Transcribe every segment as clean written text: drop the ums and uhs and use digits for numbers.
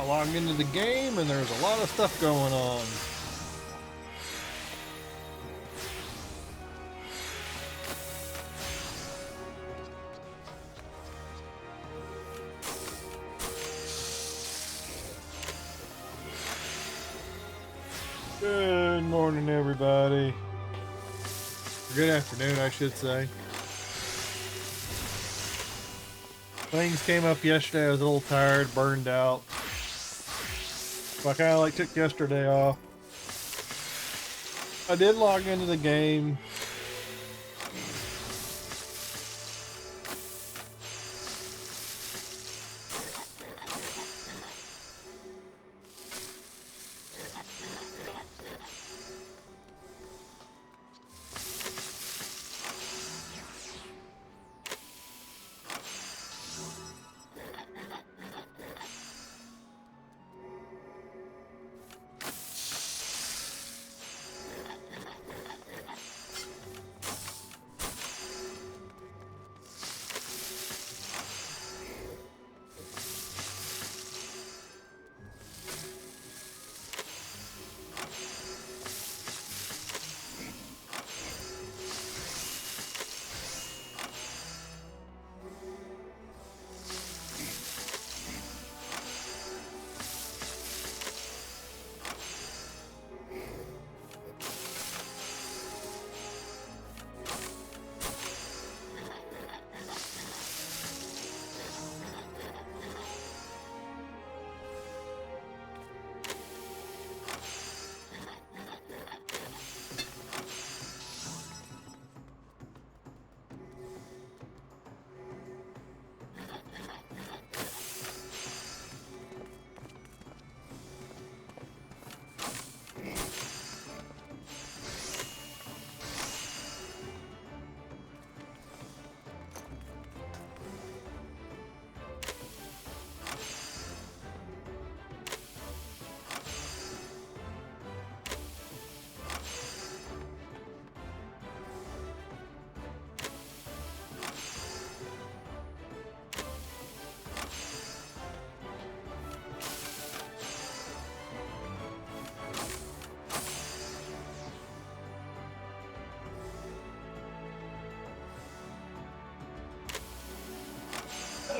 logged into the game and there's a lot of stuff going on. Good morning, everybody. Or good afternoon, I should say. Things came up yesterday. I was a little tired, burned out. So I kind of like took yesterday off. I did log into the game.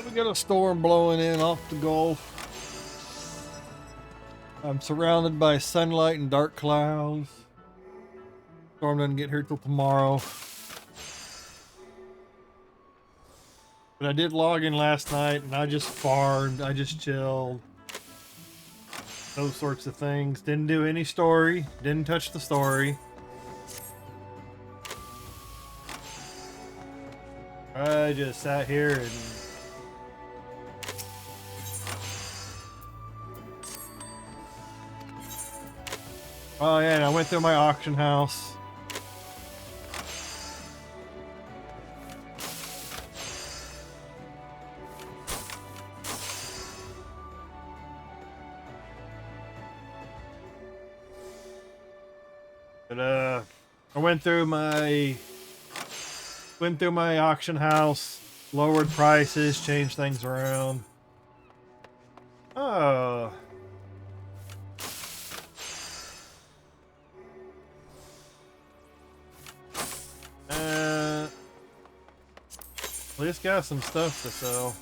We got a storm blowing in off the Gulf. I'm surrounded by sunlight and dark clouds. Storm doesn't get here till tomorrow. But I did log in last night and I just farmed, I just chilled. Those sorts of things. Didn't do any story, didn't touch the story. I just sat here and oh yeah, and I went through my auction house. But I went through my auction house, lowered prices, changed things around. Oh. At least got some stuff to sell.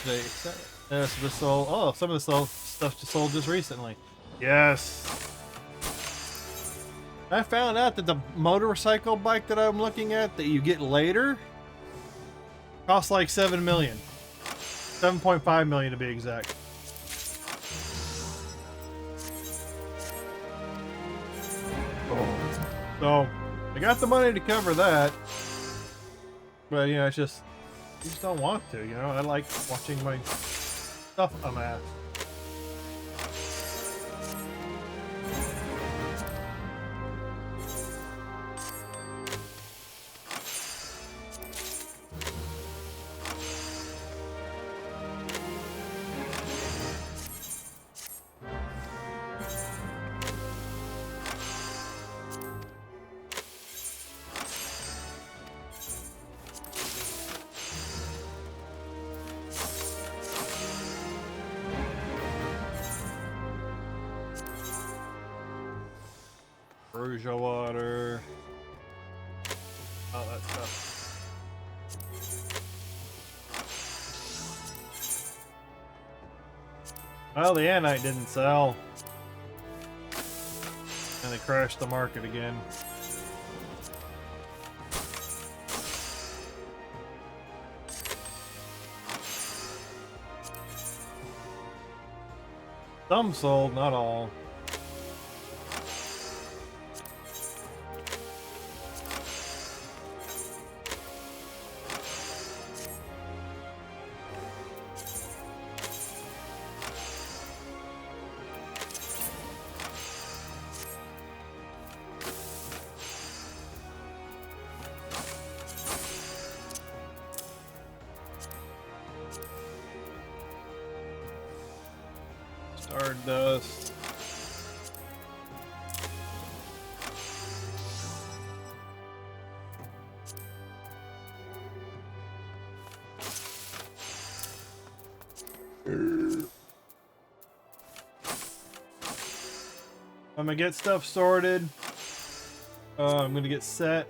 So this sold. Oh, some of the stuff just sold just recently. Yes. I found out that the motorcycle bike that I'm looking at that you get later costs like 7 million. 7.5 million to be exact. So I got the money to cover that. But you know, it's just you just don't want to, you know. I like watching my stuff amass. Rouge water. All that stuff. Well, the anite didn't sell. And they crashed the market again. Some sold, not all. Stardust. I'm gonna get stuff sorted. I'm gonna get set.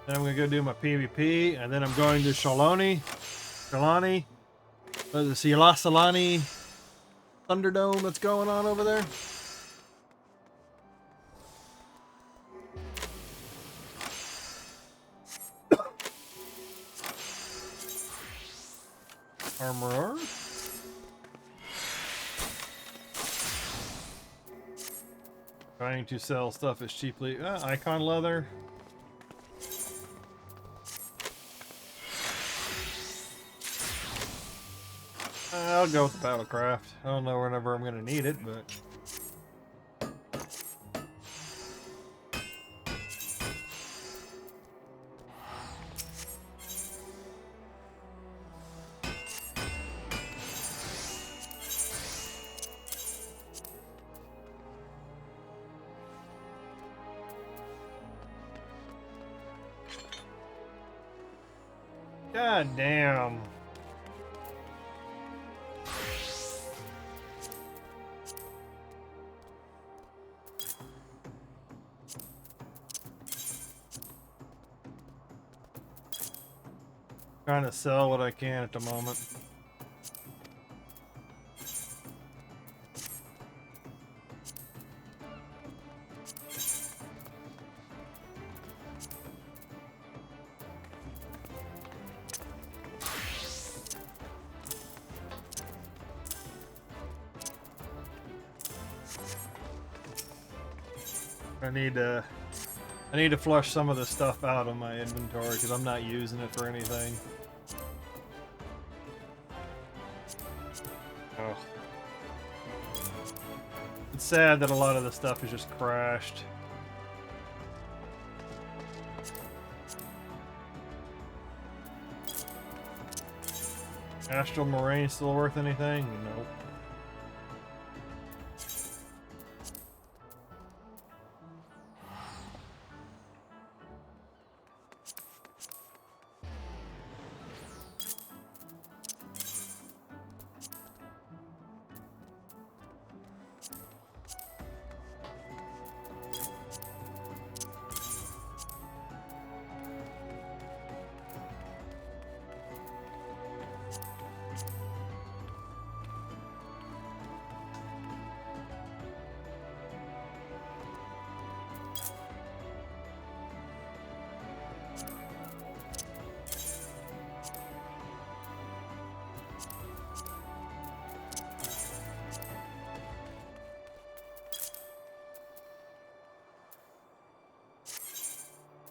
Then I'm gonna go do my PvP, and then I'm going to Shaaloani. Shaaloani. The Shaaloani ThunderDome that's going on over there. Armorer. Trying to sell stuff as cheaply. Icon leather. I'll go with the Battlecraft. I don't know whenever I'm going to need it, but... God damn. Trying to sell what I can at the moment. I need to flush some of the stuff out of my inventory because I'm not using it for anything. Oh. It's sad that a lot of the stuff is just crashed. Astral Moraine still worth anything? Nope.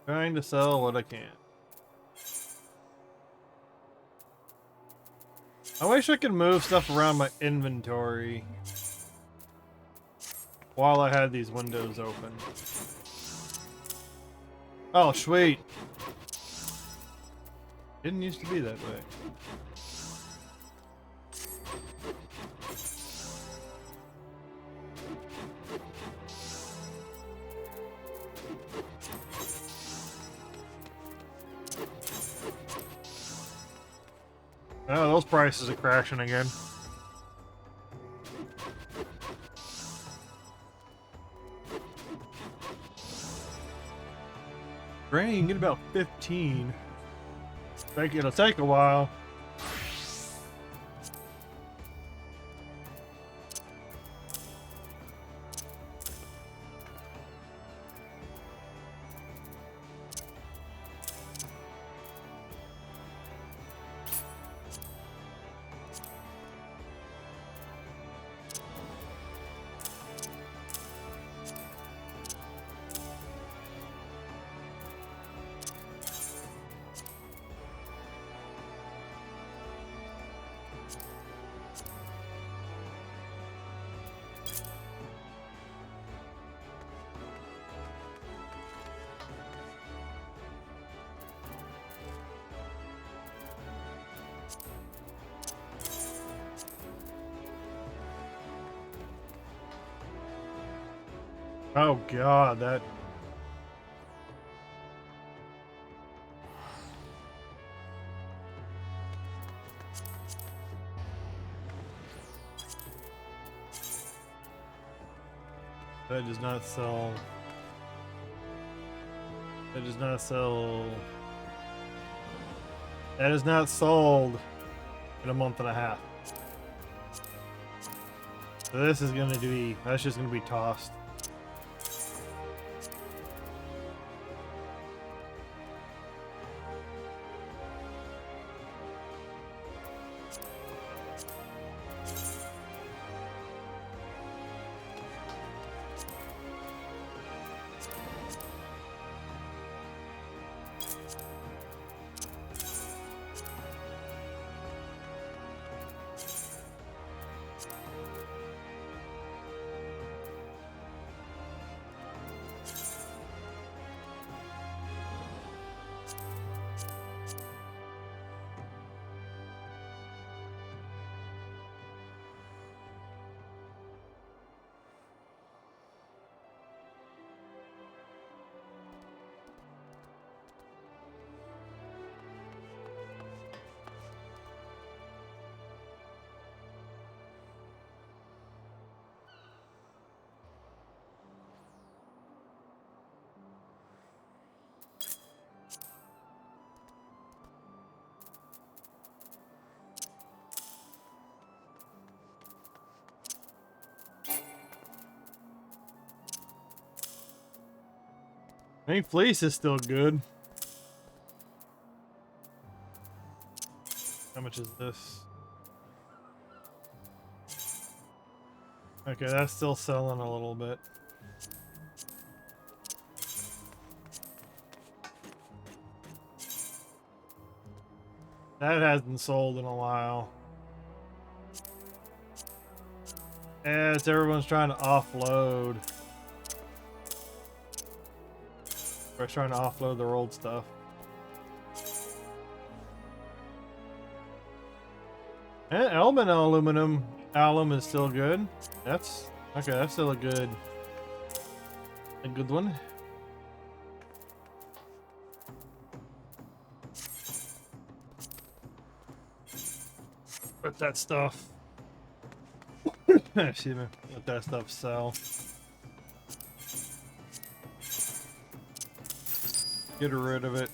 Trying to sell what I can. I wish I could move stuff around my inventory while I had these windows open. Oh, sweet. Didn't used to be that way. Oh, those prices are crashing again. Grain, get about 15. It'll take a while. Oh god, that does not sell. That does not sell. That is not sold in a month and a half. So this is gonna be, that's just gonna be tossed. I think fleece is still good. How much is this? Okay, that's still selling a little bit. That hasn't sold in a while. Yeah, it's everyone's trying to offload. We're trying to offload their old stuff. And Elman aluminum alum is still good. That's okay. That's still a good one. Let that stuff. Excuse me. Let that stuff sell. Get rid of it.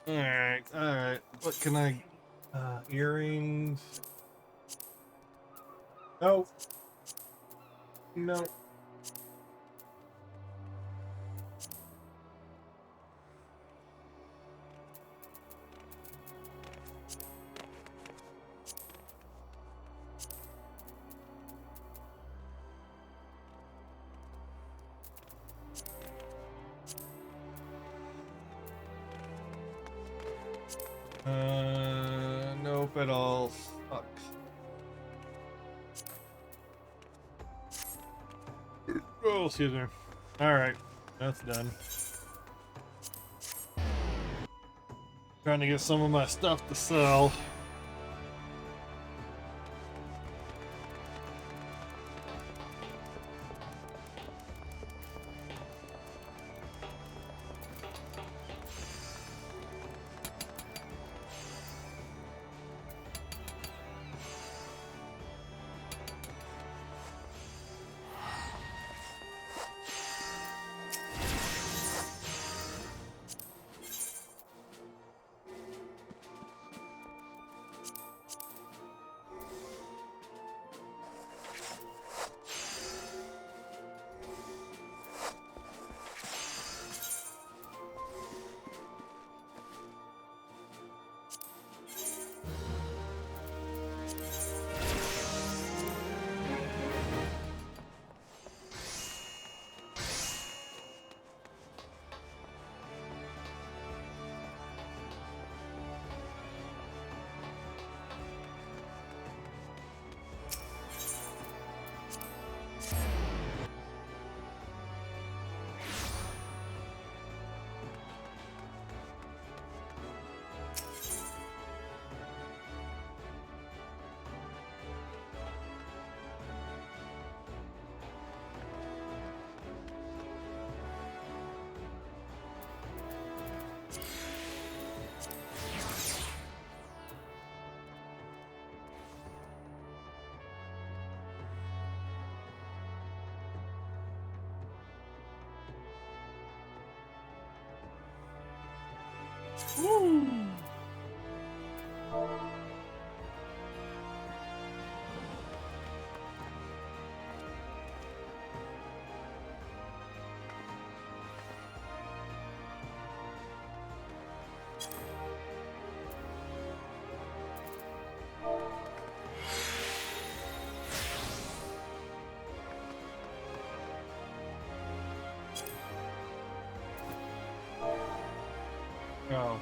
Alright, alright. What can I... earrings... No. No. Nope, it all sucks. Oh, excuse me. Alright, that's done. Trying to get some of my stuff to sell. Woo! Oh.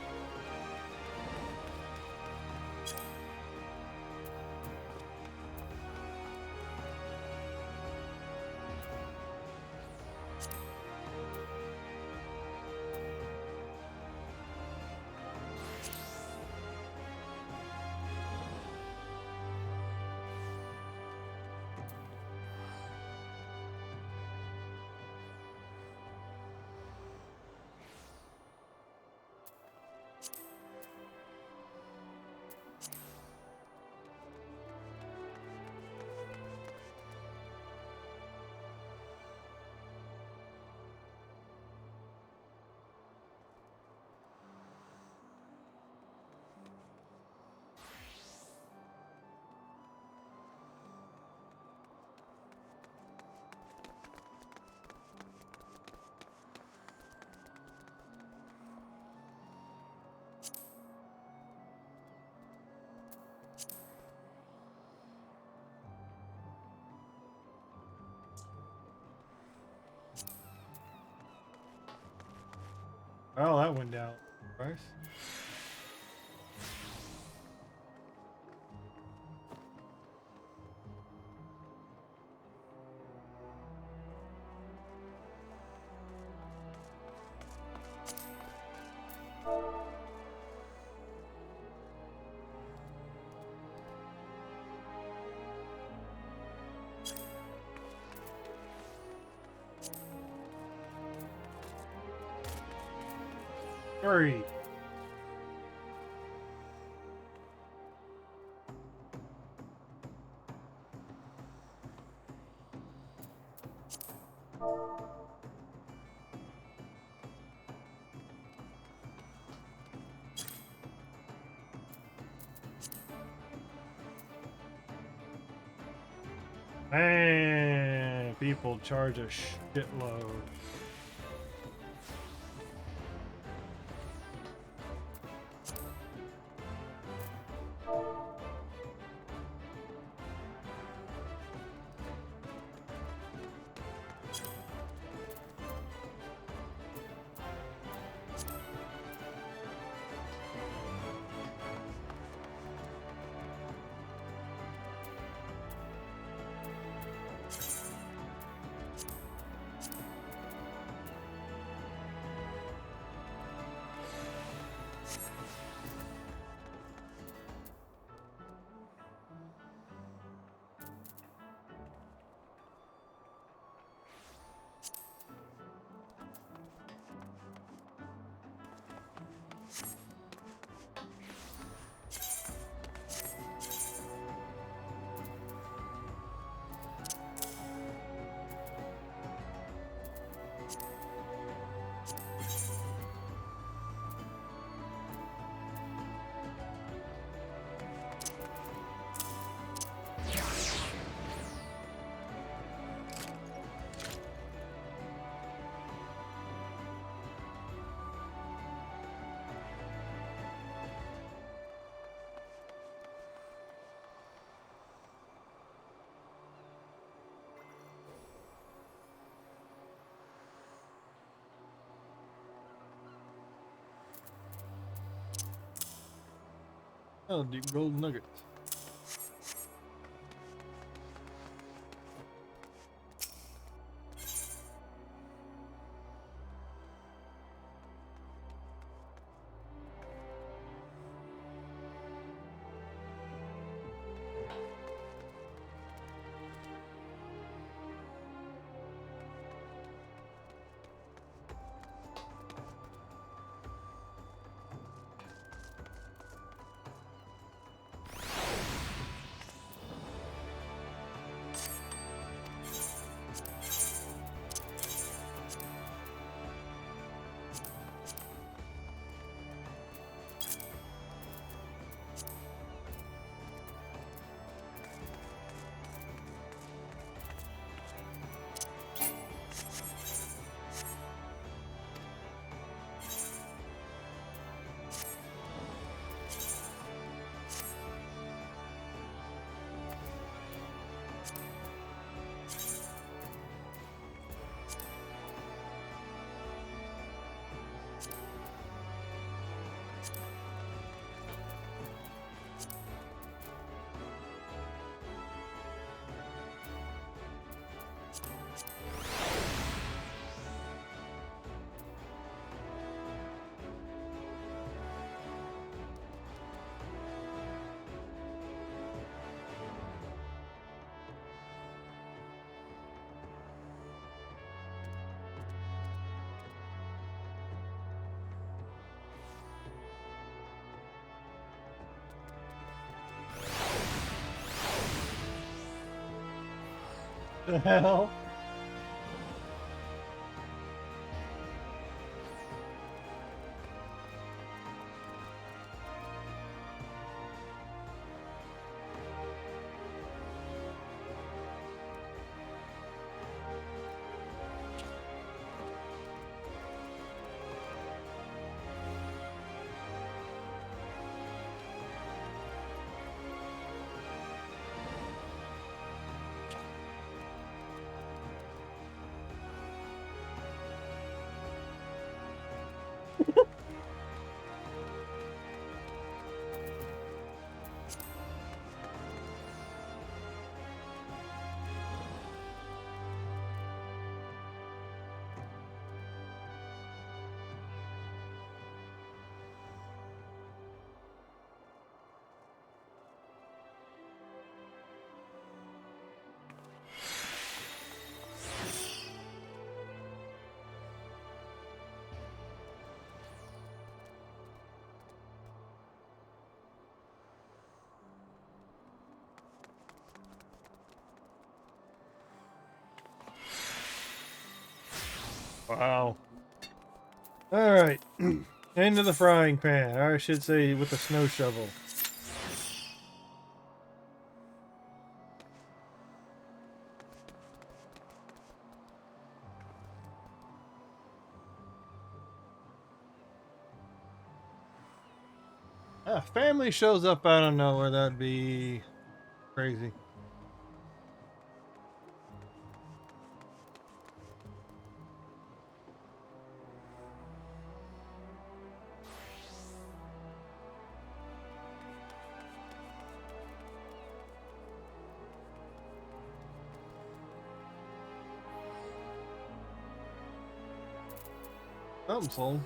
Oh, that went down. Price. Hurry. Man, people charge a shitload. Oh, deep gold nugget. The hell? Wow. All right. Into the frying pan. Or I should say with the snow shovel. Family shows up out of nowhere. That'd be crazy. Something sold.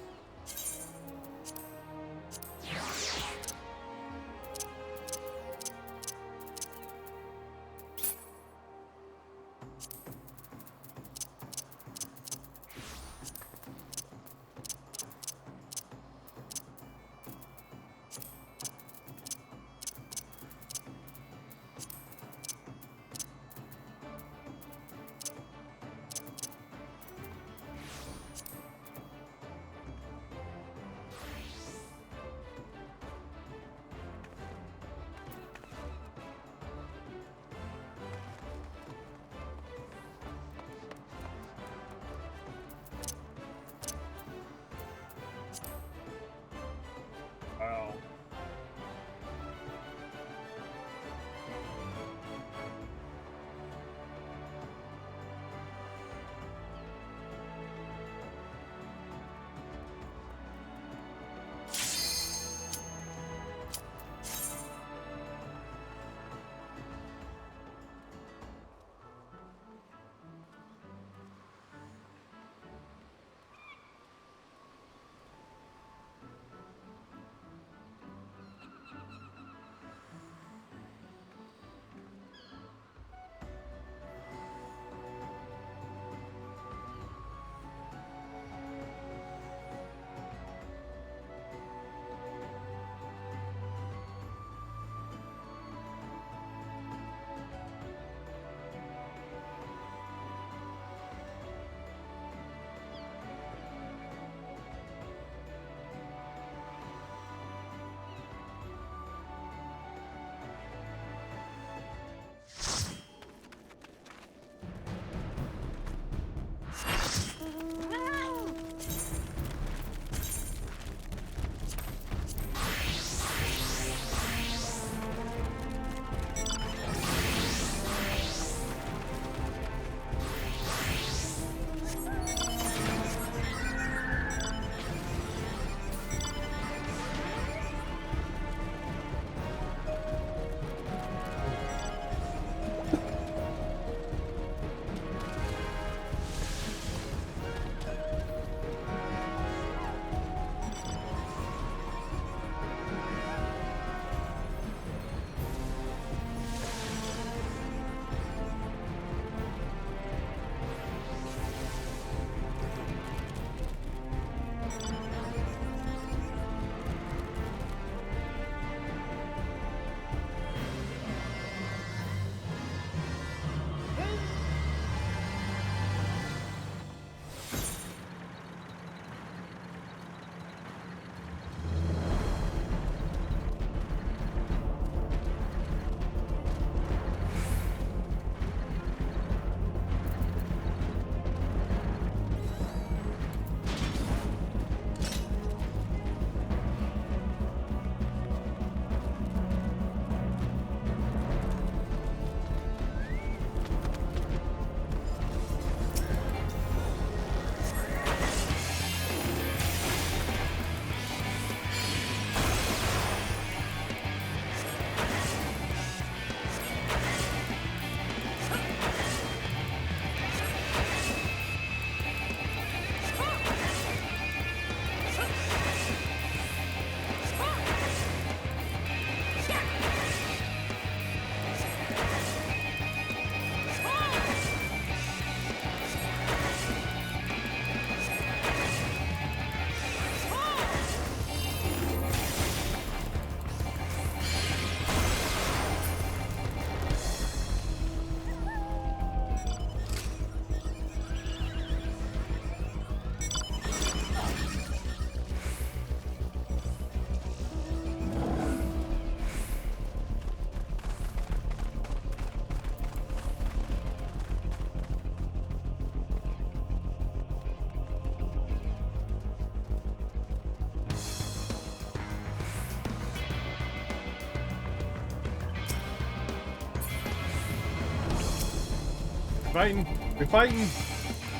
Fighting. We're fighting.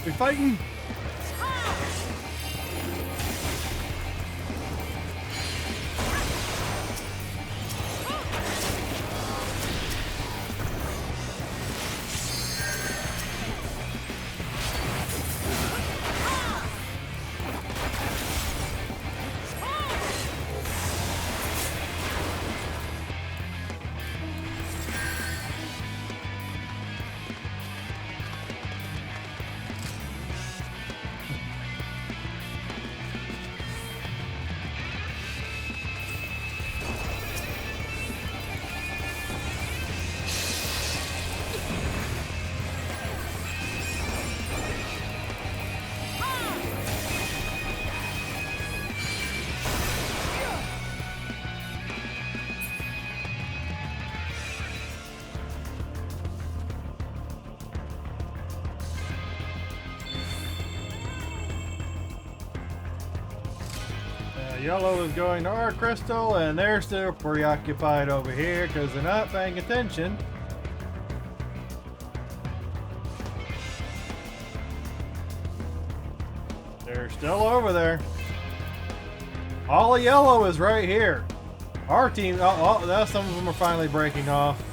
We're fighting. Yellow is going to our crystal, and they're still preoccupied over here because they're not paying attention. They're still over there. All of yellow is right here. Our team, some of them are finally breaking off.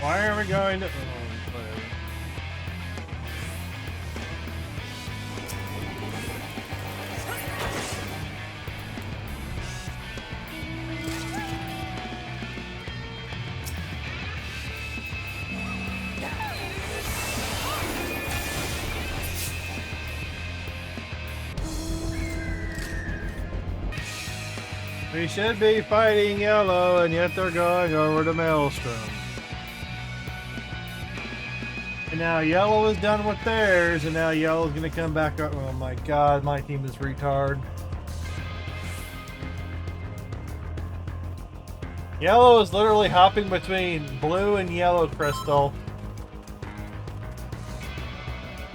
Why are we going to... Oh, whatever. We should be fighting yellow, and yet they're going over the maelstrom. And now yellow is done with theirs, and now yellow's gonna come back up. Oh my god, my team is retard. Yellow is literally hopping between blue and yellow crystal.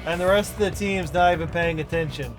And the rest of the team's not even paying attention.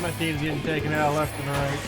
My team's getting taken out left and right.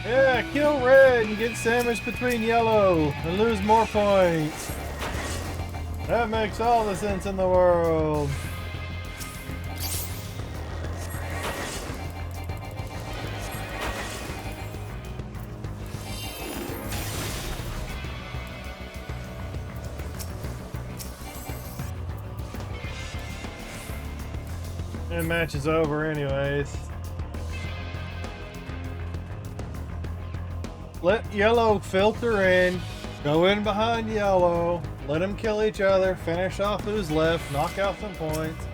Yeah, kill red and get sandwiched between yellow and lose more points. That makes all the sense in the world. And match is over anyways. Let yellow filter in, go in behind yellow, let them kill each other, finish off who's left, knock out some points.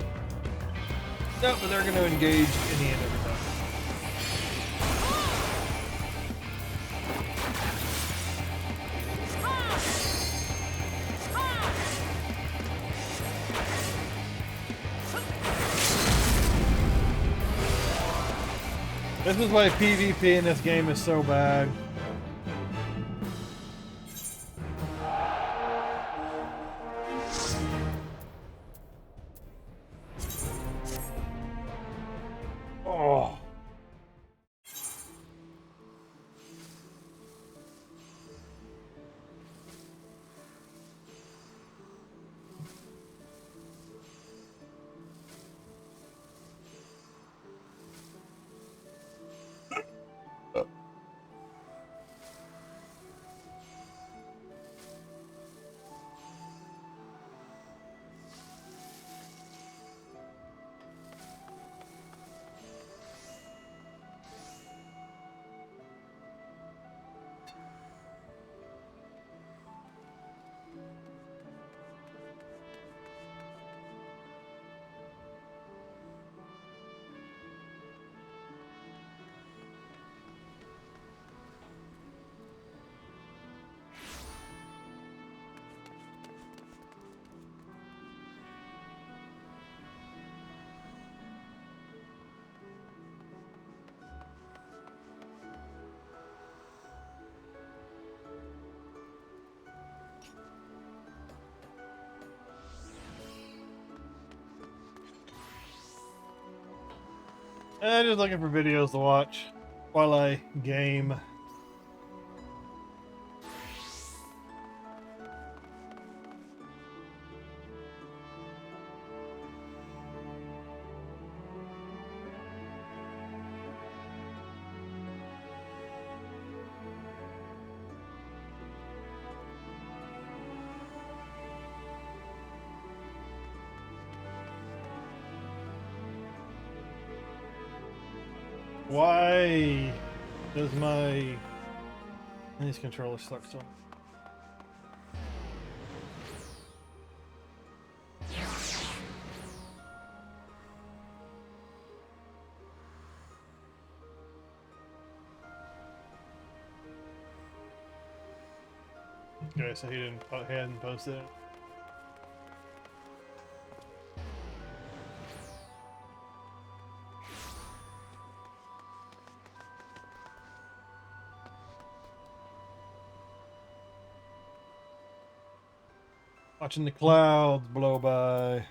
No, but they're going to engage in the end every time. This is why PvP in this game is so bad. Oh. Just looking for videos to watch while I game. Why does these controllers suck so? Okay, so he hadn't posted it. Watching the clouds blow by.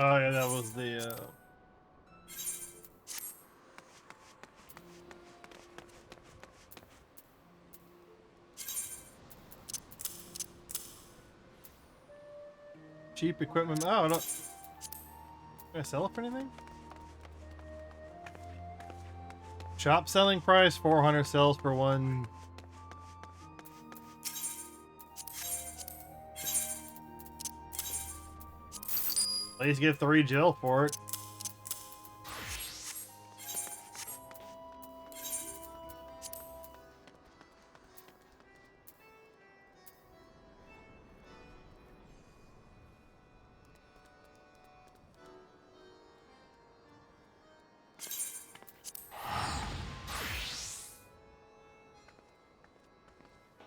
Oh yeah, that was the cheap equipment. Oh, I don't. Can I sell it for anything? Shop selling price 400, sells for 1. At least get 3 gel for it.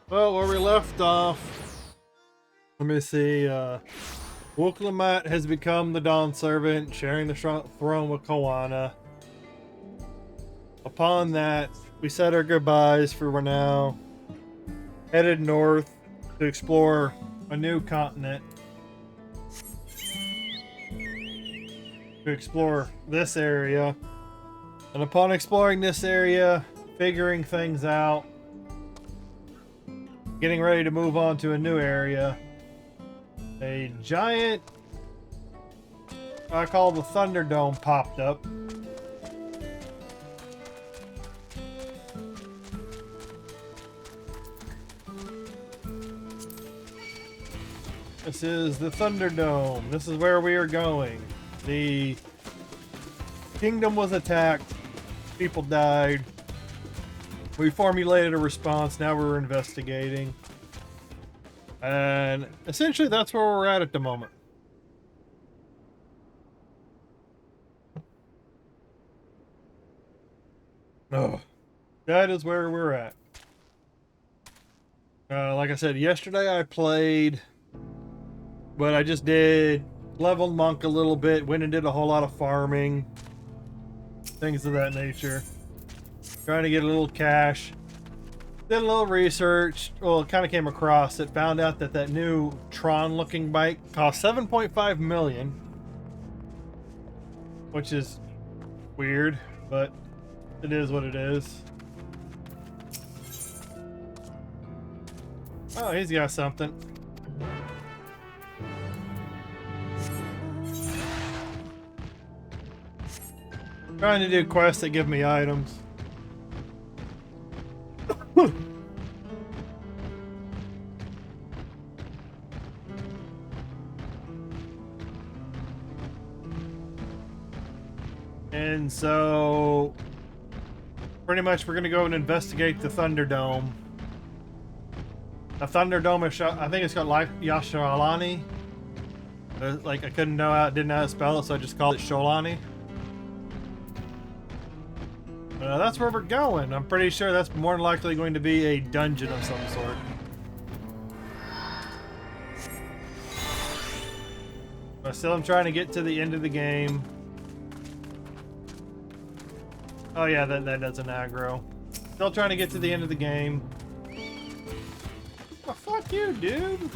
Well, where we left off, let me see, Lamati'y has become the Dawn Servant, sharing the throne with Kawana. Upon that, we said our goodbyes for now, headed north to explore a new continent. To explore this area. And upon exploring this area, figuring things out, getting ready to move on to a new area, a giant, I call the ThunderDome, popped up. This is the ThunderDome. This is where we are going. The kingdom was attacked. People died. We formulated a response. Now we're investigating. And essentially that's where we're at the moment. Oh, that is where we're at. Like I said, yesterday I played, but I just did leveled monk a little bit, went and did a whole lot of farming, things of that nature. Trying to get a little cash. Did a little research. Well, it kind of came across it. Found out that that new Tron looking bike cost 7.5 million. Which is weird, but it is what it is. Oh, he's got something. Trying to do quests that give me items. And so pretty much we're gonna go and investigate the ThunderDome. The ThunderDome is, I think it's got like Shaaloani. Like I didn't know how to spell it, so I just called it Shaaloani. That's where we're going. I'm pretty sure that's more than likely going to be a dungeon of some sort. But still, I'm trying to get to the end of the game. Oh yeah, that doesn't aggro. Still trying to get to the end of the game. Oh, fuck you, dude.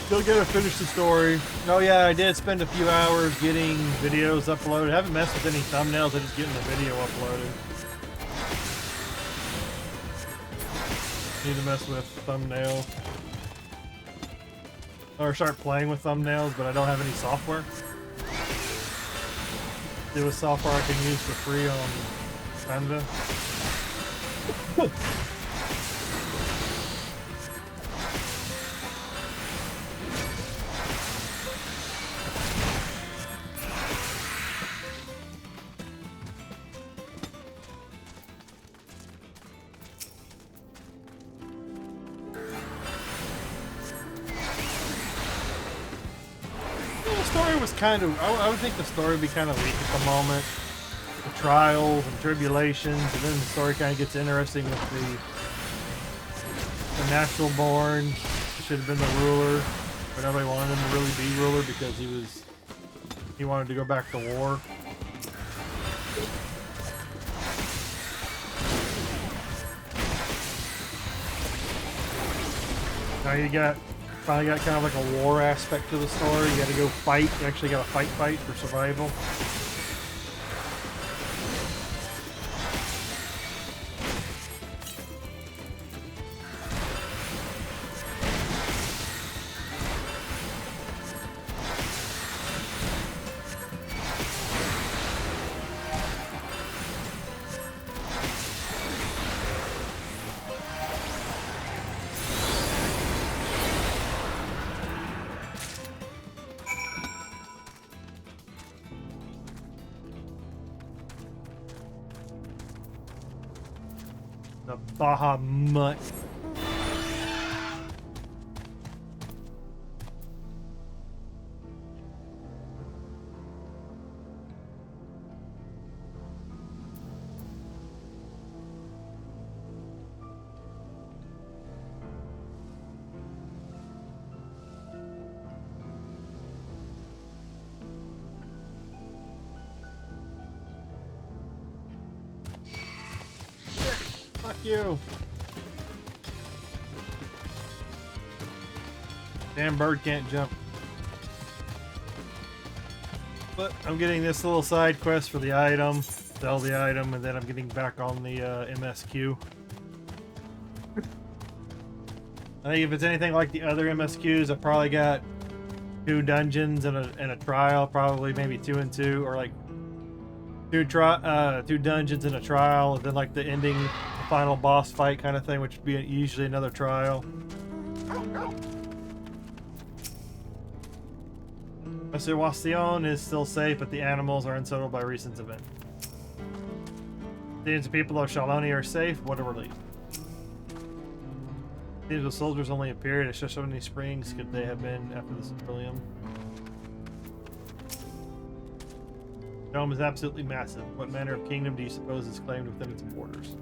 Still gotta finish the story. Oh yeah, I did spend a few hours getting videos uploaded. I haven't messed with any thumbnails, I'm just getting the video uploaded. Need to mess with thumbnails. Or start playing with thumbnails, but I don't have any software. There was software I can use for free on Canva. I would think the story would be kind of weak at the moment. The trials and tribulations, and then the story kind of gets interesting with the natural born. Should have been the ruler, but nobody wanted him to really be ruler because he wanted to go back to war. Now you finally got kind of like a war aspect to the story. You gotta go fight. You actually gotta fight for survival. The Bahamut. Fuck you. Damn bird can't jump. But I'm getting this little side quest for the item, sell the item, and then I'm getting back on the MSQ. I think if it's anything like the other MSQs, I probably got 2 dungeons and a trial, probably maybe 2 and 2, or like 2 dungeons and a trial, and then like the ending, the final boss fight kind of thing, which would be usually another trial. Situation is still safe, but the animals are unsettled by recent event. Teams of people of Shaaloani are safe. What a relief. Teams of soldiers only appeared at Shaaloani Springs. Could they have been after the civilian? Dome is absolutely massive. What manner of kingdom do you suppose is claimed within its borders?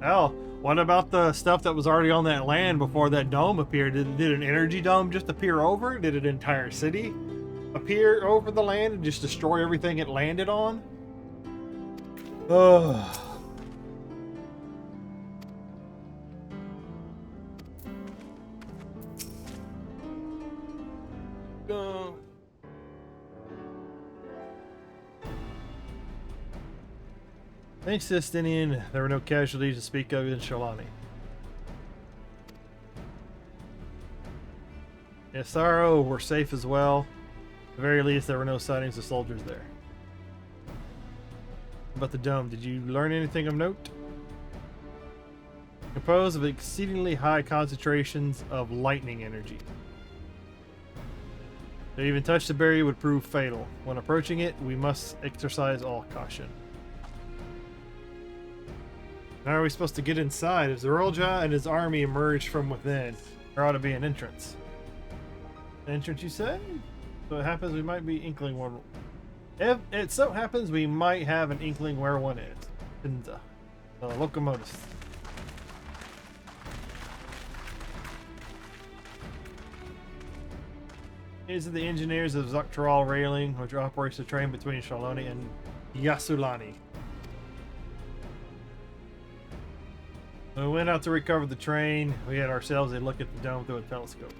Hell, what about the stuff that was already on that land before that dome appeared? Did an energy dome just appear over it? Did an entire city appear over the land and just destroy everything it landed on? Ugh. Thanks to Justinian, there were no casualties to speak of in Shaaloani. Yasaro were safe as well. At the very least, there were no sightings of soldiers there. About the dome, did you learn anything of note? Composed of exceedingly high concentrations of lightning energy. To even touch the barrier would prove fatal. When approaching it, we must exercise all caution. How are we supposed to get inside? As Zorolja and his army emerged from within, There ought to be an entrance. An entrance, you say? So it happens we might be inkling one. If it so happens we might have an inkling where one is. Pinza. The locomotive. These are the engineers of Dawntrail Railing, which operates the train between Shaaloani and Shaaloani. When we went out to recover the train, we had ourselves a look at the dome through a telescope.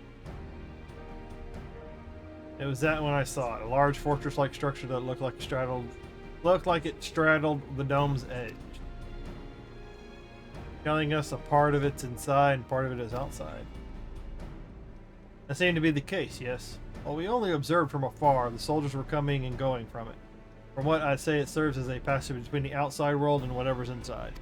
It was that when I saw it, a large fortress-like structure that looked like it straddled the dome's edge, telling us a part of it's inside and part of it is outside. That seemed to be the case, yes. While we only observed from afar, the soldiers were coming and going from it. From what I'd say, it serves as a passage between the outside world and whatever's inside.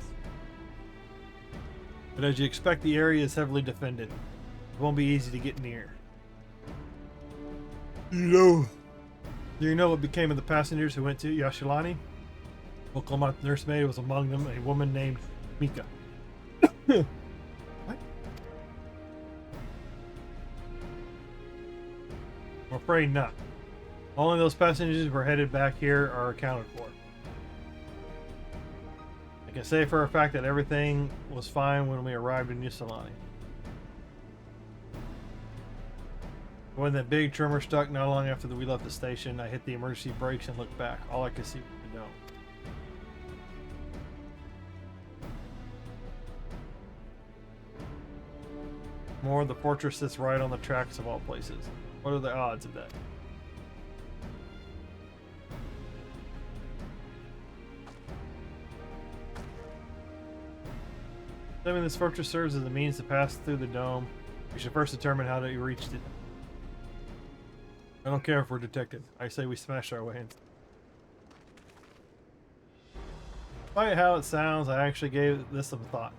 But as you expect, the area is heavily defended. It won't be easy to get near. Do you know what became of the passengers who went to Shaaloani? Local nursemaid was among them, a woman named Mika. What? I'm afraid not. Only those passengers who were headed back here are accounted for. I can say for a fact that everything was fine when we arrived in Shaaloani. When that big tremor stuck not long after we left the station, I hit the emergency brakes and looked back. All I could see was the dome. More, the fortress sits right on the tracks of all places. What are the odds of that? Assuming this fortress serves as a means to pass through the dome, we should first determine how to reach it. I don't care if we're detected. I say we smash our way in. Despite how it sounds, I actually gave this some thought.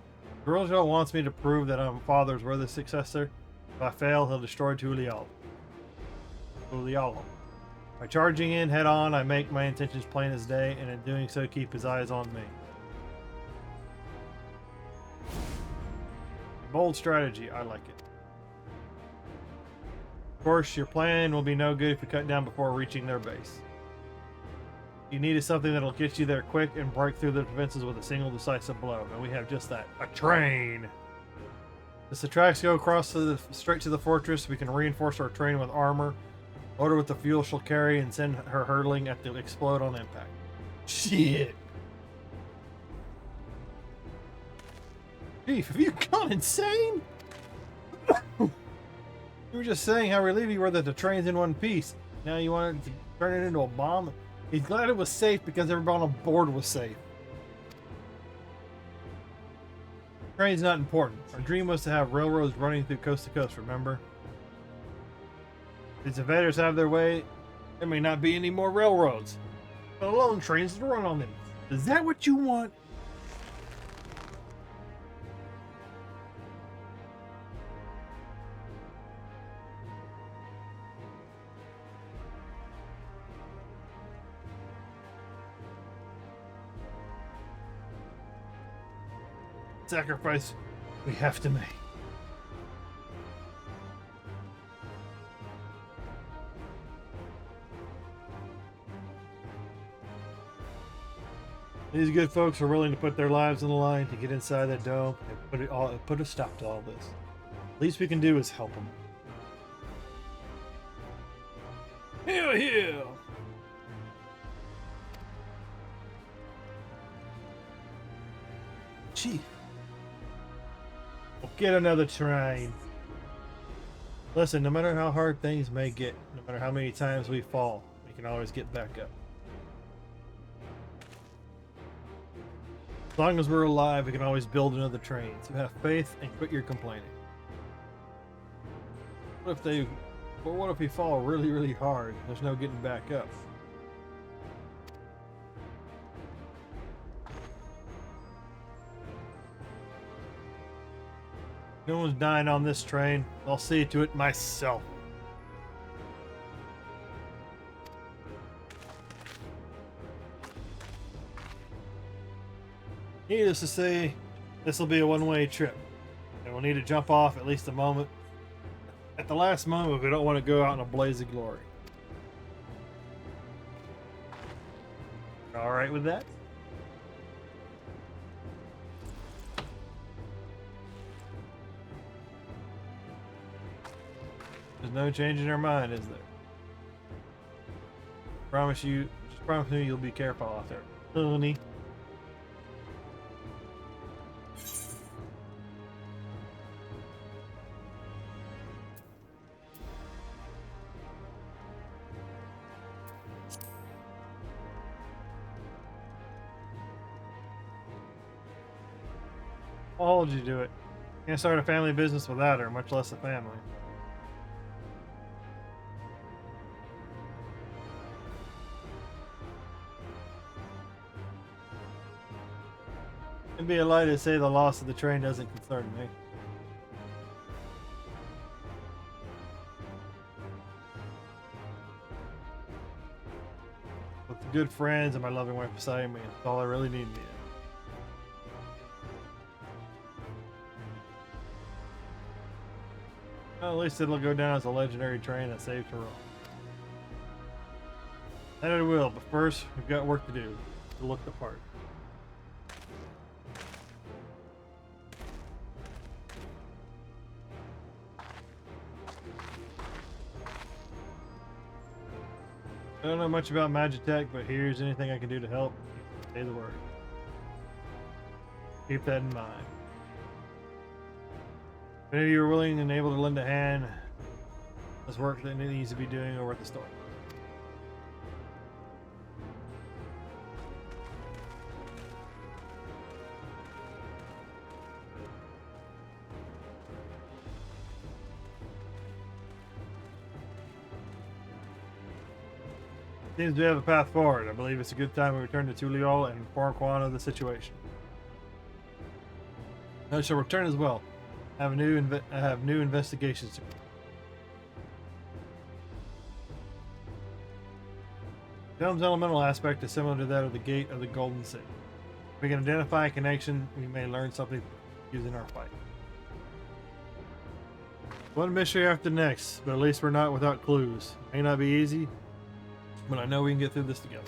Girljo wants me to prove that I'm father's worthy successor. If I fail, he'll destroy Tulial. By charging in head on, I make my intentions plain as day, and in doing so keep his eyes on me. A bold strategy, I like it. Of course, your plan will be no good if you cut down before reaching their base. You needed something that'll get you there quick and break through the defenses with a single decisive blow, and we have just that. A train! As the tracks go across straight to the fortress, we can reinforce our train with armor, load her with the fuel she'll carry, and send her hurtling at the explode on impact. Shit! Chief, have you gone insane? You were just saying how relieved you were that the train's in one piece. Now you wanted to turn it into a bomb? He's glad it was safe because everyone on board was safe. Train's not important. Our dream was to have railroads running through coast to coast, remember? If these invaders have their way, there may not be any more railroads, let alone trains to run on them. Is that what you want? Sacrifice we have to make. These good folks are willing to put their lives on the line to get inside that dome and put a stop to all this. Least we can do is help them. Hell yeah! Chief. We'll get another train. Listen, no matter how hard things may get, no matter how many times we fall, we can always get back up. As long as we're alive, we can always build another train. So have faith and quit your complaining. What if we fall really, really hard? There's no getting back up. No one's dying on this train. I'll see to it myself. Needless to say, this will be a one-way trip, and we'll need to jump off at least a moment at the last moment, we don't want to go out in a blaze of glory. All right with that? There's no change in our mind, is there? Promise you, just promise me you'll be careful out there, honey. How would you do it? Can't start a family business without her, much less a family. It'd be a lie to say the loss of the train doesn't concern me. With the good friends and my loving wife beside me, it's all I really need in the end. Well, at least it'll go down as a legendary train that saved her all. And it will, but first, we've got work to do to look the part. I don't know much about Magitech, but here's anything I can do to help. Say the word. Keep that in mind. If any of you are willing and able to lend a hand, this work that needs to be doing over at the store. Seems we have a path forward. I believe it's a good time we return to Tuliol and inform Quan of the situation. I shall return as well. I have new investigations to do. Dome's elemental aspect is similar to that of the Gate of the Golden City. If we can identify a connection, we may learn something using our fight. One mystery after the next, but at least we're not without clues. It may not be easy, but I know we can get through this together.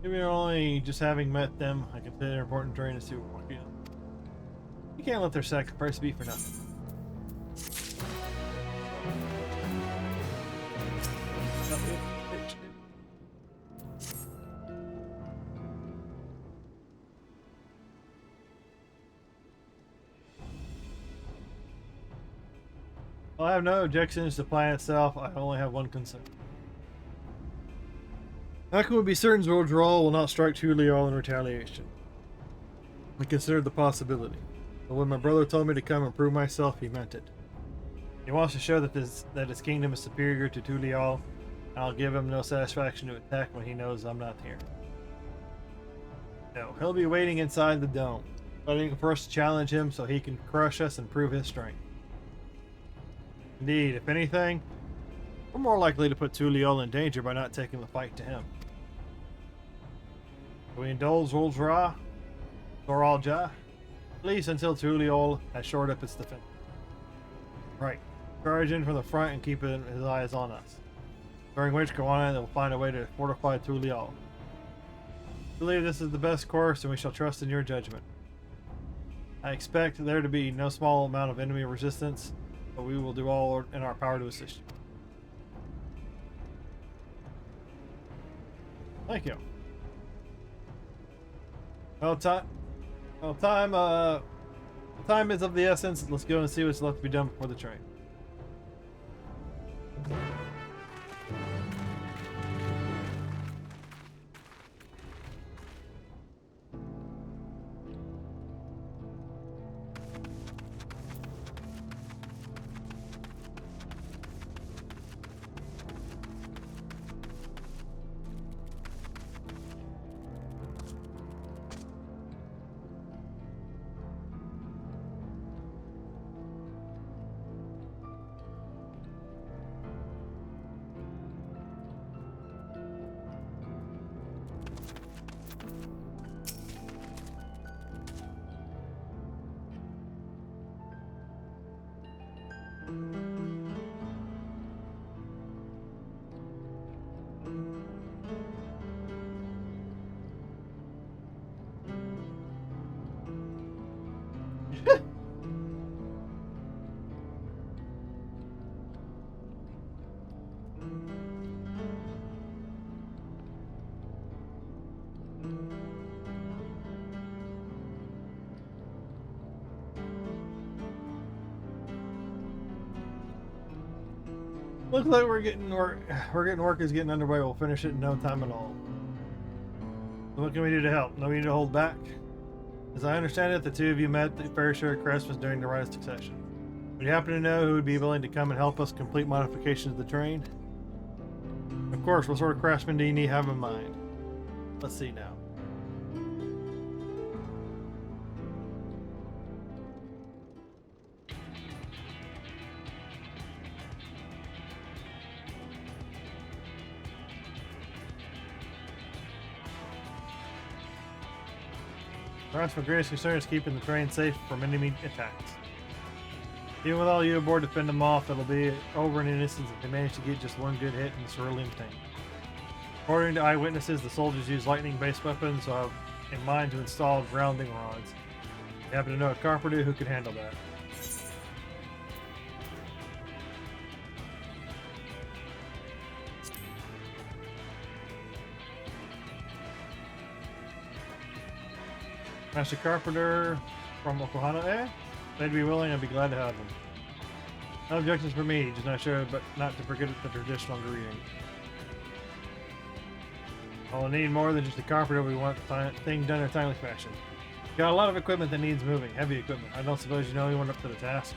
Maybe only just having met them, I consider an important train to see what we're working on. You can't let their sacrifice be for nothing. Well, I have no objections to the plan itself. I only have one concern. How can we be certain Zordral will not strike Tuliol in retaliation? I considered the possibility, but when my brother told me to come and prove myself, he meant it. He wants to show that his kingdom is superior to Tuliol, and I'll give him no satisfaction to attack when he knows I'm not here. No, he'll be waiting inside the dome, waiting for us to challenge him so he can crush us and prove his strength. Indeed, if anything, we're more likely to put Tuliol in danger by not taking the fight to him. We indulge Zoldra, Zoralja, at least until Tuliol has shored up its defense. Right, charge in from the front and keep his eyes on us. During which go on and they'll find a way to fortify Tuliol. I believe this is the best course and we shall trust in your judgment. I expect there to be no small amount of enemy resistance, but we will do all in our power to assist you. Thank you. Well, time is of the essence. Let's go and see what's left to be done before the train. Looks like we're getting work is getting underway. We'll finish it in no time at all. So what can we do to help? No need to hold back. As I understand it, the two of you met the fair share of craftsmen during the Rise succession. Would you happen to know who would be willing to come and help us complete modifications of the train? Of course, what sort of craftsmen do you have in mind? Let's see now. Perhaps my greatest concern is keeping the train safe from enemy attacks. Even with all you aboard to fend them off, it'll be over in an instant if they manage to get just one good hit in the cerulean tank. According to eyewitnesses, the soldiers use lightning-based weapons, so I have in mind to install grounding rods. You happen to know a carpenter who could handle that. Master Carpenter from Oklahoma, eh? They'd be willing, I'd be glad to have them. No objections for me, just not sure, but not to forget the traditional greeting. I'll need more than just a carpenter. We want the thing done in a timely fashion. Got a lot of equipment that needs moving, heavy equipment. I don't suppose you know anyone up to the task.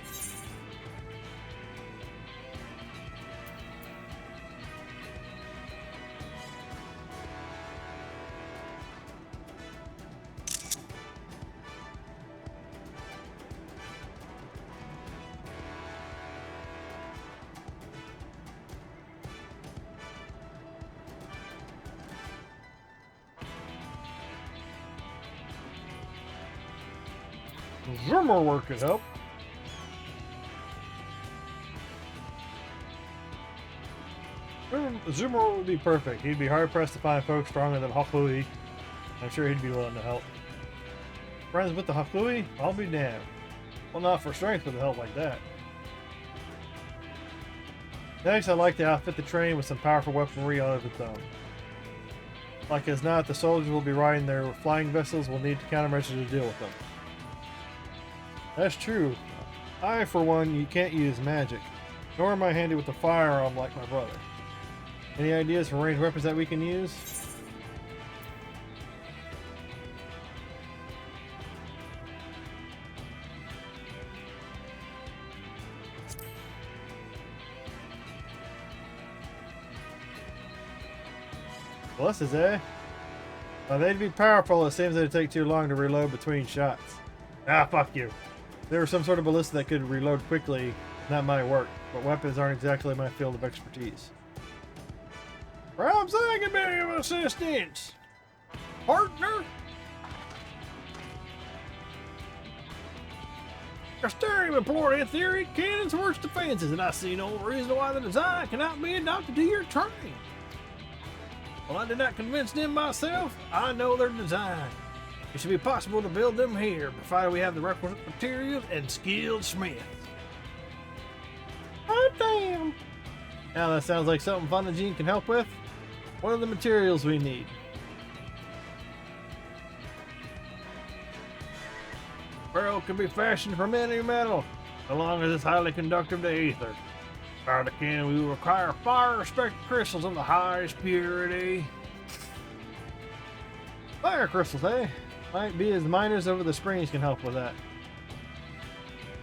Zoomer work could help. Zoomer would be perfect. He'd be hard pressed to find folks stronger than Lamati'y. I'm sure he'd be willing to help. Friends with the Lamati'y? I'll be damned. Well, not for strength with a help like that. Next, I'd like to outfit the train with some powerful weaponry of its own. Like as not, the soldiers will be riding their flying vessels. Will need countermeasures to deal with them. That's true. I, for one, you can't use magic. Nor am I handy with a firearm like my brother. Any ideas for ranged weapons that we can use? Ballistas, eh? Now, they'd be powerful. It seems they'd take too long to reload between shots. Ah, fuck you. If there was some sort of ballista that could reload quickly, that might work, but weapons aren't exactly my field of expertise. Perhaps I can be of assistance, partner. A stereo employed in theory cannons works defenses, and I see no reason why the design cannot be adopted to your train. Well, I did not convince them myself. I know their design. It should be possible to build them here, provided we have the requisite materials and skilled smiths. Oh, damn! Now that sounds like something Funagene can help with. What are the materials we need? Barrel can be fashioned from any metal, so long as it's highly conductive to ether. Prior to cannon, we will require fire-respected crystals of the highest purity. Fire crystals, eh? Might be as miners over the springs can help with that.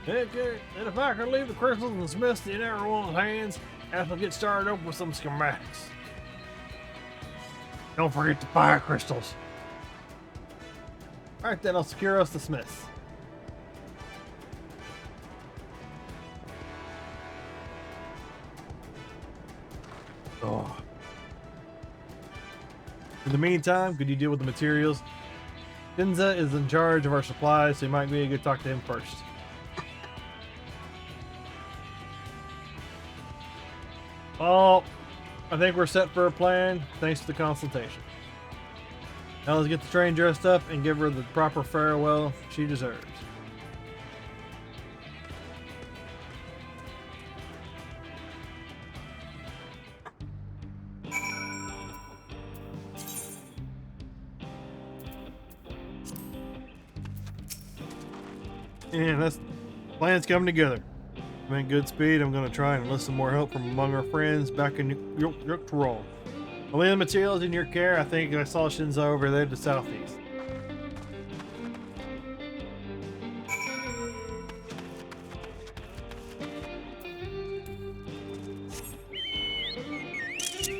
Okay, and if I can leave the crystals and smiths in everyone's hands, as we'll get started up with some schematics. Don't forget the fire crystals. Alright then, I'll secure us the smiths. Oh. In the meantime, could you deal with the materials? Finza is in charge of our supplies, so you might be good to talk to him first. Oh, I think we're set for a plan, thanks to the consultation. Now let's get the train dressed up and give her the proper farewell she deserves. Yeah, that's plans coming together. I'm in good speed. I'm going to try and enlist some more help from among our friends back in Dawntrail. I'll leave the materials in your care. I think I saw Shinzo over there to the southeast.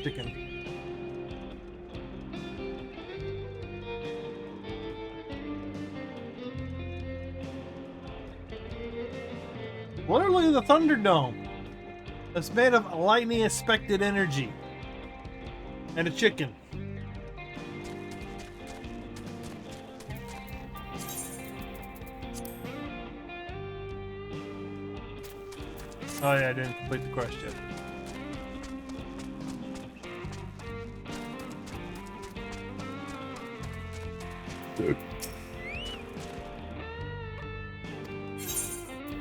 Chicken. Literally the ThunderDome. It's made of lightning expected energy. And a chicken. Oh yeah, I didn't complete the quest yet.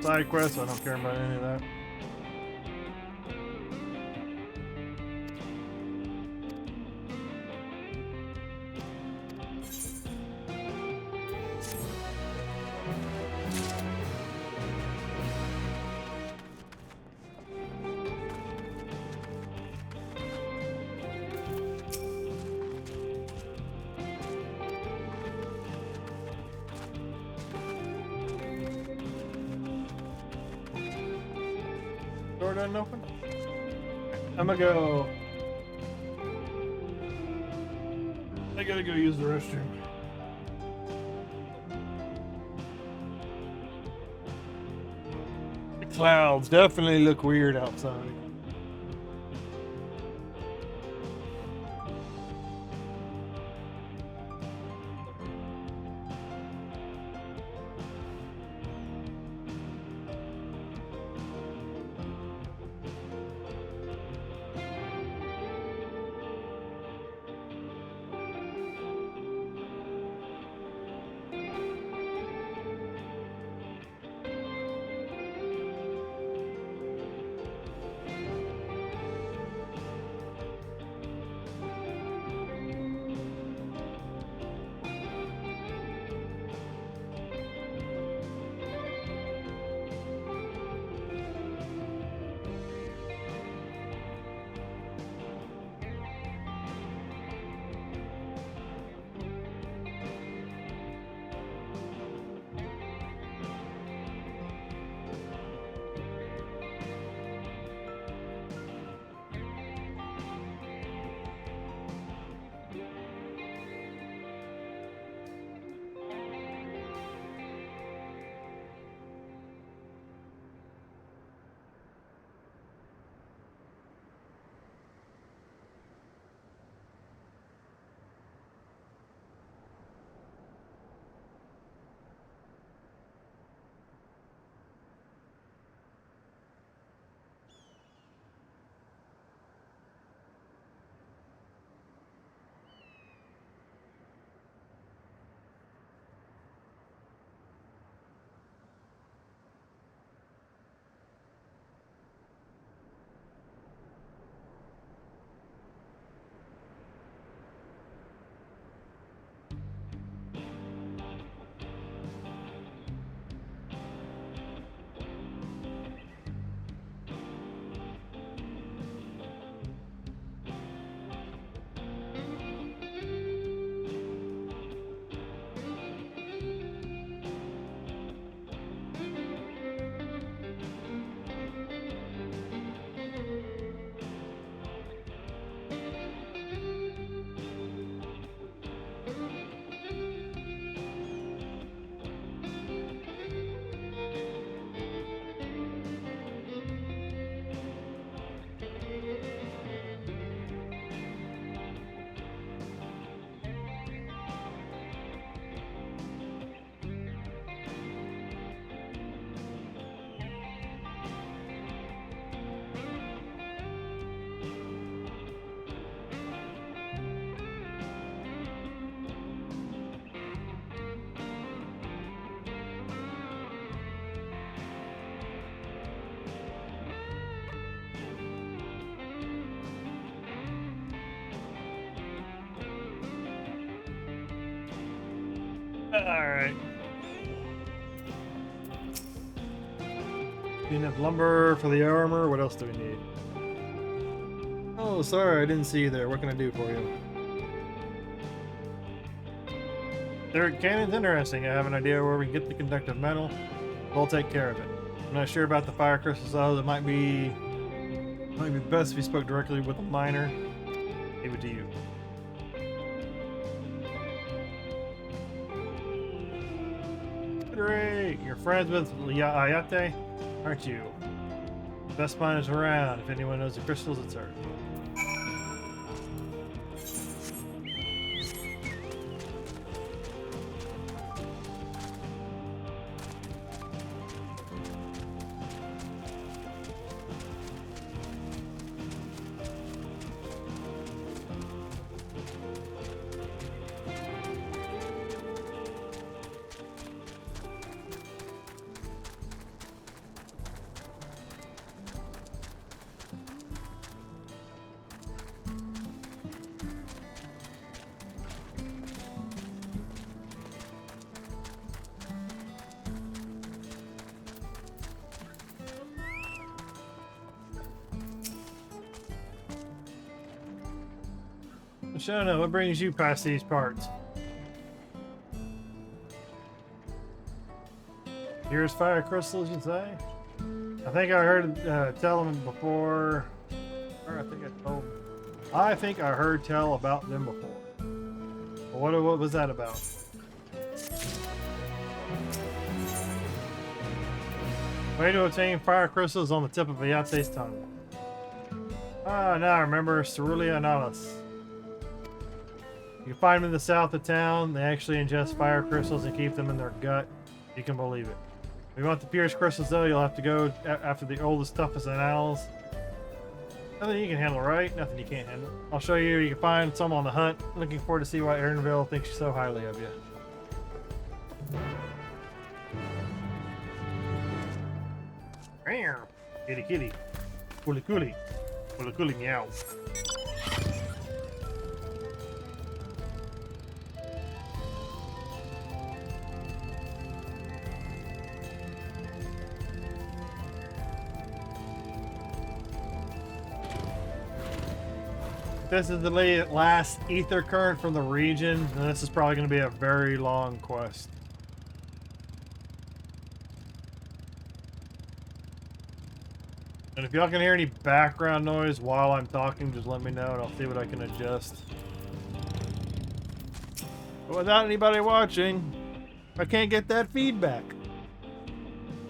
Side quest, I don't care about any of that. Door doesn't open? I'm gonna go. I gotta go use the restroom. The clouds definitely look weird outside. Alright. Enough lumber for the armor. What else do we need? Oh, sorry, I didn't see you there. What can I do for you? Their cannon's interesting. I have an idea where we can get the conductive metal. We'll take care of it. I'm not sure about the fire crystals though. It might be best if you spoke directly with a miner. Leave it to you. Great! You're friends with Ayate, aren't you? Best miners around. If anyone knows the crystals, it's her. Shona, what brings you past these parts? Here's fire crystals, you say? I think I heard tell them before. Or I think I heard tell about them before. Well, what was that about? Way to obtain fire crystals on the tip of Ayate's tongue. Ah, now I remember Cerulean Analysis. You can find them in the south of town. They actually ingest fire crystals and keep them in their gut. You can believe it. If you want the purest crystals though, you'll have to go after the oldest, toughest animals. Nothing you can handle, right? Nothing you can't handle. I'll show you. You can find some on the hunt. Looking forward to see why Aaronville thinks so highly of you. Kitty kitty. Coolie coolie. Coolie coolie meow. This is the last ether current from the region, and this is probably going to be a very long quest. And if y'all can hear any background noise while I'm talking, just let me know and I'll see what I can adjust. But without anybody watching, I can't get that feedback.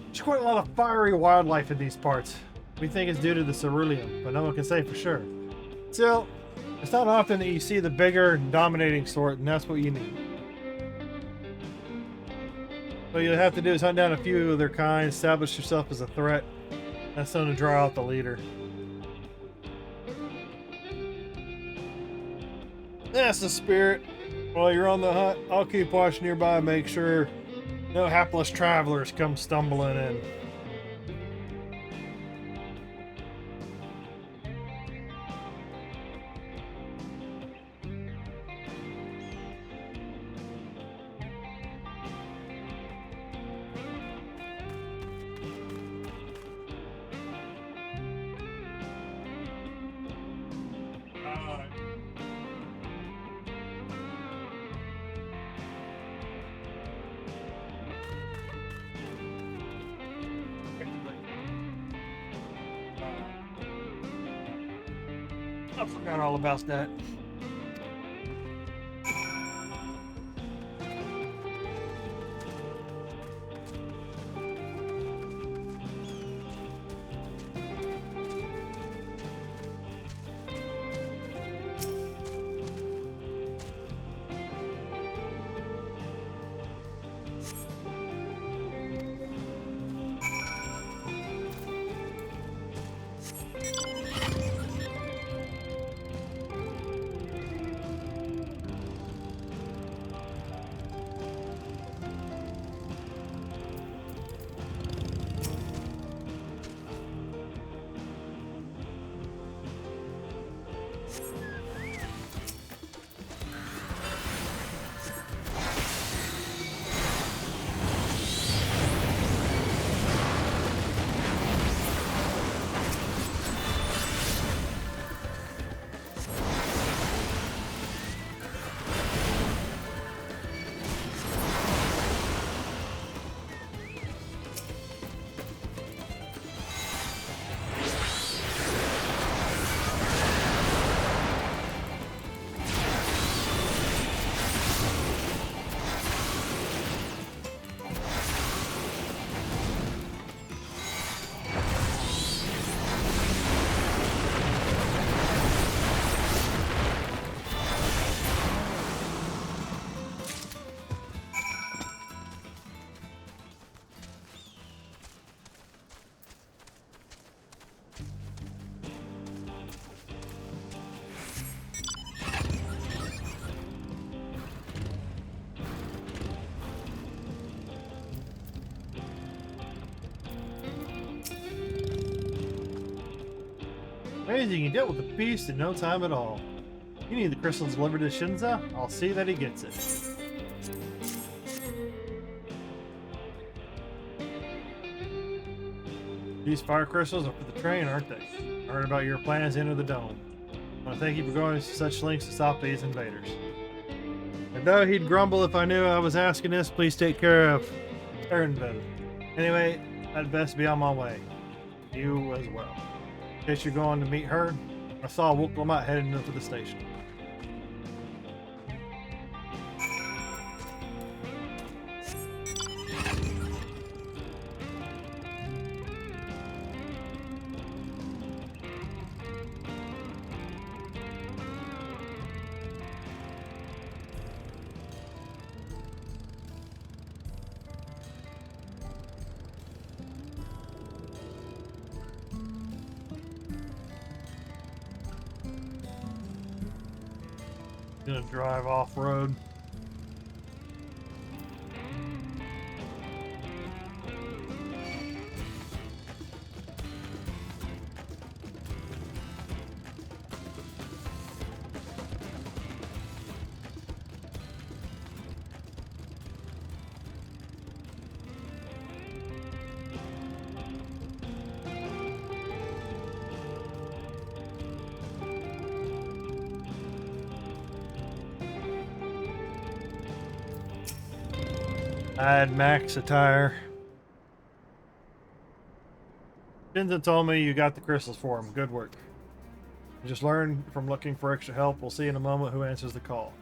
There's quite a lot of fiery wildlife in these parts. We think it's due to the ceruleum, but no one can say for sure. Still, it's not often that you see the bigger, dominating sort, and that's what you need. What you'll have to do is hunt down a few of their kind, establish yourself as a threat. That's going to draw out the leader. That's the spirit. While you're on the hunt, I'll keep watch nearby and make sure no hapless travelers come stumbling in. I forgot all about that. Amazing, he dealt with the beast in no time at all. You need the crystal delivered to Shinza? I'll see that he gets it. These fire crystals are for the train, aren't they? I heard about your plans to enter the dome. I want to thank you for going to such lengths to stop these invaders. And though he'd grumble if I knew I was asking this, please take care of Ernvin. Anyway, I'd best be on my way. You as well. In case you're going to meet her, I saw Lamati'y heading into the station. Gonna drive off-road. Add max attire. Shinza told me you got the crystals for him. Good work. I just learned from looking for extra help. We'll see in a moment who answers the call.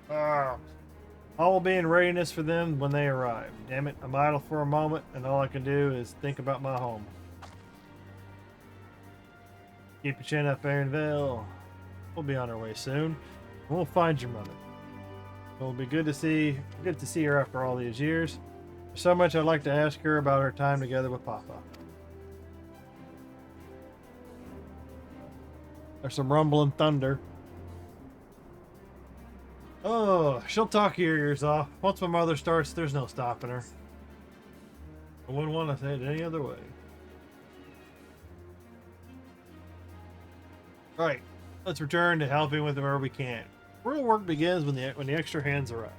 I will be in readiness for them when they arrive. Damn it, I'm idle for a moment, and all I can do is think about my home. Keep your chin up, Aaronville. We'll be on our way soon. We'll find your mother. It'll be good to see her after all these years. There's so much I'd like to ask her about her time together with Papa. There's some rumbling thunder. Oh, she'll talk your ears off. Once my mother starts, there's no stopping her. I wouldn't want to say it any other way. Right, let's return to helping with where we can. Real work begins when the extra hands arrive.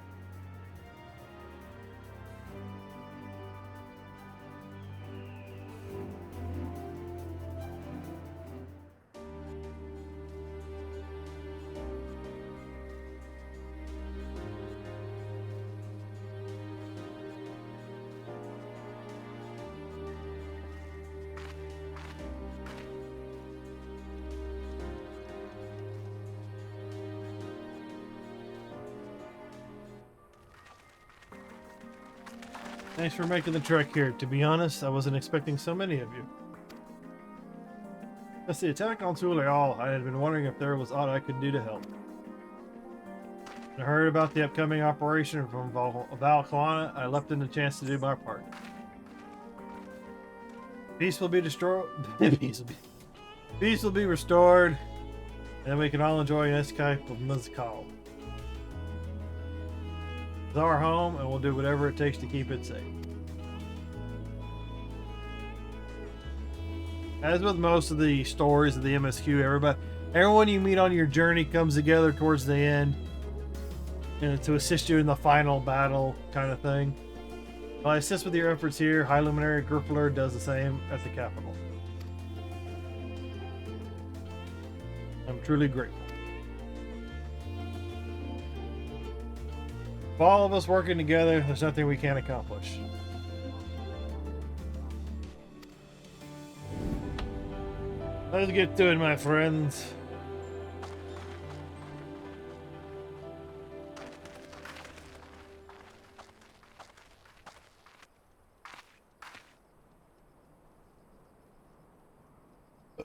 Thanks for making the trek here. To be honest, I wasn't expecting so many of you. That's the attack on Shaaloani. I had been wondering if there was aught I could do to help. When I heard about the upcoming operation from Valkalana, I leapt in the chance to do my part. Peace will be destroyed. Peace will be restored, and we can all enjoy an escape of Muzkal. It's our home, and we'll do whatever it takes to keep it safe. As with most of the stories of the MSQ, everyone you meet on your journey comes together towards the end, to assist you in the final battle, kind of thing. While I assist with your efforts here, High Luminary Griffler does the same at the capital. I'm truly grateful. With all of us working together, there's nothing we can't accomplish. Let's get to it, my friends.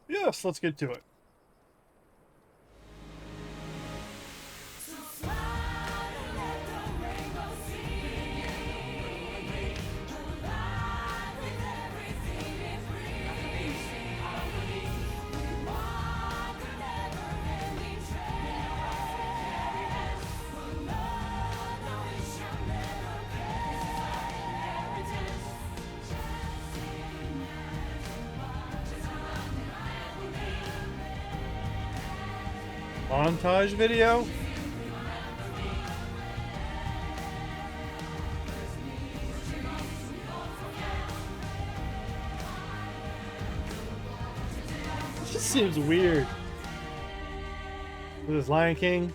Yes, let's get to it. montage video? It just seems weird. With this Lion King.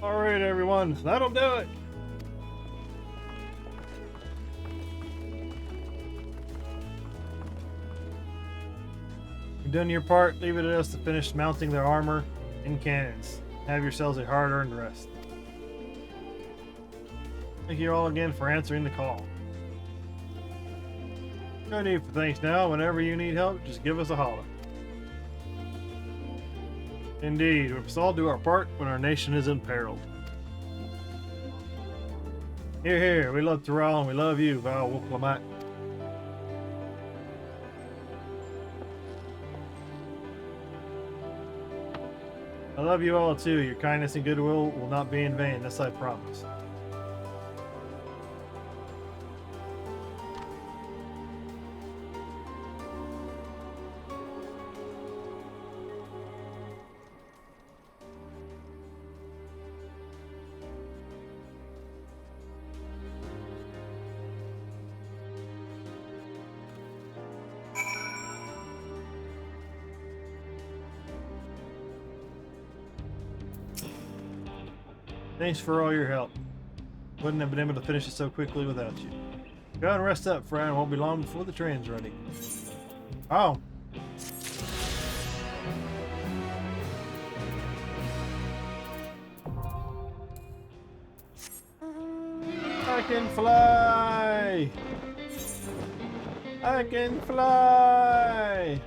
All right, everyone, that'll do it. You've done your part. Leave it to us to finish mounting their armor and cannons. Have yourselves a hard-earned rest. Thank you all again for answering the call. No need for thanks now. Whenever you need help, just give us a holler. Indeed, we must all do our part when our nation is imperiled. Here, here, we love Terrell and we love you, Val Wolf Lamati'y. I love you all too. Your kindness and goodwill will not be in vain, this I promise. Thanks for all your help. Wouldn't have been able to finish it so quickly without you. Go and rest up, friend. It won't be long before the train's ready. Oh. I can fly! I can fly!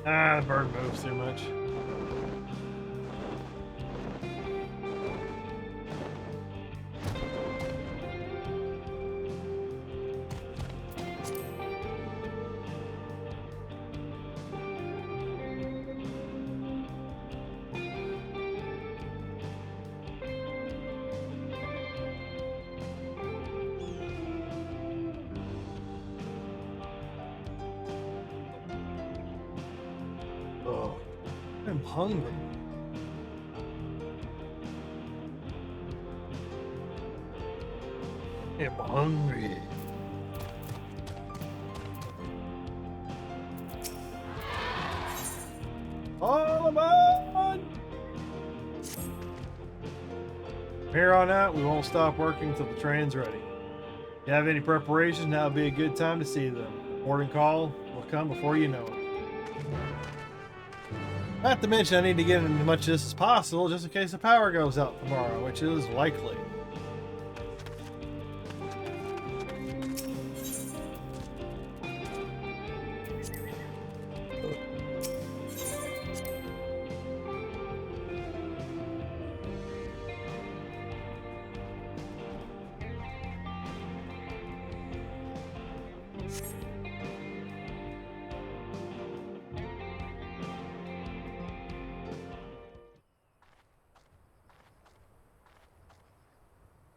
Ah, the bird moves too much. Oh, I'm hungry. I'm hungry. All aboard! From here on out, we won't stop working until the train's ready. If you have any preparations, now would be a good time to see them. Boarding call will come before you know it. Not to mention, I need to get in as much of this as possible just in case the power goes out tomorrow, which is likely.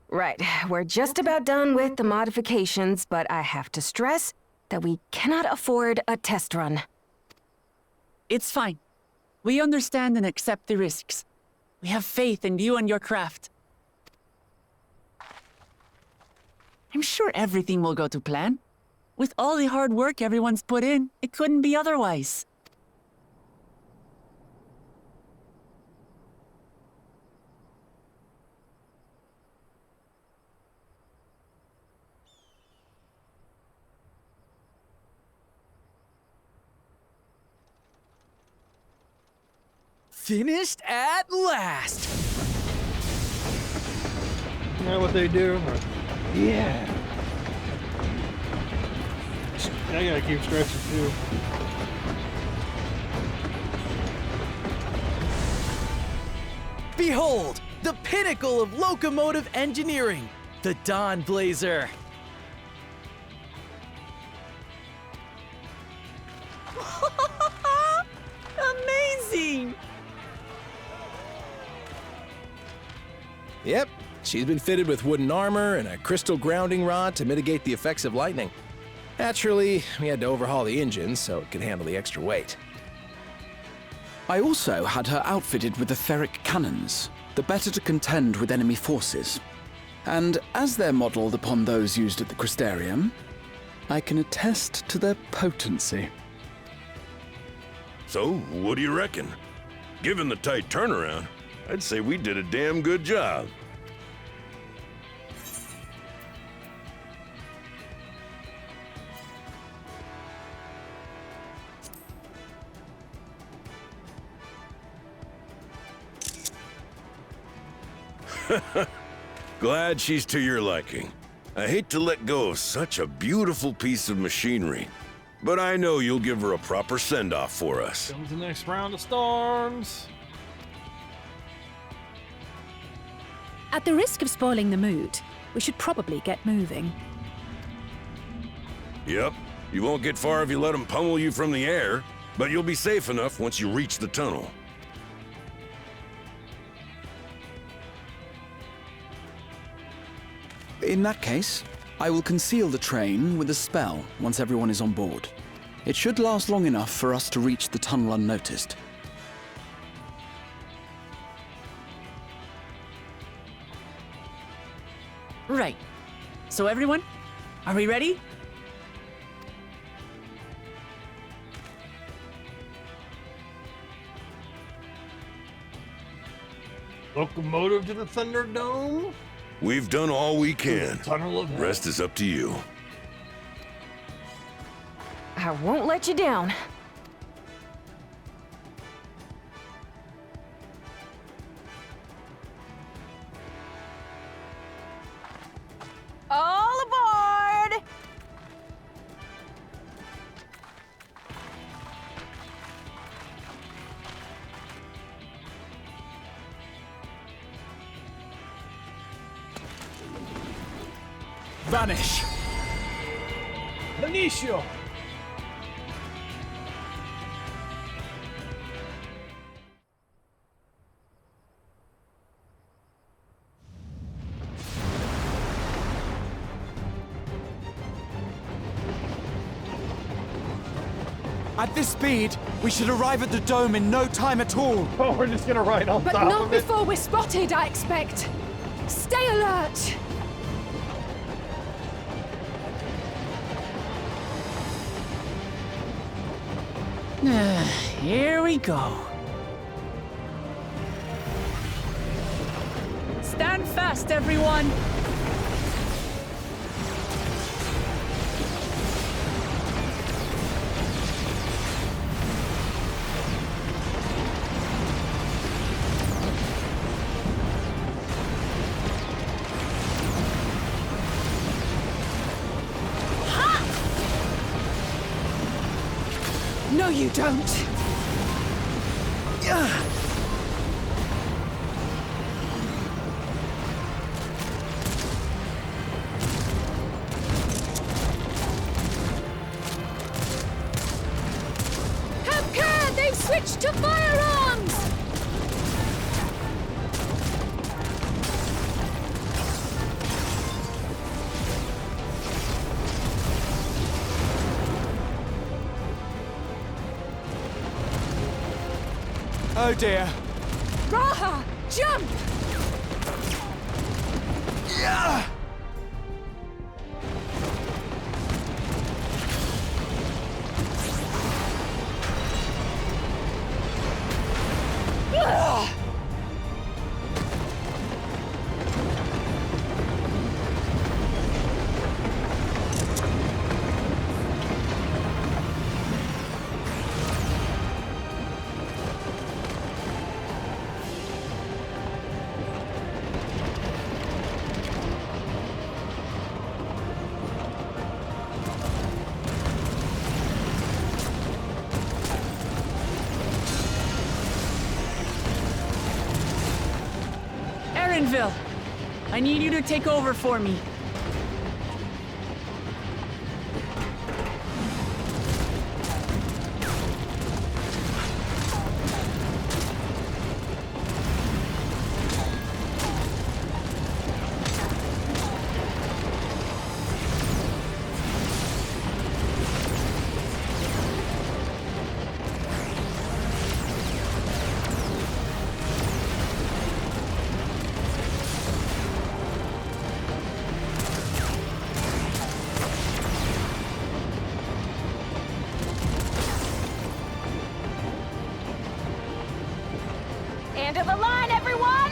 Right, we're just about done with the modifications, but I have to stress that we cannot afford a test run. It's fine. We understand and accept the risks. We have faith in you and your craft. I'm sure everything will go to plan. With all the hard work everyone's put in, it couldn't be otherwise. Finished at last! You know what they do? Yeah. I gotta keep stretching too. Behold, the pinnacle of locomotive engineering, the Dawn Blazer. Amazing! Yep, she's been fitted with wooden armor and a crystal grounding rod to mitigate the effects of lightning. Naturally, we had to overhaul the engine so it could handle the extra weight. I also had her outfitted with etheric cannons, the better to contend with enemy forces. And as they're modeled upon those used at the Crystarium, I can attest to their potency. So, what do you reckon? Given the tight turnaround, I'd say we did a damn good job. Glad she's to your liking. I hate to let go of such a beautiful piece of machinery, but I know you'll give her a proper send-off for us. Comes the next round of storms. At the risk of spoiling the mood, we should probably get moving. Yep, you won't get far if you let them pummel you from the air, but you'll be safe enough once you reach the tunnel. In that case, I will conceal the train with a spell once everyone is on board. It should last long enough for us to reach the tunnel unnoticed. Right. So everyone, are we ready? Locomotive to the ThunderDome. We've done all we can. Tunnel of hell. Rest is up to you. I won't let you down. All aboard! Vanish! Benicio. At this speed, we should arrive at the dome in no time at all. Oh, we're just gonna ride on But top not of it. before we're spotted, I expect. Stay alert! Here we go. Stand fast, everyone! No, you don't. Have care! They've switched to firearms! Oh dear. Raha, jump! Yeah! Erenville, I need you to take over for me. End of the line, everyone!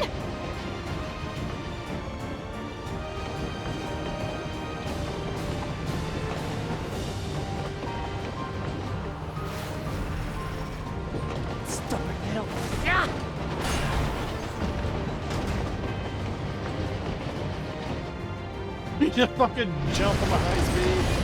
Stubborn hell. You just fucking jump on my high speed.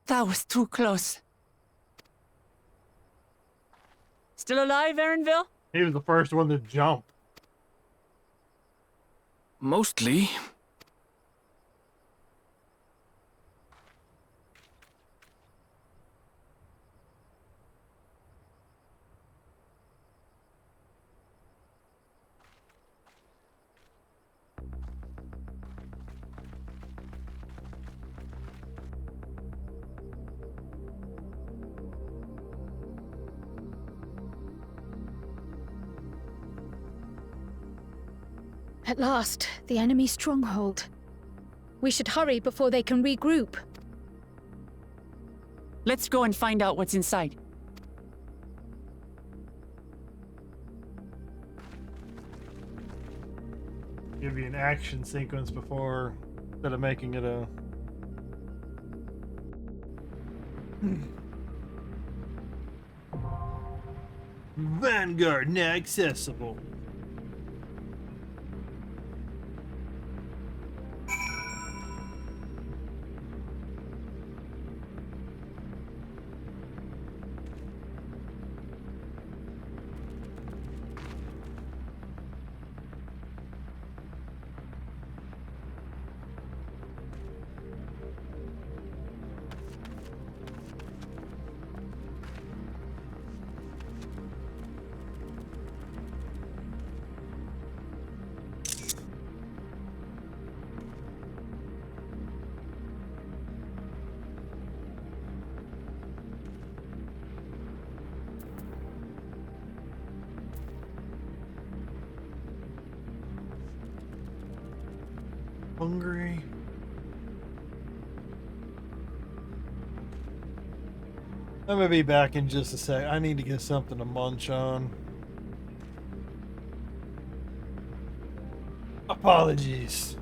That was too close. Still alive, Erenville? He was the first one to jump. Mostly. At last, the enemy stronghold. We should hurry before they can regroup. Let's go and find out what's inside. Give you an action sequence before, instead of making it a... Vanguard now accessible. Hungry. I'm gonna be back in just a sec. I need to get something to munch on. Apologies.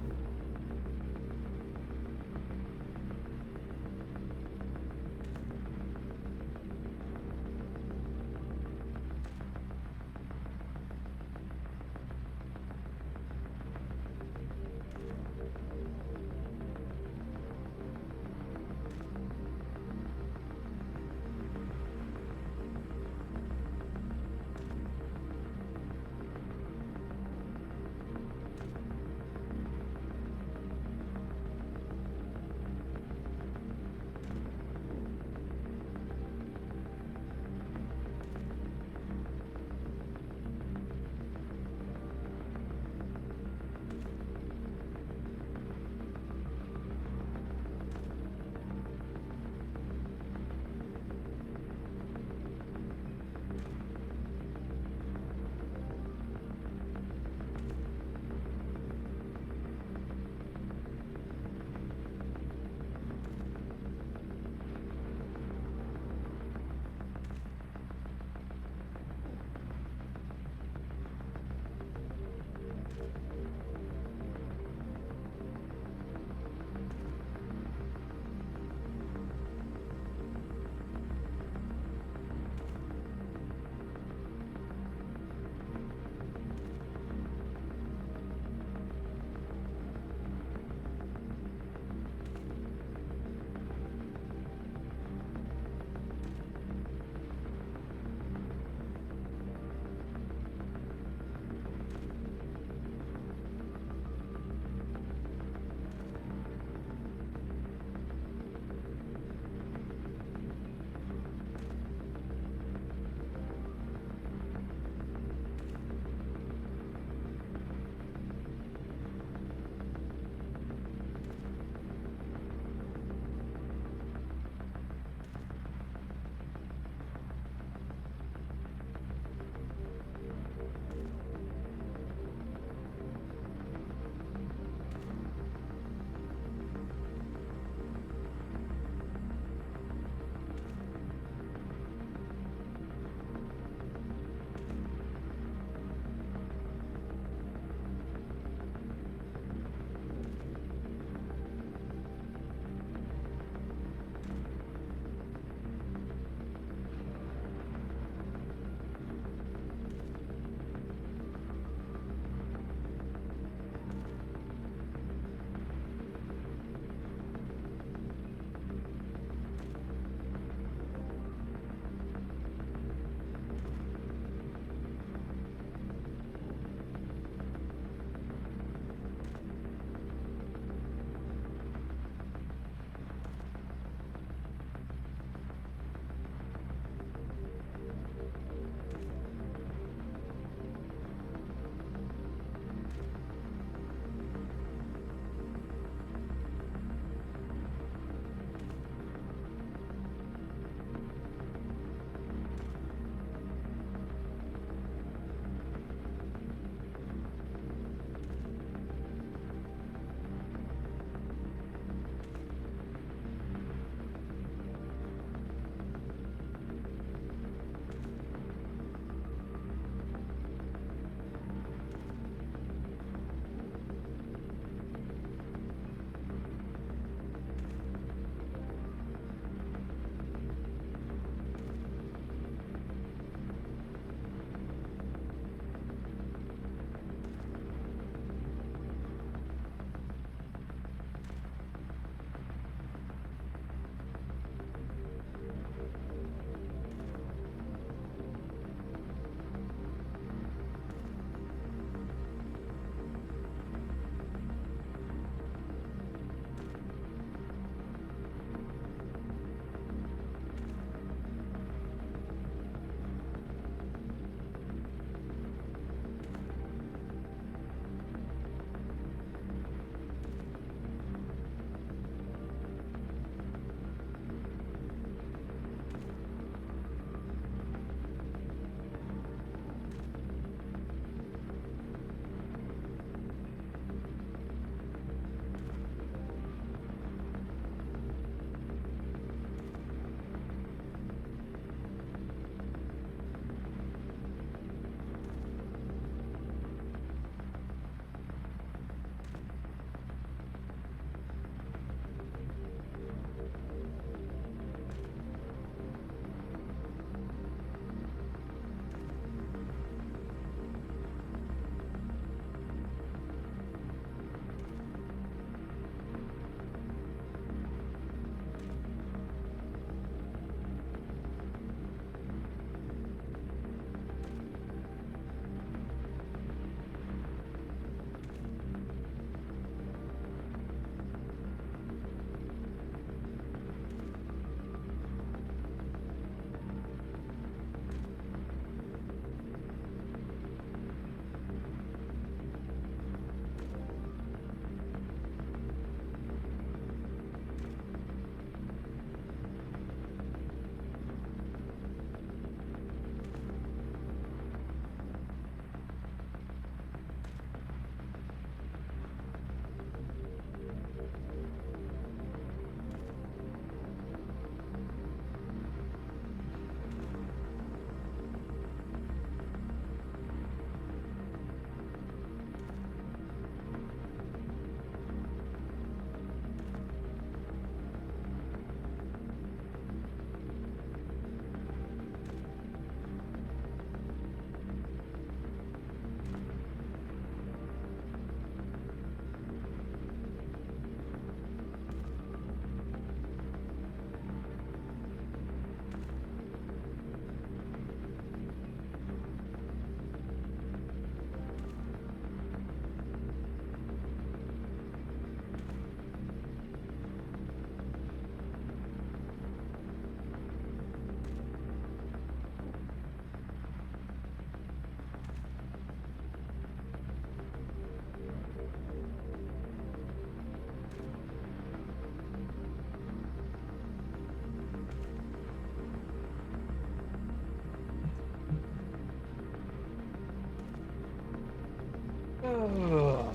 Ugh.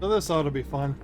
So this ought to be fun.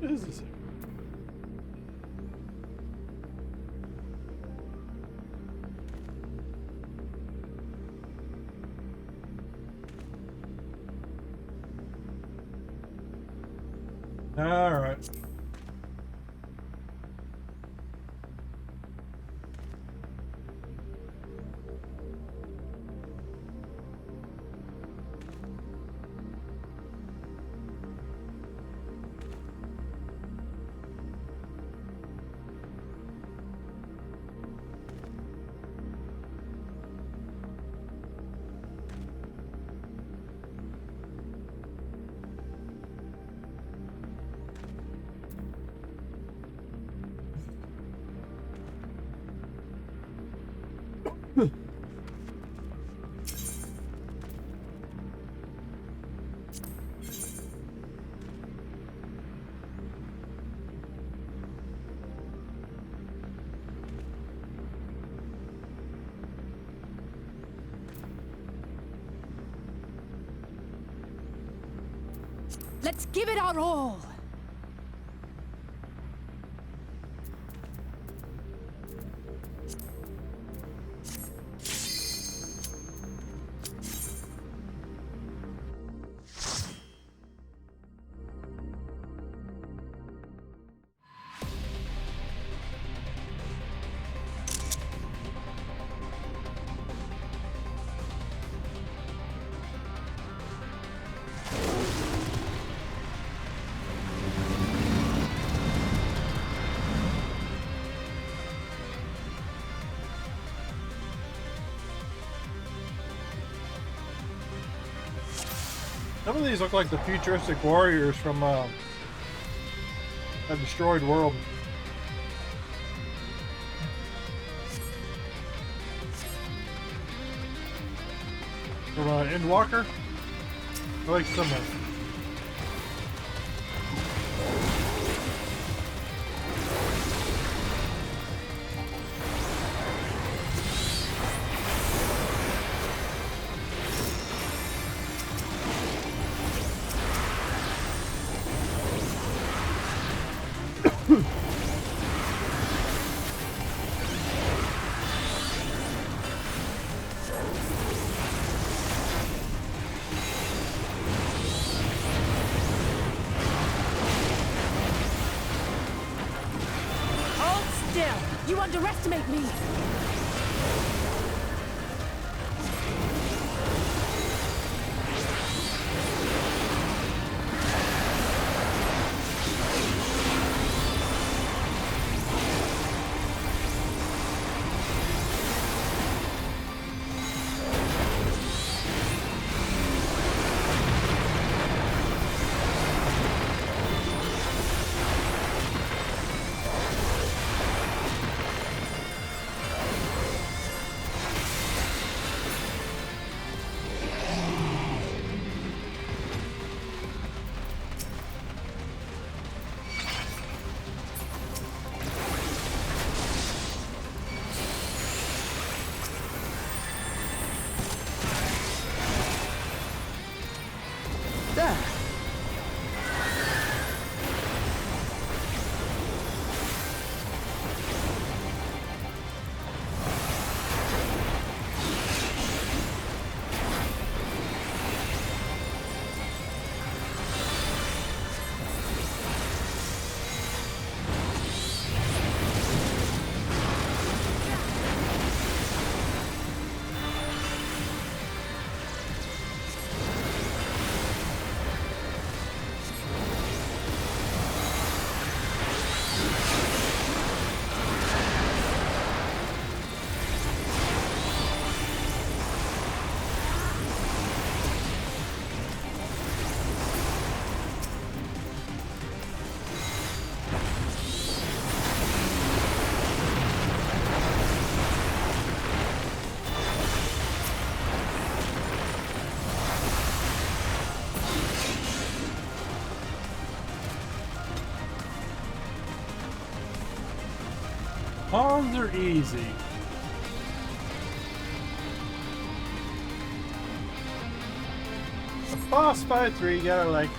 What is this? All right. Let's give it our all. Some of these look like the futuristic warriors from a destroyed world. From Endwalker? I like some of them. underestimate me. There. Pawns are easy. The boss fight 3, you gotta like.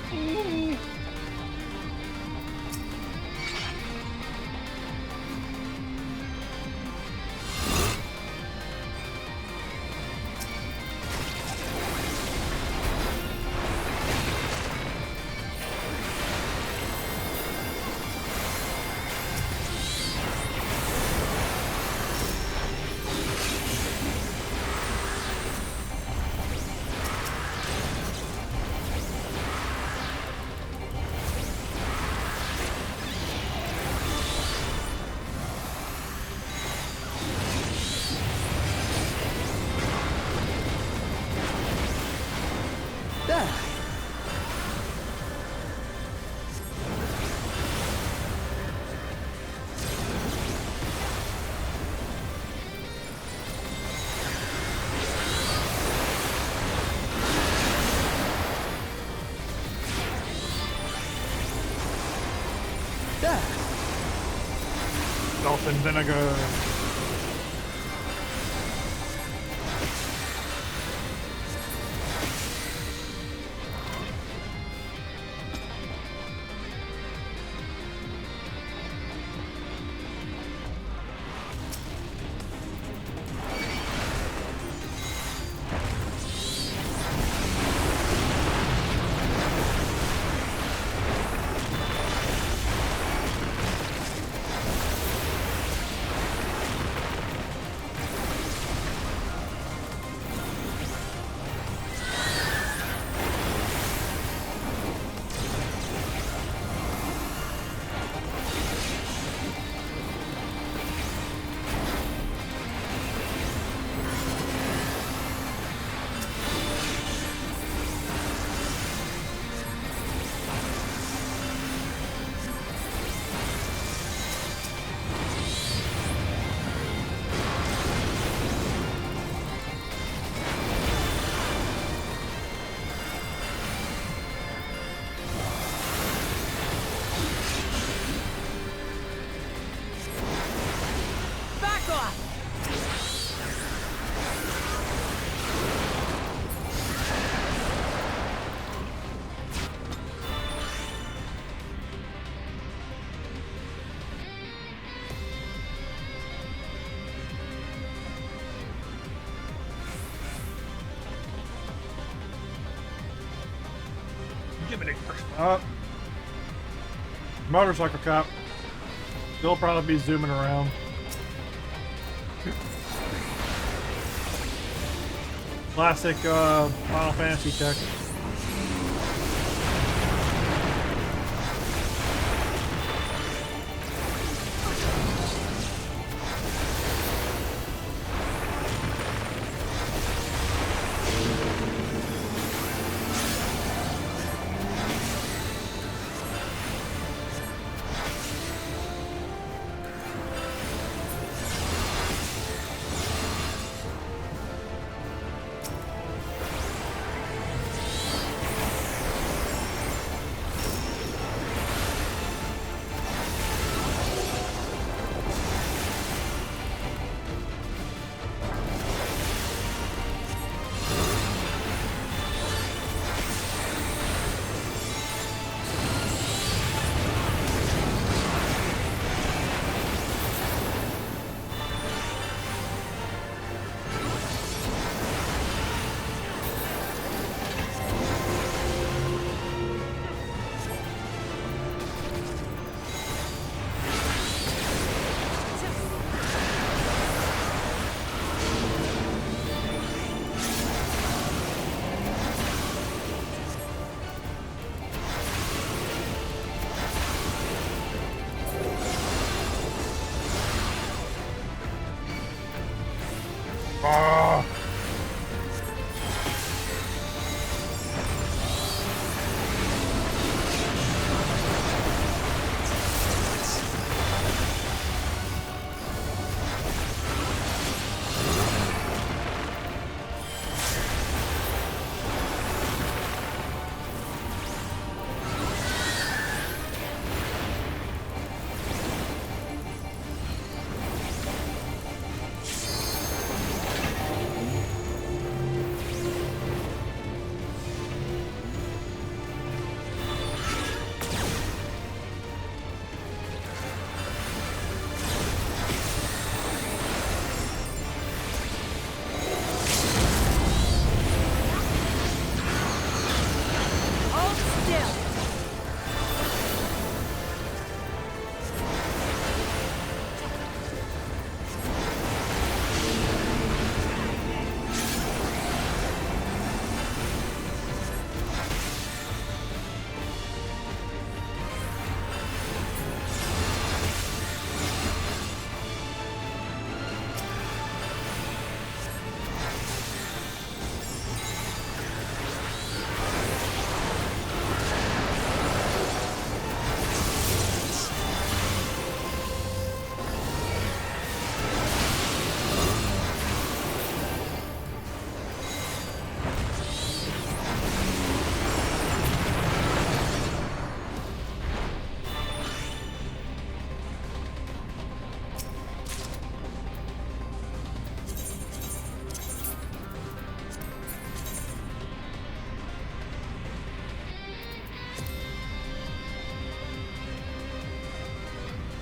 There. There. Dolphin vinegar. Up. Motorcycle cop. They'll probably be zooming around. Classic Final Fantasy tech.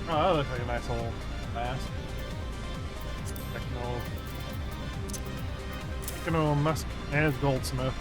Oh, that looks like a nice little mask. Techno Musk and his goldsmith.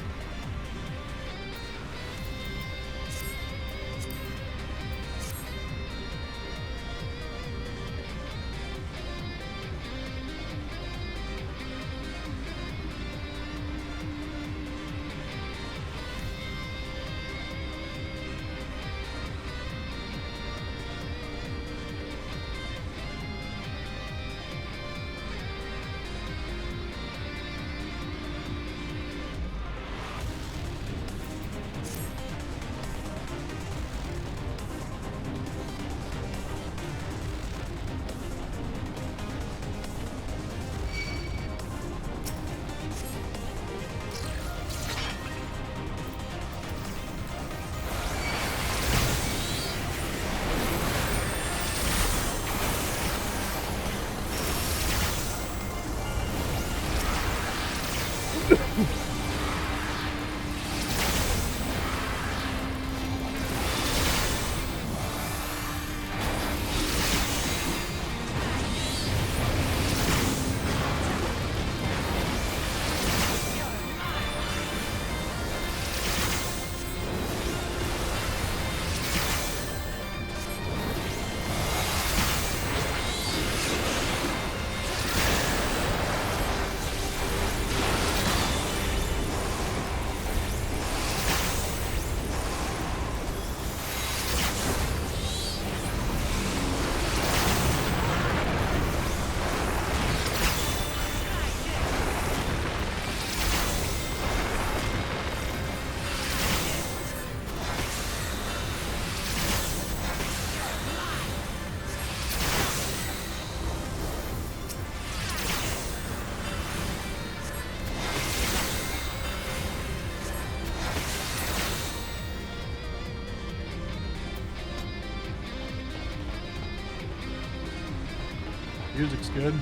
Music's good.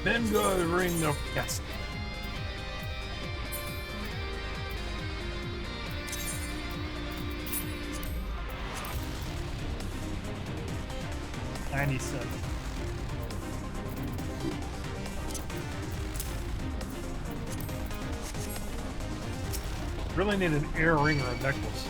Then go ring the yes. $97. Really need an ear ring or a necklace.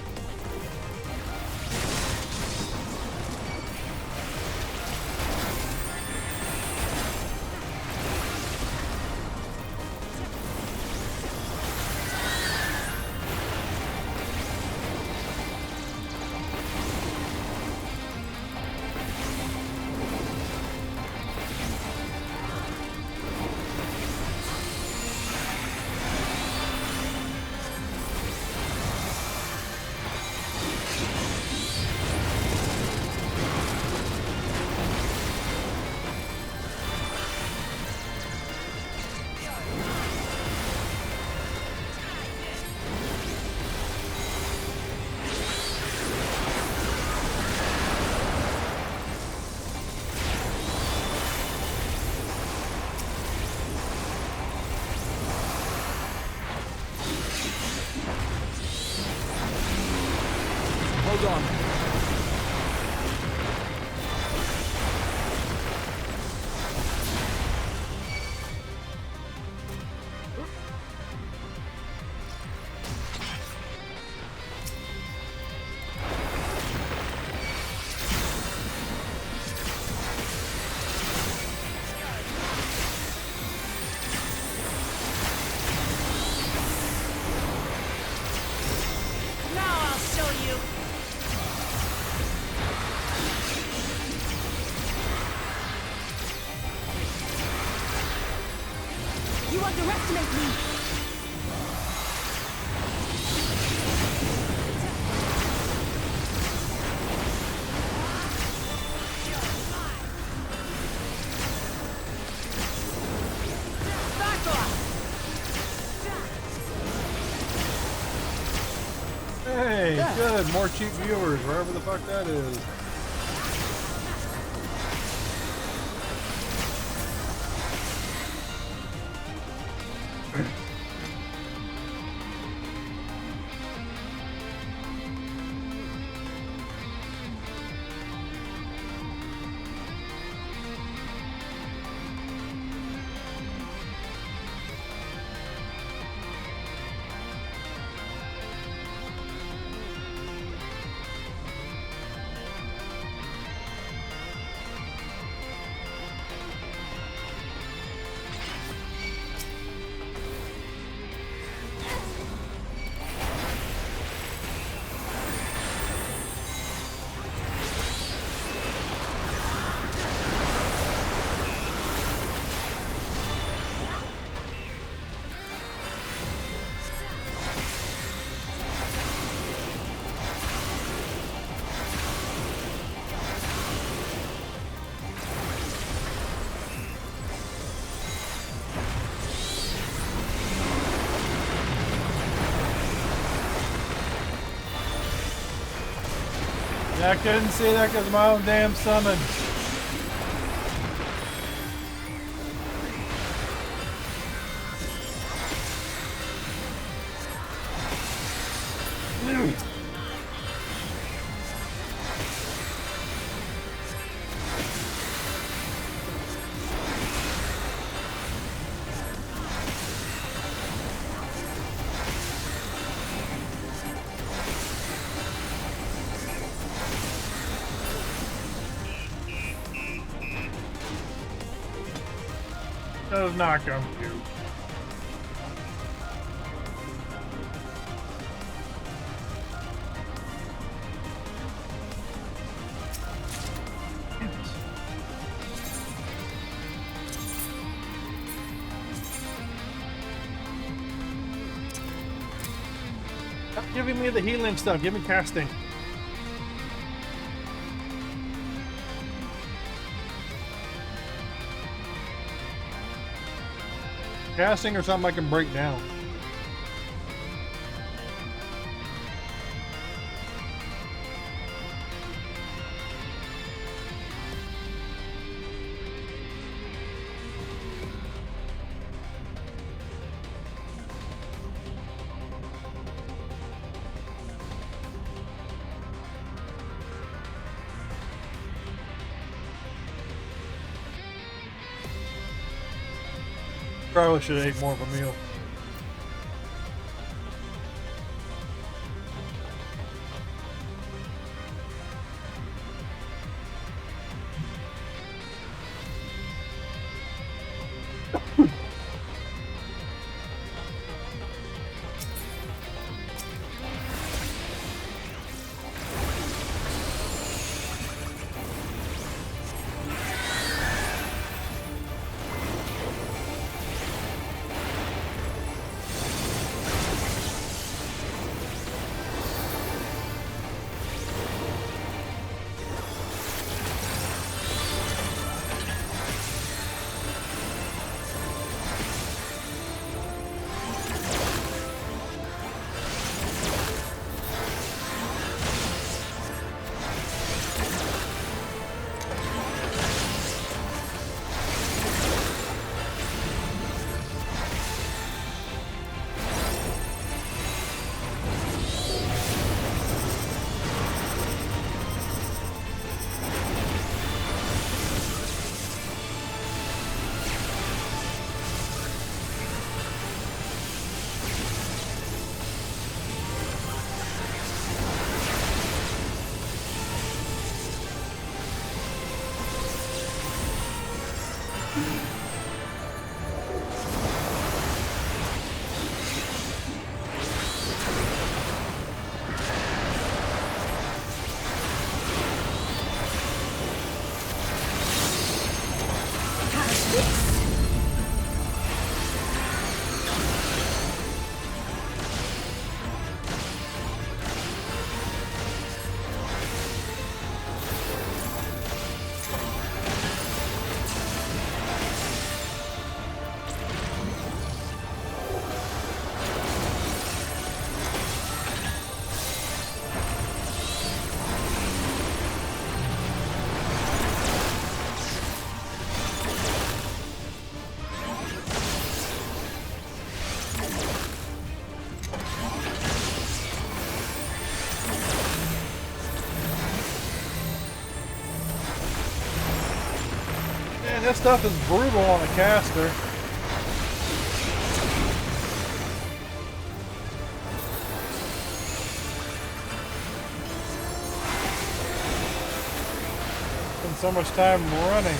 Hold on. You underestimate me! Hey, good. More cheap viewers, wherever the fuck that is. Yeah, I couldn't see that because of my own damn summon. Does not come to you. Stop giving me the healing stuff. Give me casting. Casting or something I can break down. Probably should have ate more of a meal. This stuff is brutal on a caster. Spend so much time running.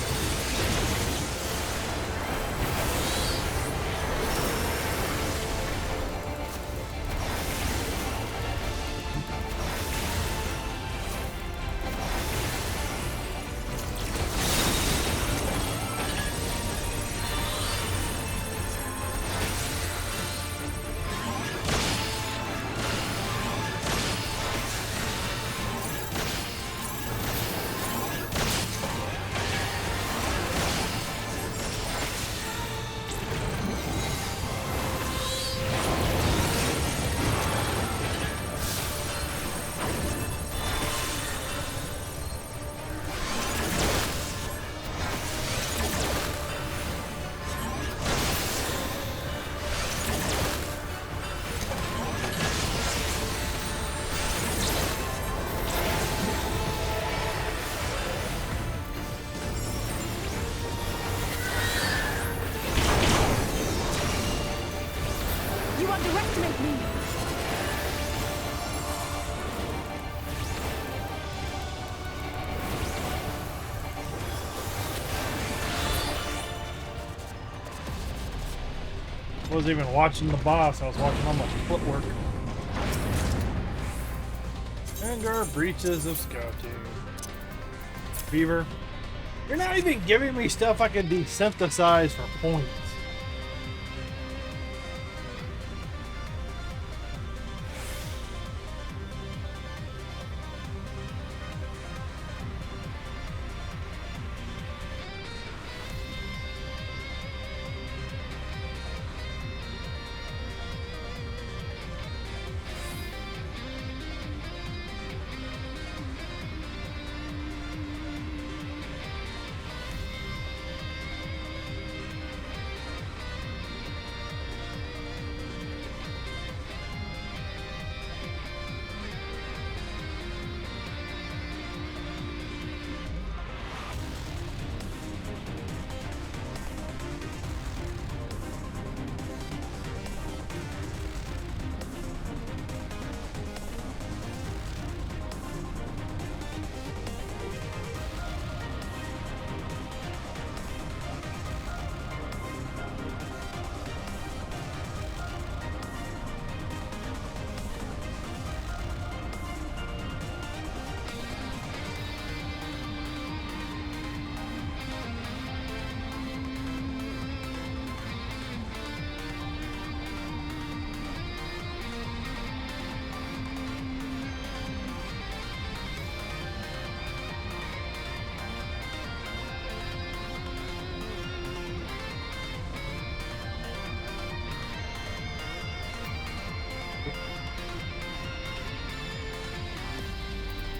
I wasn't even watching the boss, I was watching all my footwork. Anger, breaches of scouting. Beaver. You're not even giving me stuff I can desynthesize for points.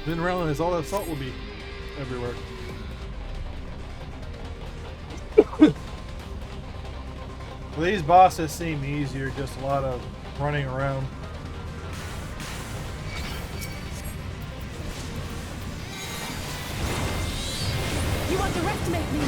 Didn't realize all that salt will be everywhere. These bosses seem easier, just a lot of running around. You underestimate me!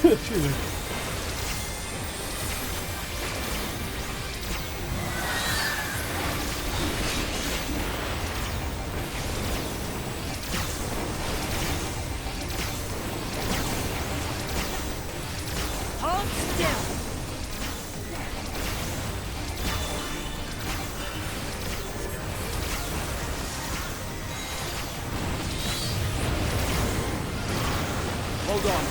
Excuse me. Hold still! Hold on.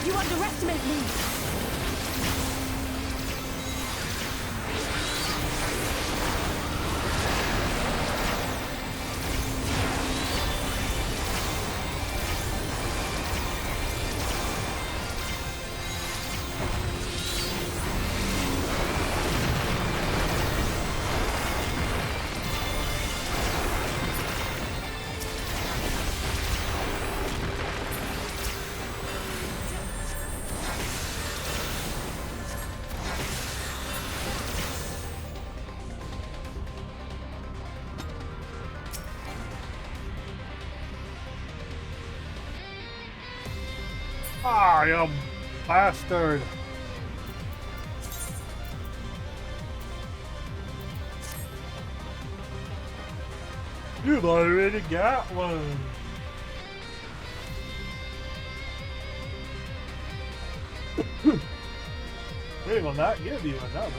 You underestimate me! Ah, you bastard! You've already got one! We will not give you another.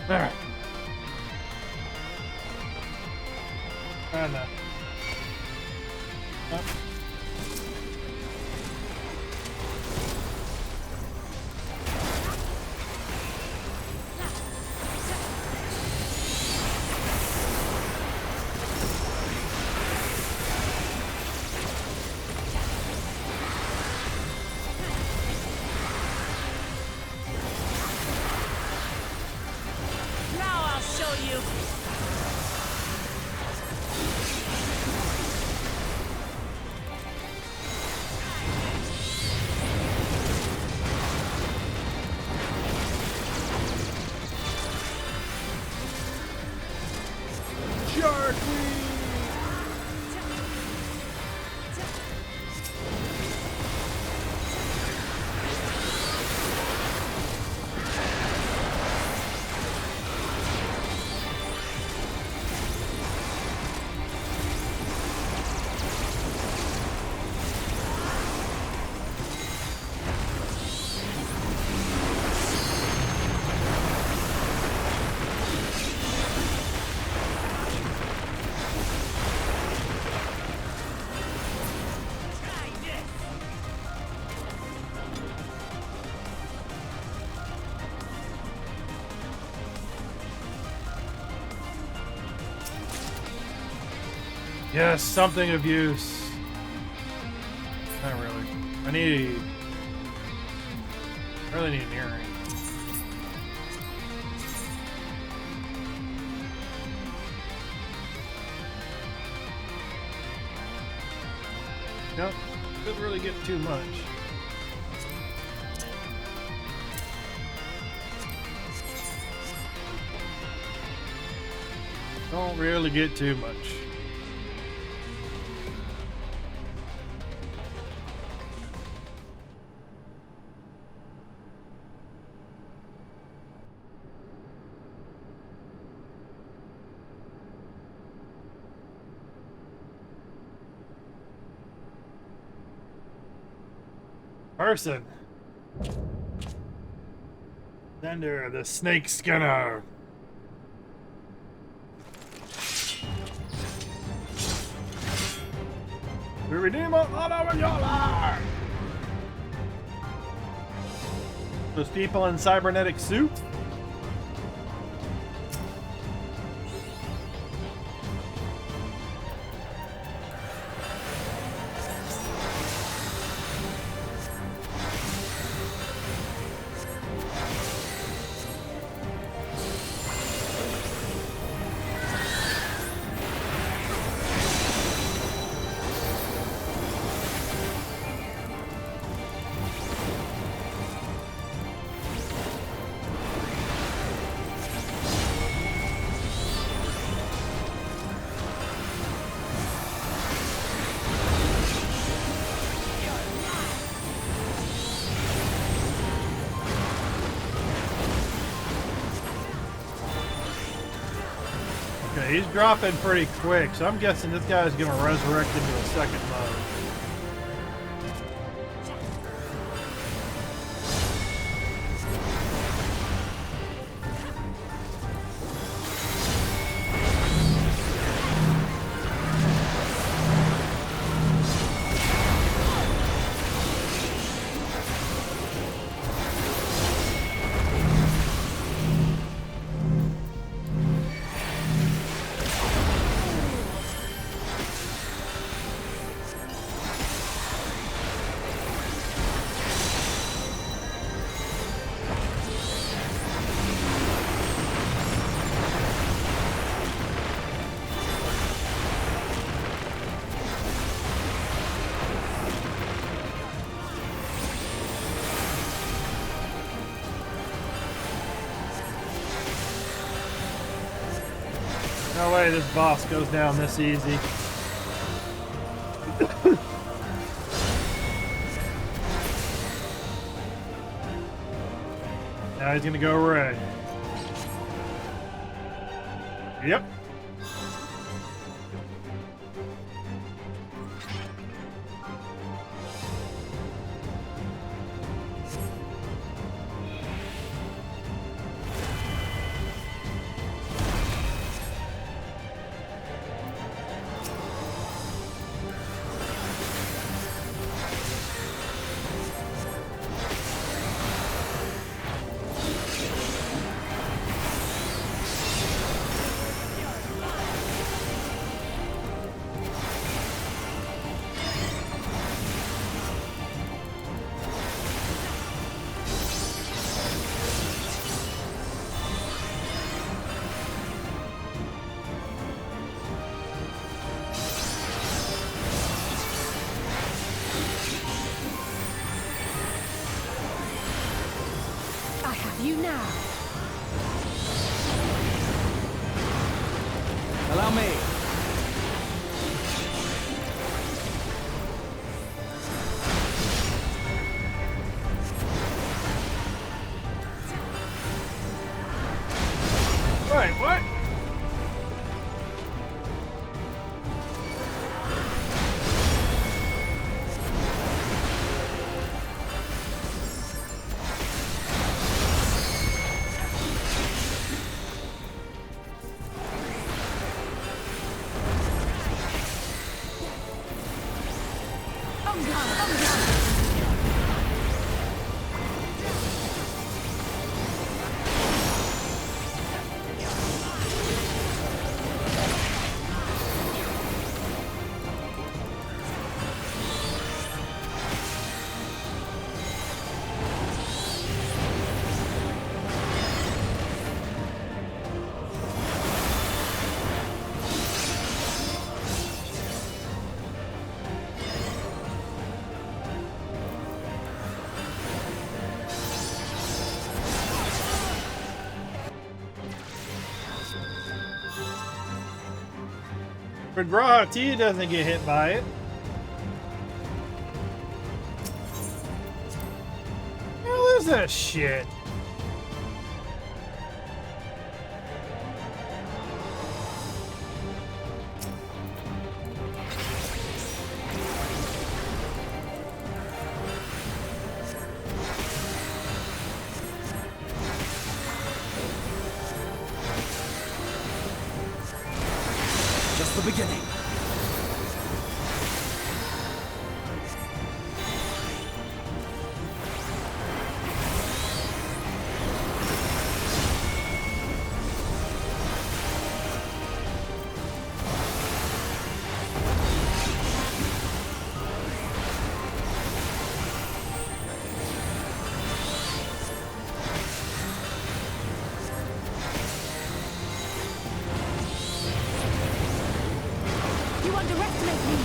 Alright. No. Up. Now I'll show you. Yes, something of use. Not really. I really need an earring. Nope, couldn't really get too much. Don't really get too much. Person. Thunder, the snake skinner. We redeem our honor with your life. Those people in cybernetic suits. Okay, he's dropping pretty quick, so I'm guessing this guy's gonna resurrect into a second mode. No way this boss goes down this easy. Now he's gonna go red. Yep. have you now. Allow me. Right, what? But Lamati'y doesn't get hit by it. What the hell is that shit? Just the beginning. You underestimate me.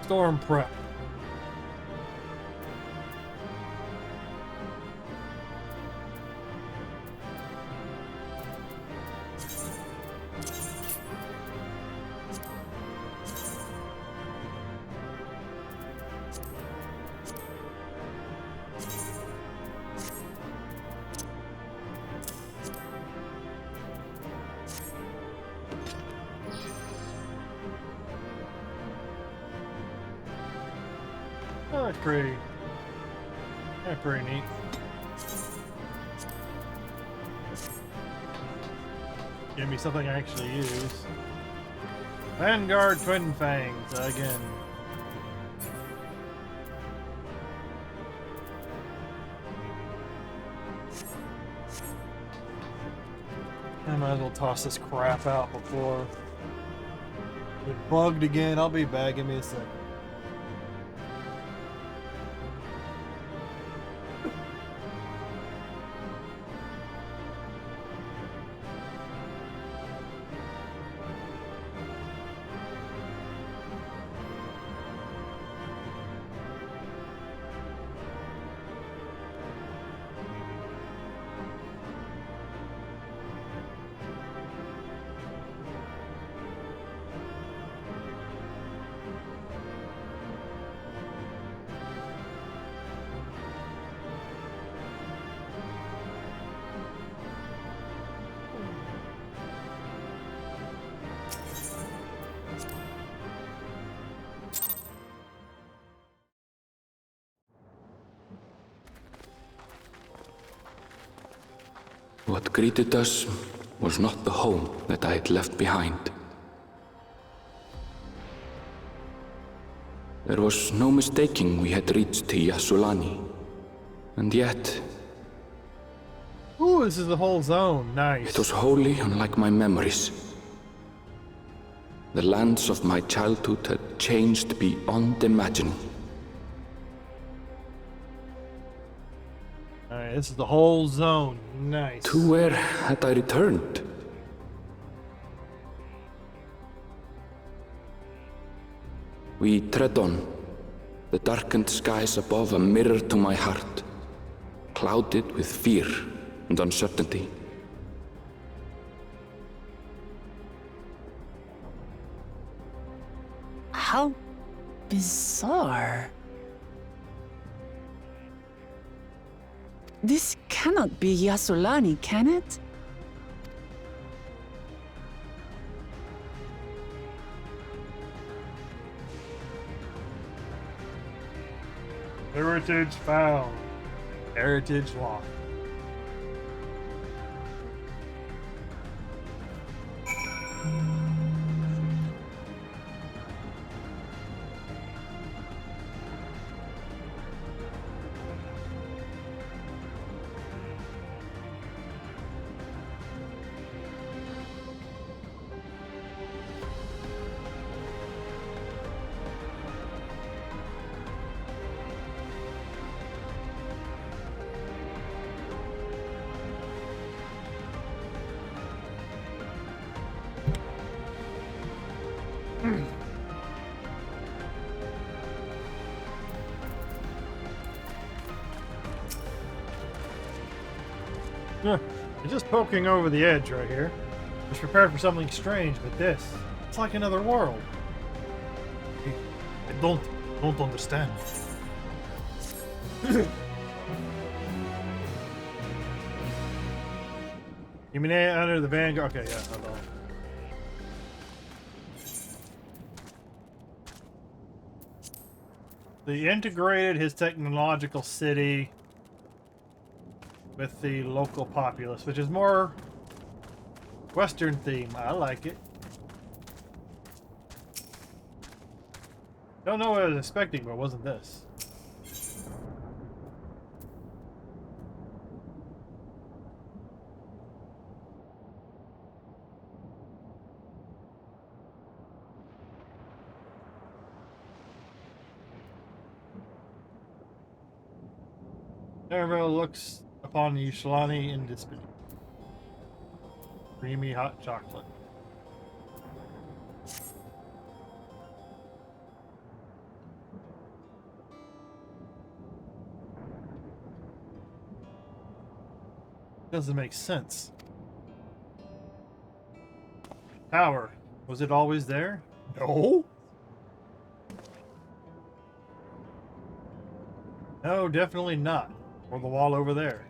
Storm prep. Oh, that's pretty. That's pretty neat. Give me something I actually use. Vanguard Twin Fangs again. I might as well toss this crap out before it bugged again. I'll be back. Give me a sec. What greeted us was not the home that I had left behind. There was no mistaking we had reached Shaaloani, and yet Ooh, this is the whole zone. Nice. it was wholly unlike my memories. The lands of my childhood had changed beyond imagining. Alright, this is the whole zone. Nice. To where had I returned? We tread on, the darkened skies above a mirror to my heart, clouded with fear and uncertainty. How bizarre. This cannot be Shaaloani, can it? Heritage found. Heritage lost. Yeah, you're just poking over the edge right here. Just prepared for something strange, but this, it's like another world. I don't understand. You mean under the Vanguard? Okay, yeah, hold on. They integrated his technological city with the local populace, which is more Western theme. I like it. Don't know what I was expecting, but it wasn't this. Everyone looks upon the Shaaloani in disbelief. Creamy hot chocolate. Doesn't make sense. Tower. Was it always there? No. No, definitely not. Or the wall over there.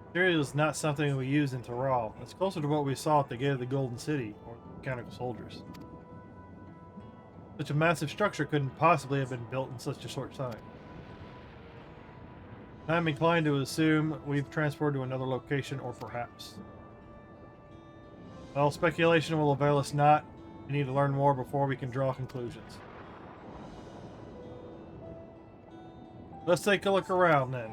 Material is not something we use in Taral. It's closer to what we saw at the gate of the Golden City, or the mechanical soldiers. Such a massive structure couldn't possibly have been built in such a short time. I'm inclined to assume we've transported to another location, or perhaps. Well, speculation will avail us not. We need to learn more before we can draw conclusions. Let's take a look around then.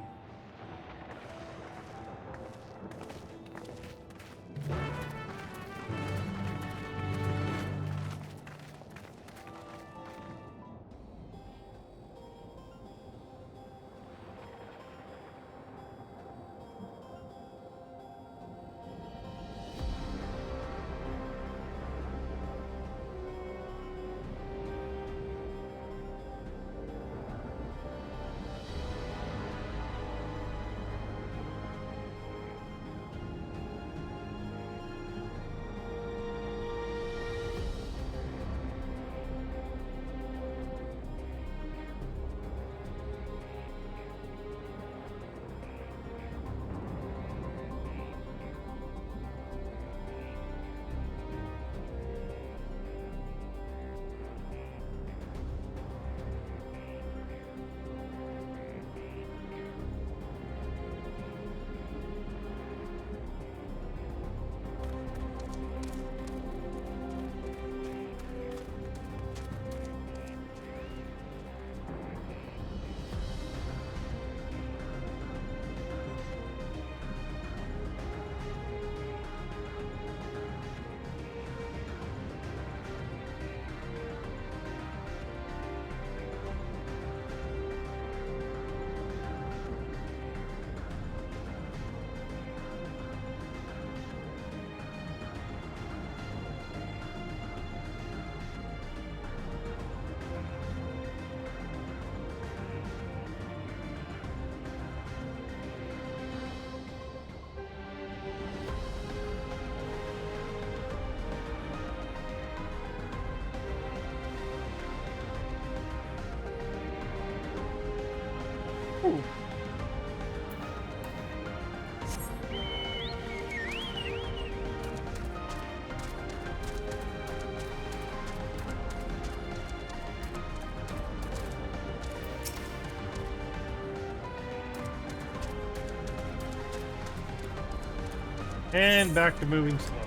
And back to moving slow.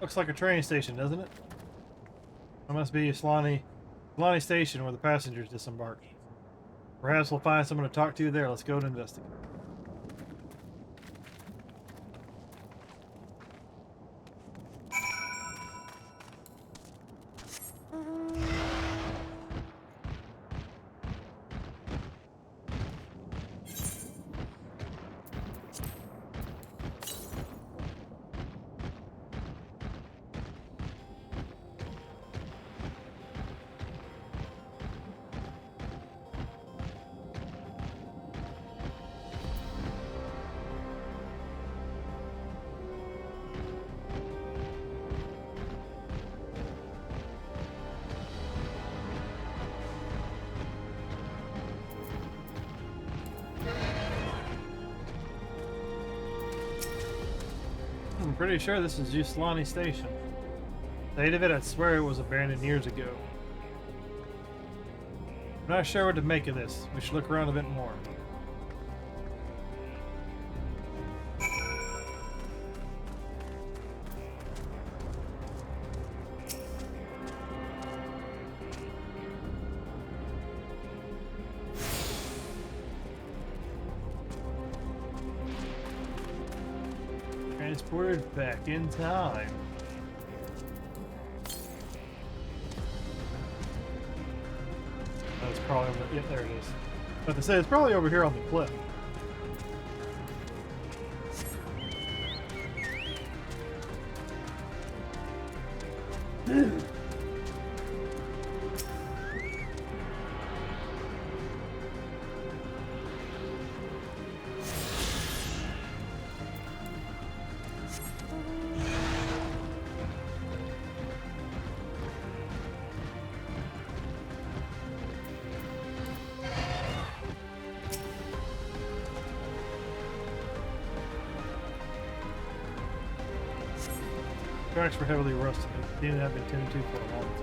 Looks like a train station, doesn't it? That must be Shaaloani Station where the passengers disembark. Perhaps we'll find someone to talk to there. Let's go and investigate. I'm pretty sure this is Shaaloani Station. State of it, I swear it was abandoned years ago. I'm not sure what to make of this. We should look around a bit more. transported back in time. That's probably on the, yeah, there it is. But to say it's probably over here on the cliff. Tracks were heavily rusted. They didn't have been tended to for a long time.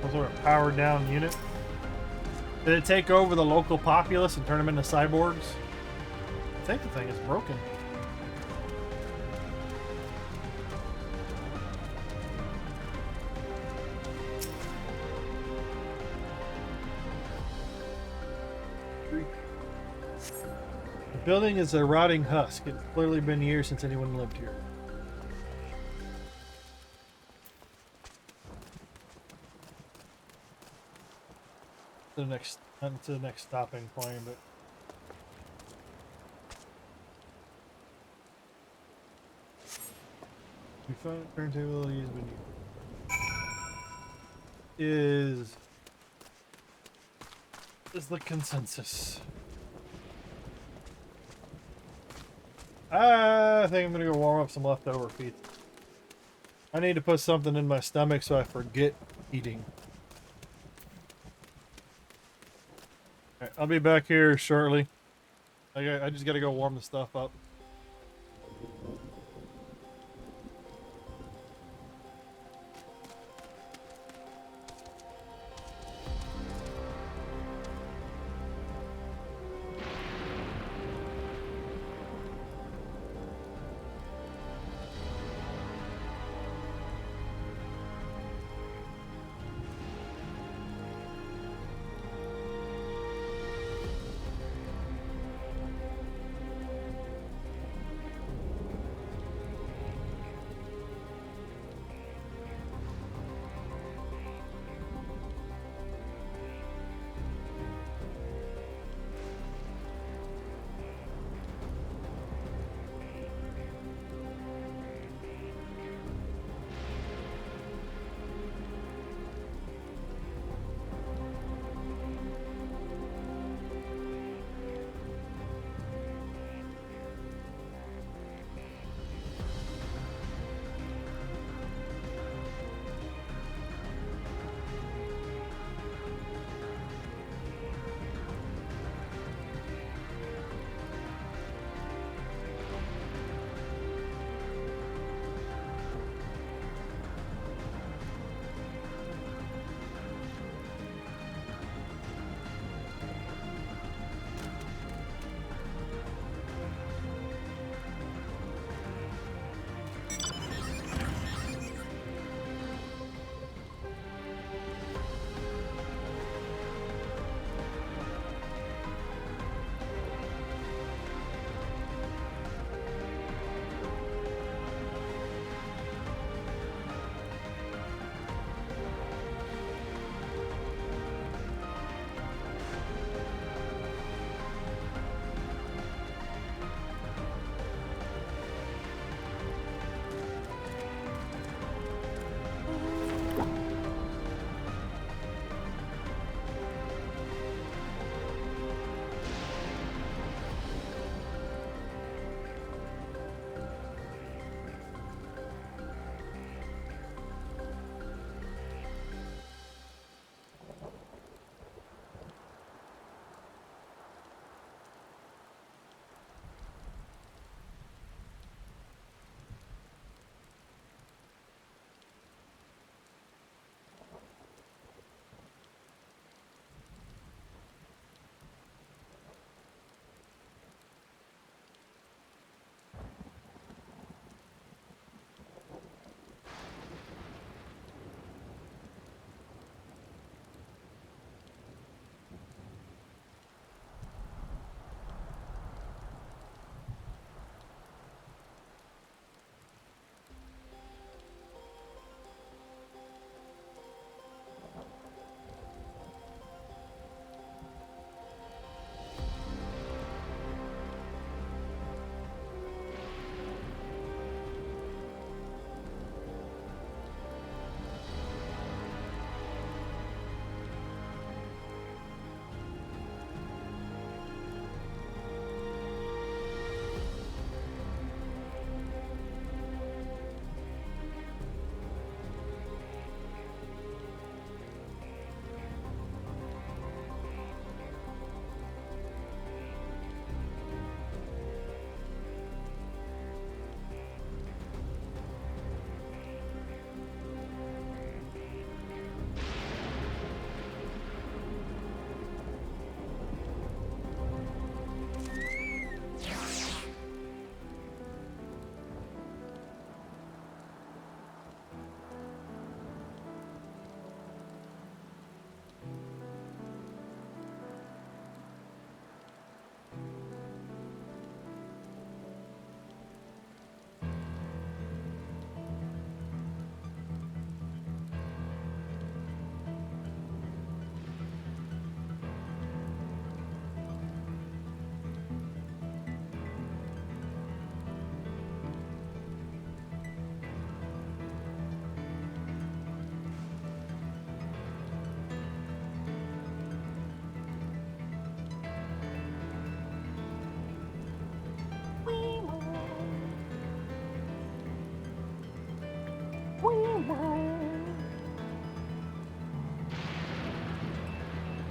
Also a powered down unit. Did it take over the local populace and turn them into cyborgs? I think the thing is broken. The building is a rotting husk. It's clearly been years since anyone lived here. To the next stopping point, but we found turntable used is the consensus. I think I'm gonna go warm up some leftover pizza. I need to put something in my stomach so I forget eating. Alright, I'll be back here shortly. I just gotta go warm the stuff up.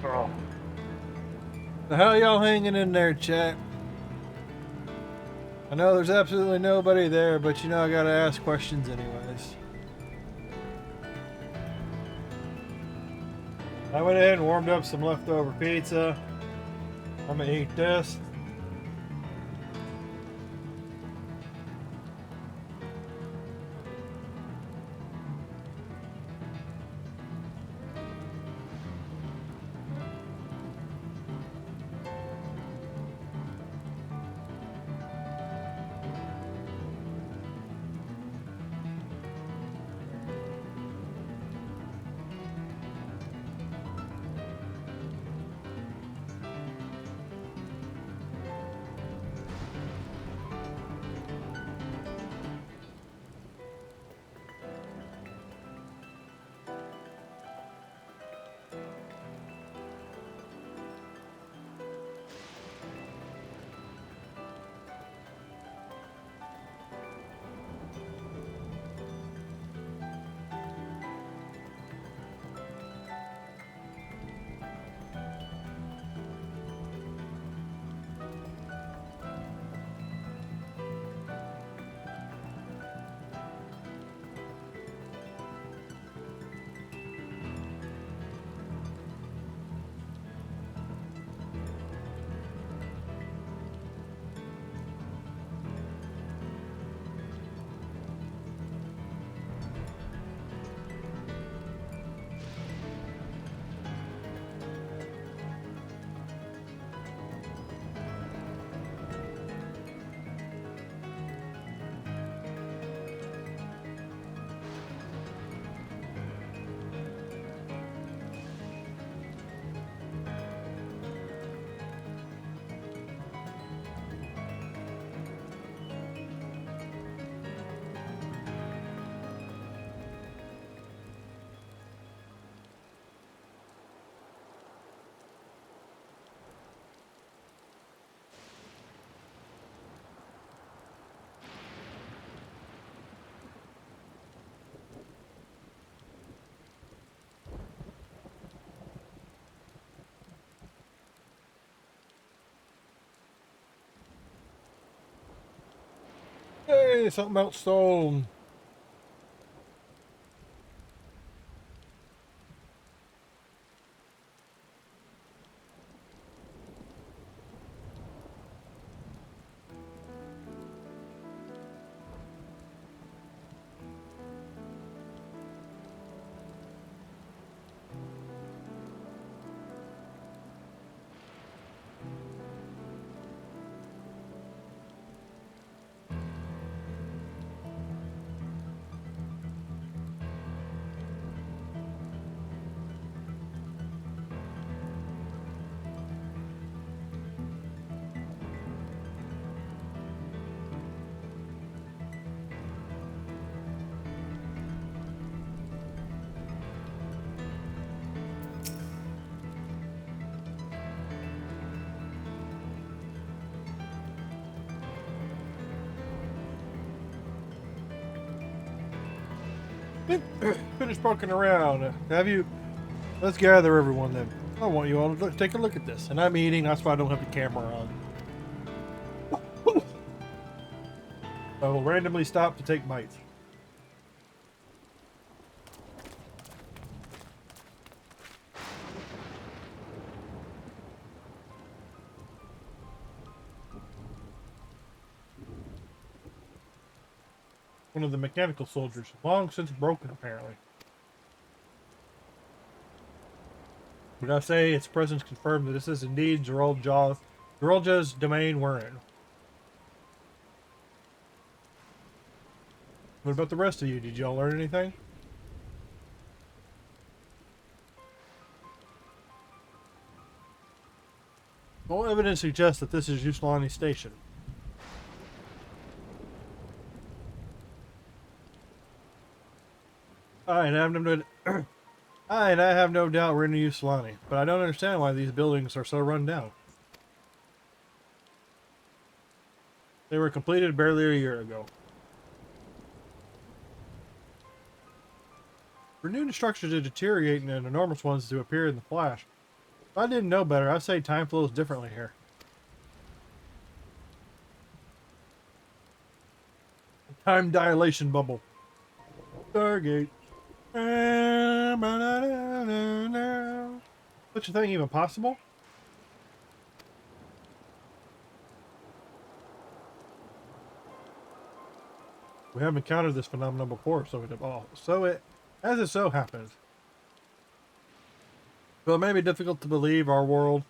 Oh. So how y'all hanging in there, chat? I know there's absolutely nobody there, but you know I gotta ask questions anyways. I went ahead and warmed up some leftover pizza. I'm gonna eat this. Hey, something else stolen. Finish poking around. Have you? Let's gather everyone then. I want you all to take a look at this. And I'm eating, that's why I don't have the camera on. I will randomly stop to take bites. One of the mechanical soldiers, long since broken apparently. But I say its presence confirmed that this is indeed Zorolja's domain we're in. What about the rest of you? Did y'all learn anything? All evidence suggests that this is Shaaloani Station. I have no doubt we're in Shaaloani, but I don't understand why these buildings are so run down. They were completed barely a year ago. For new structures to deteriorate and enormous ones to appear in the flash, If I didn't know better, I'd say time flows differently here. Time dilation bubble. Stargate. Such a thing even possible? We haven't encountered this phenomenon before, as it so happens. Though it may be difficult to believe, our world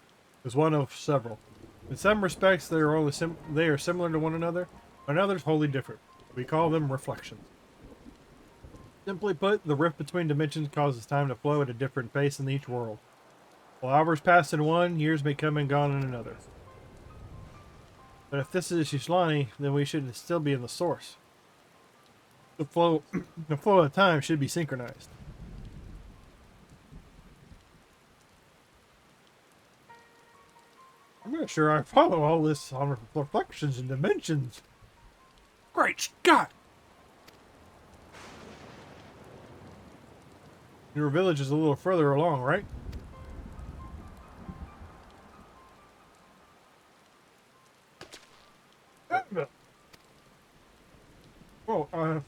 is one of several. In some respects, they are similar to one another, but in others wholly different. We call them reflections. Simply put, the rift between dimensions causes time to flow at a different pace in each world. While hours pass in one, years may come and gone in another. But if this is Shaaloani, then we should still be in the source. The flow of time should be synchronized. I'm not sure I follow all this on reflections and dimensions. Great Scott! Your village is a little further along, right? Oh,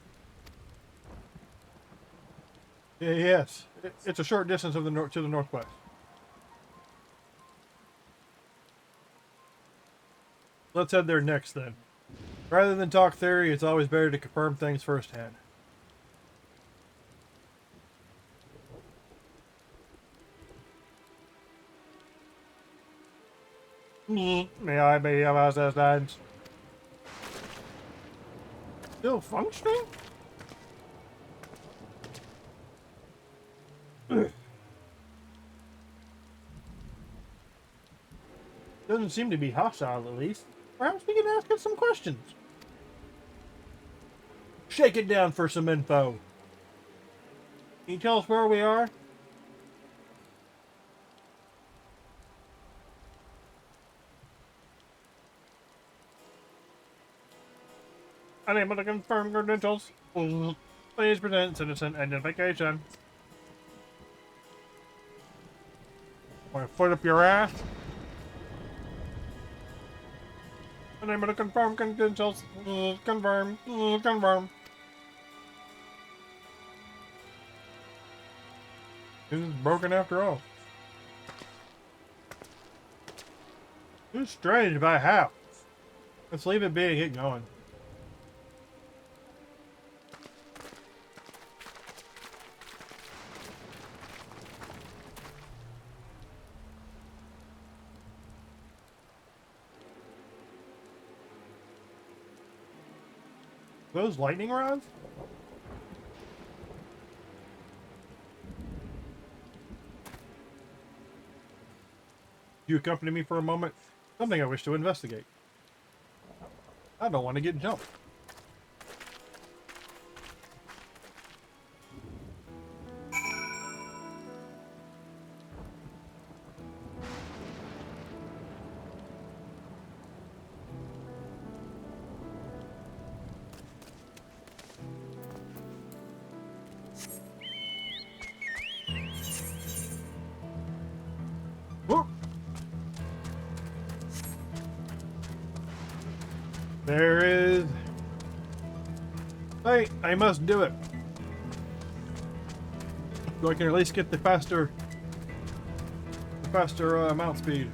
yes. It's a short distance of to the northwest. Let's head there next, then. Rather than talk theory, it's always better to confirm things firsthand. May I be of assistance? Still functioning? Doesn't seem to be hostile, at least. Perhaps we can ask it some questions. Shake it down for some info. Can you tell us where we are? Unable to confirm credentials. Please present citizen identification. Want to foot up your ass? Unable to confirm credentials. Confirm. Confirm. This is broken after all. It's strange, but how? Let's leave it be and get going. Those lightning rods? You accompany me for a moment? Something I wish to investigate. I don't want to get jumped. There is... Hey, I must do it. So I can at least get the faster mount speed.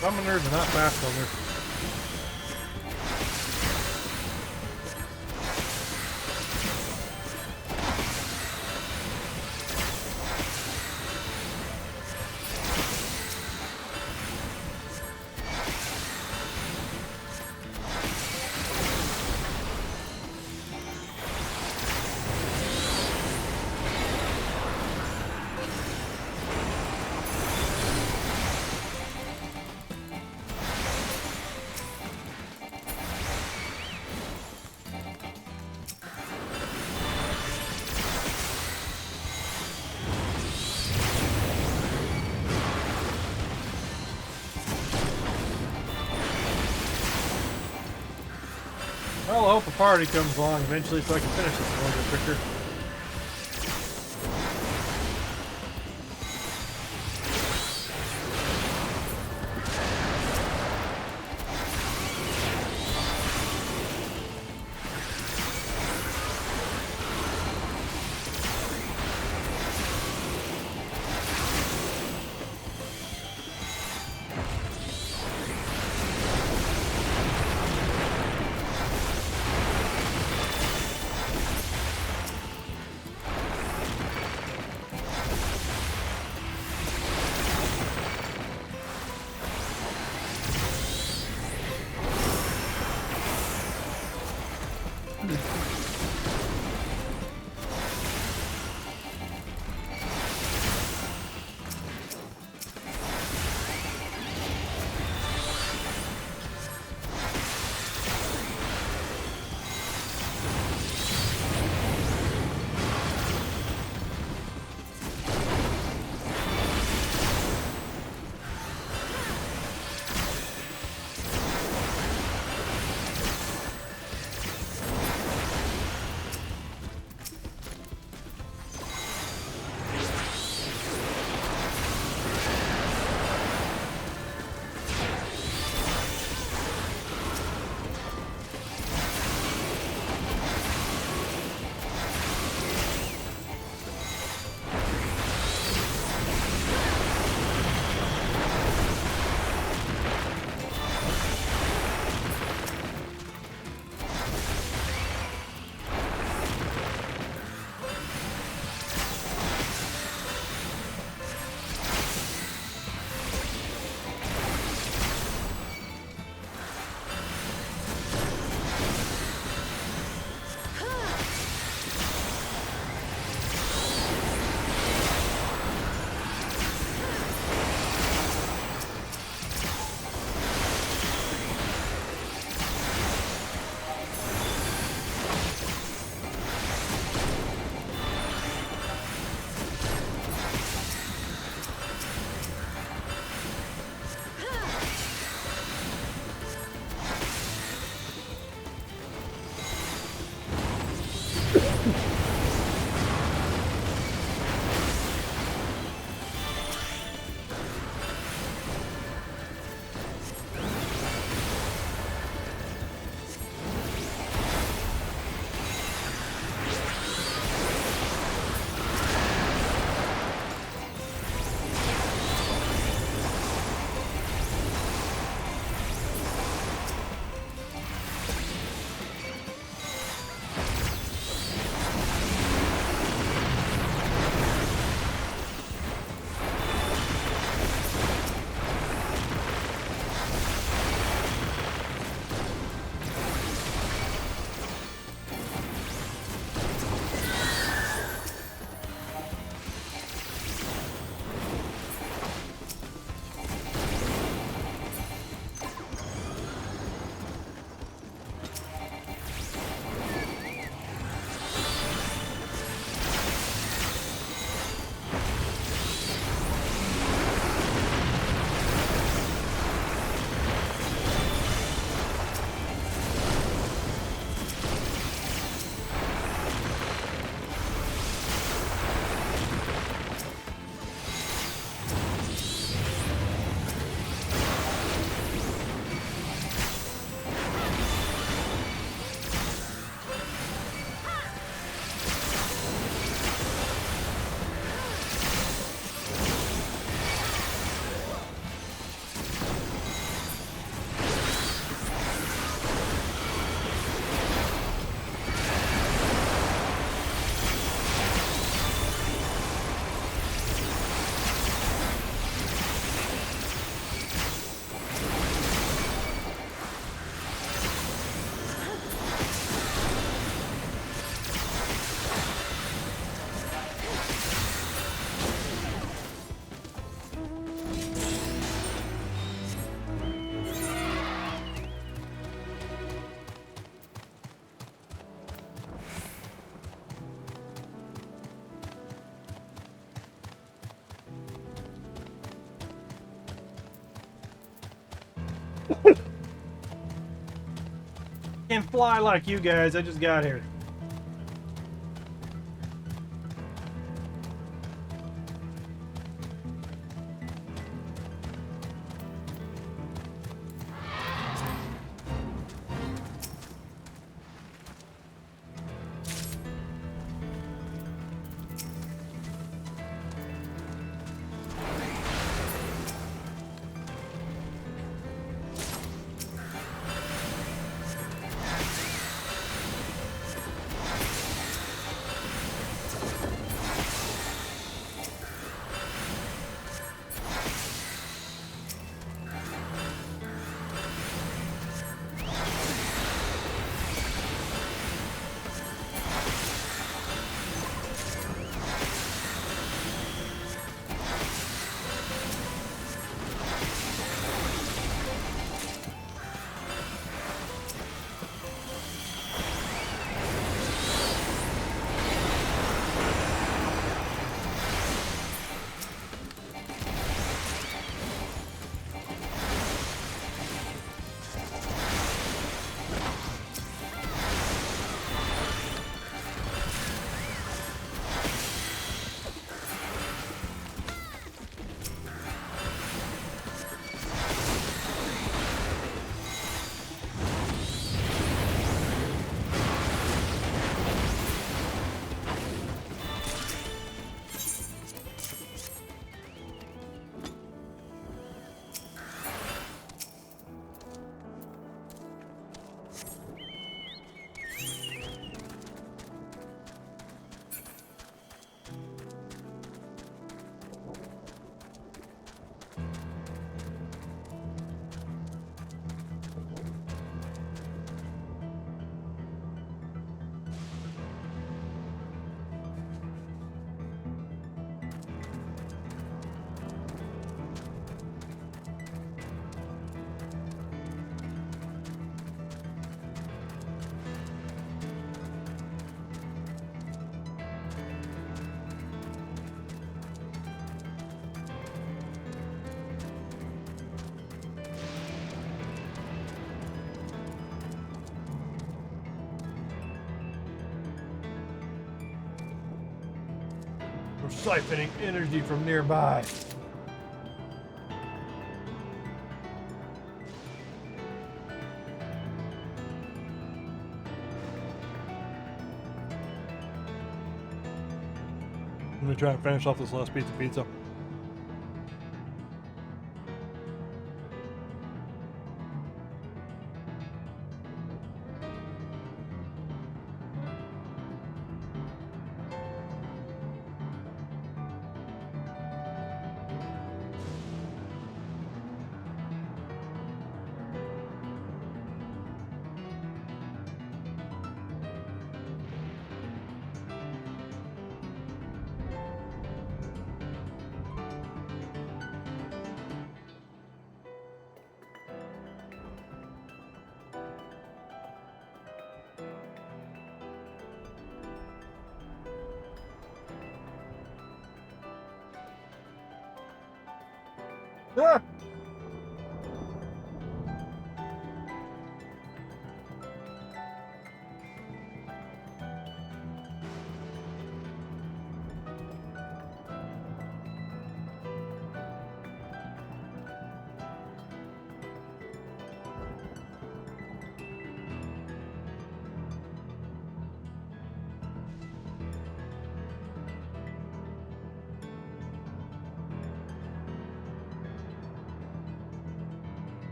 Summoners are not fast on this. Well, I hope a party comes along eventually so I can finish this a little bit quicker. can't fly like you guys. I just got here. We're siphoning energy from nearby. I'm gonna try and finish off this last piece of pizza. Ah!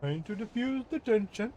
Trying to diffuse the tension.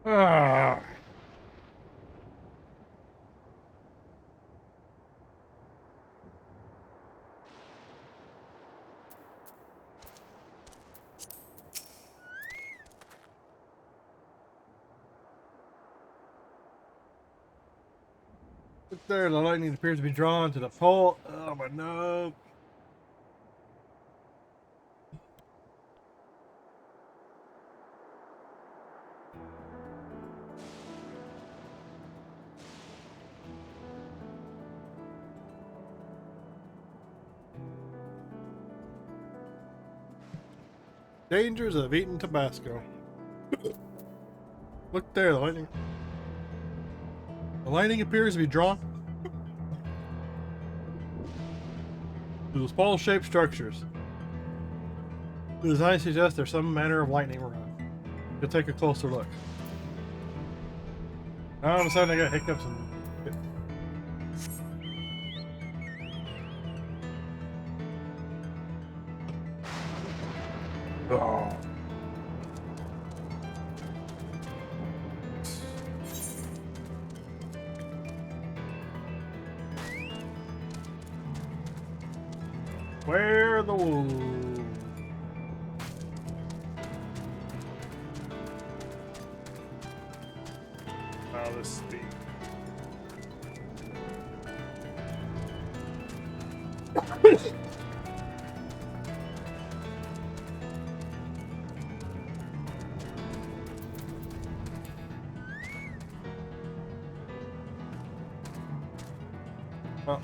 Ah. Look there, the lightning appears to be drawn to the pole. Oh my no. Dangers of eating Tabasco. Look there, the lightning. The lightning appears to be drawn to those ball-shaped structures. The design suggests there's some manner of lightning around. We'll take a closer look. Now all of a sudden I got hiccups and... Oh. Where the wolves? Oh, this is steep. Oh.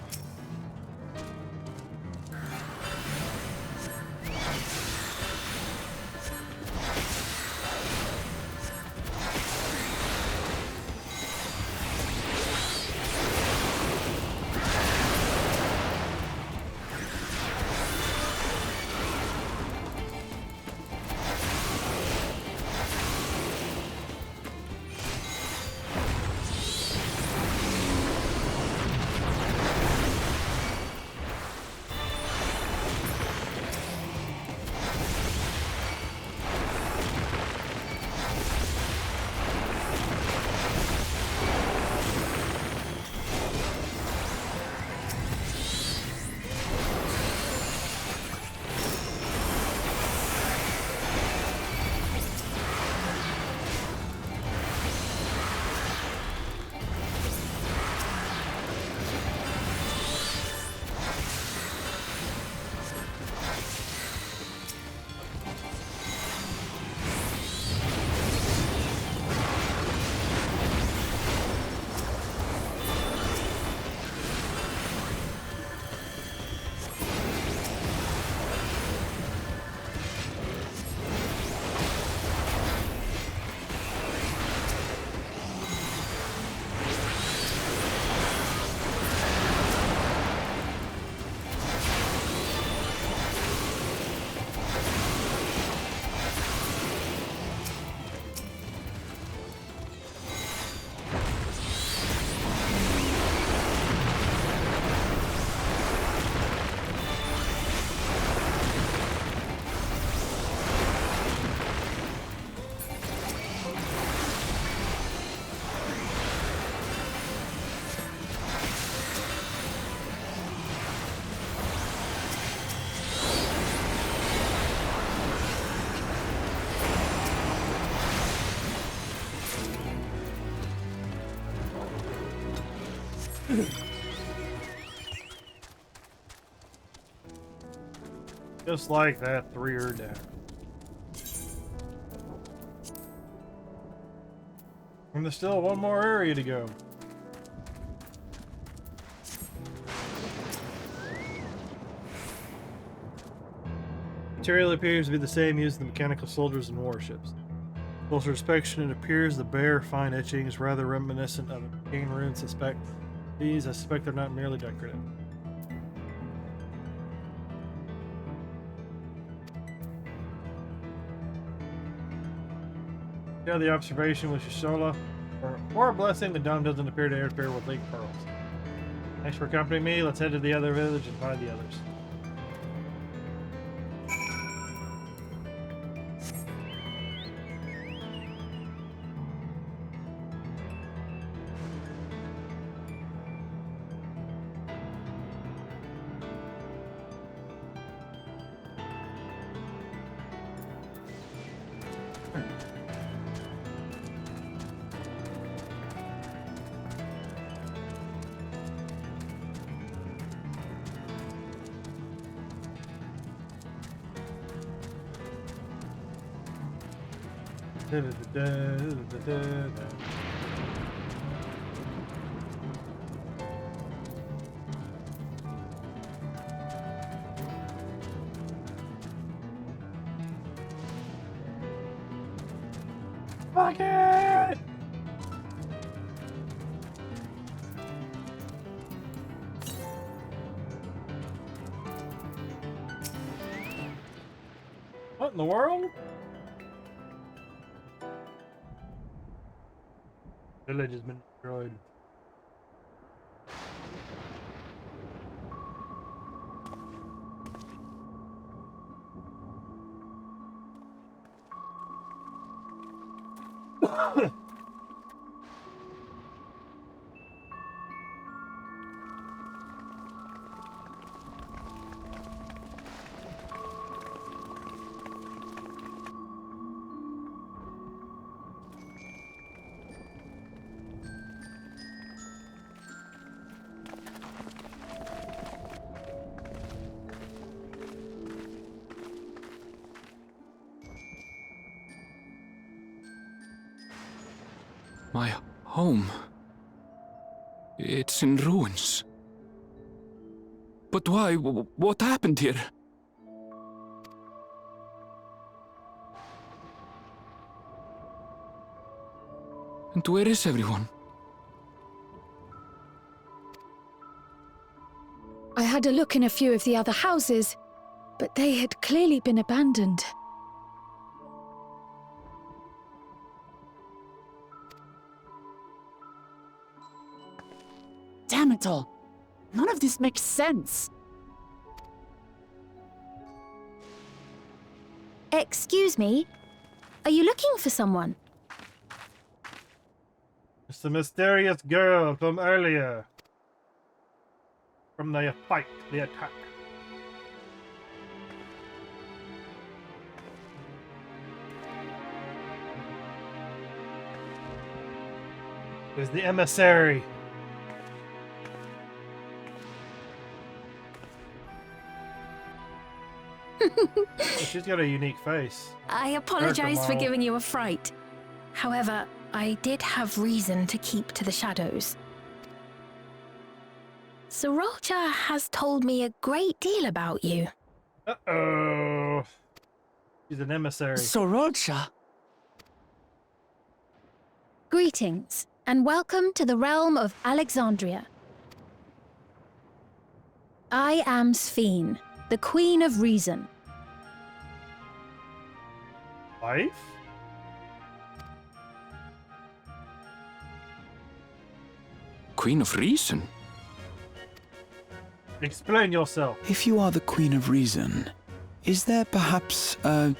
Just like that, 3 are down. And there's still one more area to go. Material appears to be the same used in the mechanical soldiers and warships. Closer inspection, it appears the bare, fine etchings rather reminiscent of arcane runes. I suspect they're not merely decorative. Yeah, the observation with Shishola. For a blessing, the dome doesn't appear to interfere with Lake Pearls. Thanks for accompanying me. Let's head to the other village and find the others. Fuck it! What in the world? Village has been destroyed. My home. It's in ruins. But why? What happened here? And where is everyone? I had a look in a few of the other houses, but they had clearly been abandoned. Damn it all. None of this makes sense. Excuse me? Are you looking for someone? It's the mysterious girl from earlier. From the fight, the attack. It was the emissary. She's got a unique face. I apologize for giving you a fright. However, I did have reason to keep to the shadows. Sorolcha has told me a great deal about you. Uh-oh. She's an emissary. Sorolcha? Greetings, and welcome to the realm of Alexandria. I am Sphene, the Queen of Reason. Wife? Queen of Reason? Explain yourself. If you are the Queen of Reason, is there perhaps a...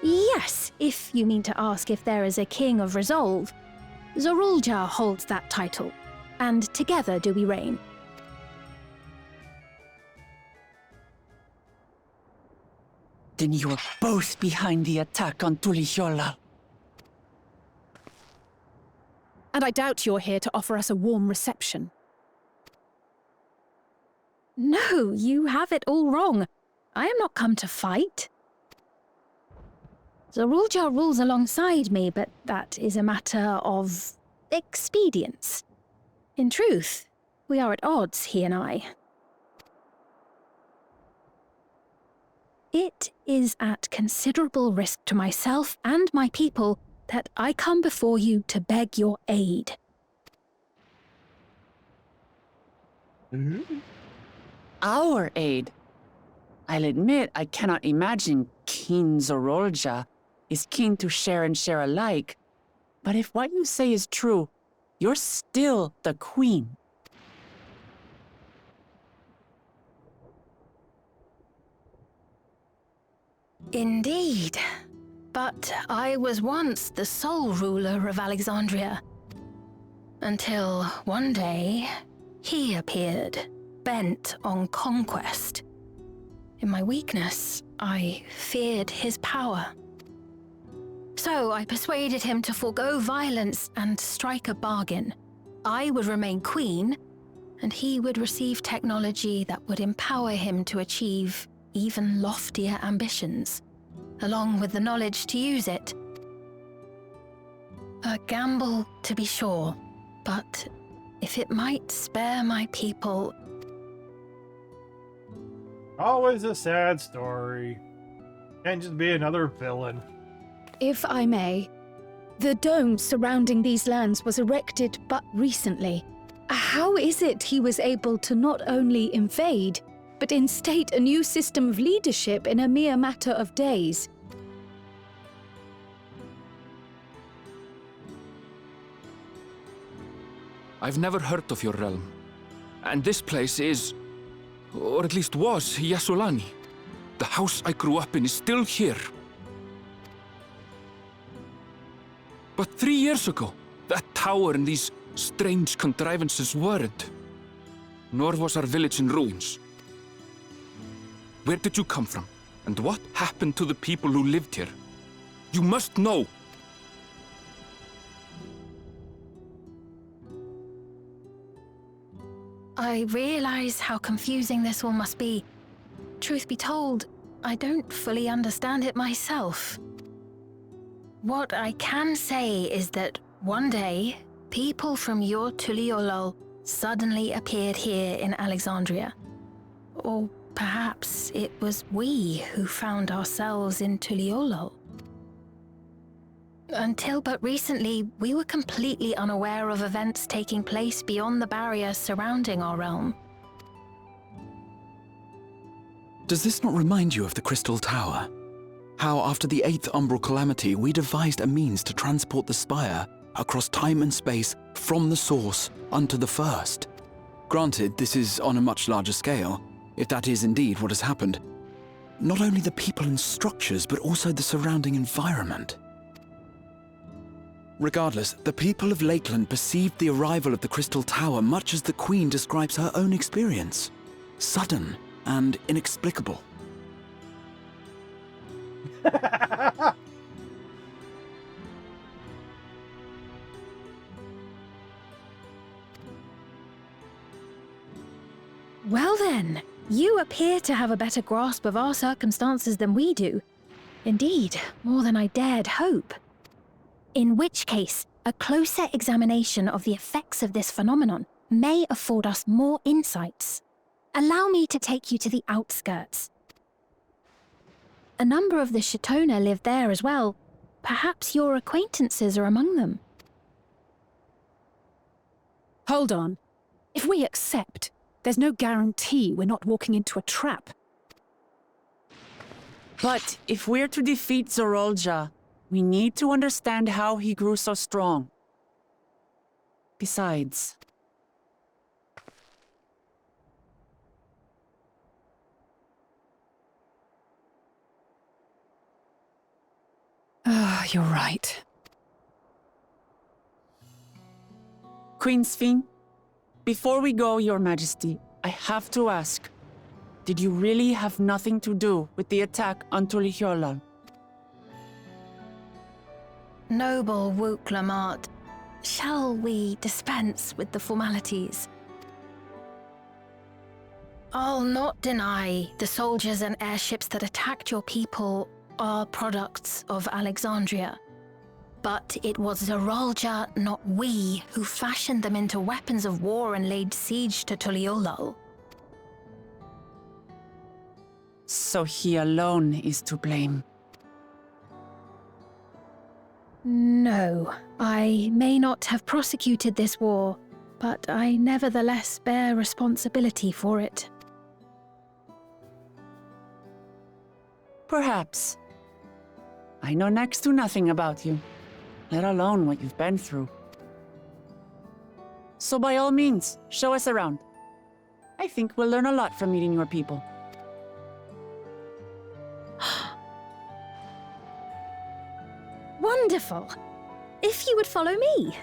Yes, if you mean to ask if there is a King of Resolve. Zorulja holds that title, and together do we reign. Then you are both behind the attack on Tulihiola. And I doubt you're here to offer us a warm reception. No, you have it all wrong. I am not come to fight. Zorulja rules alongside me, but that is a matter of expedience. In truth, we are at odds, he and I. It is at considerable risk to myself and my people that I come before you to beg your aid. Our aid? I'll admit I cannot imagine King Zorolja is keen to share and share alike. But if what you say is true, you're still the queen. Indeed. But I was once the sole ruler of Alexandria. Until one day, he appeared, bent on conquest. In my weakness, I feared his power. So I persuaded him to forego violence and strike a bargain. I would remain queen, and he would receive technology that would empower him to achieve even loftier ambitions. along with the knowledge to use it. A gamble, to be sure, but if it might spare my people... Always a sad story. Can't just be another villain. If I may, the dome surrounding these lands was erected but recently. How is it he was able to not only invade, but instate a new system of leadership in a mere matter of days? I've never heard of your realm. And this place is, or at least was, Shaaloani. The house I grew up in is still here. But 3 years ago, that tower and these strange contrivances weren't. Nor was our village in ruins. Where did you come from? And what happened to the people who lived here? You must know! I realize how confusing this all must be. Truth be told, I don't fully understand it myself. What I can say is that one day, people from your Tuliolol suddenly appeared here in Alexandria. Or perhaps it was we who found ourselves in Tuliolol. Until but recently, we were completely unaware of events taking place beyond the barrier surrounding our realm. Does this not remind you of the Crystal Tower? How after the 8th Umbral Calamity, we devised a means to transport the Spire across time and space from the source unto the first. Granted, this is on a much larger scale, if that is indeed what has happened. Not only the people and structures, but also the surrounding environment. Regardless, the people of Lakeland perceived the arrival of the Crystal Tower much as the Queen describes her own experience. Sudden and inexplicable. Well then, you appear to have a better grasp of our circumstances than we do. Indeed, more than I dared hope. In which case, a closer examination of the effects of this phenomenon may afford us more insights. Allow me to take you to the outskirts. A number of the Shatonah live there as well. Perhaps your acquaintances are among them. Hold on. If we accept, there's no guarantee we're not walking into a trap. But if we're to defeat Zorolja, we need to understand how he grew so strong. Besides... You're right. Queen Sphene, before we go, Your Majesty, I have to ask, did you really have nothing to do with the attack on Tuliolol? Noble Wook Lamati'y, shall we dispense with the formalities? I'll not deny the soldiers and airships that attacked your people are products of Alexandria. But it was Zorolja, not we, who fashioned them into weapons of war and laid siege to Tuliolol. So he alone is to blame. No, I may not have prosecuted this war, but I nevertheless bear responsibility for it. Perhaps. I know next to nothing about you, let alone what you've been through. So by all means, show us around. I think we'll learn a lot from meeting your people. Wonderful! If you would follow me.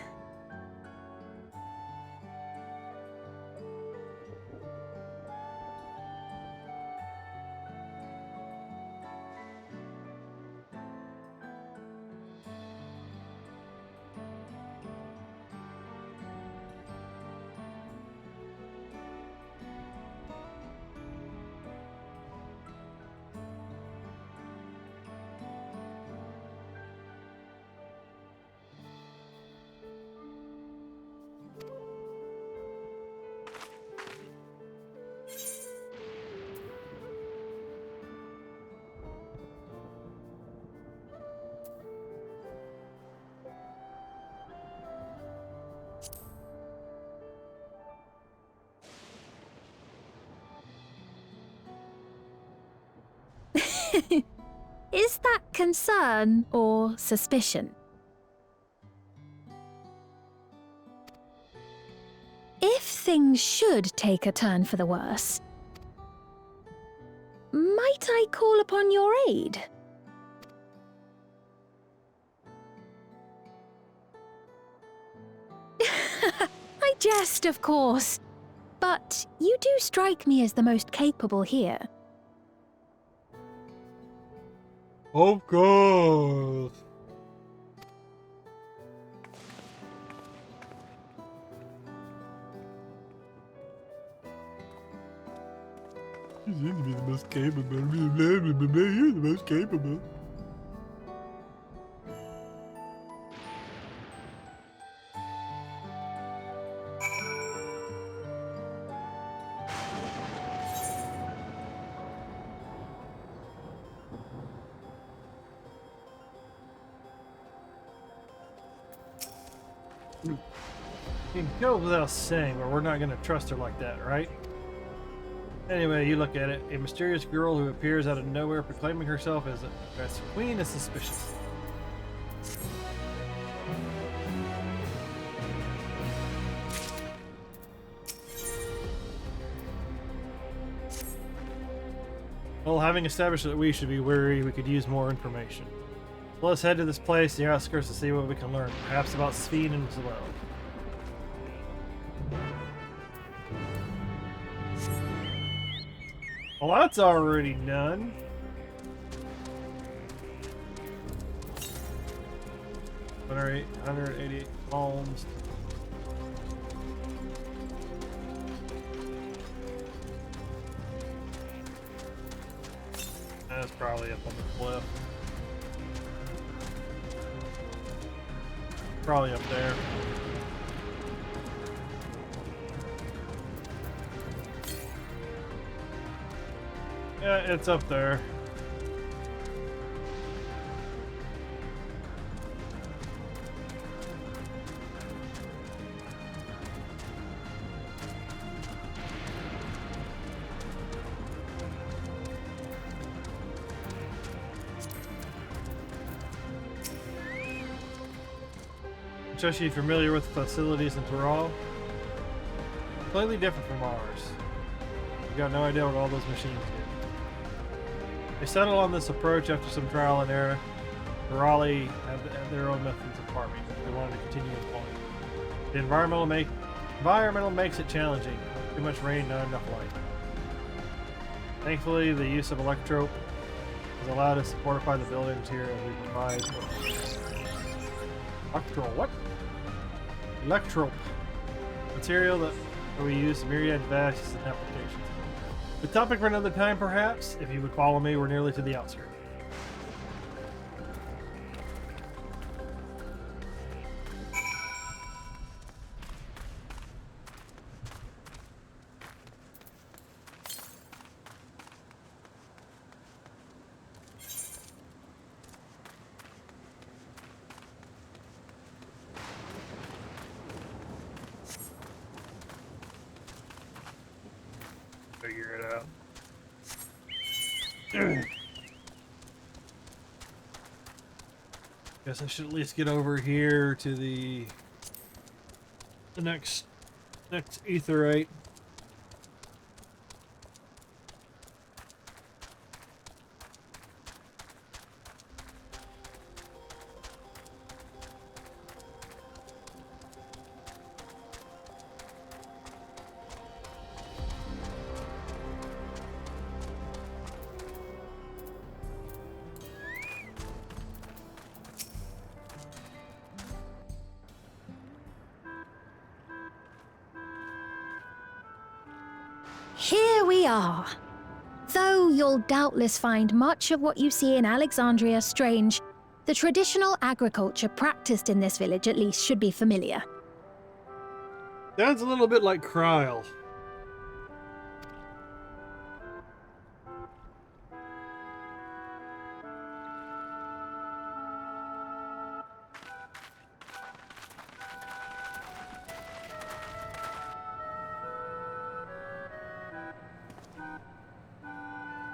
Is that concern or suspicion? If things should take a turn for the worse, might I call upon your aid? I jest, of course, but you do strike me as the most capable here. Of course. You seem to be the most capable. You're the most capable. It goes without saying, but we're not going to trust her like that, right? Anyway, you look at it. A mysterious girl who appears out of nowhere proclaiming herself as a queen is suspicious. Well, having established that we should be wary, we could use more information. So let's head to this place in the outskirts to see what we can learn, perhaps about Sphene as well. Well, that's already done. $188 palms. That's probably up on the cliff. Probably up there. Yeah, it's up there. Especially familiar with the facilities in Tural. Completely different from ours. We've got no idea what all those machines do. They settled on this approach after some trial and error. Turali have their own methods of farming that they wanted to continue employing. The environmental makes it challenging. Too much rain, not enough light. Thankfully, the use of electrope has allowed us to fortify the building materials we provide. What? Electrope. Material that we use in myriad devices and applications. The topic for another time, perhaps. If you would follow me, we're nearly to the outskirts. Figure it out. Guess I should at least get over here to the next etherite. Here we are. Though you'll doubtless find much of what you see in Alexandria strange, the traditional agriculture practiced in this village at least should be familiar. Sounds a little bit like Kryl.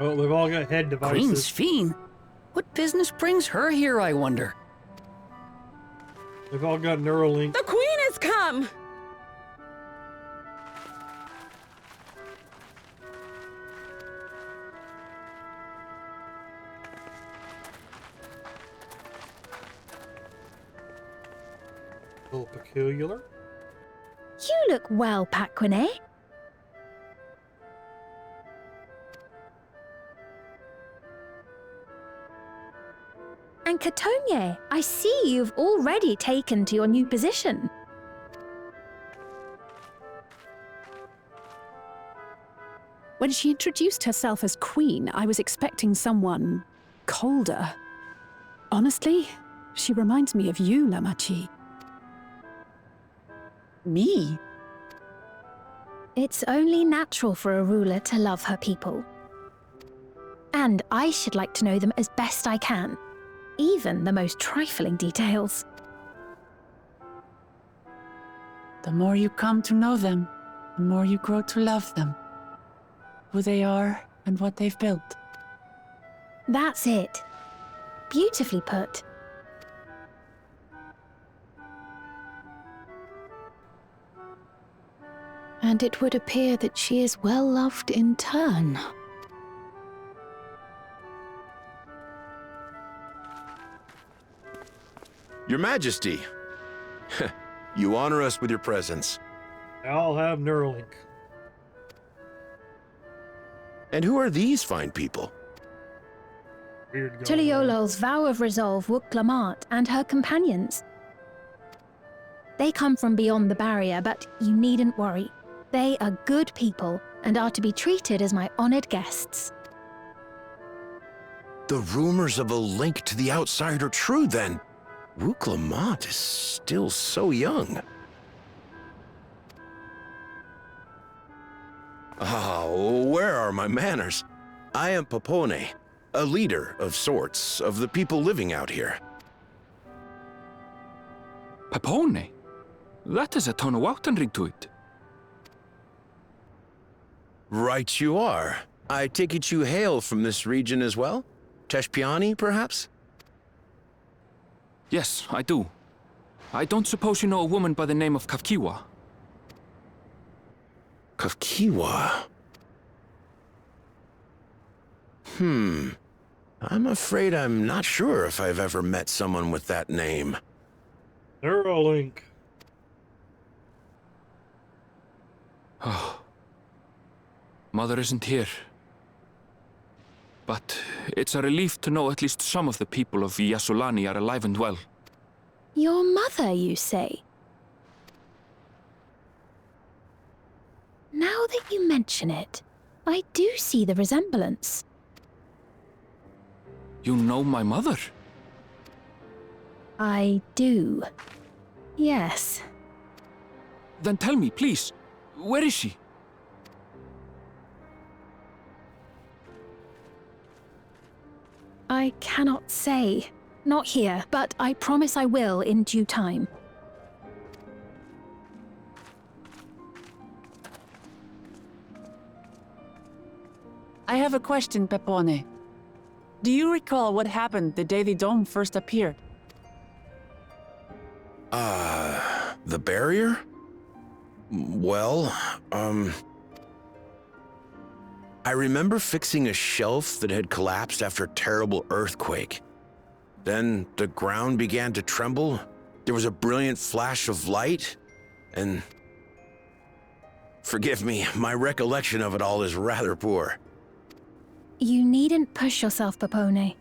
Oh, they've all got head Queen devices. Sphene? What business brings her here, I wonder? They've all got Neuralink. The Queen has come! A little peculiar. You look well, Paquine. And Catogne, I see you've already taken to your new position. When she introduced herself as queen, I was expecting someone colder. Honestly, she reminds me of you, Lamati'y. Me? It's only natural for a ruler to love her people. And I should like to know them as best I can, even the most trifling details. The more you come to know them, the more you grow to love them. Who they are and what they've built. That's it. Beautifully put. And it would appear that she is well loved in turn. Your Majesty, you honor us with your presence. They all have Neuralink. And who are these fine people? Weird going on. Tuliolol's vow of resolve Wuk-Lamat and her companions. They come from beyond the barrier, but you needn't worry. They are good people and are to be treated as my honored guests. The rumors of a link to the outside are true, then. Wuk-Lamat is still so young. Oh, where are my manners? I am Popone, a leader of sorts of the people living out here. Popone? That is a ton of Wautenrig to it. Right you are. I take it you hail from this region as well? Teshpiani, perhaps? Yes, I do. I don't suppose you know a woman by the name of Kafkiwa? Kafkiwa? I'm afraid I'm not sure if I've ever met someone with that name. Neuralink. Oh. Mother isn't here. But it's a relief to know at least some of the people of Shaaloani are alive and well. Your mother, you say? Now that you mention it, I do see the resemblance. You know my mother? I do. Yes. Then tell me, please, where is she? I cannot say. Not here, but I promise I will in due time. I have a question, Pepone. Do you recall what happened the day the dome first appeared? The barrier? Well, I remember fixing a shelf that had collapsed after a terrible earthquake. Then the ground began to tremble. There was a brilliant flash of light, and... Forgive me, my recollection of it all is rather poor. You needn't push yourself, Popone.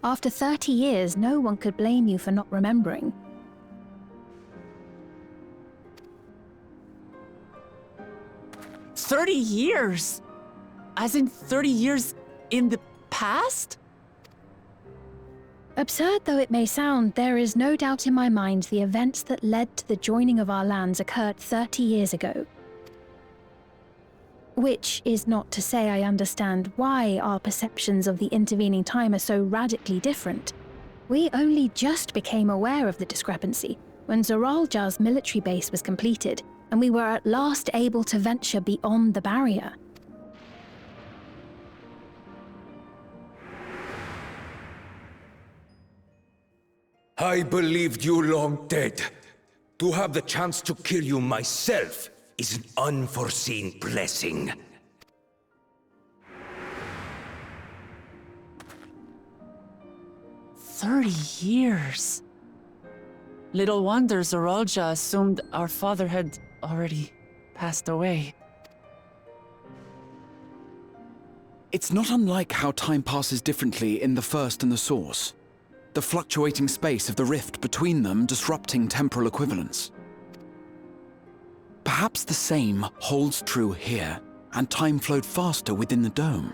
After 30 years, no one could blame you for not remembering. "30 years? As in 30 years in the past?" Absurd though it may sound, there is no doubt in my mind the events that led to the joining of our lands occurred 30 years ago. Which is not to say I understand why our perceptions of the intervening time are so radically different. We only just became aware of the discrepancy when Zoralja's military base was completed, and we were at last able to venture beyond the barrier. I believed you long dead. To have the chance to kill you myself is an unforeseen blessing. "30 years. Little wonder Zorolja assumed our father had already passed away." It's not unlike how time passes differently in the First and the Source. The fluctuating space of the rift between them disrupting temporal equivalence. Perhaps the same holds true here, and time flowed faster within the dome.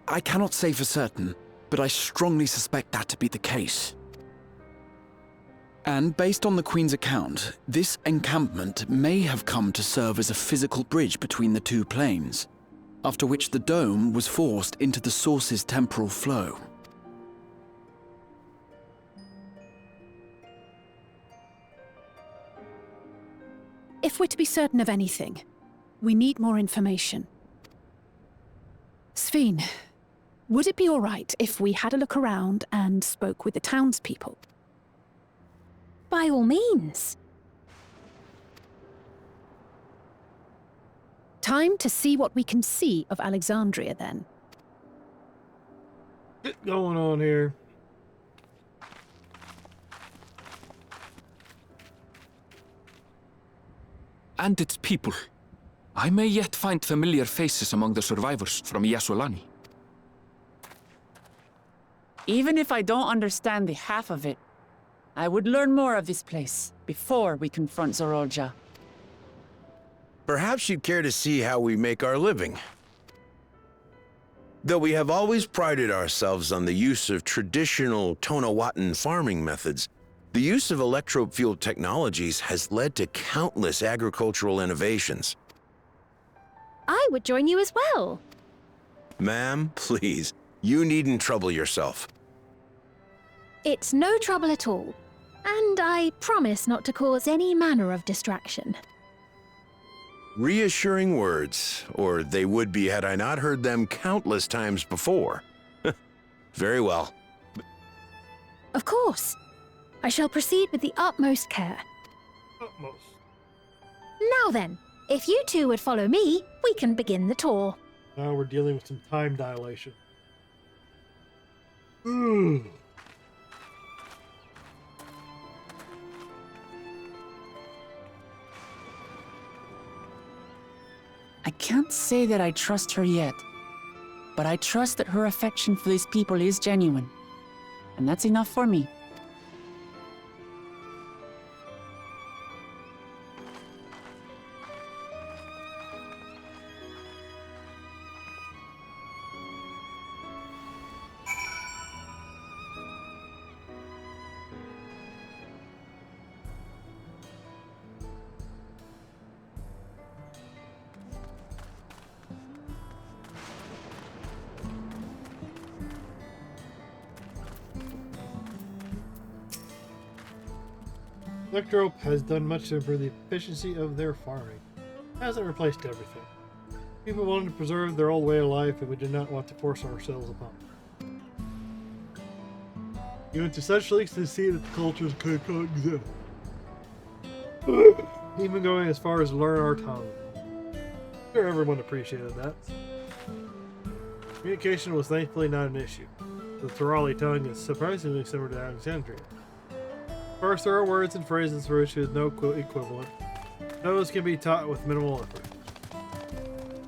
I cannot say for certain, but I strongly suspect that to be the case. And based on the Queen's account, this encampment may have come to serve as a physical bridge between the two planes, after which the dome was forced into the Source's temporal flow. If we're to be certain of anything, we need more information. Sphene, would it be all right if we had a look around and spoke with the townspeople? By all means. Time to see what we can see of Alexandria, then. What's going on here? And its people. I may yet find familiar faces among the survivors from Shaaloani. Even if I don't understand the half of it, I would learn more of this place before we confront Zorolja. Perhaps you'd care to see how we make our living. Though we have always prided ourselves on the use of traditional Tonawatan farming methods, the use of electro-fueled technologies has led to countless agricultural innovations. I would join you as well. Ma'am, please, you needn't trouble yourself. It's no trouble at all. And I promise not to cause any manner of distraction. Reassuring words, or they would be had I not heard them countless times before. Very well. Of course. I shall proceed with the utmost care. Utmost. Now then, if you two would follow me, we can begin the tour. Now we're dealing with some time dilation. Ooh. I can't say that I trust her yet, but I trust that her affection for these people is genuine. And that's enough for me. Electrope has done much to improve the efficiency of their farming. It hasn't replaced everything. People wanted to preserve their old way of life, and we did not want to force ourselves upon them. We went to such lengths to see that the cultures could coexist. Even going as far as to learn our tongue. Sure, everyone appreciated that. Communication was thankfully not an issue. The Thorali tongue is surprisingly similar to Alexandria. First, there are words and phrases for which there is no equivalent. Those can be taught with minimal effort.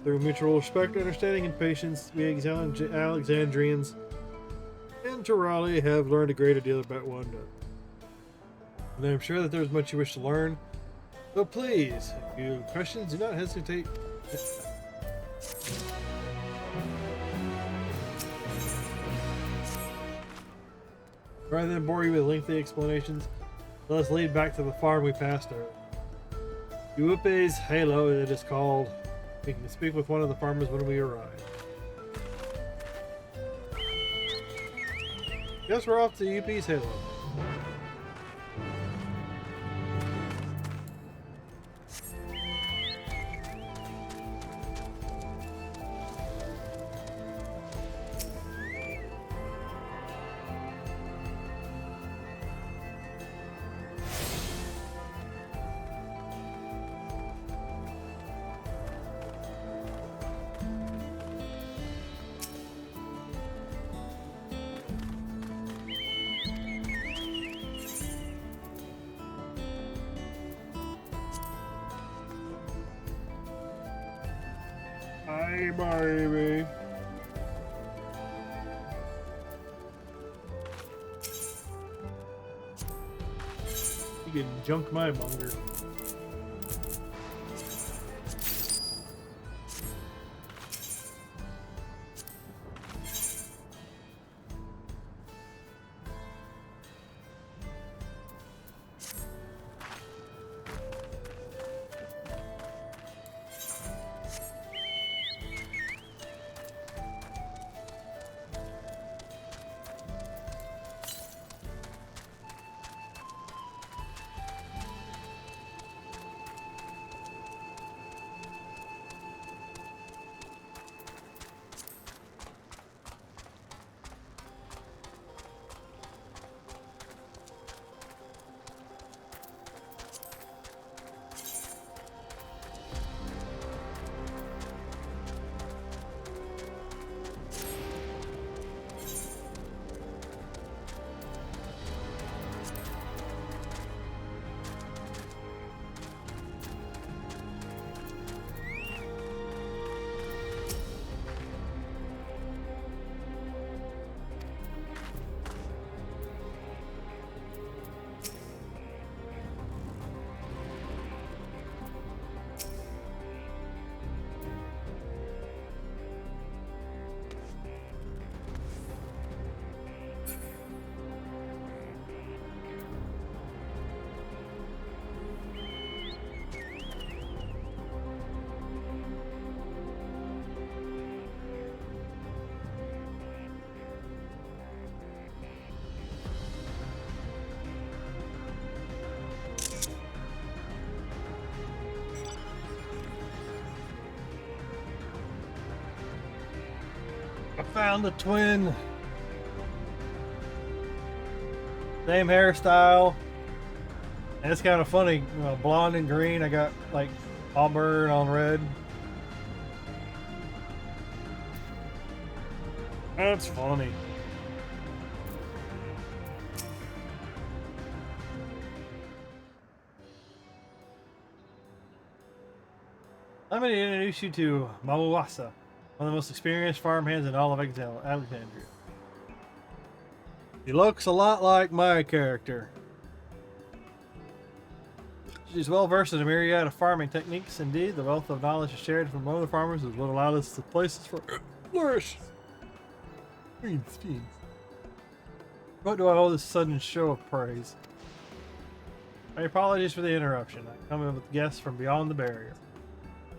Through mutual respect, understanding, and patience, we Alexandrians and Thorali have learned a great deal about one another. And I'm sure that there's much you wish to learn. So please, if you have questions, do not hesitate. Rather than bore you with lengthy explanations, let us lead back to the farm we passed earlier. Upe's Halo, it is called. We can speak with one of the farmers when we arrive. Yes, we're off to UP's Halo. Hey, baby. You can junk my monger. I found a twin. Same hairstyle. And it's kind of funny. Blonde and green. I got like auburn on red. That's funny. I'm going to introduce you to Mawasa, one of the most experienced farmhands in all of Alexandria. He looks a lot like my character. She's well versed in a myriad of farming techniques. Indeed, the wealth of knowledge shared from other farmers is what allowed us to places for flourish. What do I owe this sudden show of praise? My apologies for the interruption. I come in with guests from beyond the barrier.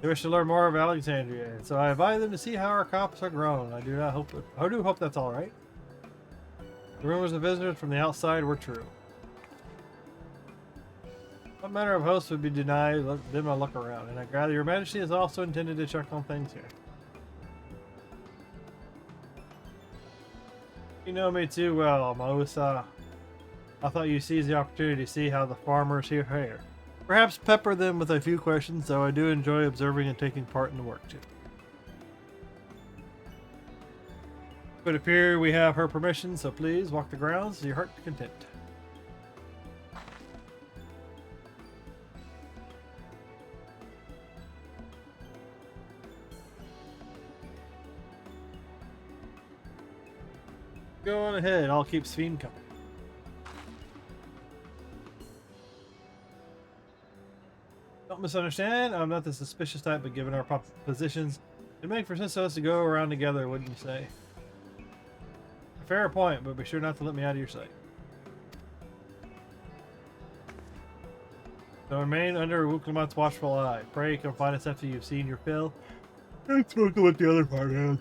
They wish to learn more of Alexandria, and so I invite them to see how our crops are grown. I do hope that's all right. The rumors of visitors from the outside were true. What manner of host would be denied them a look around? And I gather your majesty is also intended to check on things here. You know me too well, Mausa. I thought you seized the opportunity to see how the farmers here fare. Perhaps pepper them with a few questions, though I do enjoy observing and taking part in the work too. It would appear we have her permission, so please walk the grounds to your heart's content. Go on ahead, I'll keep Sven coming. Don't misunderstand, I'm not the suspicious type, but given our positions, it'd make for sense to us to go around together, wouldn't you say? A fair point, but be sure not to let me out of your sight. So remain under Wuklamat's watchful eye. Pray come find us after you've seen your fill. And spoken with the other part has.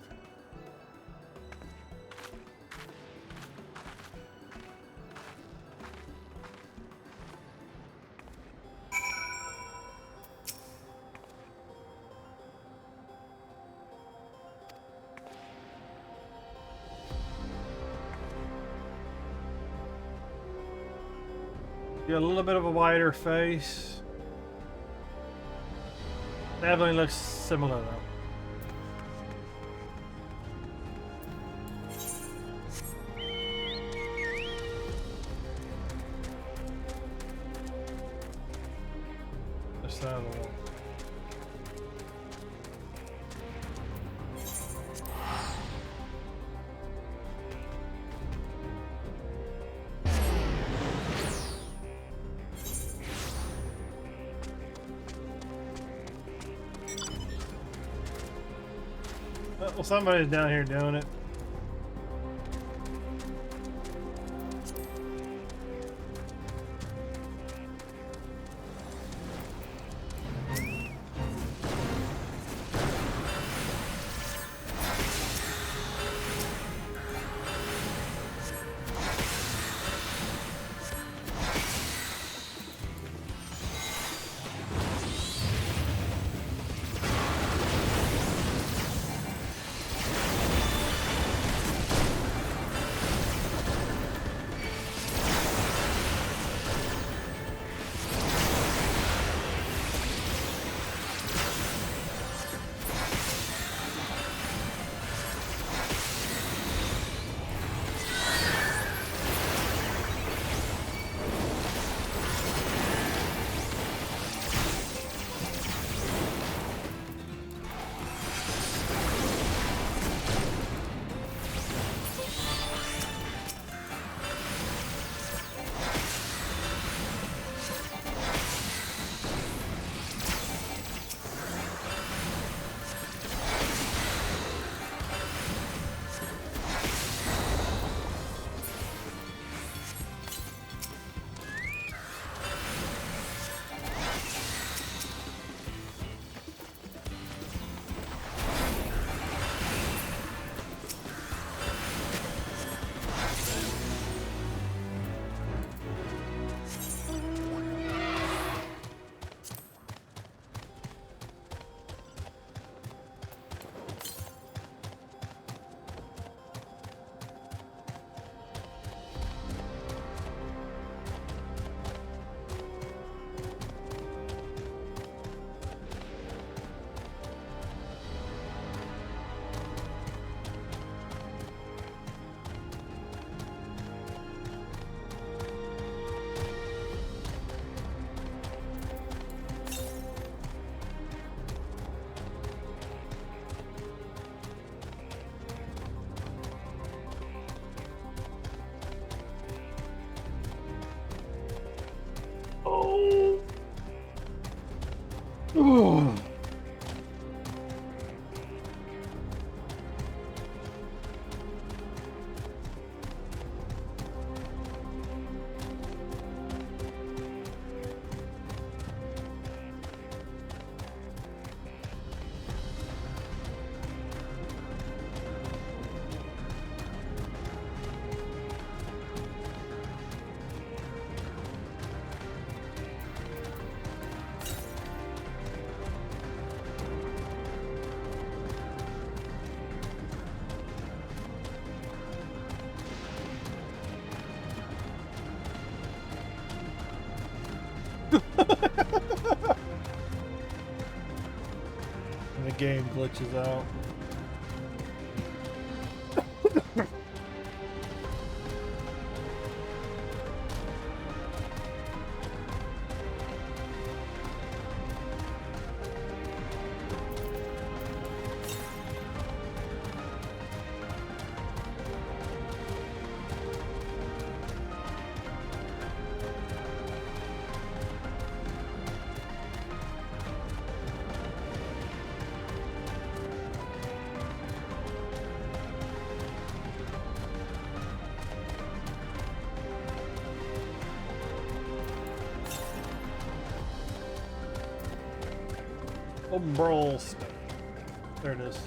Got a little bit of a wider face. Definitely looks similar though. Just have a little. Well, somebody's down here doing it. Oh. And the game glitches out. Oh, brawls. There it is.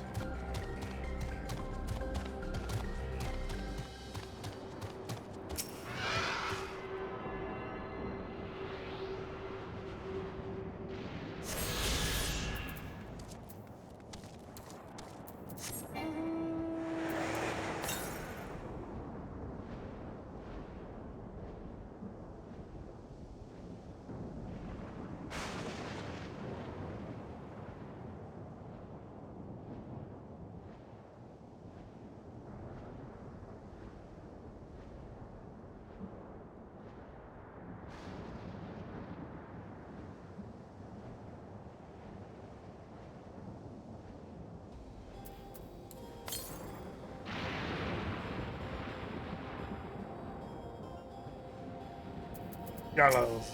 Gallows.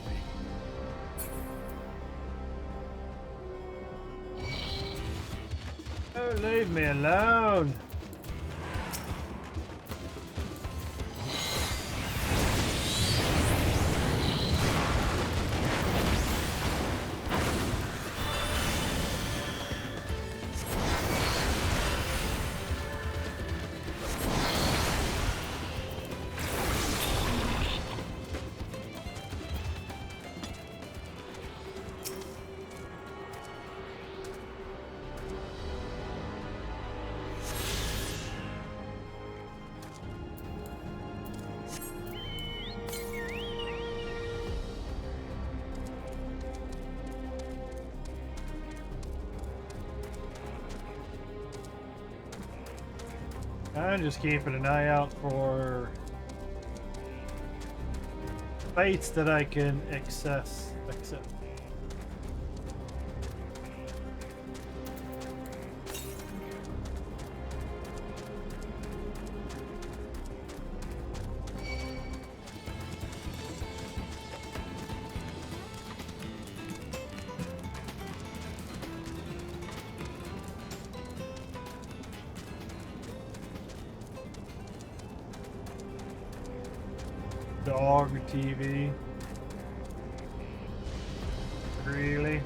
Leave me alone. I'm just keeping an eye out for fates that I can accept. Dog TV. Really?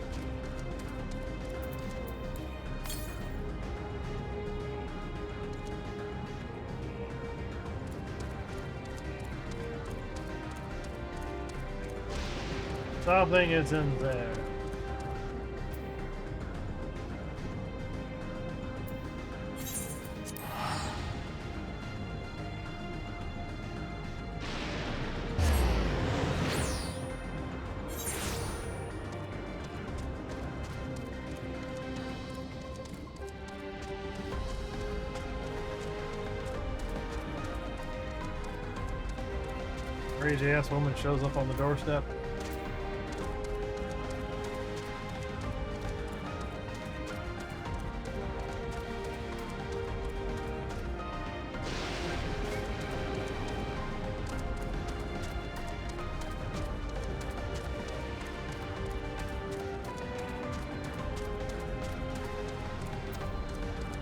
Something is in there. Crazy ass woman shows up on the doorstep.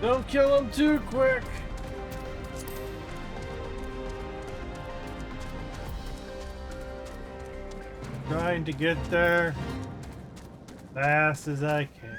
Don't kill him too quick. Trying to get there fast as I can.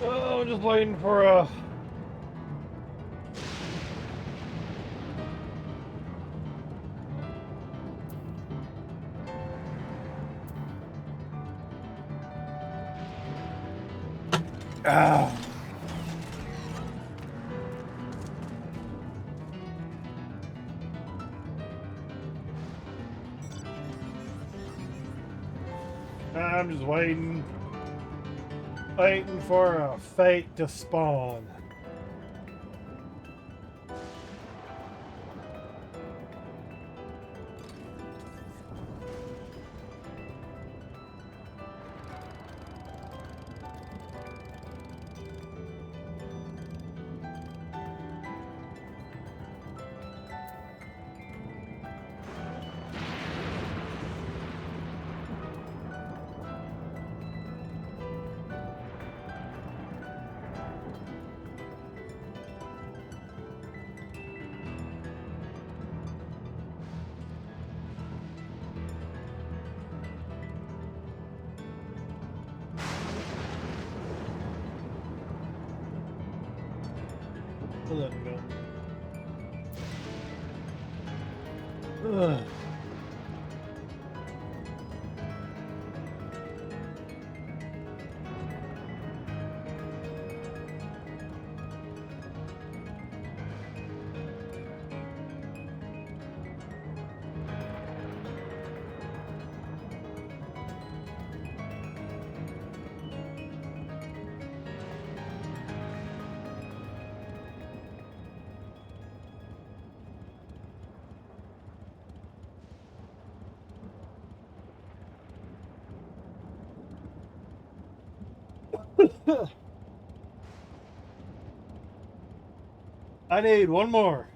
Oh, I'm just waiting for a... Ah. I'm just waiting for a fate to spawn. Let him go. Ugh. I need one more.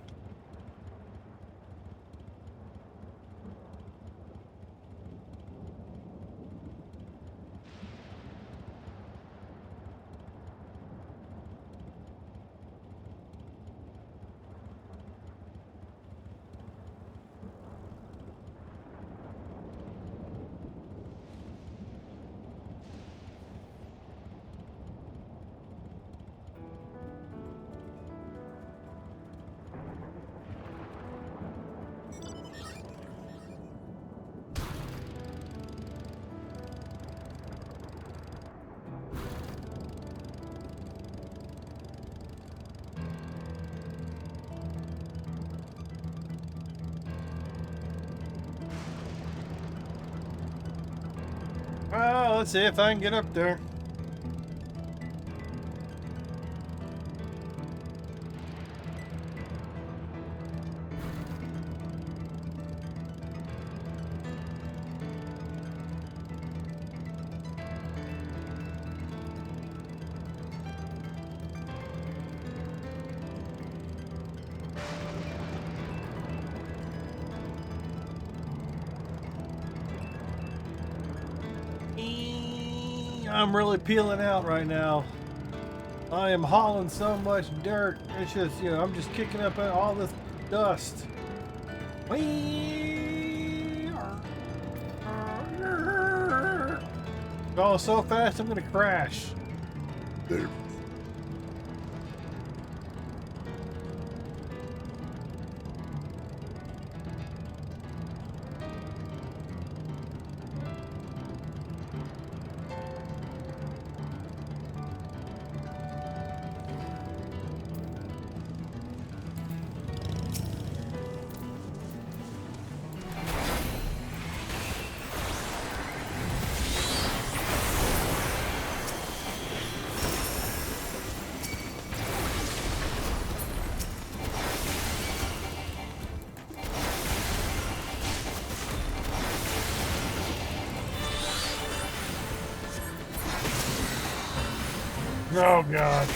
Well, let's see if I can get up there. I'm really peeling out right now. I am hauling so much dirt. It's just, you know, I'm just kicking up all this dust. Going so fast, I'm gonna crash. Oh, God.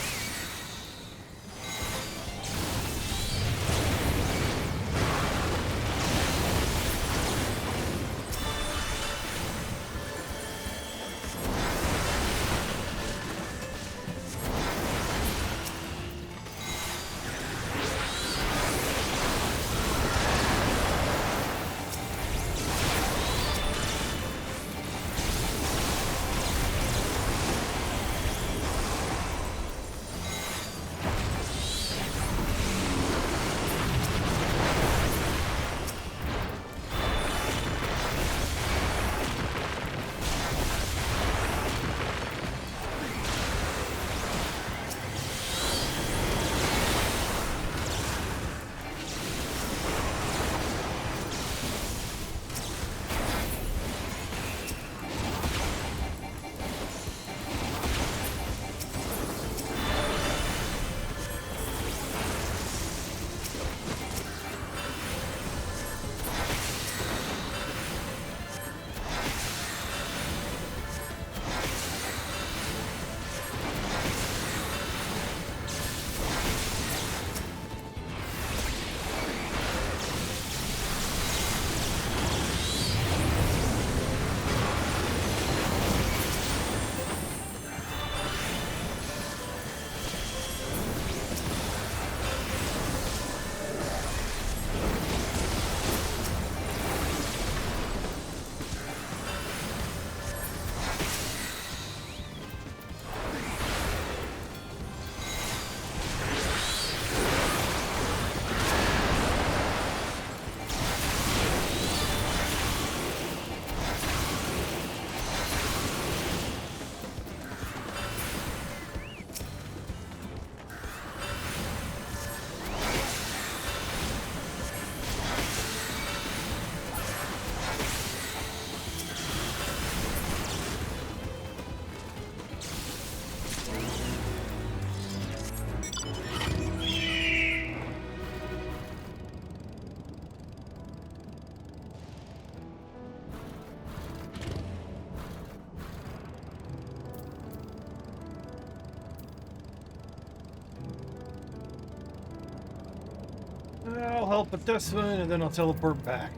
I'll help with this one, and then I'll teleport back.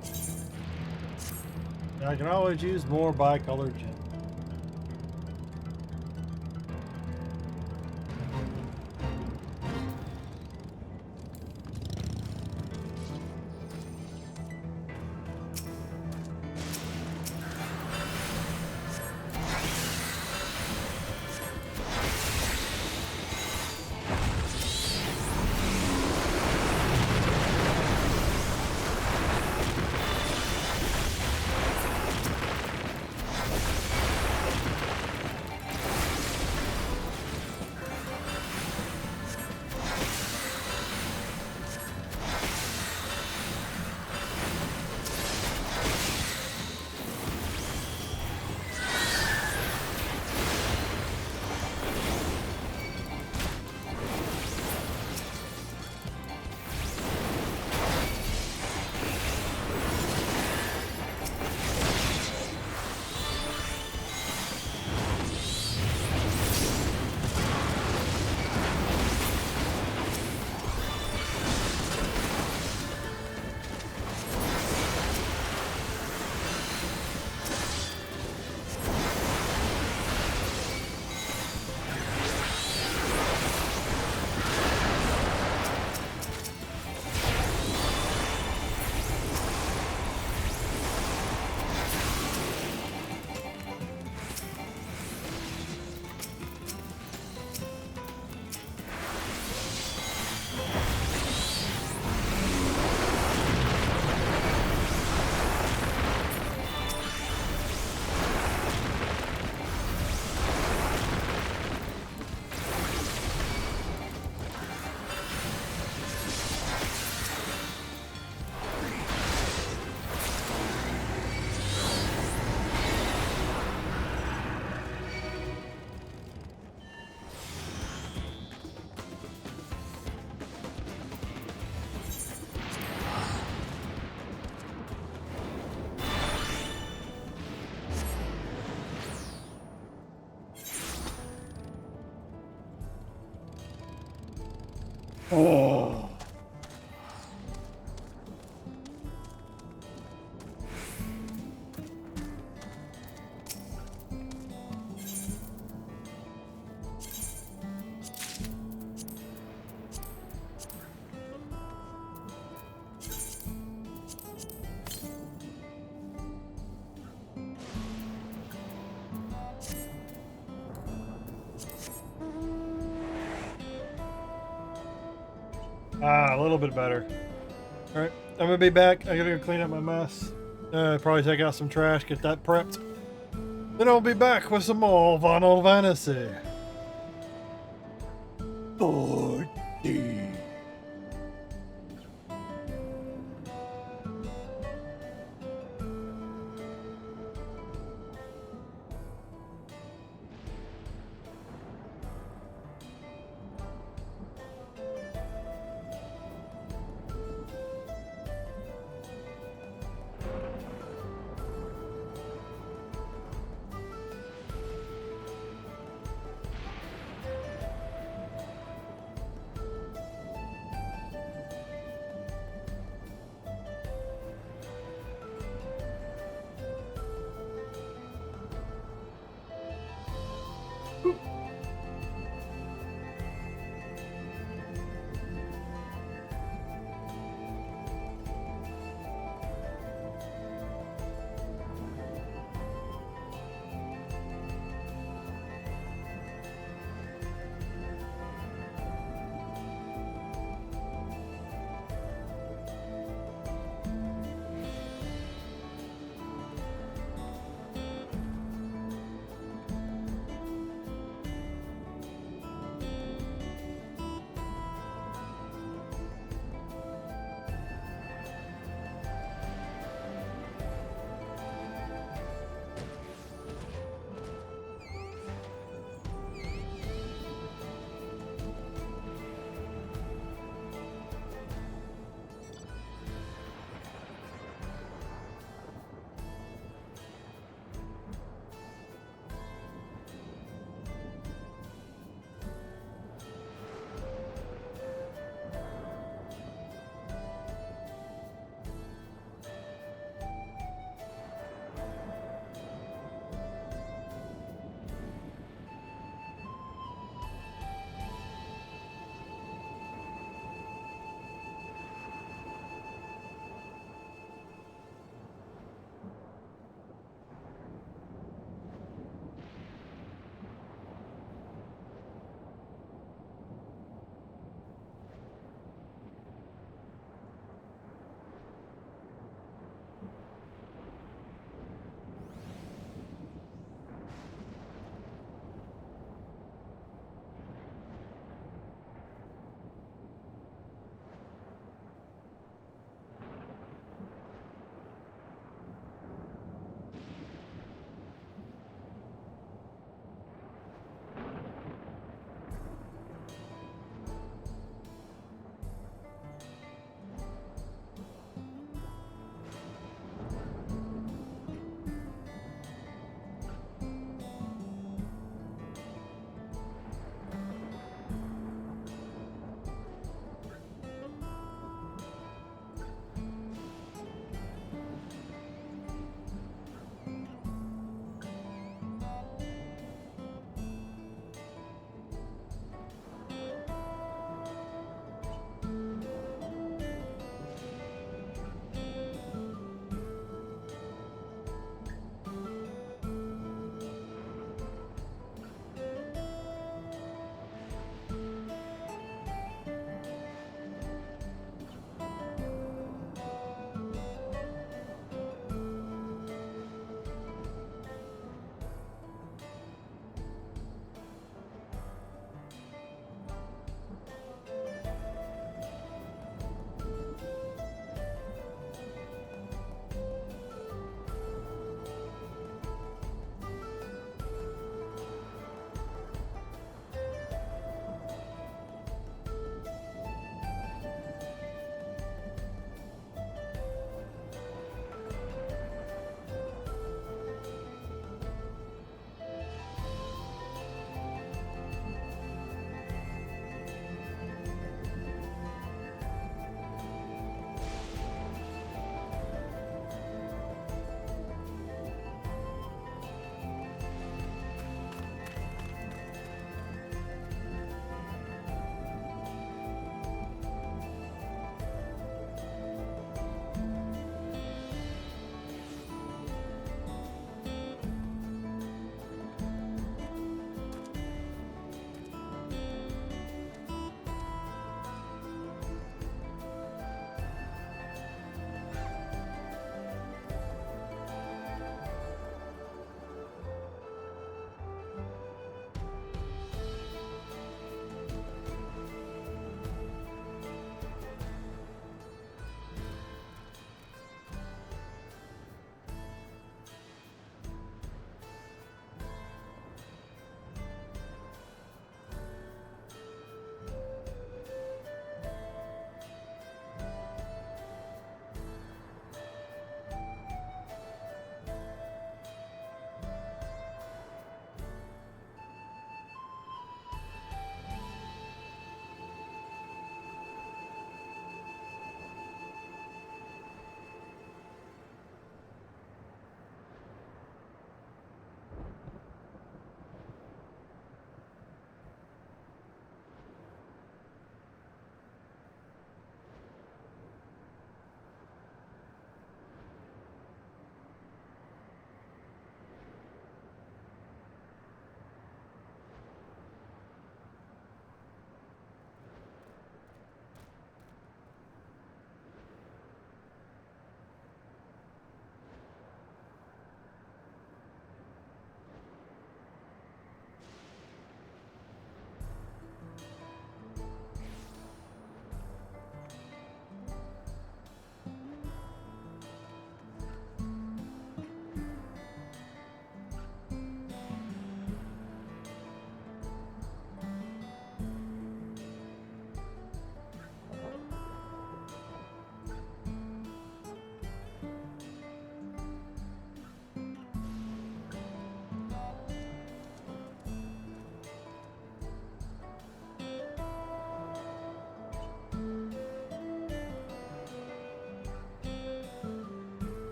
I can always use more bicolored gems. Oh. Ah, a little bit better. All right, I'm gonna be back. I gotta go clean up my mess. Probably take out some trash, get that prepped. Then I'll be back with some more Final Fantasy. 14.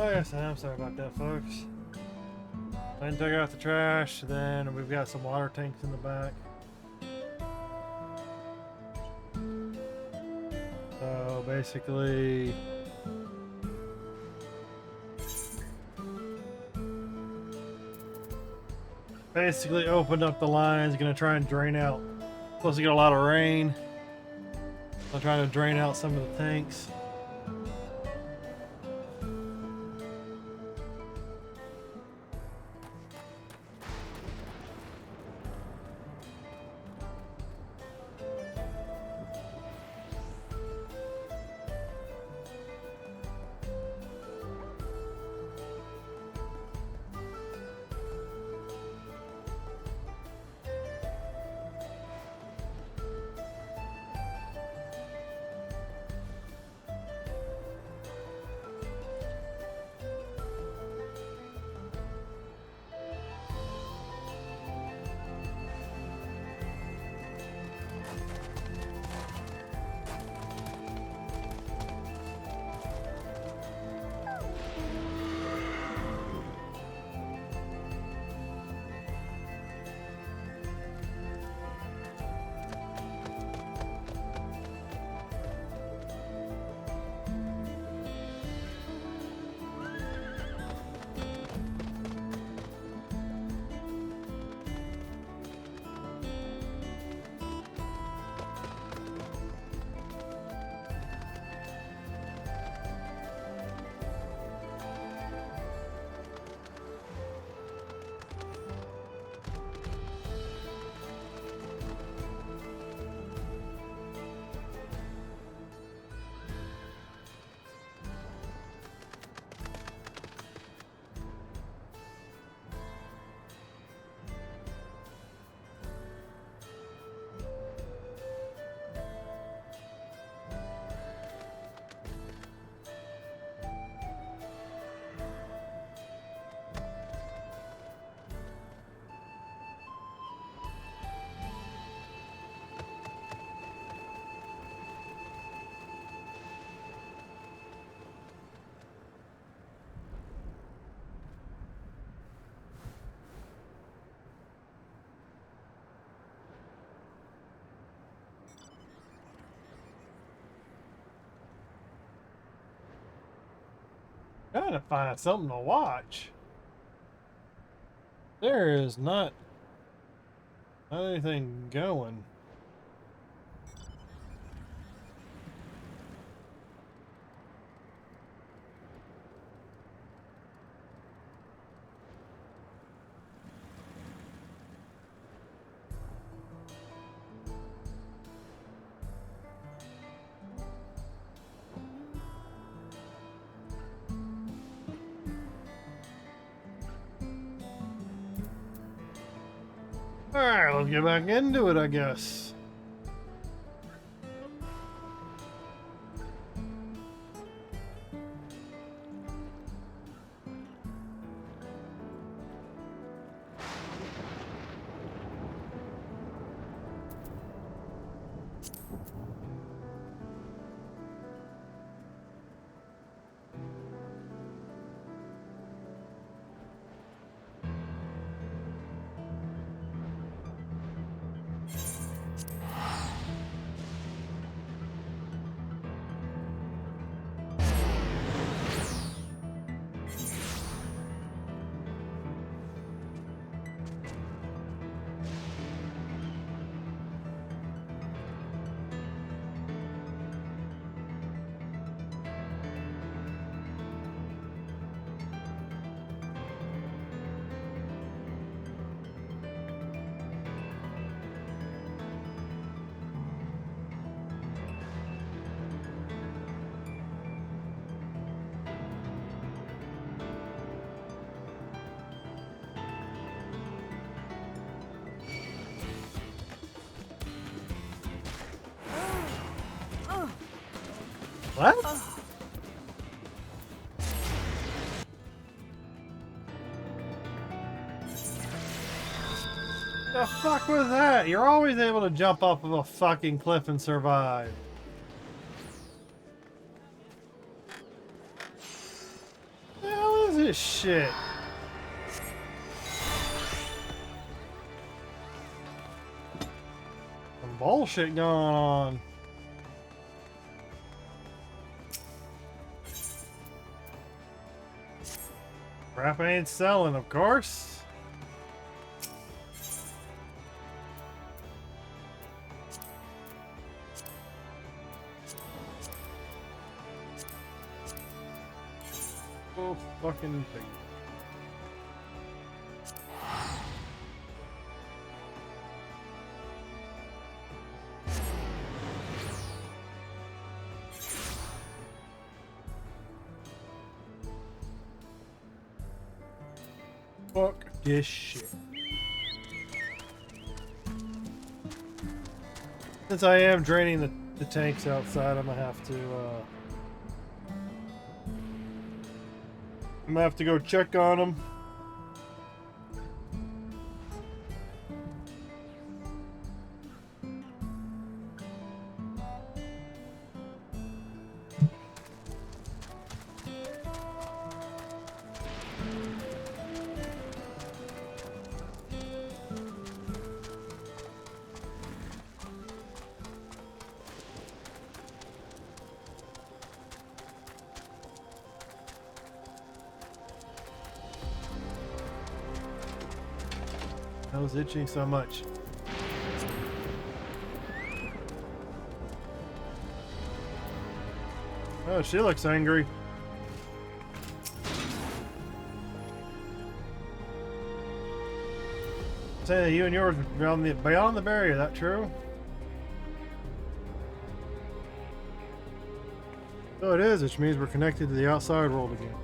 Oh yes, I'm sorry about that, folks. I took out the trash, then we've got some water tanks in the back. So basically, opened up the lines, gonna try and drain out. Supposed to get a lot of rain. I'm trying to drain out some of the tanks. Trying to find something to watch. There is not anything going. Alright, let's get back into it, I guess. What? The fuck was that? You're always able to jump off of a fucking cliff and survive. this shit? Some bullshit going on. Crap ain't selling, of course. Oh, fucking thing. Fuck this shit. Since I am draining the tanks outside, I'm gonna have to go check on them. I was itching so much. Oh, she looks angry. Say that you and yours are beyond the barrier, that true? So it is, which means we're connected to the outside world again.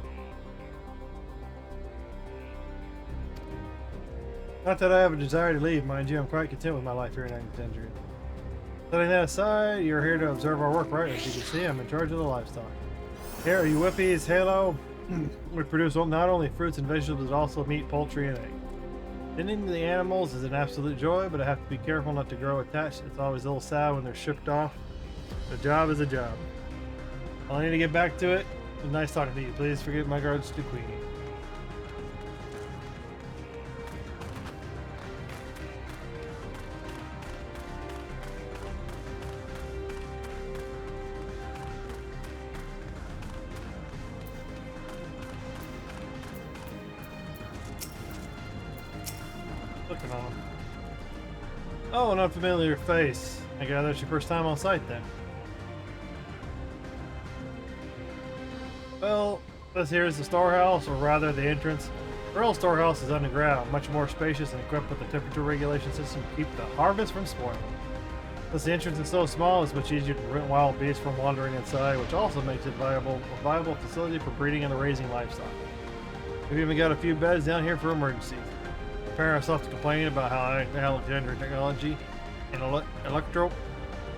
Not that I have a desire to leave, mind you, I'm quite content with my life here in Alexandria. Setting that aside, you're here to observe our work, right? As you can see, I'm in charge of the livestock. Here are you whippies, Halo. We produce not only fruits and vegetables, but also meat, poultry, and eggs. Tending to the animals is an absolute joy, but I have to be careful not to grow attached. It's always a little sad when they're shipped off. A job is a job. Well, I need to get back to it. It was nice talking to you. Please forgive my regards to Queenie. Looking on him. Oh, an unfamiliar face. I gather it's your first time on site then. Well, this here is the storehouse, or rather the entrance. The real storehouse is underground, much more spacious and equipped with a temperature regulation system to keep the harvest from spoiling. Since the entrance is so small, it's much easier to prevent wild beasts from wandering inside, which also makes it a viable facility for breeding and raising livestock. We've even got a few beds down here for emergencies. Prepare ourselves to complain about how Alexandria technology and electro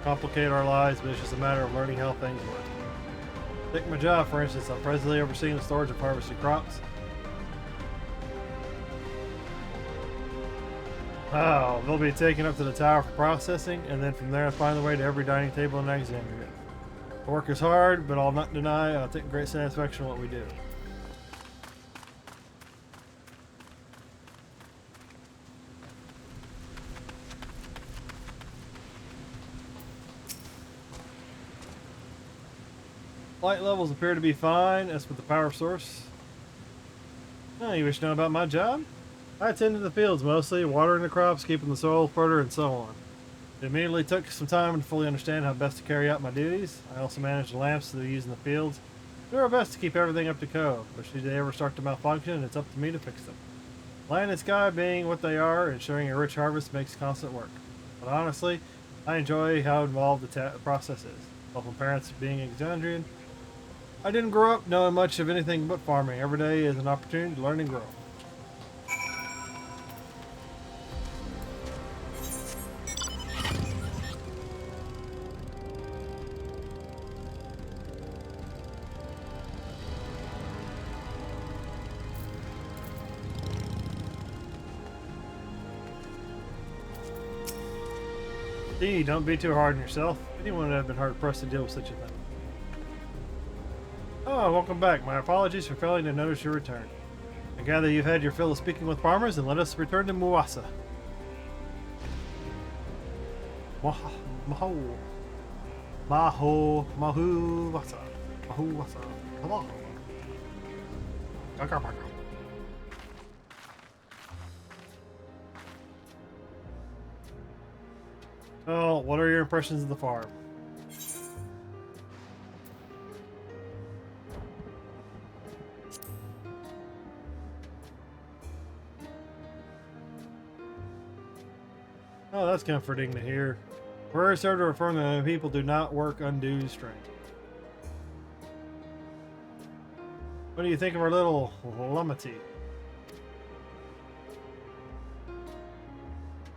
complicate our lives, but it's just a matter of learning how things work. Take my job, for instance, I'm presently overseeing the storage of harvested crops. Oh, they'll be taken up to the tower for processing, and then from there find the way to every dining table in Alexandria. The work is hard, but I'll not deny I'll take great satisfaction in what we do. Light levels appear to be fine. As for the power source, oh, you wish to know about my job? I attend to the fields mostly, watering the crops, keeping the soil fertile, and so on. It immediately took some time to fully understand how best to carry out my duties. I also manage the lamps that we use in the fields. We do our best to keep everything up to code, but should they ever start to malfunction, it's up to me to fix them. Land and sky being what they are, ensuring a rich harvest makes constant work. But honestly, I enjoy how involved the process is. Both from parents being Alexandrian, I didn't grow up knowing much of anything but farming. Every day is an opportunity to learn and grow. Gee, don't be too hard on yourself. Anyone would have been hard pressed to deal with such a thing. Oh, welcome back. My apologies for failing to notice your return. I gather you've had your fill of speaking with farmers, and let us return to Muasa. Maho. Maho. Mahu. Wasa. Mahu. Wasa. Hello. Oh, what are your impressions of the farm? Oh, that's comforting to hear. We're here to affirm that people do not work undue strain. What do you think of our little Lamati'y?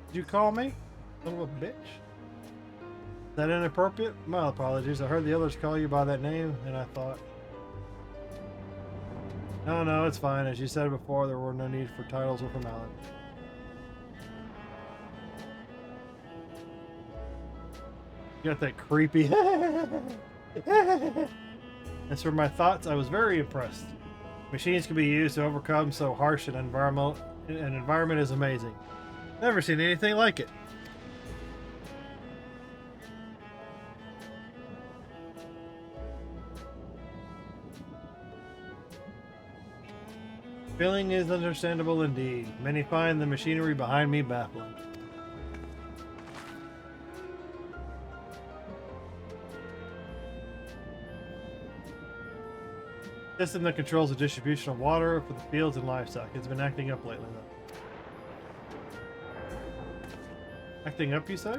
Did you call me? Little bitch? Is that inappropriate? My apologies. I heard the others call you by that name, and I thought... No, it's fine. As you said before, there were no need for titles or formality. You got that creepy... As for my thoughts, I was very impressed. Machines can be used to overcome so harsh an environment. An environment is amazing. Never seen anything like it. Feeling is understandable indeed. Many find the machinery behind me baffling. System that controls the distribution of water for the fields and livestock. It's been acting up lately, though. Acting up, you say?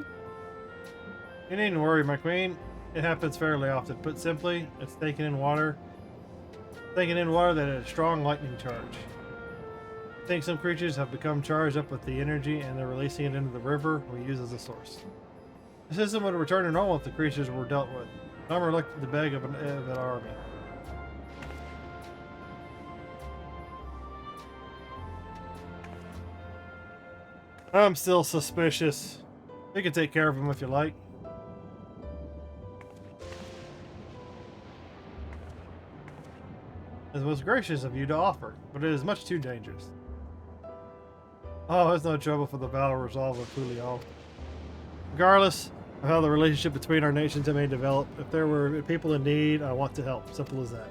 You needn't worry, my queen. It happens fairly often. Put simply, it's taking in water that has a strong lightning charge. I think some creatures have become charged up with the energy and they're releasing it into the river we use as a source. The system would return to normal if the creatures were dealt with. I'm reluctant to beg of an army. I'm still suspicious. You can take care of him if you like. It was gracious of you to offer, but it is much too dangerous. Oh, it's no trouble for the battle resolve of Fuliao. Regardless of how the relationship between our nations may develop, if there were people in need, I want to help. Simple as that.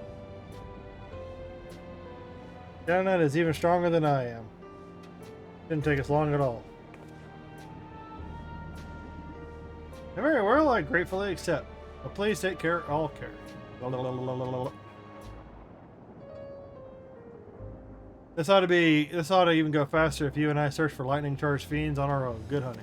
Downnet is even stronger than I am. Didn't take us long at all. Very well, I gratefully accept. But please take care, all care. This ought to even go faster if you and I search for lightning charged fiends on our own. Good honey.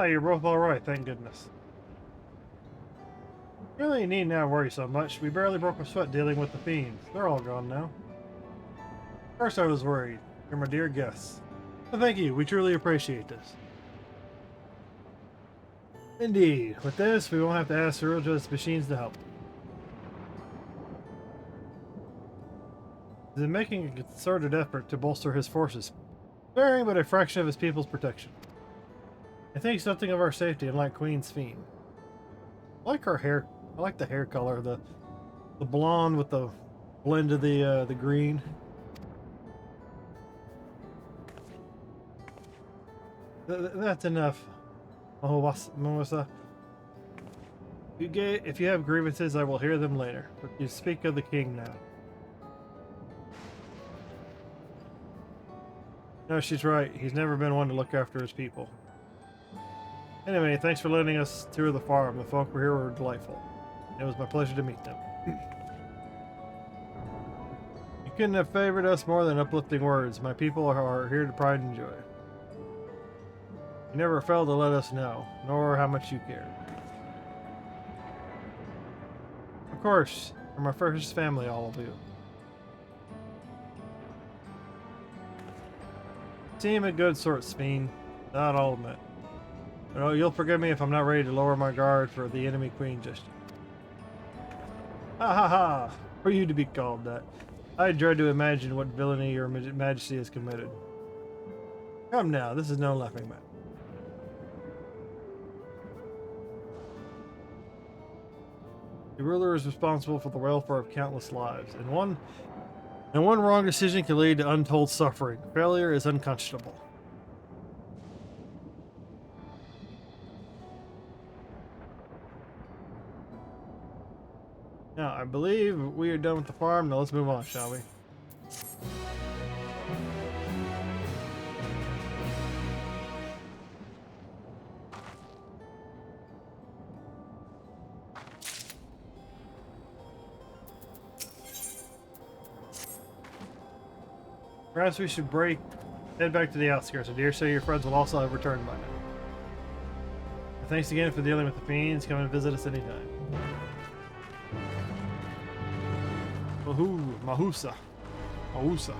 Ah, you're both alright, thank goodness. Really need not worry so much. We barely broke a sweat dealing with the fiends. They're all gone now. First I was worried. You're my dear guests. But thank you, we truly appreciate this. Indeed. With this, we won't have to ask Sarilja's machines to help. He's making a concerted effort to bolster his forces, sparing but a fraction of his people's protection. I think something of our safety, unlike Queen's Fiend. I like her hair. I like the hair color, the blonde with the blend of the green. That's enough. Melissa. If you have grievances, I will hear them later. But you speak of the king now. No, she's right. He's never been one to look after his people. Anyway, thanks for letting us tour the farm. The folk here were delightful. It was my pleasure to meet them. You couldn't have favored us more than uplifting words. My people are here to pride and joy. You never failed to let us know, nor how much you cared. Of course, you're my first family, all of you. Seem a good sort, Speen. That I'll admit. But you'll forgive me if I'm not ready to lower my guard for the enemy queen just yet. Ha ha ha! For you to be called that. I dread to imagine what villainy your majesty has committed. Come now, this is no laughing matter. The ruler is responsible for the welfare of countless lives, and one wrong decision can lead to untold suffering. Failure is unconscionable. Now, I believe we are done with the farm. Now let's move on, shall we? Perhaps we should head back to the outskirts. I dare say your friends will also have returned by now. Thanks again for dealing with the fiends. Come and visit us anytime. Woohoo! Mahusa. Mahusa.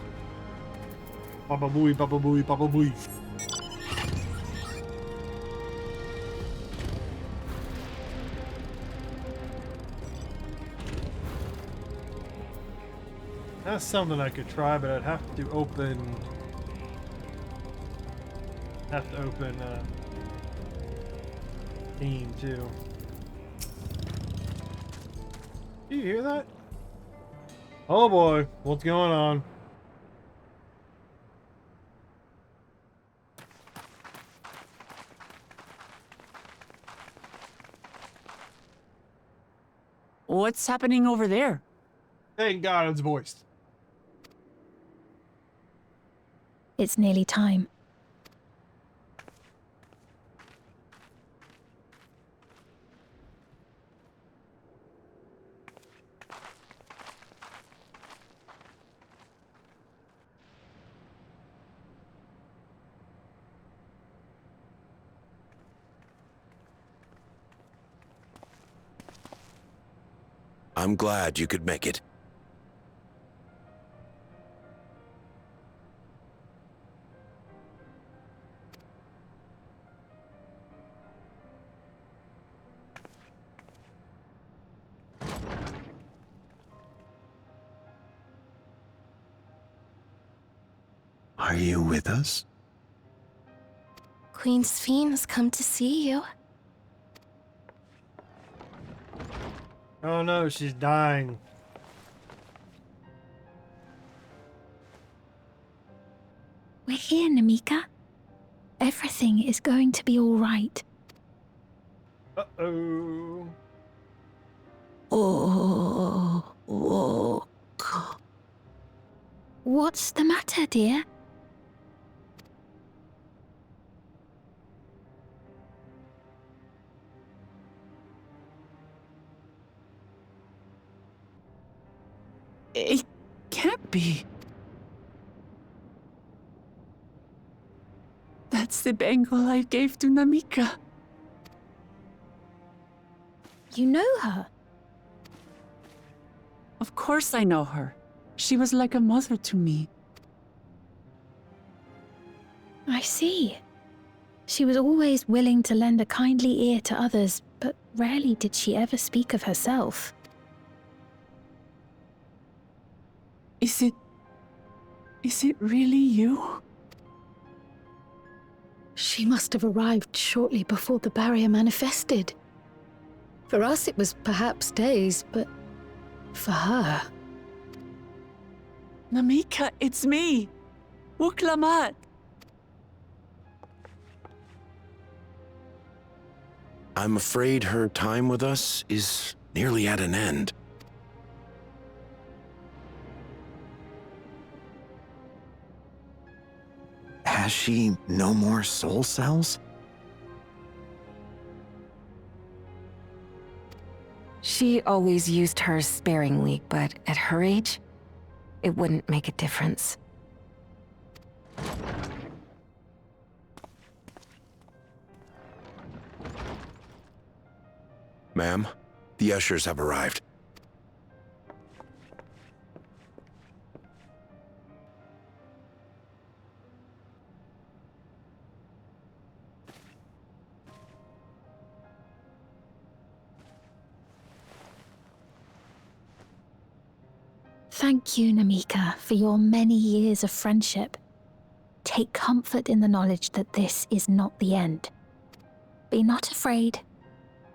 Baba booey, baba booey, baba booey. That's something I could try, but I'd have to open Steam too. Do you hear that? Oh boy, what's going on? What's happening over there? Thank God it's voiced. It's nearly time. I'm glad you could make it. Are you with us? Queen's Fiend's come to see you. Oh no, she's dying. We're here, Namika. Everything is going to be all right. Uh-oh. Oh, walk. What's the matter, dear? It can't be. That's the bangle I gave to Namika. You know her? Of course I know her. She was like a mother to me. I see. She was always willing to lend a kindly ear to others, but rarely did she ever speak of herself. Is it really you? She must have arrived shortly before the barrier manifested. For us, it was perhaps days, but for her... Namika, it's me! Lamati'y! I'm afraid her time with us is nearly at an end. Has she no more soul cells? She always used hers sparingly, but at her age, it wouldn't make a difference. Ma'am, the ushers have arrived. Thank you, Namika, for your many years of friendship. Take comfort in the knowledge that this is not the end. Be not afraid.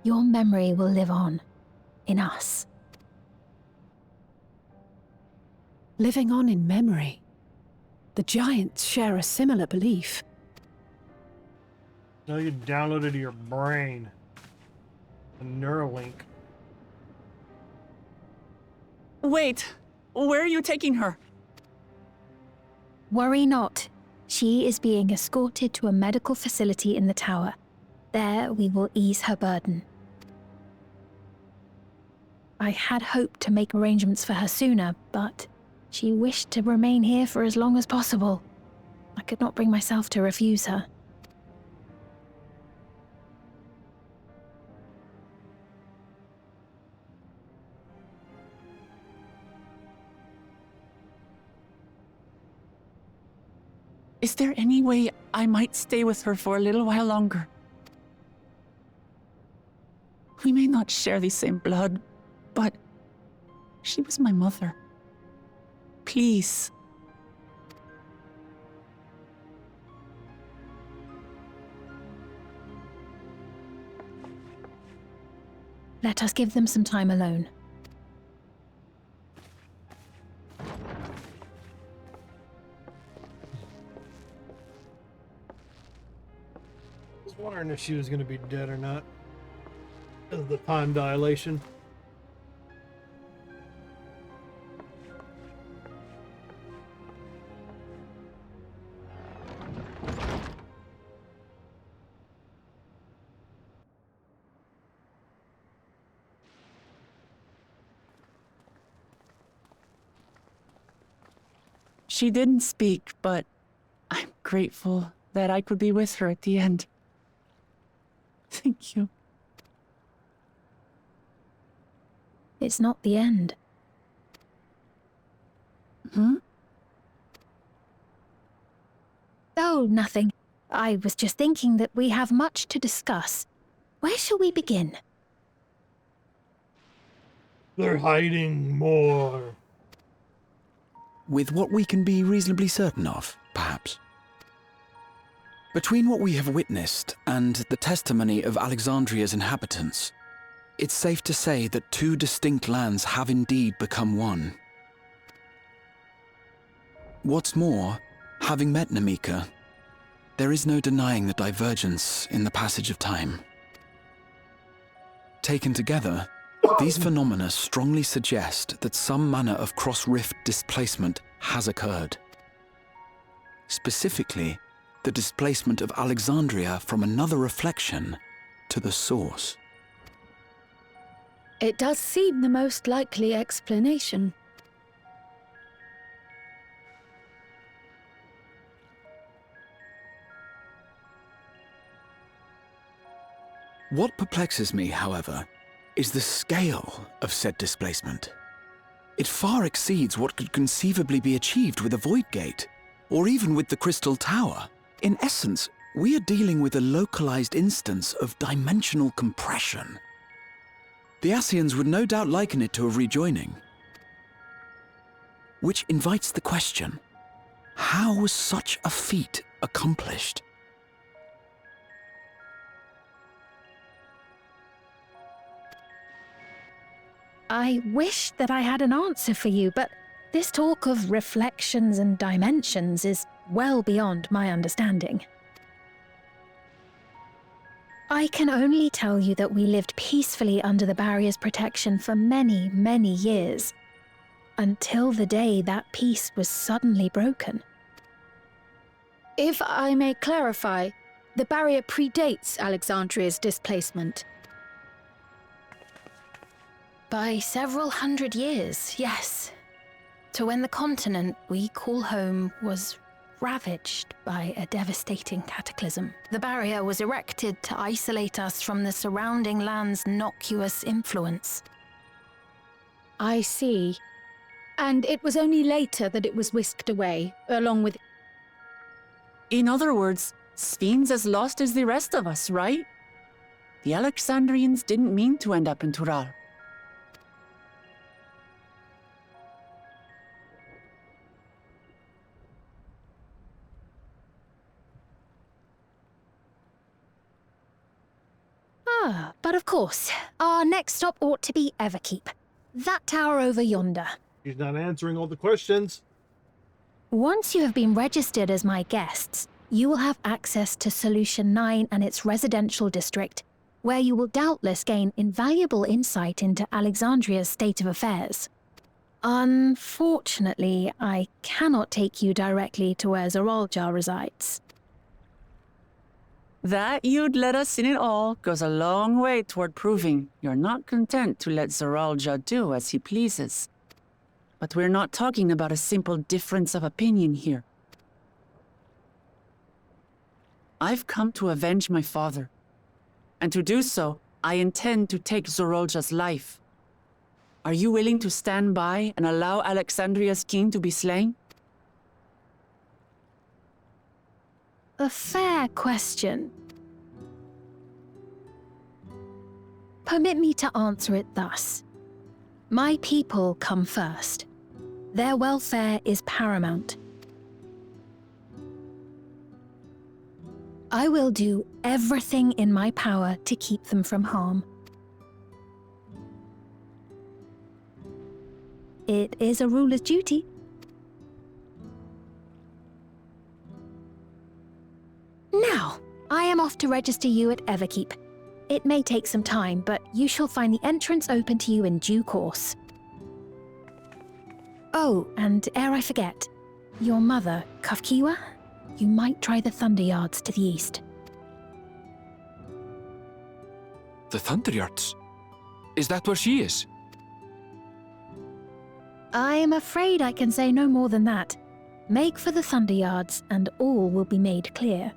Your memory will live on, in us. Living on in memory. The Giants share a similar belief. Now you download it to your brain. A Neuralink. Wait! Where are you taking her? Worry not. She is being escorted to a medical facility in the tower. There we will ease her burden. I had hoped to make arrangements for her sooner, but she wished to remain here for as long as possible. I could not bring myself to refuse her. Is there any way I might stay with her for a little while longer? We may not share the same blood, but she was my mother. Please. Let us give them some time alone. I was wondering if she was going to be dead or not. Because of the time dilation. She didn't speak, but I'm grateful that I could be with her at the end. Thank you. It's not the end. Hmm? Oh, nothing. I was just thinking that we have much to discuss. Where shall we begin? They're hiding more. With what we can be reasonably certain of, perhaps. Between what we have witnessed and the testimony of Alexandria's inhabitants, it's safe to say that two distinct lands have indeed become one. What's more, having met Namika, there is no denying the divergence in the passage of time. Taken together, these phenomena strongly suggest that some manner of cross-rift displacement has occurred. Specifically, the displacement of Alexandria from another reflection to the source. It does seem the most likely explanation. What perplexes me, however, is the scale of said displacement. It far exceeds what could conceivably be achieved with a Void Gate, or even with the Crystal Tower. In essence, we are dealing with a localized instance of dimensional compression. The Ascians would no doubt liken it to a rejoining. Which invites the question, how was such a feat accomplished? I wish that I had an answer for you, but this talk of reflections and dimensions is well beyond my understanding. I can only tell you that we lived peacefully under the barrier's protection for many, many years, until the day that peace was suddenly broken. If I may clarify, the barrier predates Alexandria's displacement. By several hundred years, yes. To when the continent we call home was ravaged by a devastating cataclysm. The barrier was erected to isolate us from the surrounding land's noxious influence. I see. And it was only later that it was whisked away, along with... In other words, Sphinx's as lost as the rest of us, right? The Alexandrians didn't mean to end up in Tural. But of course, our next stop ought to be Everkeep. That tower over yonder. He's not answering all the questions. Once you have been registered as my guests, you will have access to Solution 9 and its residential district, where you will doubtless gain invaluable insight into Alexandria's state of affairs. Unfortunately, I cannot take you directly to where Zoralja resides. That you'd let us in it all goes a long way toward proving you're not content to let Zoralja do as he pleases. But we're not talking about a simple difference of opinion here. I've come to avenge my father. And to do so, I intend to take Zoralja's life. Are you willing to stand by and allow Alexandria's king to be slain? A fair question. Permit me to answer it thus. My people come first. Their welfare is paramount. I will do everything in my power to keep them from harm. It is a ruler's duty. Now, I am off to register you at Everkeep. It may take some time, but you shall find the entrance open to you in due course. Oh, and ere I forget, your mother, Kafkiwa, you might try the Thunder Yards to the east. The Thunder Yards? Is that where she is? I'm afraid I can say no more than that. Make for the Thunder Yards, and all will be made clear.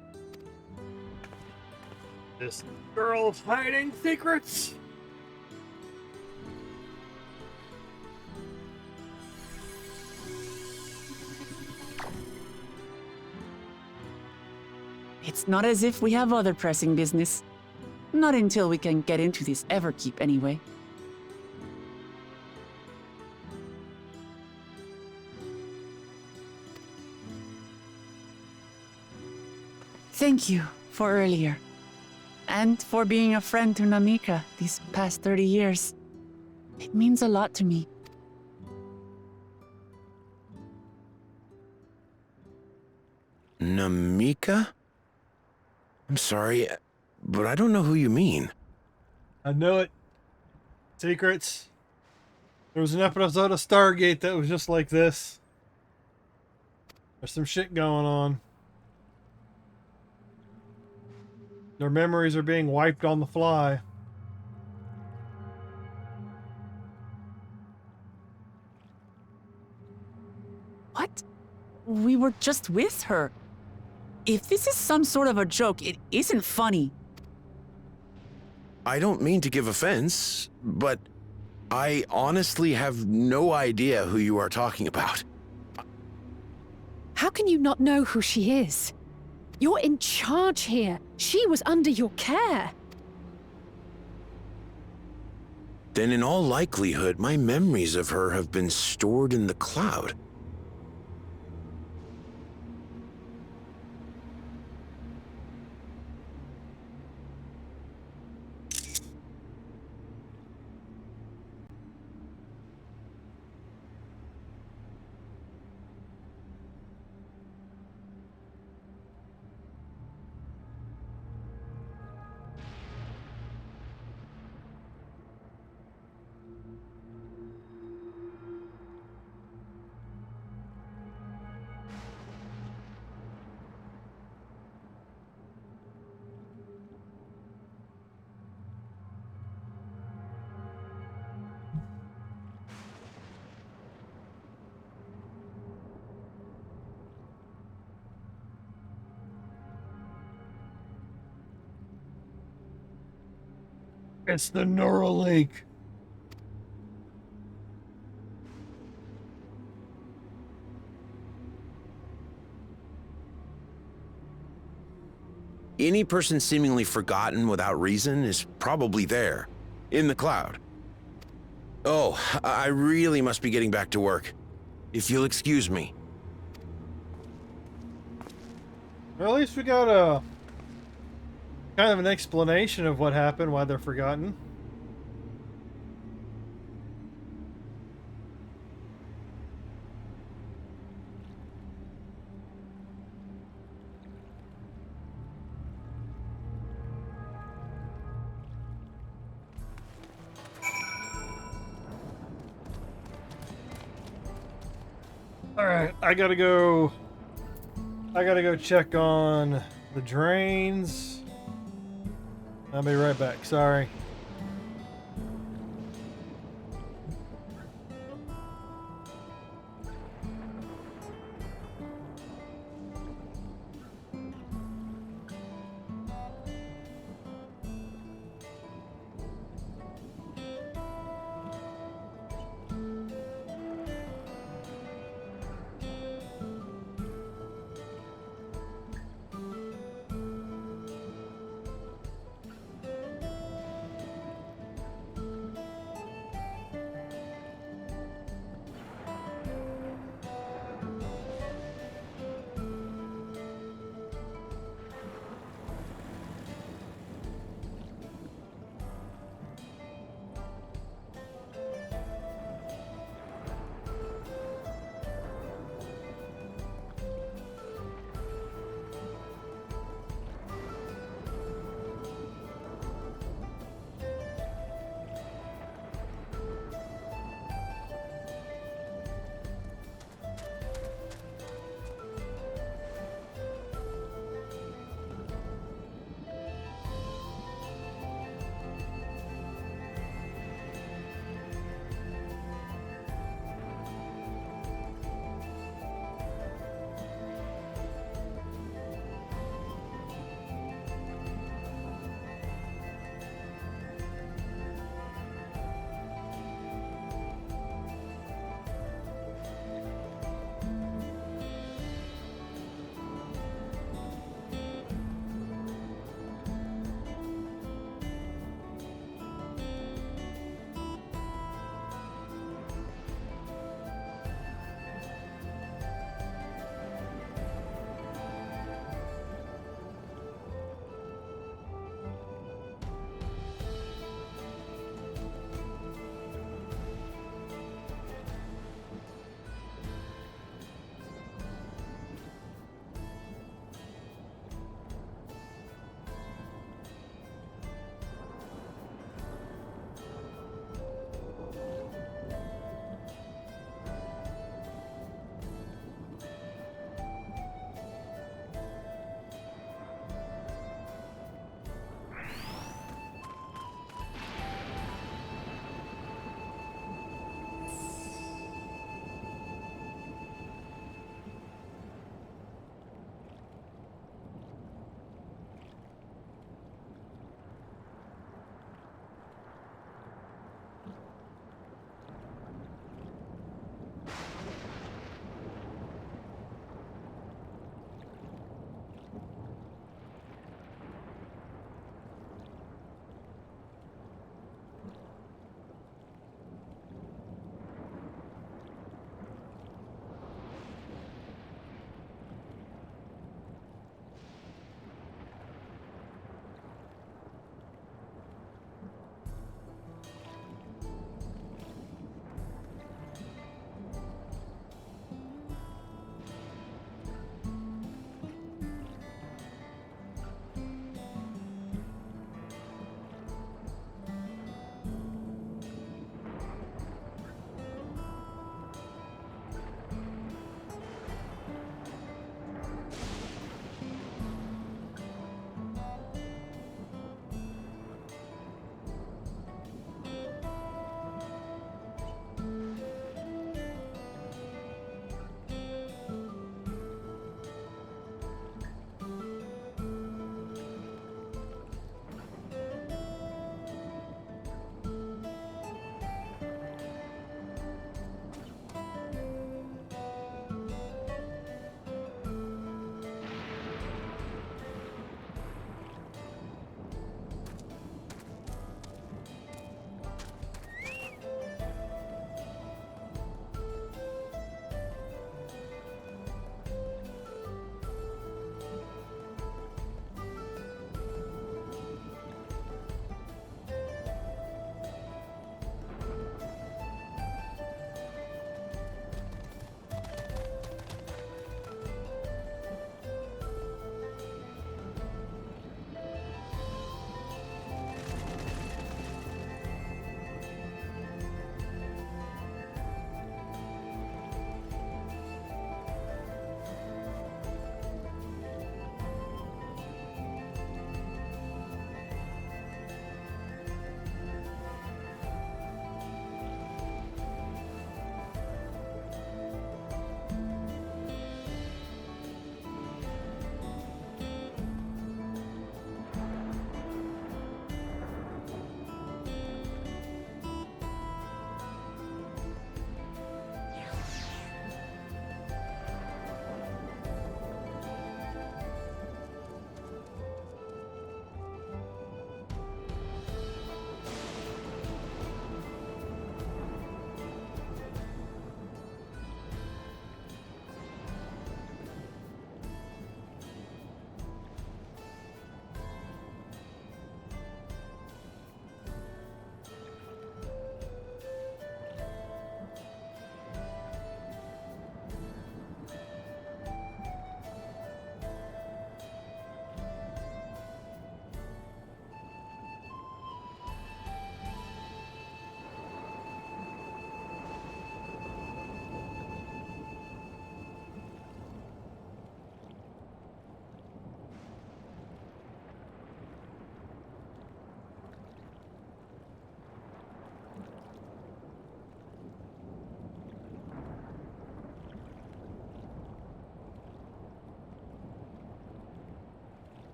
This girl's hiding secrets. It's not as if we have other pressing business. Not until we can get into this Everkeep, anyway. Thank you for earlier. And for being a friend to Namika these past 30 years. It means a lot to me. Namika? I'm sorry, but I don't know who you mean. I know it. Secrets. There was an episode of Stargate that was just like this. There's some shit going on. Their memories are being wiped on the fly. What? We were just with her. If this is some sort of a joke, it isn't funny. I don't mean to give offense, but I honestly have no idea who you are talking about. How can you not know who she is? You're in charge here. She was under your care. Then in all likelihood, my memories of her have been stored in the cloud. It's the Neuralink. Any person seemingly forgotten without reason is probably there, in the cloud. Oh, I really must be getting back to work. If you'll excuse me. Well, at least we got a kind of an explanation of what happened, why they're forgotten. Alright, I gotta go check on the drains. I'll be right back, sorry.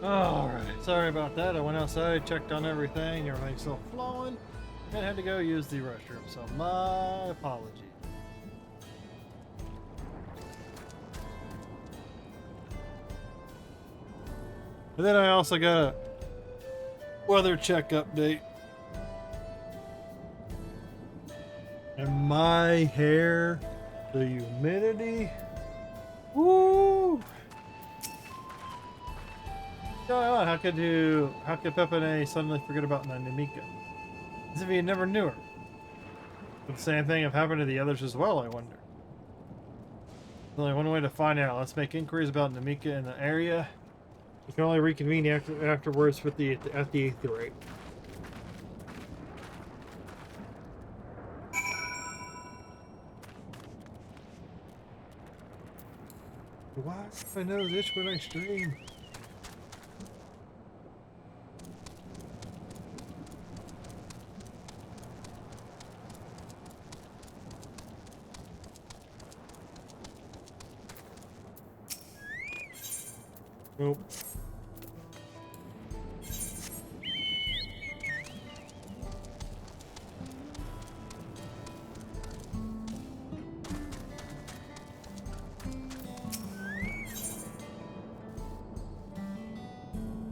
Alright, sorry about that. I went outside, checked on everything, everything's still flowing, and had to go use the restroom, so my apologies. And then I also got a weather check update. And my hair, the humidity, woo! God, how could Pepine suddenly forget about Namika? As if he had never knew her. But the same thing have happened to the others as well, I wonder. There's only one way to find out. Let's make inquiries about Namika in the area. We can only reconvene afterwards at the 8th rate. Why does my nose itch when I stream? Nope.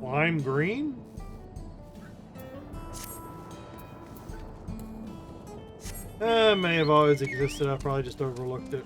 Lime green? May have always existed. I probably just overlooked it.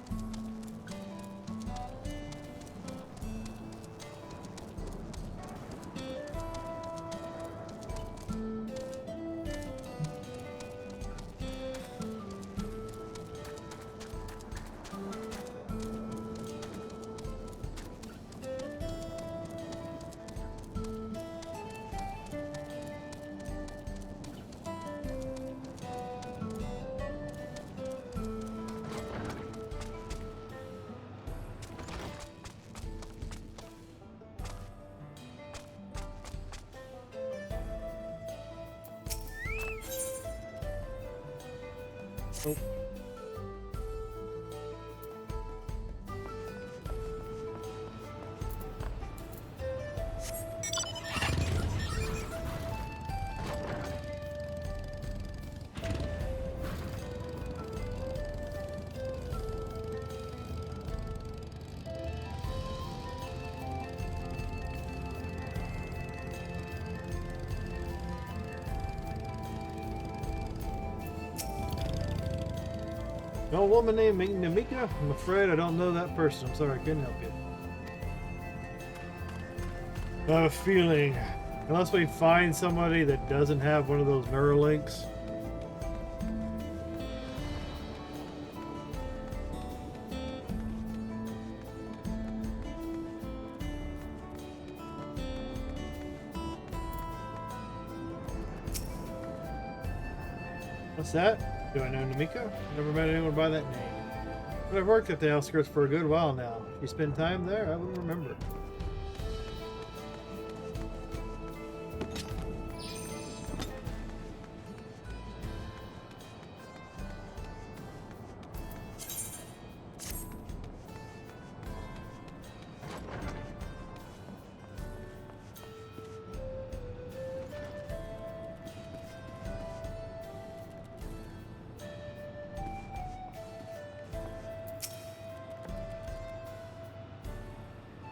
Nope. No woman named Namika? I'm afraid I don't know that person. I'm sorry, I couldn't help you. I have a feeling, unless we find somebody that doesn't have one of those Neuralinks. What's that? Do I know Namika? Never met anyone by that name. But I've worked at the outskirts for a good while now. If you spend time there, I wouldn't remember.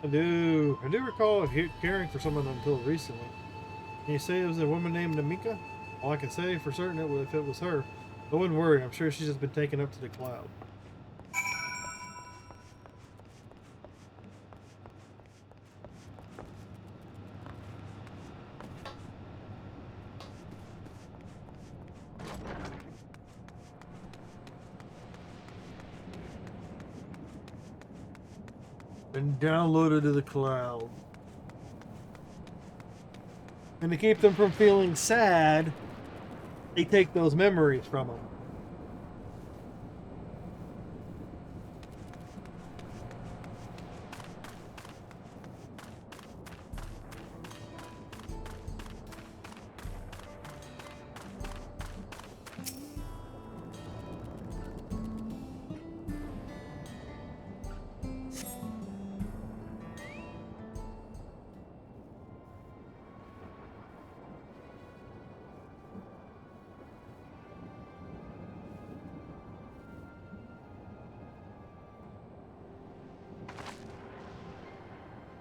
I do recall caring for someone until recently. Can you say it was a woman named Namika? All I can say for certain if it was her. I wouldn't worry, I'm sure she's just been taken up to the cloud. Been downloaded to the cloud. And to keep them from feeling sad, they take those memories from them.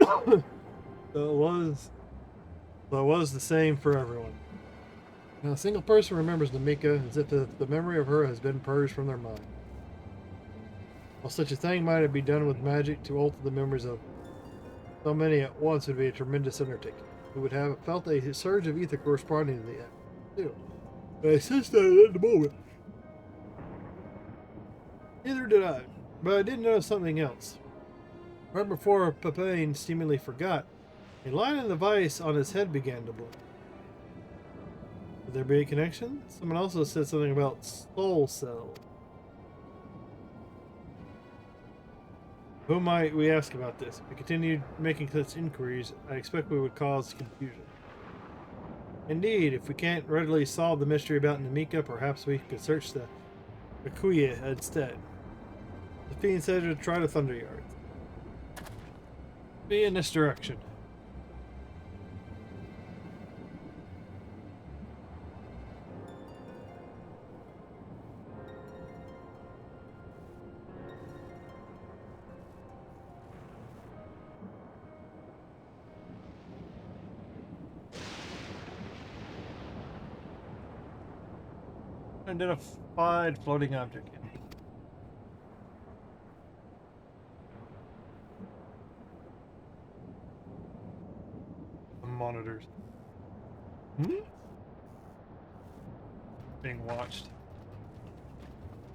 So it was the same for everyone. Now, a single person remembers Namika as if the memory of her has been purged from their mind. While such a thing might be done with magic, to alter the memories of so many at once would be a tremendous undertaking. We would have felt a surge of ether corresponding to the act, too. But I sensed that at the moment. Neither did I, but I did notice something else. Right before Pepin seemingly forgot, a line in the vise on his head began to blink. Would there be a connection? Someone also said something about soul cells. Who might we ask about this? If we continued making such inquiries, I expect we would cause confusion. Indeed, if we can't readily solve the mystery about Namika, perhaps we could search the Akuya instead. The fiend said to try the Thunder Yard. Be in this direction. Identified floating object. The monitors. Being watched.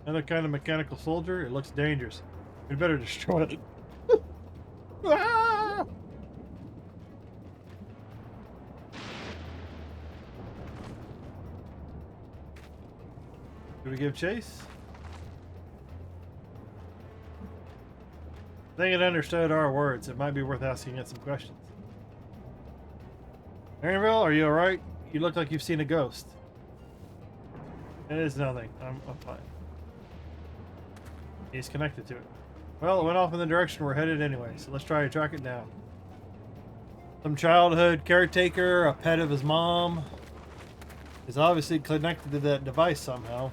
Another kind of mechanical soldier. It looks dangerous. We'd better destroy it. Ah! Do we give chase? I think it understood our words. It might be worth asking it some questions. Maryville, are you alright? You look like you've seen a ghost. It is nothing. I'm fine. He's connected to it. Well, it went off in the direction we're headed anyway, so let's try to track it down. Some childhood caretaker, a pet of his mom, is obviously connected to that device somehow.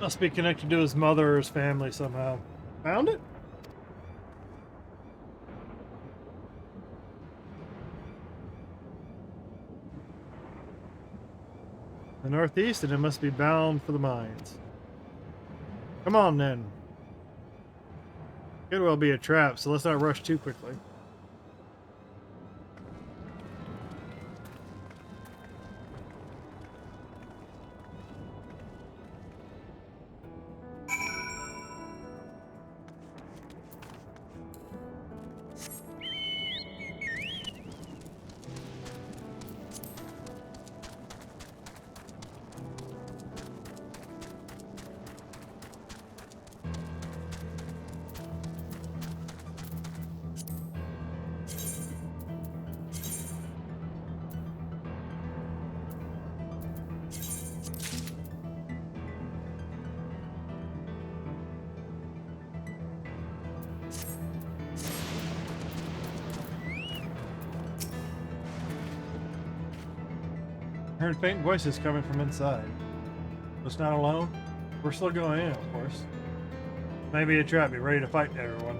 Must be connected to his mother or his family somehow. Found it? The northeast, and it must be bound for the mines. Come on then. Could well be a trap, so let's not rush too quickly. heard faint voices coming from inside. It's not alone. We're still going in, of course. Maybe a trap. Be ready to fight, everyone.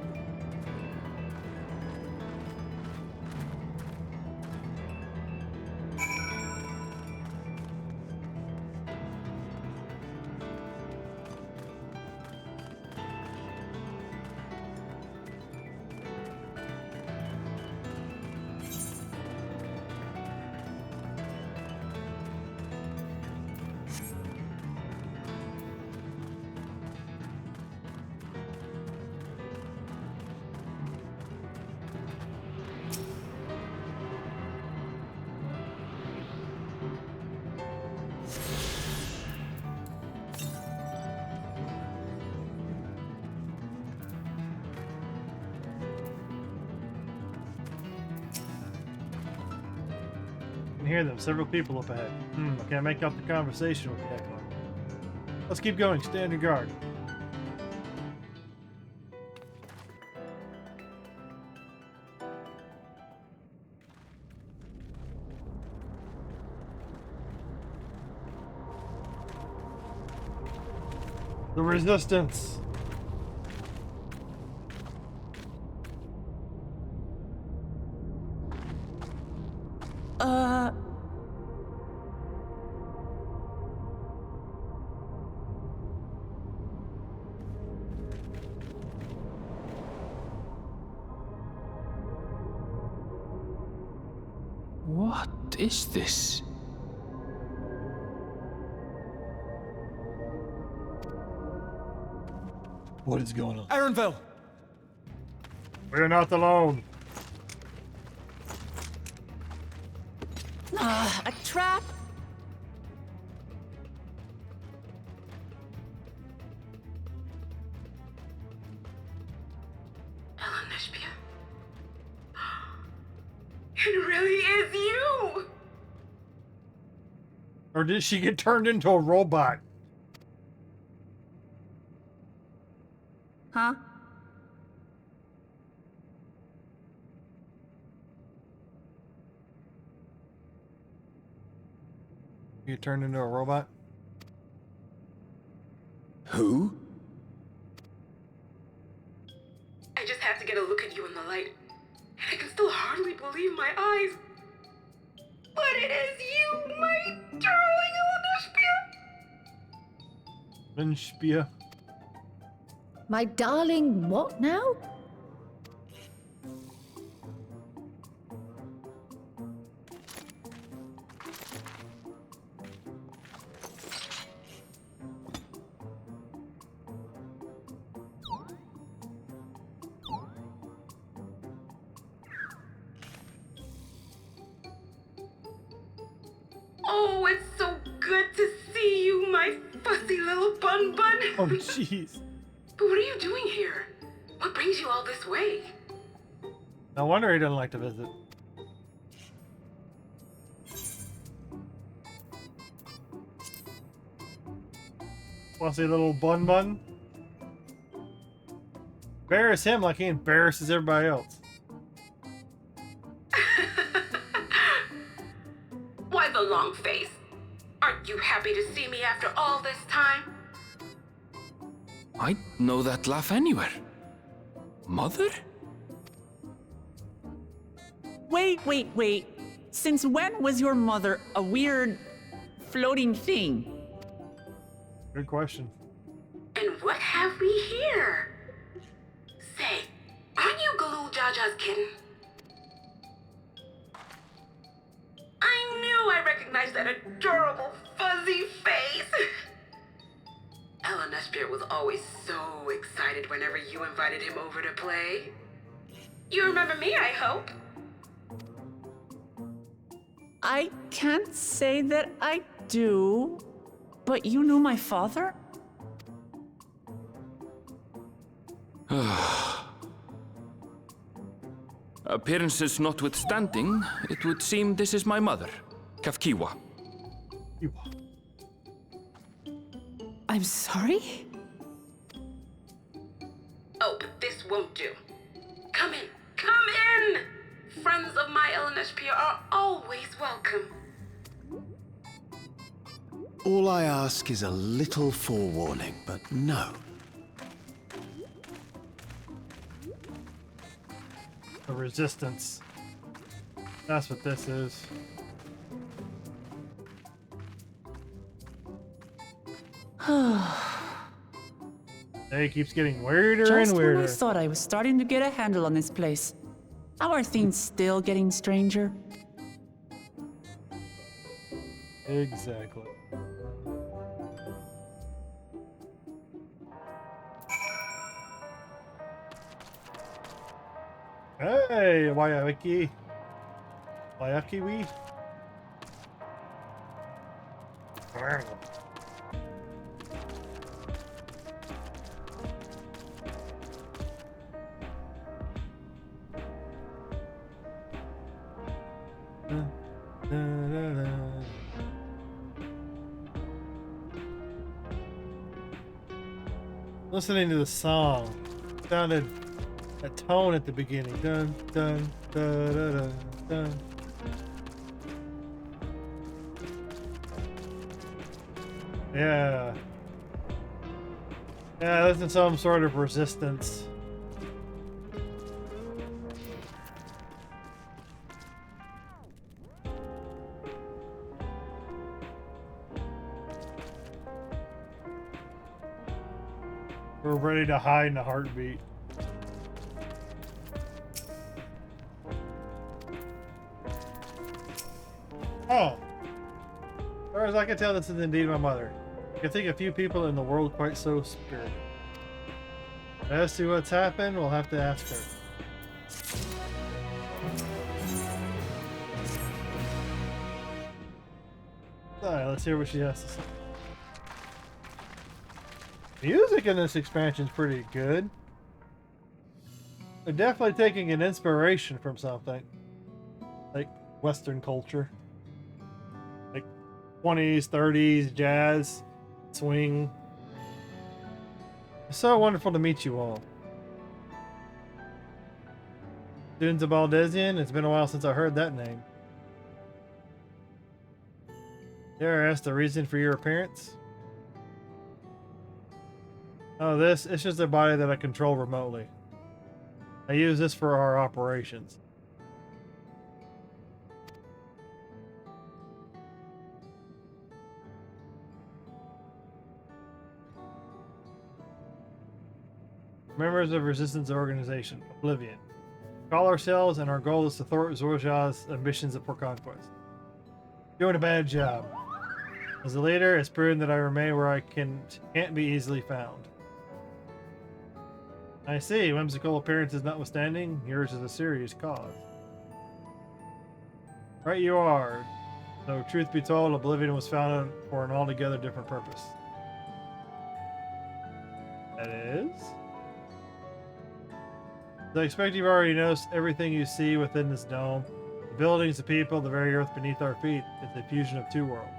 I can hear them. Several people up ahead. I can't make out the conversation with the echo. Let's keep going. Stand your guard. The resistance. What is this? What is going on? Aaronville! We're not alone. A trap? It really is you! Or did she get turned into a robot? Huh? You turned into a robot? Who? I just have to get a look at you in the light. And I can still hardly believe my eyes. But it is you, my darling Lamati'y. My darling, what now? Oh, it's so good to see you, my fussy little bun. Oh, jeez. But what are you doing here? What brings you all this way? No wonder he doesn't like to visit. Fussy little bun. Embarrass him like he embarrasses everybody else. Why the long face? Aren't you happy to see me after all this time? I know that laugh anywhere. Mother? Wait. Since when was your mother a weird floating thing? Good question. And what have we here? Say, aren't you Galoo Jaja's kitten? I knew I recognized that adorable fuzzy face. Lamati'y was always so excited whenever you invited him over to play. You remember me, I hope? I can't say that I do, but you knew my father? Appearances notwithstanding, it would seem this is my mother, Kafkiwa. I'm sorry? Oh, but this won't do. Come in. Friends of my Lamati'y are always welcome. All I ask is a little forewarning, but no. The resistance. That's what this is. It keeps getting weirder Just and weirder. when I thought I was starting to get a handle on this place, how are things still getting stranger? Exactly. Hey, Wayaki. Wayaki-wee? Listening to the song sounded a tone at the beginning. Dun dun da da da dun. Yeah. Yeah, that's in some sort of resistance. We're ready to hide in a heartbeat. Oh. As far as I can tell, this is indeed my mother. I can think of few people in the world quite so spirited. As to what's happened, we'll have to ask her. Alright, let's hear what she has to say. Music in this expansion is pretty good. They're definitely taking an inspiration from something. Like Western culture. Like 20s, 30s, jazz, swing. It's so wonderful to meet you all. Students of Baldesian, it's been a while since I heard that name. Dare I ask the reason for your appearance? Oh, it's just a body that I control remotely. I use this for our operations. Members of Resistance Organization, Oblivion. Call ourselves, and our goal is to thwart Zorja's ambitions for conquest. Doing a bad job. As a leader, it's proven that I remain where I can't be easily found. I see. Whimsical appearances notwithstanding, yours is a serious cause. Right you are. Though truth be told, Oblivion was founded for an altogether different purpose. That is? I expect you've already noticed everything you see within this dome. The buildings, the people, the very earth beneath our feet. It's a fusion of two worlds.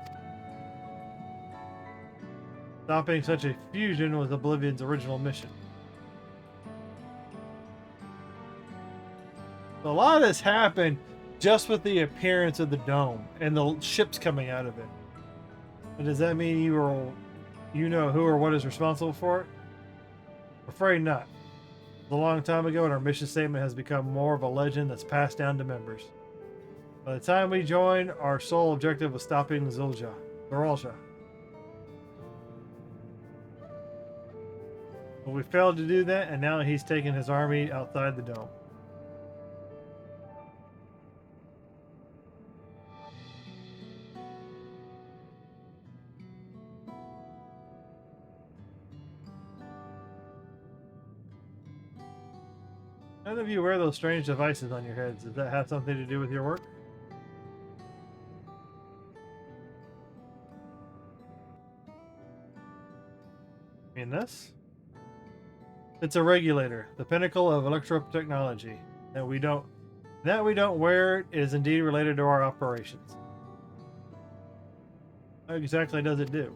Stopping such a fusion was Oblivion's original mission. A lot has happened just with the appearance of the dome and the ships coming out of it. But does that mean you know who or what is responsible for it? Afraid not. It was a long time ago, and our mission statement has become more of a legend that's passed down to members. By the time we joined, our sole objective was stopping Zorja. But we failed to do that, and now he's taken his army outside the dome. None of you wear those strange devices on your heads. Does that have something to do with your work? mean this? It's a regulator, the pinnacle of electro-technology. That we don't wear it is indeed related to our operations. What exactly does it do?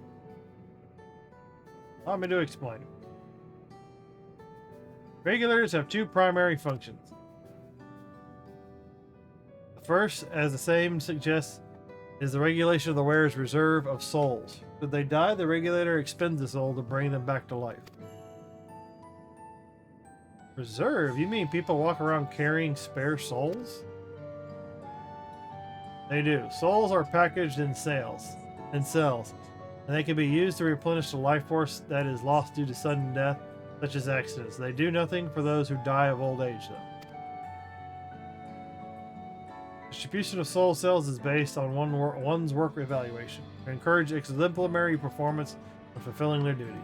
Allow me to explain. Regulators have two primary functions. The first, as the name suggests, Is the regulation of the wearer's reserve of souls. Should they die, the regulator expends the soul to bring them back to life. Reserve? You mean people walk around carrying spare souls? They do. Souls are packaged in cells, and they can be used to replenish the life force that is lost due to sudden death, such as accidents. They do nothing for those who die of old age, though. Distribution of soul cells is based on one's work evaluation to encourage exemplary performance when fulfilling their duties.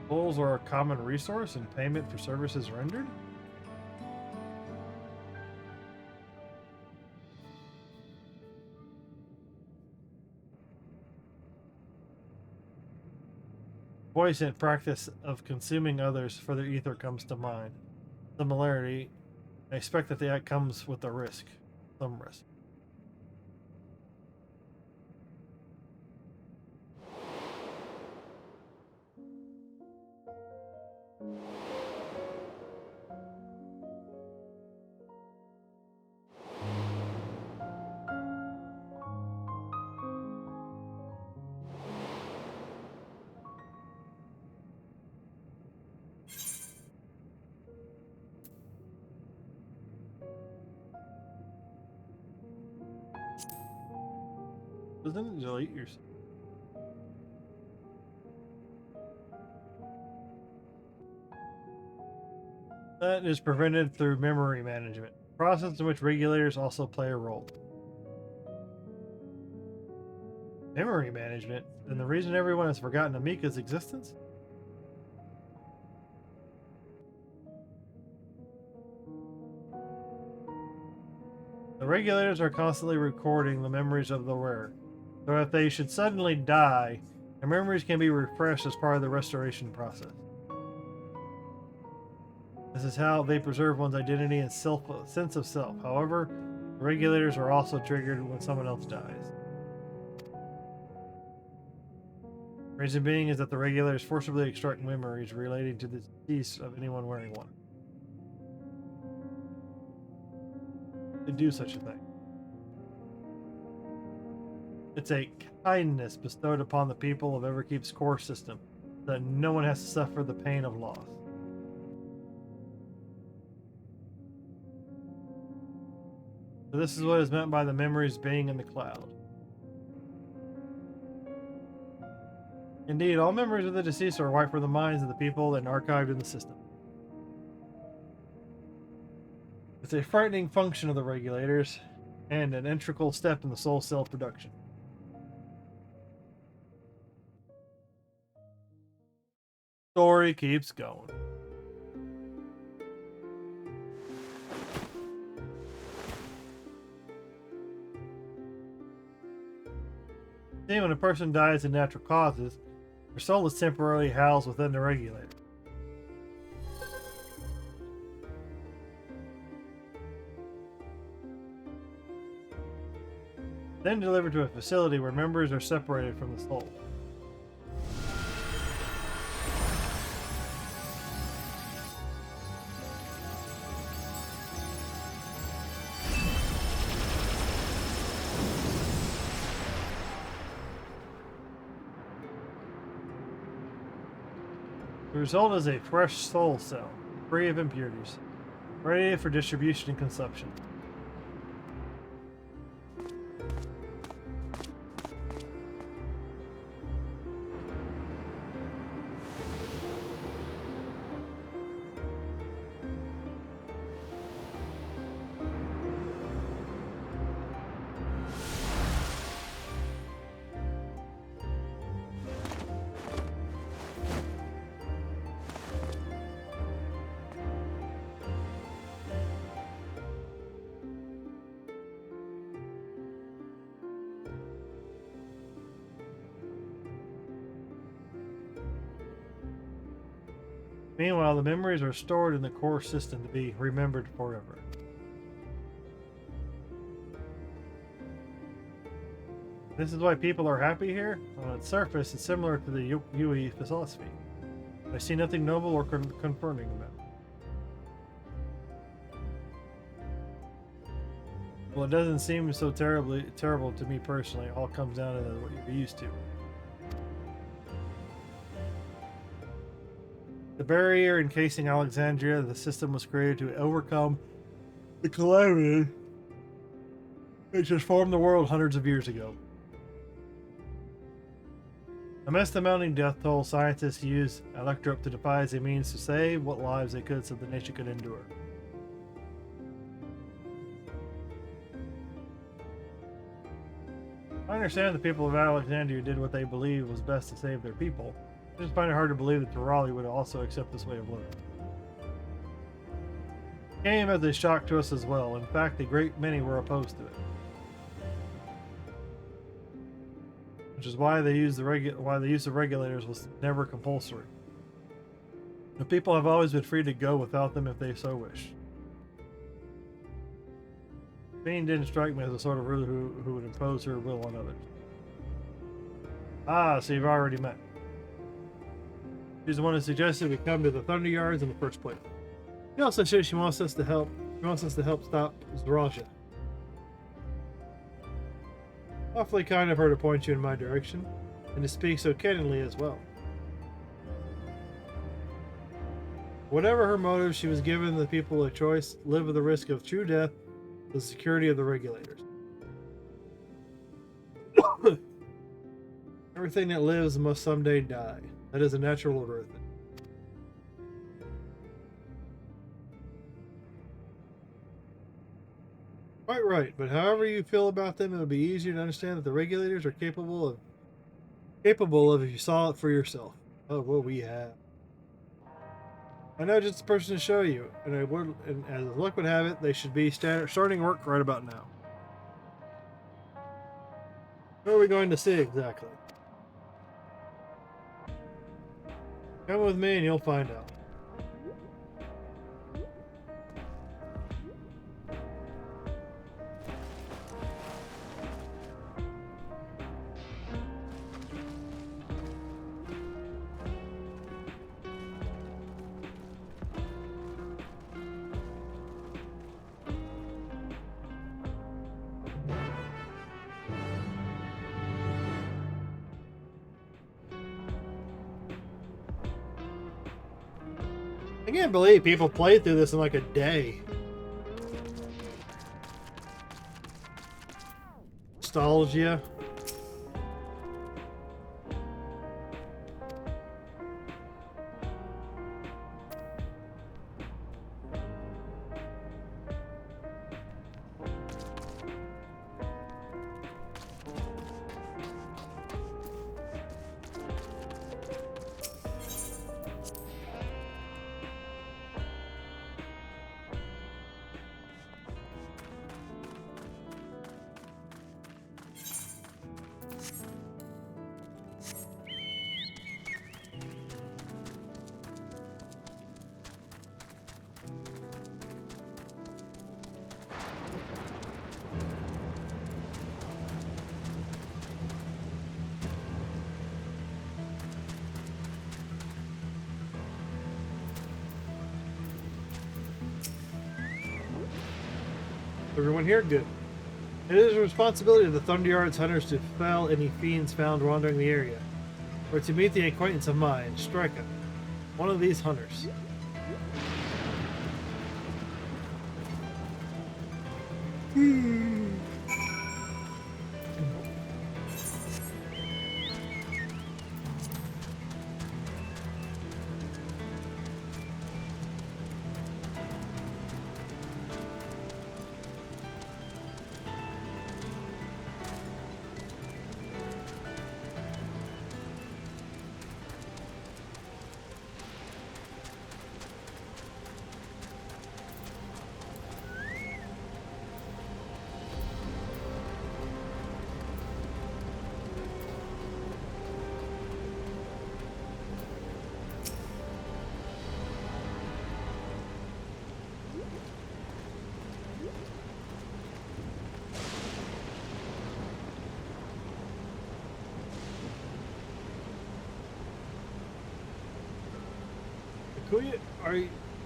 Souls are a common resource in payment for services rendered. Voicent practice of consuming others for their ether comes to mind. Similarity, I expect that the act comes with a risk. Some risk. Doesn't it delete your... That is prevented through memory management, a process in which regulators also play a role. Memory management? And the reason everyone has forgotten Amika's existence? The regulators are constantly recording the memories of the wearer, so if they should suddenly die, their memories can be refreshed as part of the restoration process. This is how they preserve one's identity and sense of self. However, the regulators are also triggered when someone else dies. Reason being is that the regulators forcibly extract memories relating to the decease of anyone wearing one. They do such a thing. It's a kindness bestowed upon the people of Everkeep's core system, so that no one has to suffer the pain of loss. So this is what is meant by the memories being in the cloud. Indeed, all memories of the deceased are wiped from the minds of the people and archived in the system. It's a frightening function of the regulators, and an integral step in the soul cell production. Story keeps going. See, when a person dies in natural causes, their soul is temporarily housed within the regulator. Then delivered to a facility where members are separated from the soul. The result is a fresh soul cell, free of impurities, ready for distribution and consumption. Meanwhile, the memories are stored in the core system to be remembered forever. This is why people are happy here. On its surface, it's similar to the Yui philosophy. I see nothing noble or confronting about it. Well, it doesn't seem so terrible to me personally. It all comes down to what you're used to. The barrier encasing Alexandria, the system was created to overcome the calamity which has formed the world hundreds of years ago. Amidst the mounting death toll, scientists used Electrope to devise a means to save what lives they could so the nation could endure. I understand the people of Alexandria did what they believed was best to save their people. I just find it hard to believe that the Raleigh would also accept this way of living. It came as a shock to us as well. In fact, a great many were opposed to it. Which is why the use of regulators was never compulsory. The people have always been free to go without them if they so wish. Bean didn't strike me as the sort of ruler who would impose her will on others. Ah, so you've already met. She's the one who suggested we come to the Thunder Yards in the first place. She also said she wants us to help. She wants us to help stop Zaraja. Awfully kind of her to point you in my direction, and to speak so candidly as well. Whatever her motive, she was given the people a choice: live with the risk of true death, the security of the regulators. Everything that lives must someday die. That is a natural order of things. Quite right, but however you feel about them, it'll be easier to understand that the regulators are capable of if you saw it for yourself. Oh, what we have. I know just the person to show you, and as luck would have it, they should be starting work right about now. What are we going to see exactly? Come with me and you'll find out. I can't believe people played through this in like a day. Nostalgia. Everyone here? Good. It is the responsibility of the Thunder Yards hunters to fell any fiends found wandering the area, or to meet the acquaintance of mine, Strika, one of these hunters.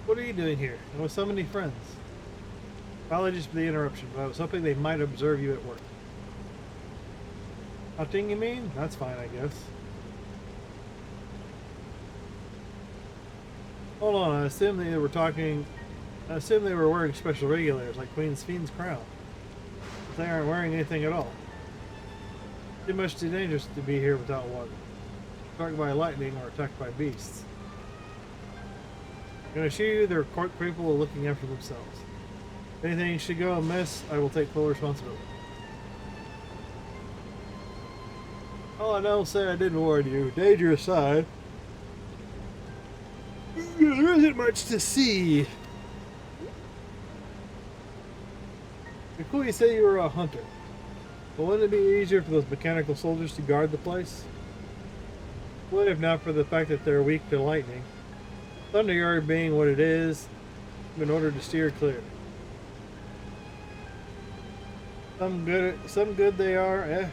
What are you doing here? And with so many friends? Apologies for the interruption, but I was hoping they might observe you at work. Hunting, you mean? That's fine, I guess. Hold on, I assume they were wearing special regulators like Queen's Fiend's crown. But they aren't wearing anything at all. Too dangerous to be here without one. Struck by lightning or attacked by beasts. I'm gonna assure you they're quite capable of looking after themselves. If anything should go amiss, I will take full responsibility. All I know, say I didn't warn you. Danger aside, there isn't much to see. It's cool you say you were a hunter. But wouldn't it be easier for those mechanical soldiers to guard the place? Would if not for the fact that they're weak to lightning. Thunderyard being what it is, in order to steer clear. Some good they are.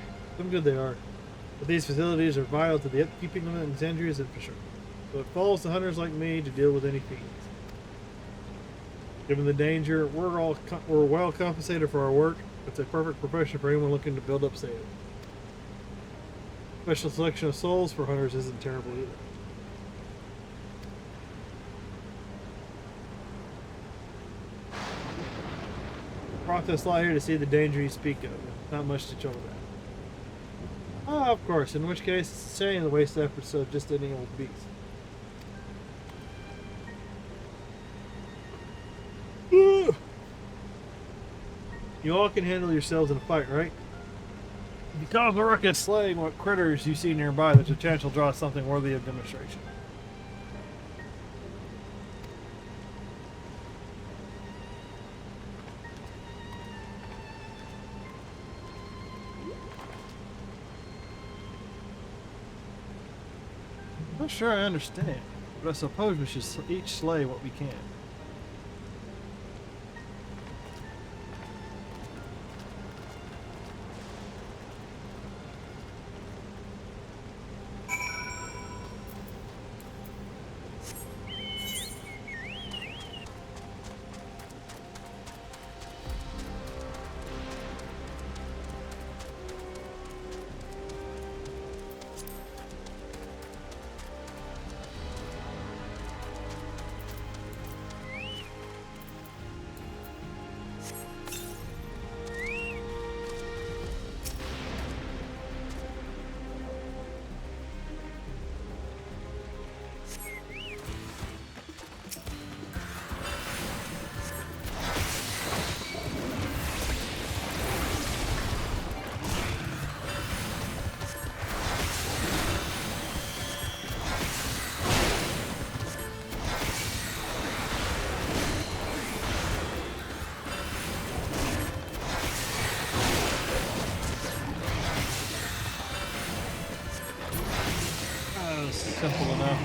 But these facilities are vital to the upkeeping of Alexandria's infrastructure. So it falls to hunters like me to deal with any fiends. Given the danger, we're well compensated for our work. It's a perfect profession for anyone looking to build up sales. Special selection of souls for hunters isn't terrible either. Brought this lot here to see the danger you speak of. Not much to trouble that. Ah, of course, in which case it's a shame to waste efforts of just any old beast. You all can handle yourselves in a fight, right? If you cause a ruckus slaying what critters you see nearby, there's a chance you'll draw something worthy of demonstration. I'm not sure I understand, but I suppose we should each slay what we can. Simple enough.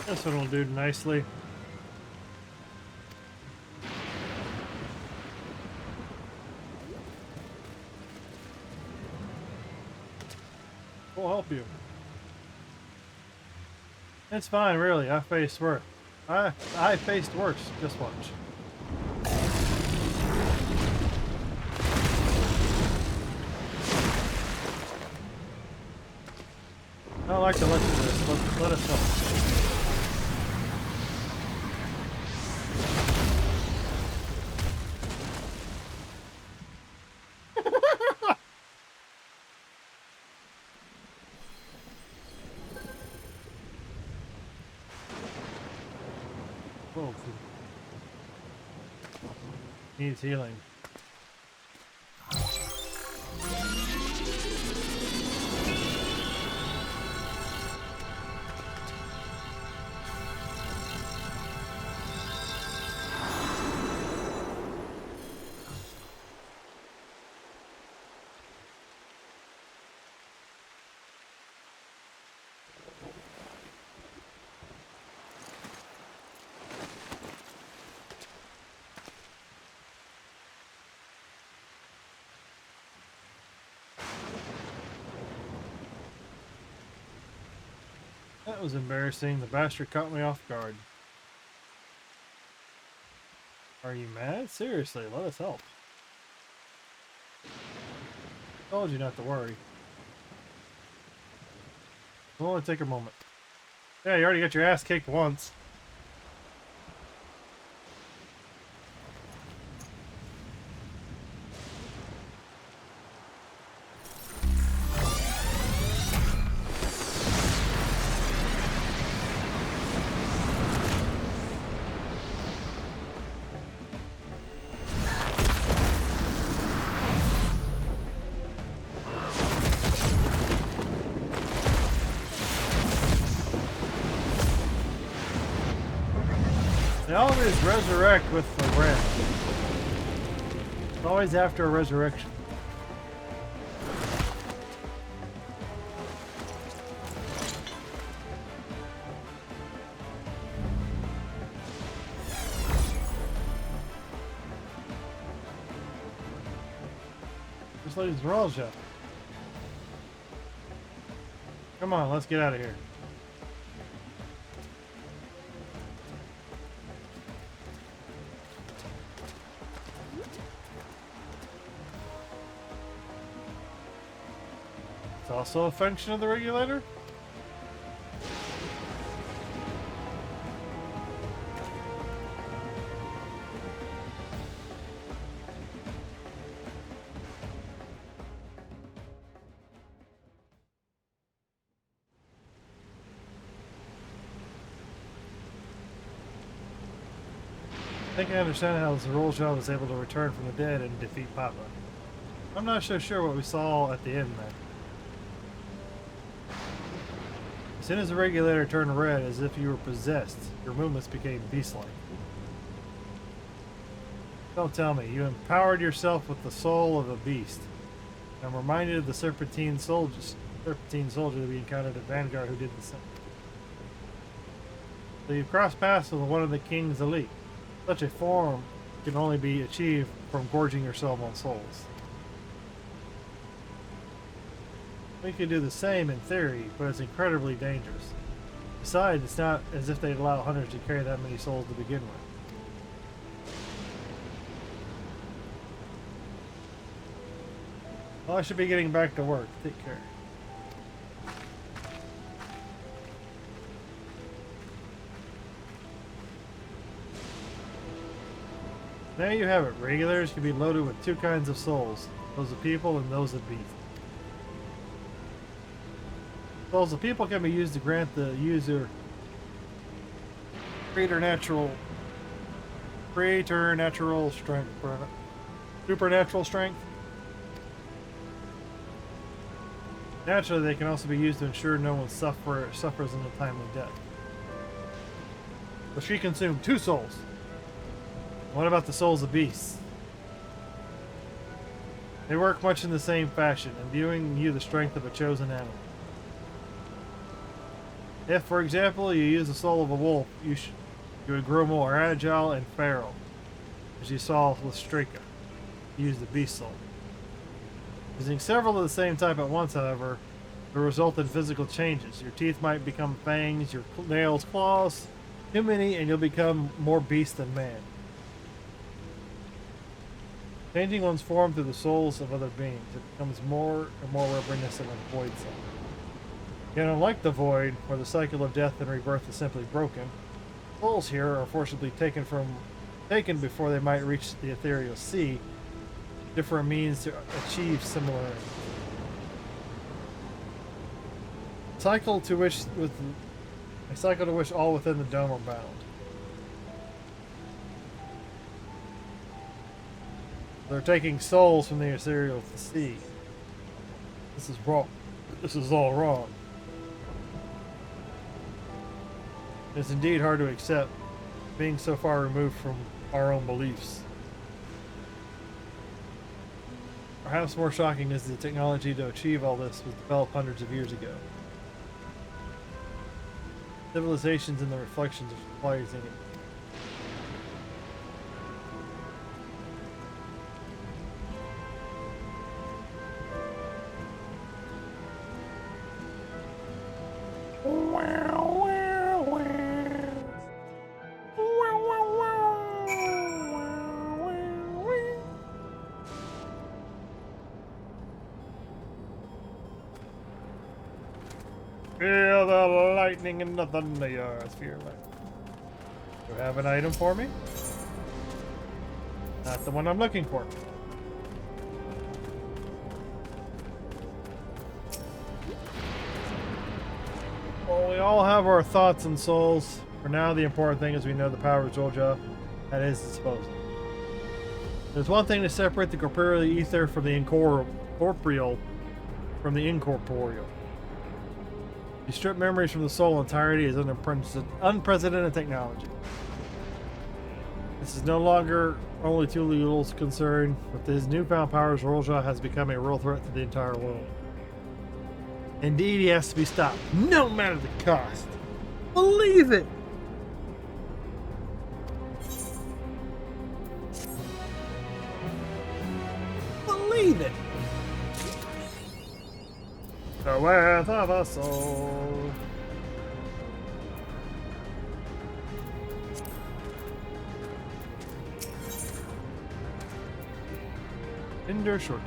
This one will do nicely. We'll help you. It's fine, really. I swear. I faced worse. Just watch. I like the look of this. Let us know. Whoa. Needs healing. That was embarrassing. The bastard caught me off guard. Are you mad? Seriously, let us help. Told you not to worry. It'll only take a moment. Yeah, you already got your ass kicked once. They always resurrect with the red. It's always after a resurrection. This lady's Rolja. Come on, let's get out of here. It's also a function of the regulator? I think I understand how Rolja was able to return from the dead and defeat Papa. I'm not so sure what we saw at the end there. As soon as the regulator turned red, as if you were possessed, your movements became beast-like. Don't tell me, you empowered yourself with the soul of a beast. I'm reminded of the Serpentine soldier that we encountered at Vanguard who did the same. So you crossed paths with one of the King's elite. Such a form can only be achieved from gorging yourself on souls. We could do the same in theory, but it's incredibly dangerous. Besides, it's not as if they'd allow hunters to carry that many souls to begin with. Well, I should be getting back to work. Take care. There you have it. Regulators can be loaded with two kinds of souls. Those of people and those of beasts. Souls of people can be used to grant the user supernatural strength. Naturally, they can also be used to ensure no one suffers in a timely death. But she consumed 2 souls. What about the souls of beasts? They work much in the same fashion, imbuing you the strength of a chosen animal. If, for example, you use the soul of a wolf, you would grow more agile and feral, as you saw with Strika. You used the beast soul. Using several of the same type at once, however, will result in physical changes. Your teeth might become fangs, your nails claws, Too many and you'll become more beast than man. Changing one's form through the souls of other beings, it becomes more and more reminiscent of Void Sun. Yet unlike the Void, where the cycle of death and rebirth is simply broken, souls here are forcibly taken before they might reach the ethereal sea, different means to achieve similar ends. A cycle to which all within the dome are bound. They're taking souls from the ethereal sea. This is wrong. This is all wrong. It's indeed hard to accept, being so far removed from our own beliefs. Perhaps more shocking is the technology to achieve all this was developed hundreds of years ago. Civilizations and the reflections of suppliers in it. Feel the lightning and the thunder, sphere light. Do you have an item for me? Not the one I'm looking for. Well, we all have our thoughts and souls. For now, the important thing is we know the power of Zolja at his disposal. There's one thing to separate the corporeal ether from the incorporeal from the incorporeal. You strip memories from the soul entirety is unprecedented technology. This is no longer only Tuliul's concern. With his newfound powers, Zolja has become a real threat to the entire world. Indeed, he has to be stopped, no matter the cost. Believe it! Believe it! The worth of a soul. Tinder short.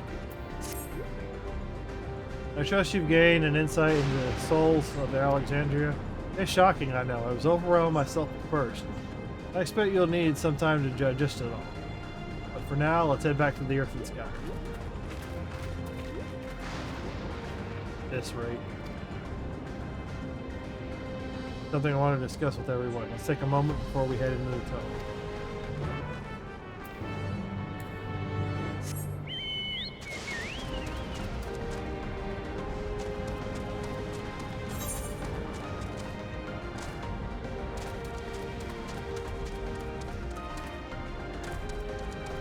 I trust you've gained an insight into the souls of the Alexandria. It's shocking, I know. I was overwhelmed myself at first. I expect you'll need some time to digest it all. But for now, let's head back to the earth and sky. This rate. Something I want to discuss with everyone. Let's take a moment before we head into the tunnel.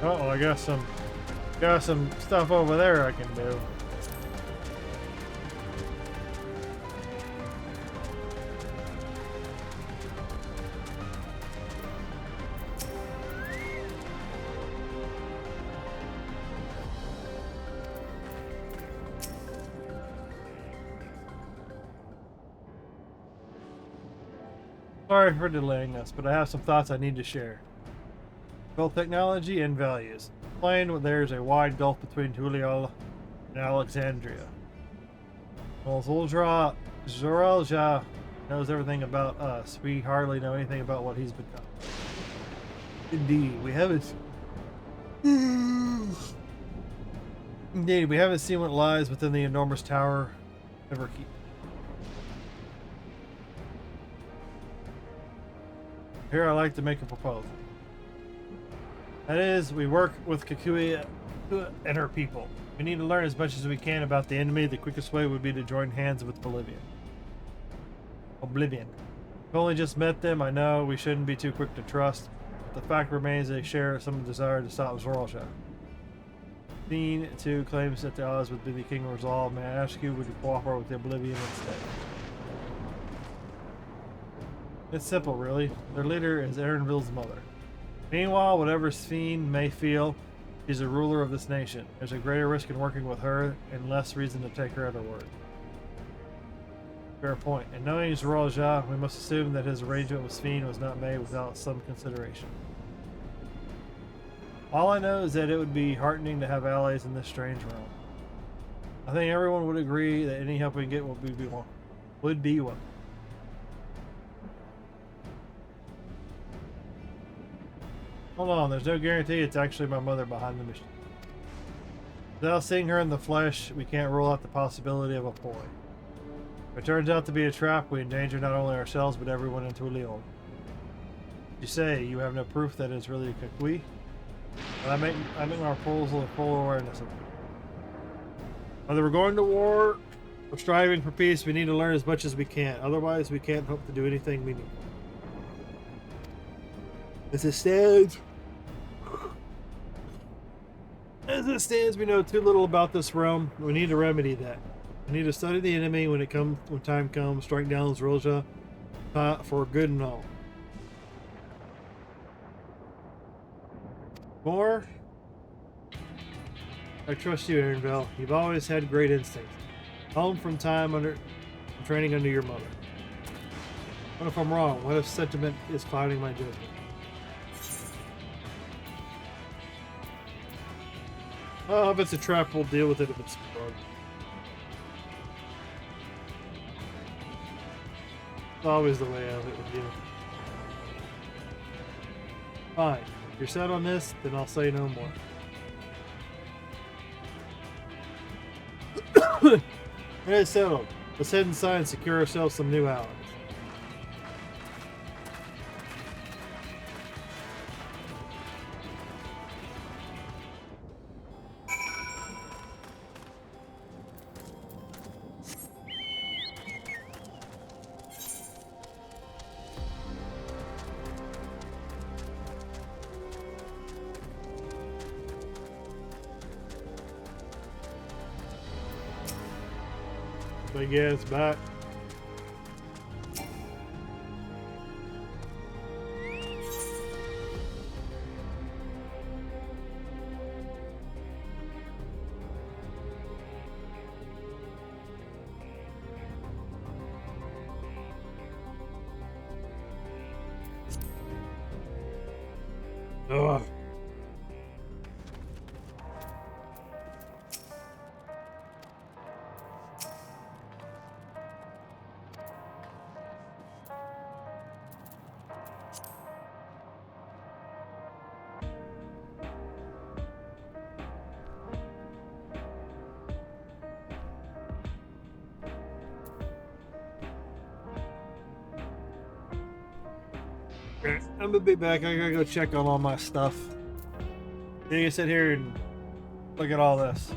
Oh, I got some stuff over there I can do. Sorry for delaying us, but I have some thoughts I need to share. Both technology and values. Plain, there's a wide gulf between Tulial and Alexandria. Well, Zolja knows everything about us. We hardly know anything about what he's become. Indeed, we haven't seen what lies within the enormous tower Everkeep. Here I'd like to make a proposal. That is, we work with Kikuya and her people. We need to learn as much as we can about the enemy. The quickest way would be to join hands with Oblivion. We've only just met them. I know we shouldn't be too quick to trust, but the fact remains they share some desire to stop Zolja. Scene 2 claims that the odds with the King resolve. May I ask you, would you cooperate with the Oblivion instead? It's simple, really. Their leader is Erenville's mother. Meanwhile, whatever Sphene may feel, she's a ruler of this nation. There's a greater risk in working with her and less reason to take her at her word. Fair point. And knowing Zoralja, we must assume that his arrangement with Sphene was not made without some consideration. All I know is that it would be heartening to have allies in this strange realm. I think everyone would agree that any help we can get would be welcome. Hold on, there's no guarantee it's actually my mother behind the mission. Without seeing her in the flesh, we can't rule out the possibility of a ploy. If it turns out to be a trap, we endanger not only ourselves but everyone in Tulion. You say you have no proof that it's really a Kukui? But I make my proposal with full awareness of it. Whether we're going to war or striving for peace, we need to learn as much as we can. Otherwise, we can't hope to do anything meaningful. As it stands, we know too little about this realm. We need to remedy that. We need to study the enemy when time comes, strike down Zoralja for good and all. More? I trust you, Aaronville. You've always had great instincts. Home from training under your mother. What if I'm wrong? What if sentiment is clouding my judgment? Oh, if it's a trap, we'll deal with it if it's a bug. It's always the way of it with you. Fine. If you're set on this, then I'll say no more. It is settled. Let's head inside and secure ourselves some new allies. Yeah, it's back. Ugh. I'm gonna be back. I gotta go check on all my stuff. You can sit here and look at all this.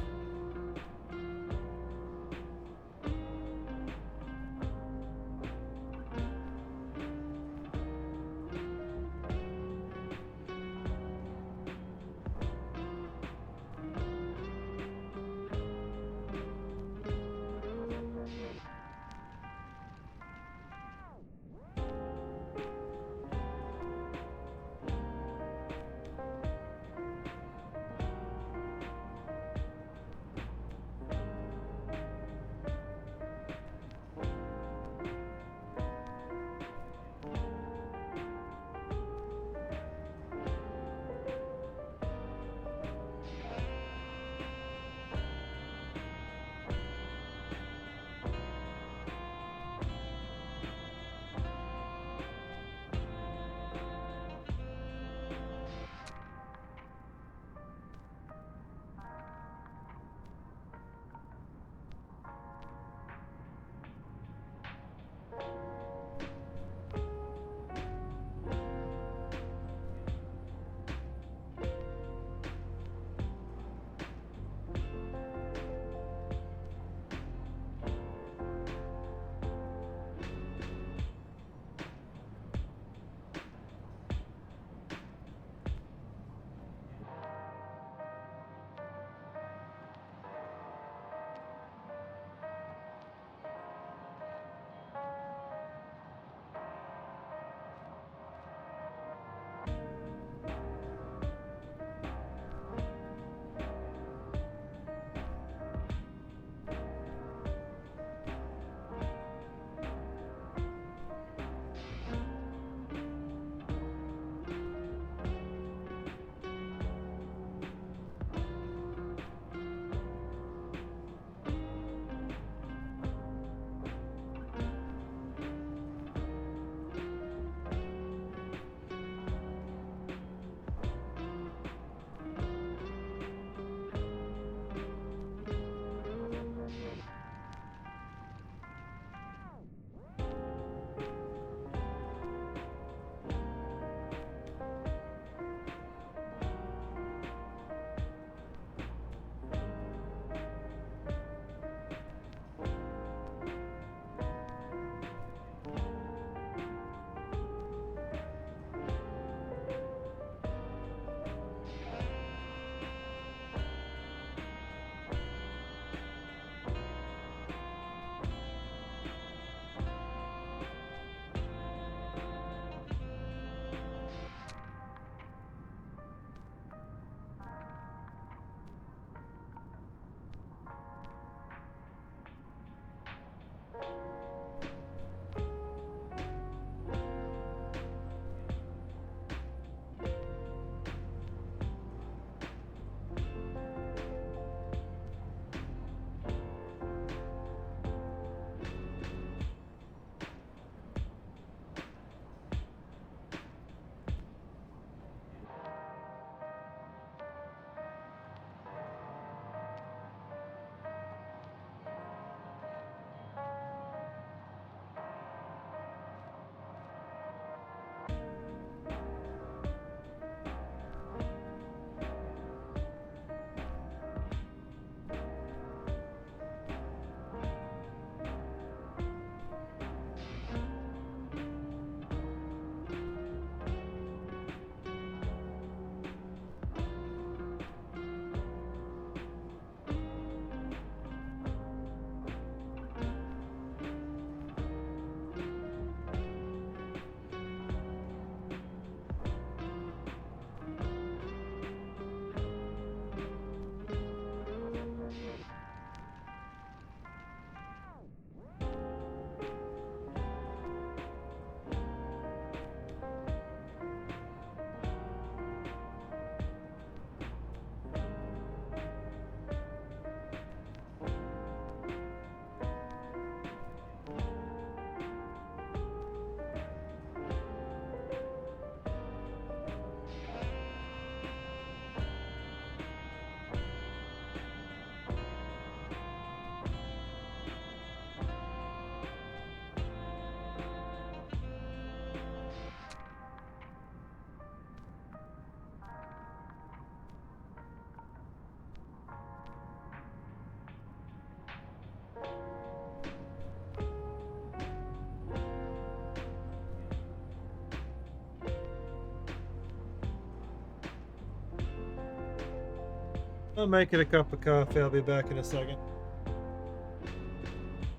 I'll make it a cup of coffee. I'll be back in a second.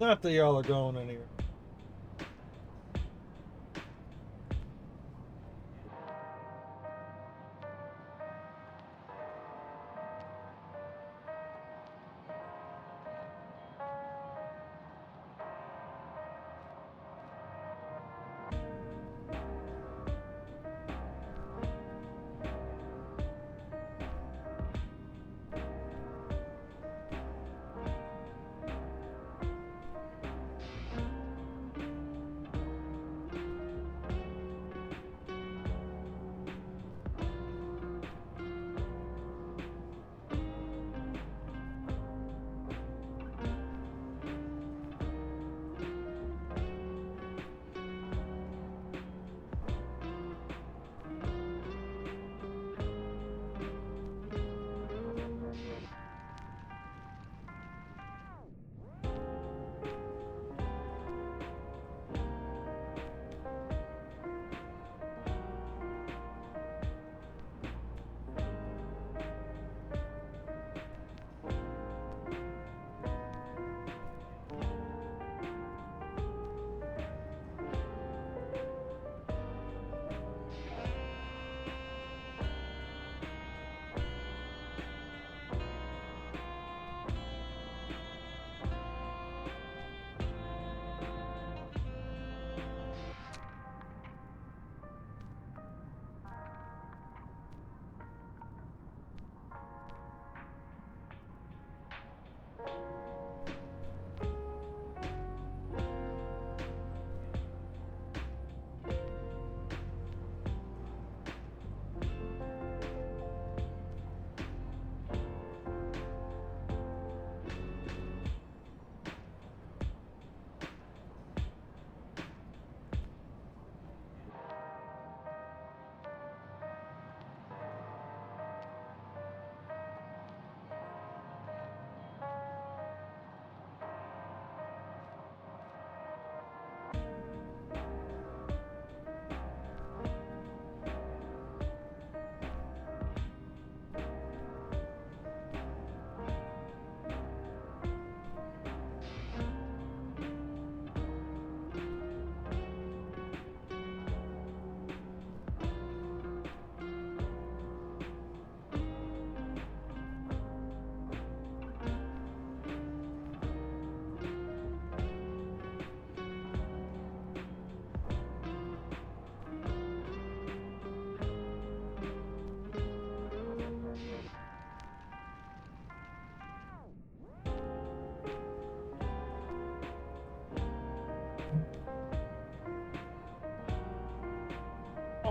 Not that y'all are going anywhere.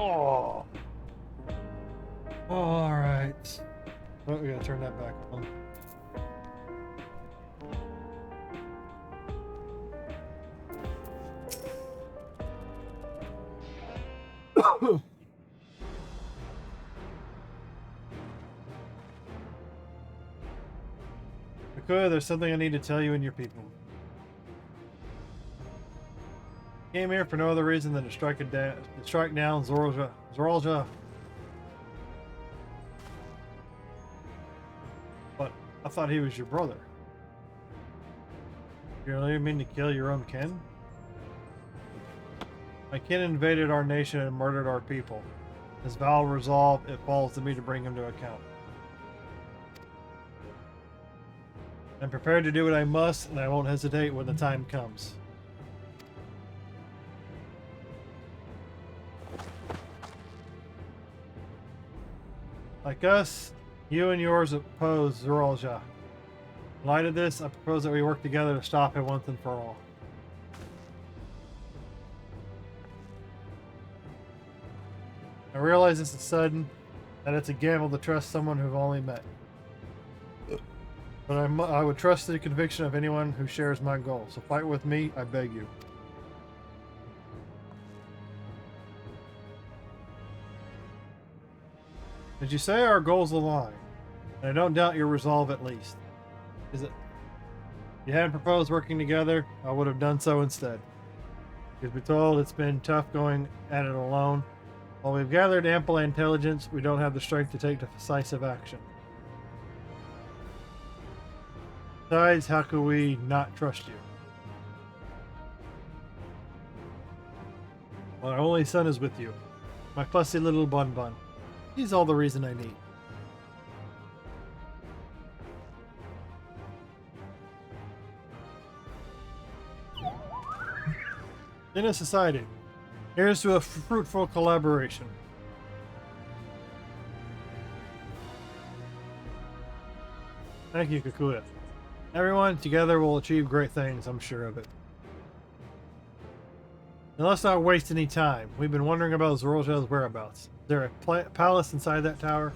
Oh. All right. Oh, we gotta turn that back on. Good, there's something I need to tell you and your people. Came here for no other reason than to strike down Zoralja. But I thought he was your brother. You really mean to kill your own kin? My kin invaded our nation and murdered our people. His vow resolved, it falls to me to bring him to account. I'm prepared to do what I must, and I won't hesitate when the time comes. Like us, you and yours oppose Zoralja. In light of this, I propose that we work together to stop it once and for all. I realize this is sudden, that it's a gamble to trust someone who've only met. But I would trust the conviction of anyone who shares my goal, so fight with me, I beg you. Did you say our goals align? And I don't doubt your resolve at least. Is it? If you hadn't proposed working together, I would have done so instead. Truth be told, it's been tough going at it alone. While we've gathered ample intelligence, we don't have the strength to take decisive action. Besides, how could we not trust you? My only son is with you. My fussy little bun bun. He's all the reason I need. In a society, here's to a fruitful collaboration. Thank you, Kakuya. Everyone together will achieve great things, I'm sure of it. Now let's not waste any time. We've been wondering about Zorolja's whereabouts. Is there a palace inside that tower?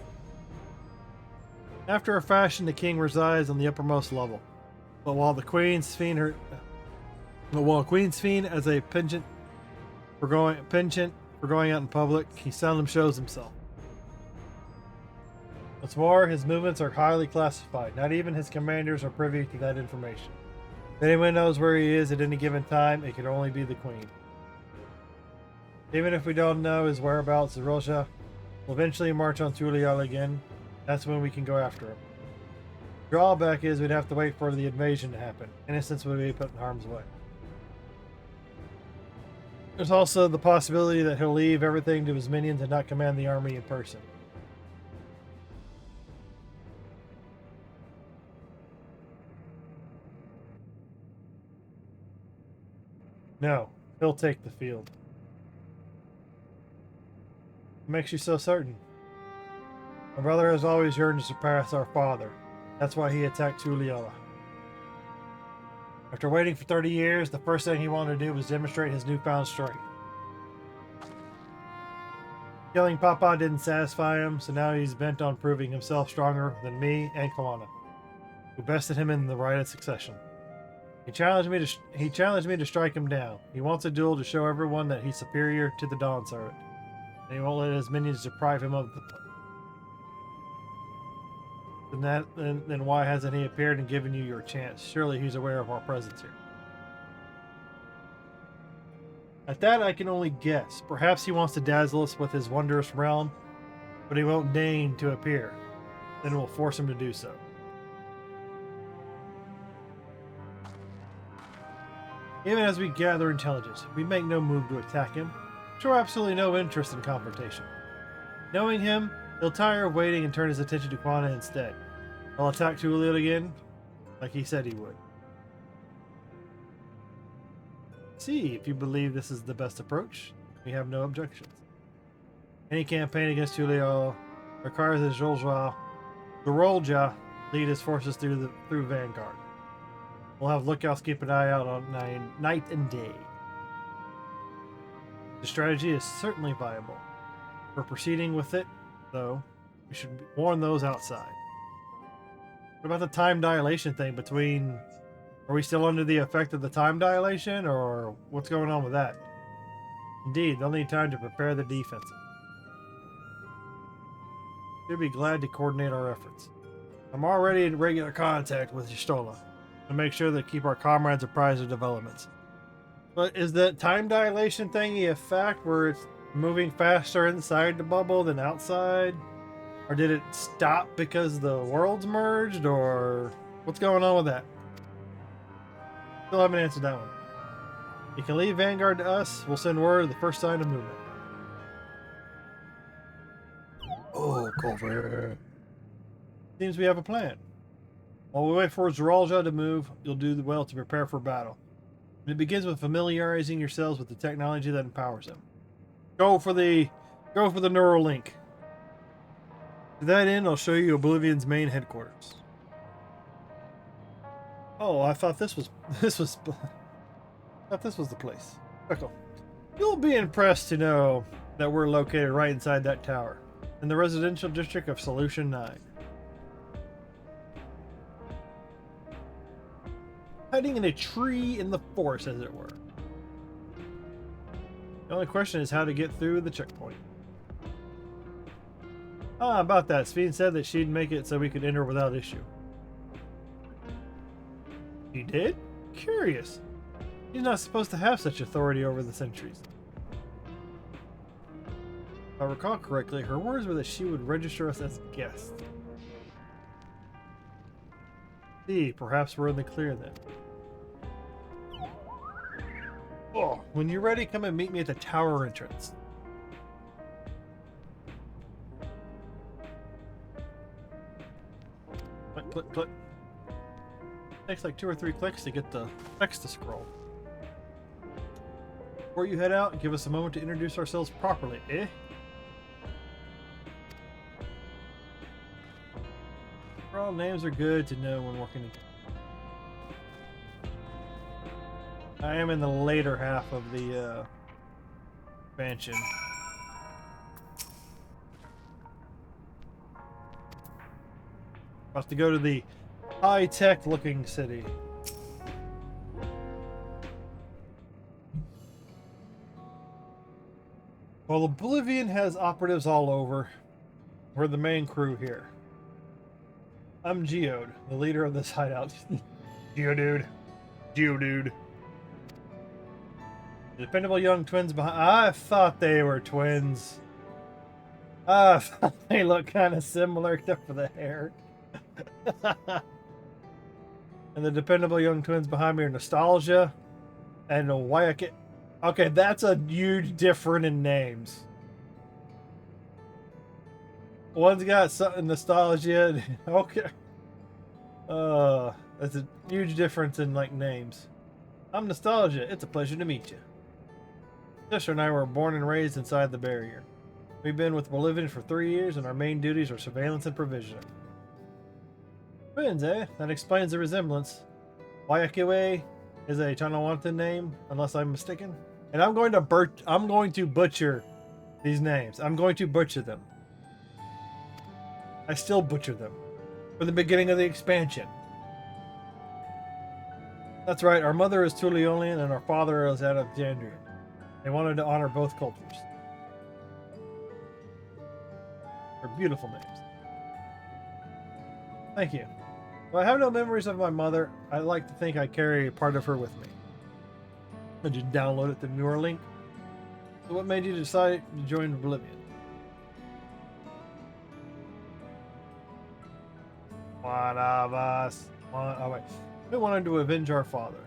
After a fashion, the king resides on the uppermost level. But while Queen Sphene as a penchant for going out in public, he seldom shows himself. What's more, his movements are highly classified. Not even his commanders are privy to that information. If anyone knows where he is at any given time, it could only be the Queen. Even if we don't know his whereabouts, Zorolja will eventually march on Tulial again. That's when we can go after him. The drawback is we'd have to wait for the invasion to happen. Innocents would be put in harm's way. There's also the possibility that he'll leave everything to his minions and not command the army in person. No, he'll take the field. What makes you so certain? My brother has always yearned to surpass our father. That's why he attacked Tuliala. After waiting for 30 years, the first thing he wanted to do was demonstrate his newfound strength. Killing Papa didn't satisfy him, so now he's bent on proving himself stronger than me and Kalana, who bested him in the right of succession. He challenged me to strike him down. He wants a duel to show everyone that he's superior to the Dawn Servant, and he won't let his minions deprive him of the Then why hasn't he appeared and given you your chance? Surely he's aware of our presence here. At that, I can only guess. Perhaps he wants to dazzle us with his wondrous realm, but he won't deign to appear. Then we'll force him to do so. Even as we gather intelligence, we make no move to attack him. Show absolutely no interest in confrontation. Knowing him, he'll tire of waiting and turn his attention to Quana instead. I'll attack Tulial again, like he said he would. See, if you believe this is the best approach, we have no objections. Any campaign against Tulial requires that Zorolja lead his forces through Vanguard. We'll have lookouts keep an eye out on night and day. The strategy is certainly viable. For proceeding with it, though, we should warn those outside. What about the time dilation thing between... Are we still under the effect of the time dilation, or what's going on with that? Indeed, they'll need time to prepare the defensive. We'll be glad to coordinate our efforts. I'm already in regular contact with Y'shtola to make sure that keep our comrades apprised of developments. But is that time dilation thingy a fact where it's moving faster inside the bubble than outside? Or did it stop because the worlds merged, or what's going on with that? Still haven't answered that one. You can leave Vanguard to us. We'll send word of the first sign of movement. Oh, cover. Seems we have a plan. While we wait for Zorolja to move, you'll do well to prepare for battle. And it begins with familiarizing yourselves with the technology that empowers them. Go for the neural link. To that end, I'll show you Oblivion's main headquarters. Oh, I thought this was the place. Echo. You'll be impressed to know that we're located right inside that tower, in the residential district of Solution 9. Hiding in a tree in the forest, as it were. The only question is how to get through the checkpoint. Ah, about that. Sphene said that she'd make it so we could enter without issue. She did? Curious. She's not supposed to have such authority over the sentries. If I recall correctly, her words were that she would register us as guests. See, perhaps we're in the clear then. Oh, when you're ready, come and meet me at the tower entrance. Click, click, click. Takes like 2 or 3 clicks to get the text to scroll. Before you head out, give us a moment to introduce ourselves properly, eh? All names are good to know when working together. I am in the later half of the expansion. About to go to the high-tech looking city. Well, Oblivion has operatives all over. We're the main crew here. I'm Geode, the leader of this hideout. Geodude. Geodude. The dependable young twins behind. I thought they were twins. I thought they look kind of similar except for the hair. And the dependable young twins behind me are Nostalgia and Wyatt. Okay, that's a huge difference in names. One's got something Nostalgia. Okay. That's a huge difference in like names. I'm Nostalgia. It's a pleasure to meet you. Sister and I were born and raised inside the barrier. We've been with Oblivion for 3 years, and our main duties are surveillance and provisioning. Twins, eh? That explains the resemblance. Wyakiwe is a Tonawanta name, unless I'm mistaken. And I'm going to butcher these names. I'm going to butcher them. I still butcher them. From the beginning of the expansion. That's right, our mother is Tuliolian and our father is Alexandrian. They wanted to honor both cultures. They're beautiful names. Thank you. Though I have no memories of my mother, I like to think I carry a part of her with me. I just download it to Neuralink. So what made you decide to join Oblivion? One of us. We wanted to avenge our father.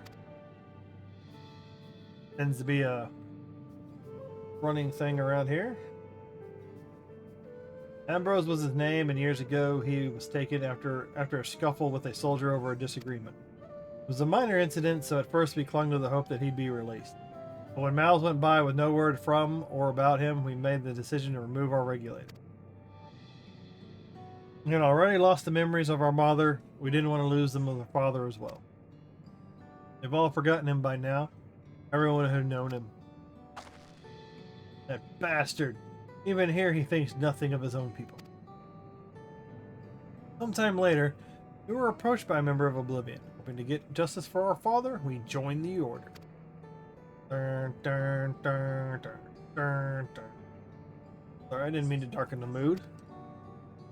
Tends to be a running thing around here. Ambrose was his name, and years ago he was taken after a scuffle with a soldier over a disagreement. It was a minor incident, so at first we clung to the hope that he'd be released. But when miles went by with no word from or about him, we made the decision to remove our regulator. We had already lost the memories of our mother. We didn't want to lose them of our father as well. They've all forgotten him by now. Everyone who had known him. That bastard. Even here he thinks nothing of his own people. Sometime later, we were approached by a member of Oblivion. Hoping to get justice for our father, we joined the Order. Dun, dun, dun, dun, dun, dun. Sorry, I didn't mean to darken the mood.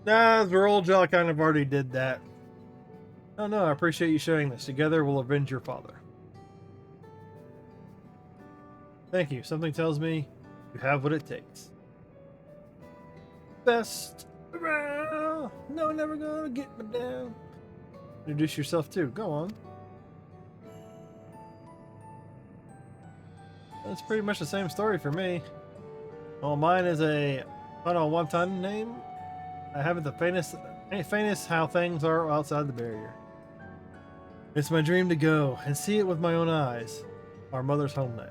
Nah, the old jaw kind of already did that. Oh no, I appreciate you sharing this. Together we'll avenge your father. Thank you. Something tells me you have what it takes. Best around. No, never gonna get me down. Introduce yourself too. Go on. That's pretty much the same story for me. Well, mine is a one-ton name. I haven't the faintest how things are outside the barrier. It's my dream to go and see it with my own eyes. Our mother's homeland.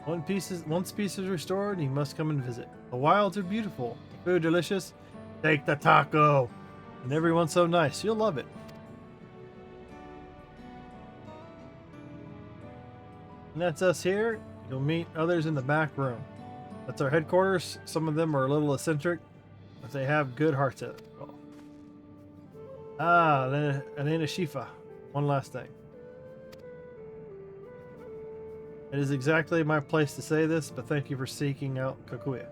Once peace is restored, you must come and visit. The wilds are beautiful, the food delicious. Take the taco, and everyone's so nice. You'll love it. And that's us here. You'll meet others in the back room. That's our headquarters. Some of them are a little eccentric, but they have good hearts at it. Ah, Elena Shifa. One last thing. It is exactly my place to say this, but thank you for seeking out Kakuya.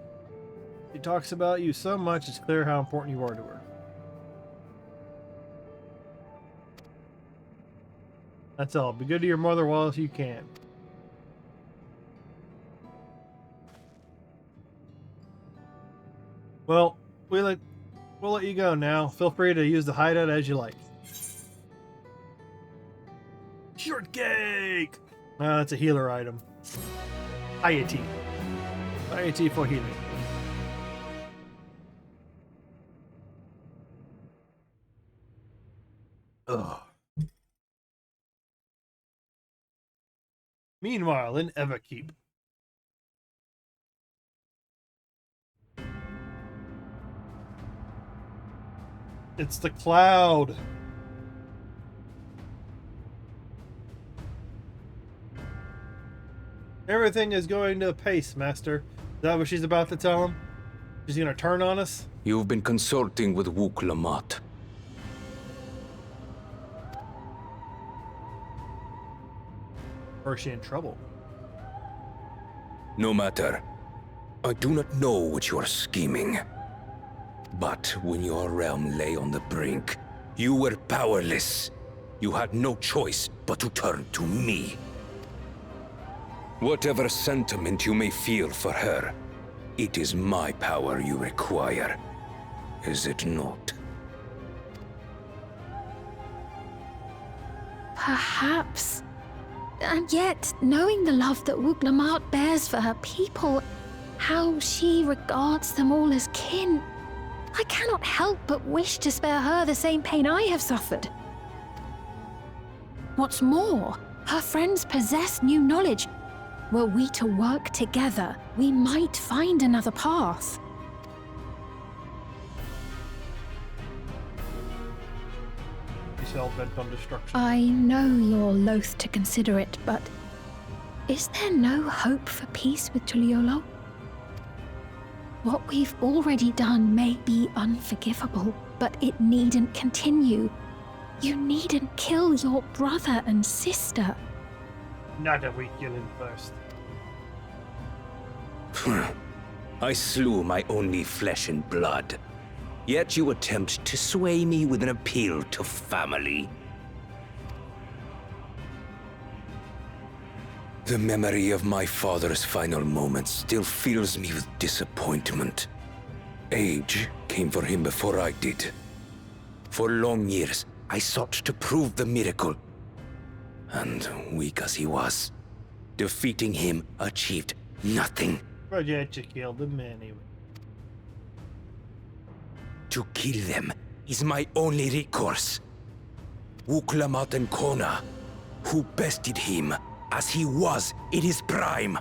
She talks about you so much, it's clear how important you are to her. That's all. Be good to your mother while you can. Well, We'll let you go now. Feel free to use the hideout as you like. Shortcake! No, that's a healer item. Piety. Piety for healing. Ugh. Meanwhile, in Everkeep. It's the cloud. Everything is going to pace, Master. Is that what she's about to tell him? She's gonna turn on us? You've been consulting with Lamati'y. Or is she in trouble? No matter. I do not know what you are scheming. But when your realm lay on the brink, you were powerless. You had no choice but to turn to me. Whatever sentiment you may feel for her, it is my power you require, is it not? Perhaps. And yet, knowing the love that Lamati'y bears for her people, how she regards them all as kin, I cannot help but wish to spare her the same pain I have suffered. What's more, her friends possess new knowledge. Were we to work together, we might find another path. She's hell-bent on destruction. I know you're loath to consider it, but is there no hope for peace with Tuliolo? What we've already done may be unforgivable, but it needn't continue. You needn't kill your brother and sister. Not that we kill him first. I slew my only flesh and blood. Yet you attempt to sway me with an appeal to family. The memory of my father's final moments still fills me with disappointment. Age came for him before I did. For long years, I sought to prove the miracle. And weak as he was, defeating him achieved nothing. But yet you killed him anyway. To kill them is my only recourse. Lamati'y and Kona, who bested him as he was in his prime.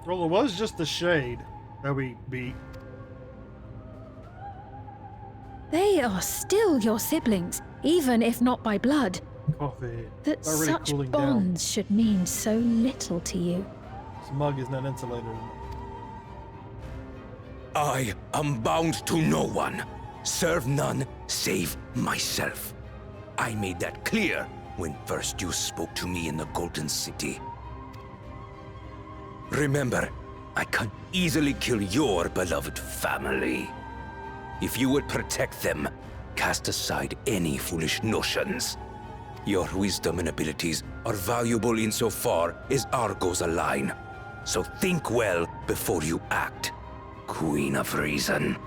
Well, it was just the shade that we beat. They are still your siblings, even if not by blood. Coffee. That Already such cooling bonds down. should mean so little to you. This mug is not insulated. I am bound to no one. Serve none save myself. I made that clear when first you spoke to me in the Golden City. Remember, I can easily kill your beloved family. If you would protect them, cast aside any foolish notions. Your wisdom and abilities are valuable insofar as our goals align. So think well before you act, Queen of Reason.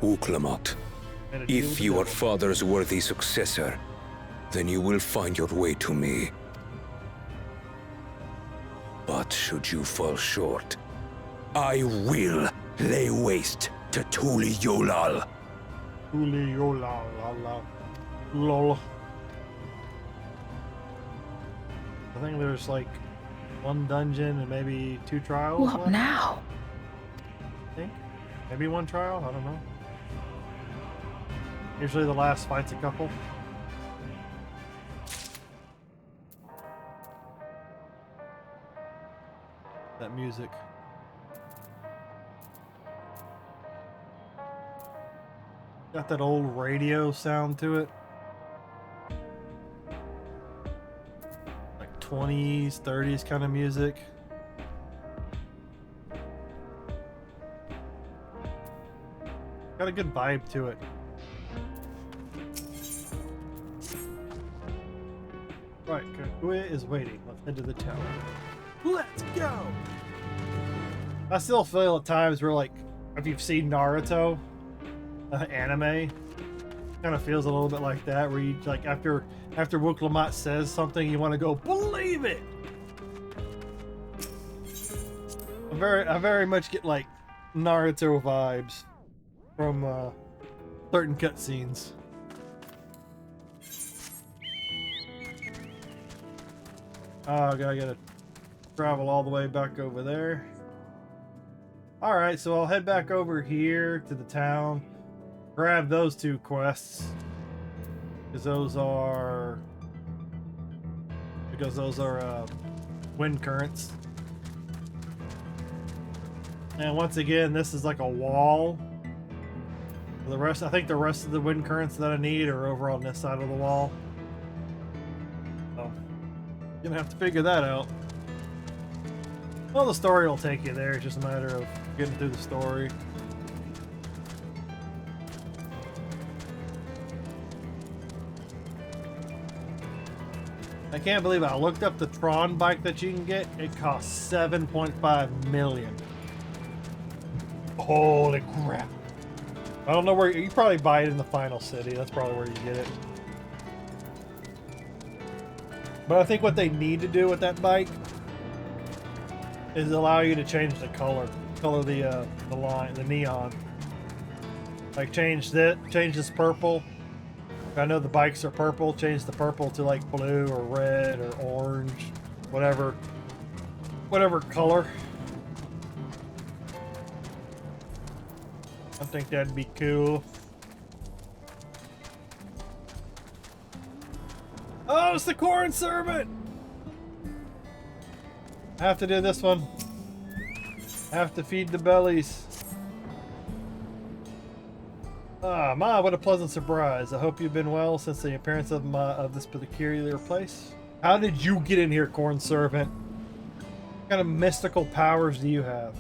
Lamati'y, if you are father's worthy successor, then you will find your way to me. But should you fall short, I will lay waste to Tuliolal. Tuliolal. Lol. I think there's like one dungeon and maybe 2 trials. What left? now? I think. Maybe 1 trial? I don't know. Usually the last fight's a couple. That music. Got that old radio sound to it. Like 20s, 30s kind of music. Got a good vibe to it. Right, Kaguya is waiting. Let's head to the tower. Let's go! I still feel at times where, like, if you've seen Naruto, anime, kind of feels a little bit like that, where you, like, after Wook Lamati'y says something, you want to go, believe it! I very much get, like, Naruto vibes from, certain cutscenes. Oh, I gotta travel all the way back over there. Alright, so I'll head back over here to the town, grab those 2 quests, because those are wind currents. And once again, this is like a wall. I think the rest of the wind currents that I need are over on this side of the wall. So, gonna have to figure that out. Well, the story will take you there. It's just a matter of getting through the story. I can't believe I looked up the Tron bike that you can get. It costs 7.5 million. Holy crap. I don't know where you probably buy it in the final city. That's probably where you get it. But I think what they need to do with that bike is allow you to change the color the line, the neon. Like change this purple. I know the bikes are purple. Change the purple to like blue or red or orange, whatever color. I think that'd be cool. Oh, it's the corn servant! I have to do this one. I have to feed the bellies. Ah, Ma, what a pleasant surprise. I hope you've been well since the appearance of this peculiar place. How did you get in here, corn servant? What kind of mystical powers do you have?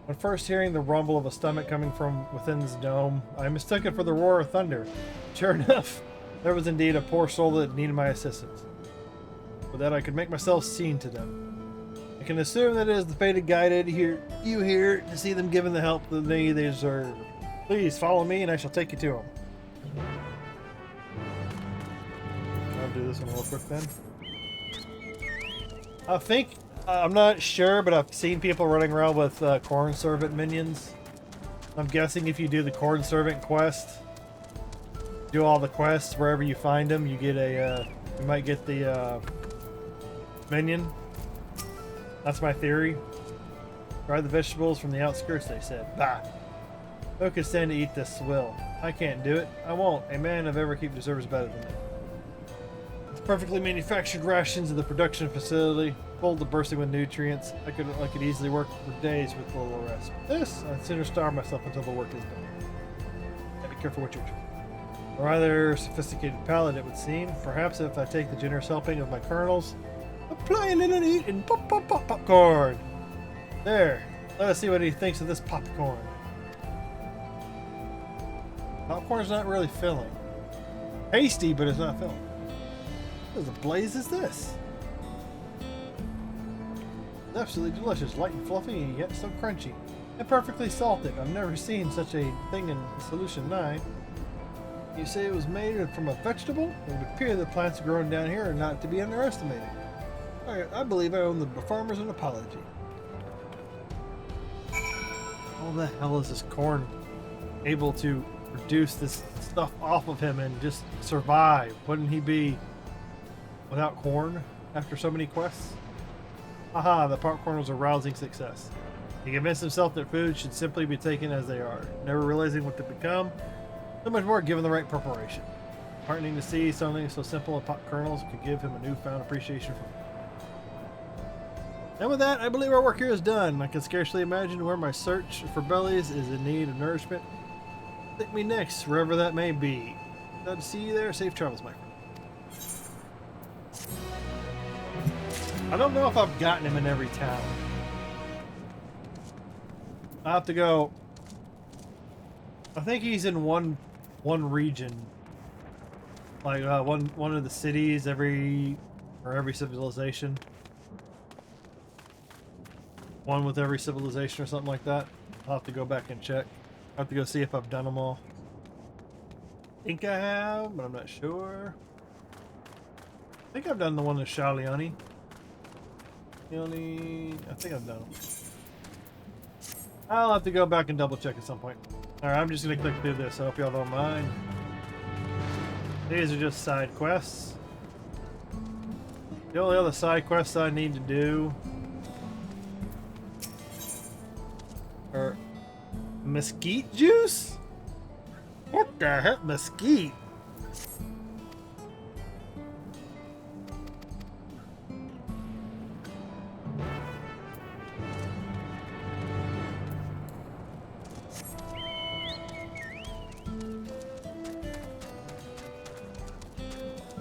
When first hearing the rumble of a stomach coming from within this dome, I mistook it for the roar of thunder. Sure enough, there was indeed a poor soul that needed my assistance. With that, I could make myself seen to them. I can assume that it is the fated guided you here to see them given the help that they deserve. Please follow me, and I shall take you to them. I'll do this one real quick then. I think I'm not sure, but I've seen people running around with corn servant minions. I'm guessing if you do the corn servant quest, do all the quests wherever you find them, you get a you might get the minion. That's my theory. Try the vegetables from the outskirts, they said. Bah! Who could stand to eat this swill? I can't do it. I won't. A man of Everkeep deserves better than me. It's perfectly manufactured rations in the production facility, full to bursting with nutrients. I could easily work for days with a little rest. This, I'd sooner starve myself until the work is done. Yeah, be careful what you're doing. A rather sophisticated palate, it would seem. Perhaps if I take the generous helping of my kernels, apply a little eat and popcorn. There. Let us see what he thinks of this popcorn. Popcorn's not really filling. Tasty, but it's not filling. What the blaze is this? It's absolutely delicious, light and fluffy, and yet so crunchy. And perfectly salted. I've never seen such a thing in Solution 9. You say it was made from a vegetable? It would appear that plants growing down here are not to be underestimated. I believe I owe the farmers an apology. How the hell is this corn able to reduce this stuff off of him and just survive? Wouldn't he be without corn after so many quests? Aha, the popcorn was a rousing success. He convinced himself that food should simply be taken as they are, never realizing what to become. So much more given the right preparation. Heartening to see something so simple as pot kernels could give him a newfound appreciation for it. And with that, I believe our work here is done. I can scarcely imagine where my search for bellies is in need of nourishment. Take me next, wherever that may be. Glad to see you there. Safe travels, my friend. I don't know if I've gotten him in every town. I'll have to go. I think he's in one region. Like one of the cities every civilization. One with every civilization or something like that. I'll have to go back and check. I'll have to go see if I've done them all. I think I have, but I'm not sure. I think I've done the one with Shaaloani. I think I've done them. I'll have to go back and double check at some point. Alright, I'm just gonna click through this. I hope y'all don't mind. These are just side quests. The only other side quests I need to do are mesquite juice? What the heck, mesquite?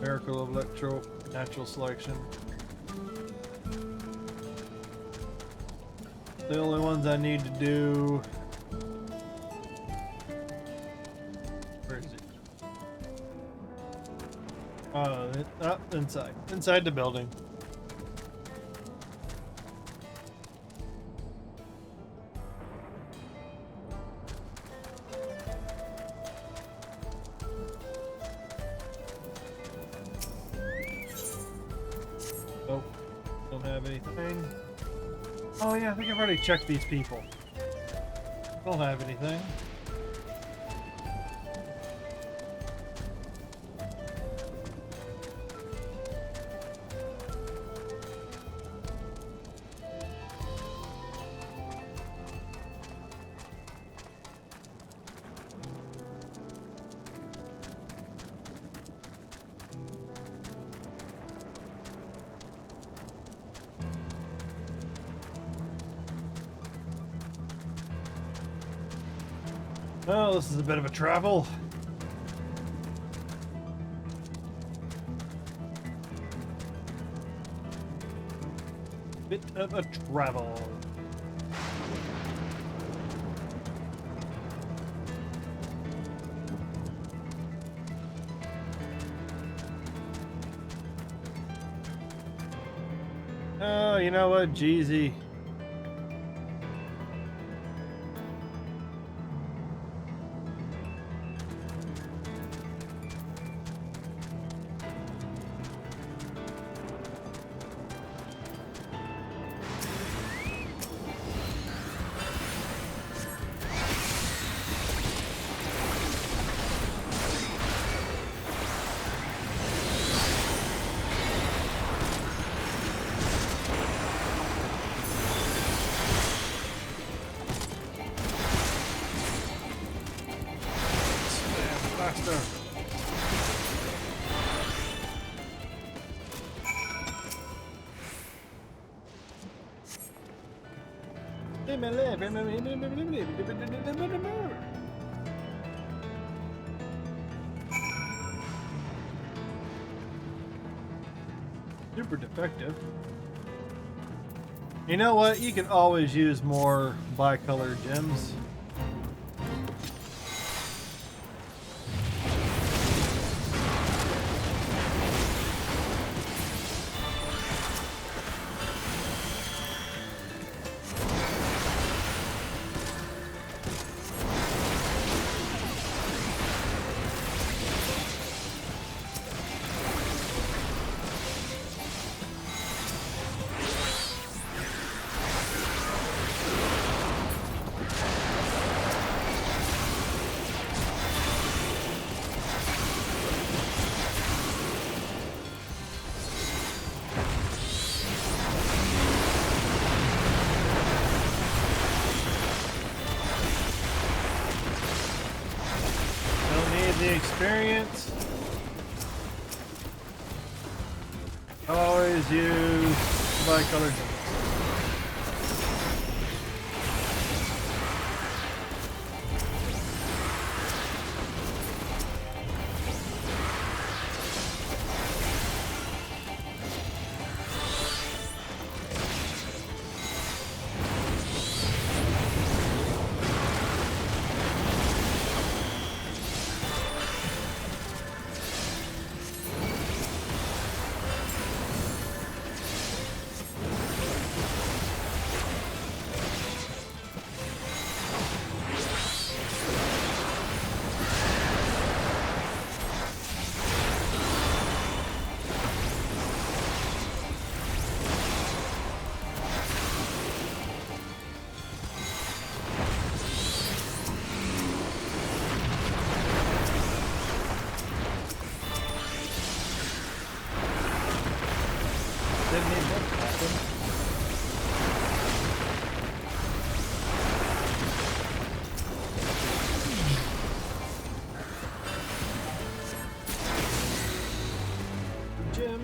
Miracle of natural selection. The only ones I need to do. Where is it? Inside the building. Nope, don't have anything. Oh yeah, I think I've already checked these people. Don't have anything. Well, this is a bit of a travel. Bit of a travel. Oh, you know what, Jeezy. Super defective. You know what? You can always use more bicolor gems. The experience. Always use bicolor gems. happen. Gym.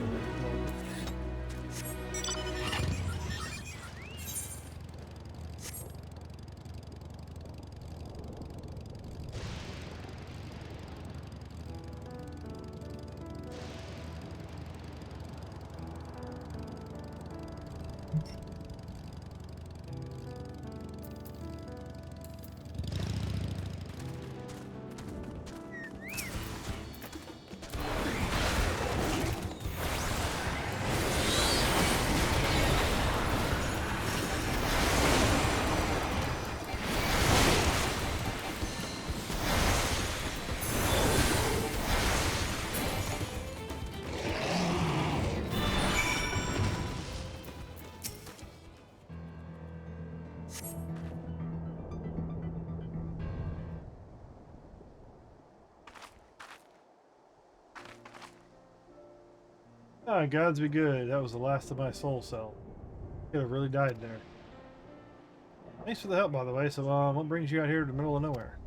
Oh, gods be good. That was the last of my soul cell. Could have really died there. Thanks for the help, by the way. So, what brings you out here to the middle of nowhere?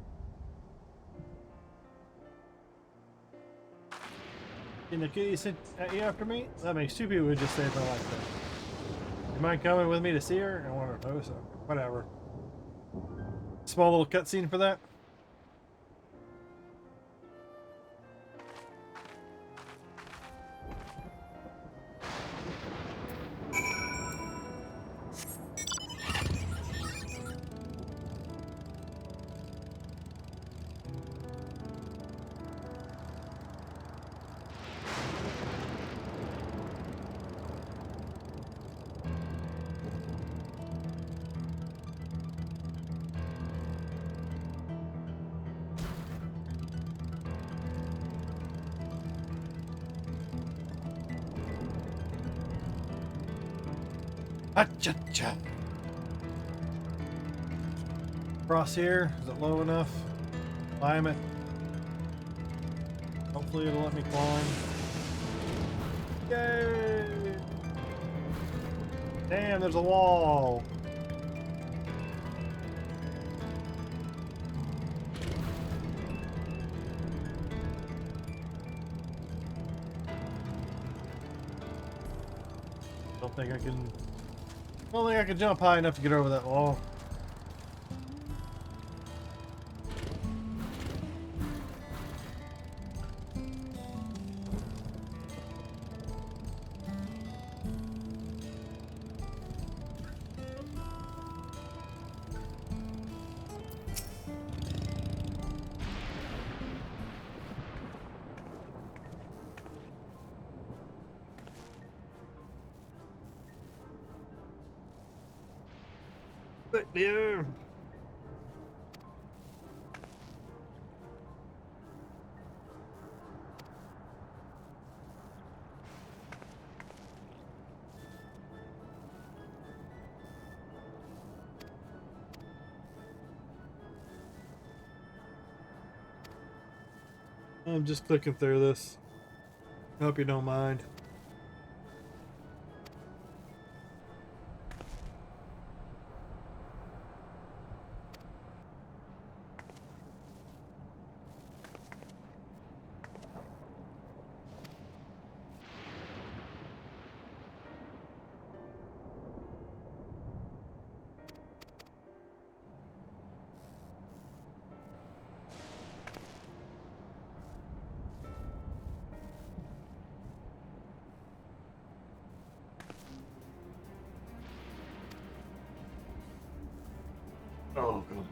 Didn't the kitty sent at you after me? That makes two people would just save my life then. You mind coming with me to see her? I want to know, so whatever. Small little cutscene for that. Cha-cha. Cross here. Is it low enough? Climb it. Hopefully it'll let me climb. Yay! Damn, there's a wall. Don't think I can jump high enough to get over that wall. But yeah. I'm just clicking through this. Hope you don't mind. Oh, God.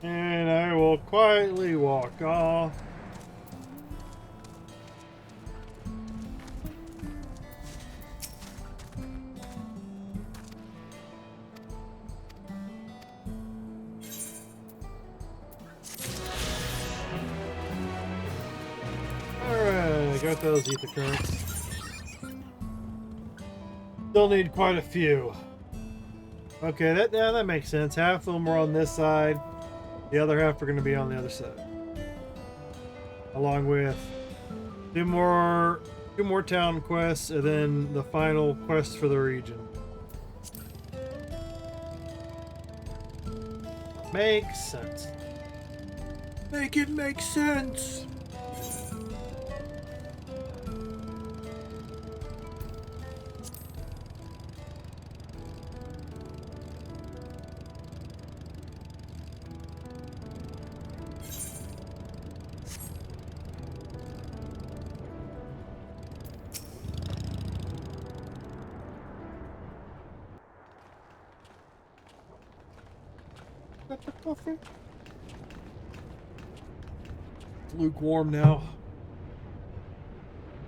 And I will quietly walk off. got those ether currents. Still need quite a few. Okay, that makes sense. Half of them are on this side. The other half are going to be on the other side. Along with two more town quests, and then the final quest for the region. Makes sense. Make it make sense. Coffee. It's lukewarm now.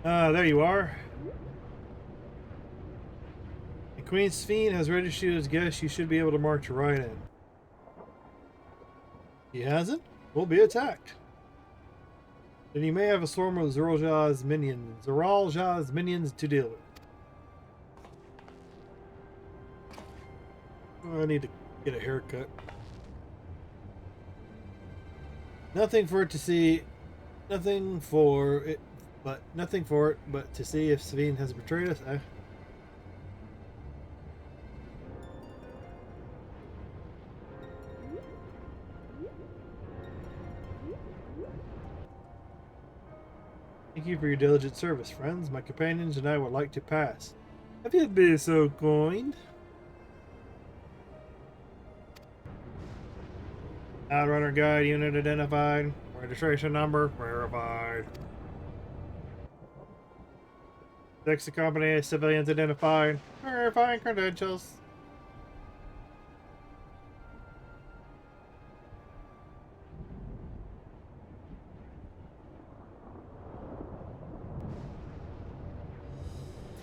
There you are. The Queen Sphene has registered you as guest. You should be able to march right in. He hasn't? We'll be attacked. Then you may have a swarm of Zeralja's minions to deal with. Oh, I need to get a haircut. Nothing for it, but to see if Sphene has betrayed us. Thank you for your diligent service, friends. My companions and I would like to pass. Have you been so kind? Outrunner guide unit identified. Registration number verified. Next company civilians identified. Verifying credentials.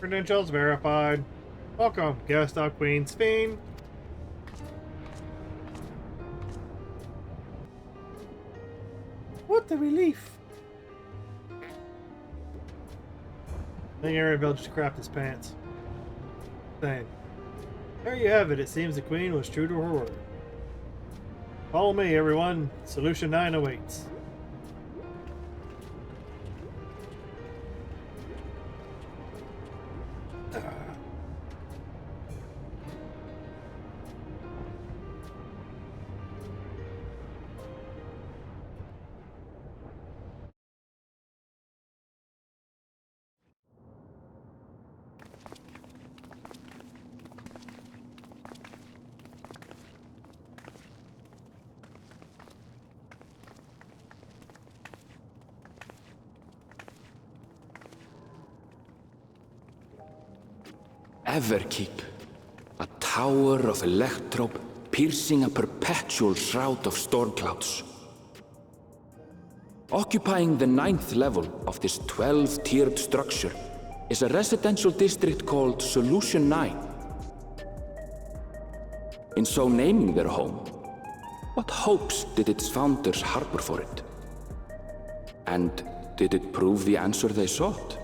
Credentials verified. Welcome, guest of Queen Sphene. What the relief! I think Aaronville just crapped his pants. Same. There you have it. It seems the Queen was true to her word. Follow me, everyone. Solution 9 awaits. Everkeep, a tower of electrope piercing a perpetual shroud of storm clouds. Occupying the 9th level of this 12-tiered structure is a residential district called Solution 9. In so naming their home, what hopes did its founders harbor for it? And did it prove the answer they sought?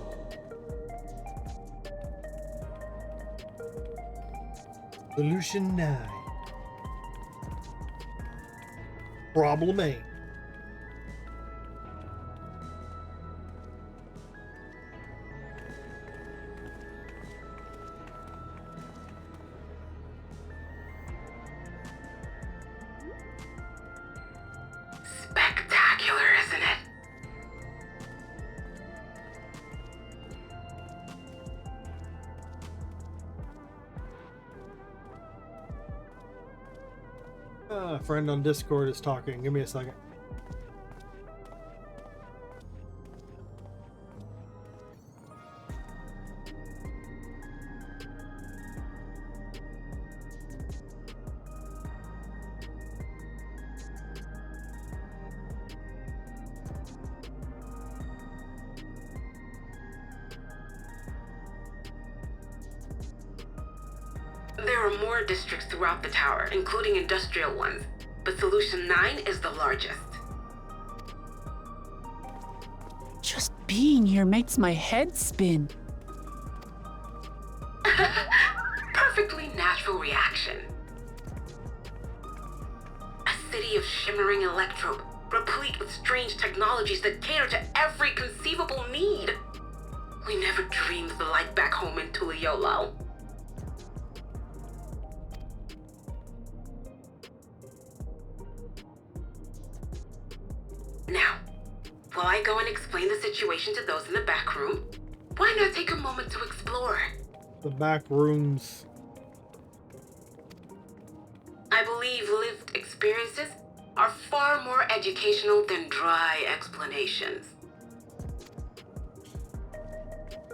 Solution 9. Problem 8. Spectacular, isn't it? A friend on Discord is talking. Give me a second. There are more districts throughout the tower, including industrial ones, but Solution 9 is the largest. Just be being here makes my head spin. Perfectly natural reaction. A city of shimmering electrobe, replete with strange technologies that cater to every conceivable need. We never dreamed the light back home in Tuliolo. Now, while I go and explain the situation to those in the back room, why not take a moment to explore? The back rooms. I believe lived experiences are far more educational than dry explanations.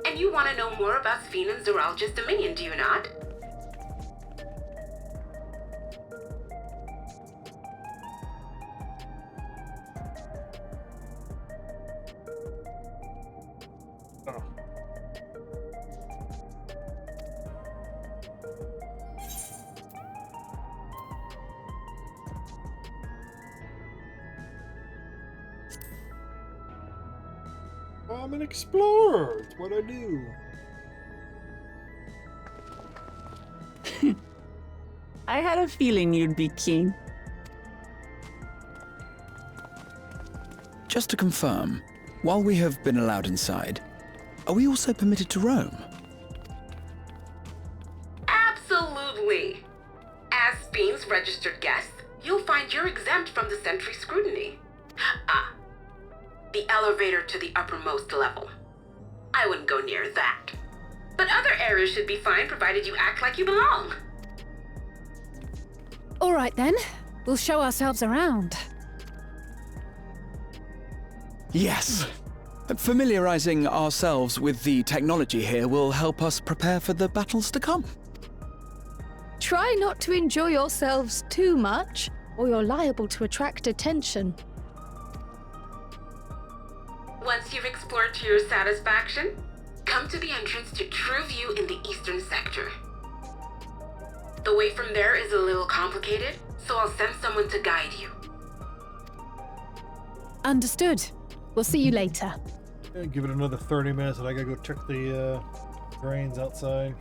And you want to know more about Sphene and Zoralja's dominion, do you not? I'm an explorer. It's what I do. I had a feeling you'd be keen. Just to confirm, while we have been allowed inside, are we also permitted to roam? Absolutely. As Sphene's registered guest, you'll find you're exempt from the sentry scrutiny. The elevator to the uppermost level. I wouldn't go near that. But other areas should be fine provided you act like you belong. All right then, we'll show ourselves around. Yes. Familiarizing ourselves with the technology here will help us prepare for the battles to come. Try not to enjoy yourselves too much, or you're liable to attract attention. Once you've explored to your satisfaction, come to the entrance to True View in the eastern sector. The way from there is a little complicated, so I'll send someone to guide you. Understood. We'll see you later. Yeah, give it another 30 minutes and I gotta go check the drains outside.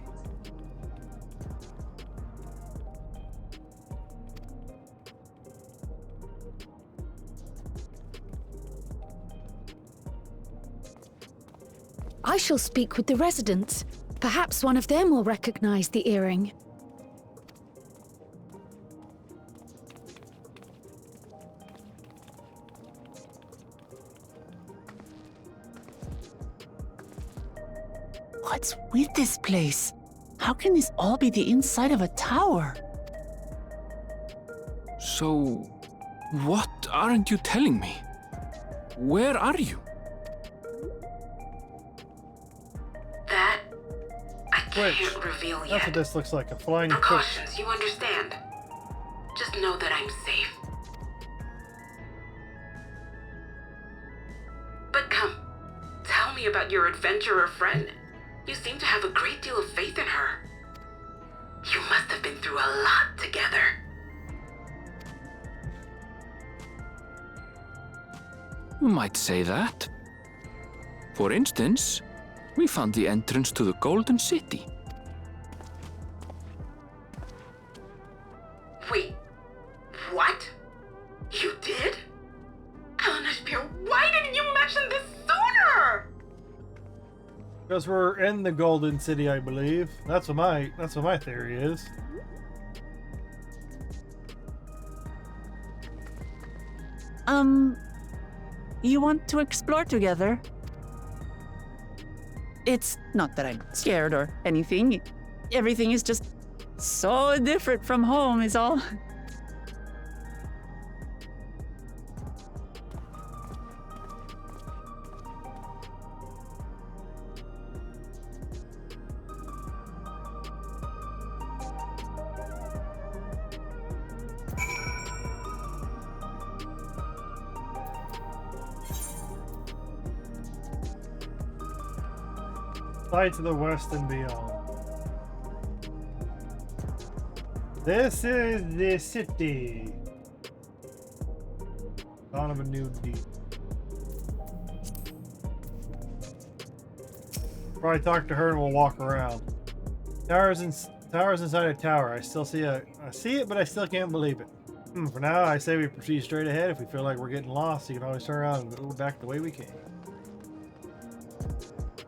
I shall speak with the residents. Perhaps one of them will recognize the earring. What's with this place? How can this all be the inside of a tower? So, what aren't you telling me? Where are you? That I can't reveal yet. That's what this looks like, a flying Precautions, you understand. Just know that I'm safe. But come, tell me about your adventurer friend. You seem to have a great deal of faith in her. You must have been through a lot together. You might say that. For instance, we found the entrance to the Golden City. Wait, what? You did? Eleanor, why didn't you mention this sooner? Because we're in the Golden City, I believe. That's what my theory is. You want to explore together? It's not that I'm scared or anything. Everything is just so different from home is all. Sight to the west and beyond. This is the city. Dawn of a new deep. Probably talk to her and we'll walk around. Towers inside a tower. I still see I see it, but I still can't believe it. For now, I say we proceed straight ahead. If we feel like we're getting lost, you can always turn around and go back the way we came.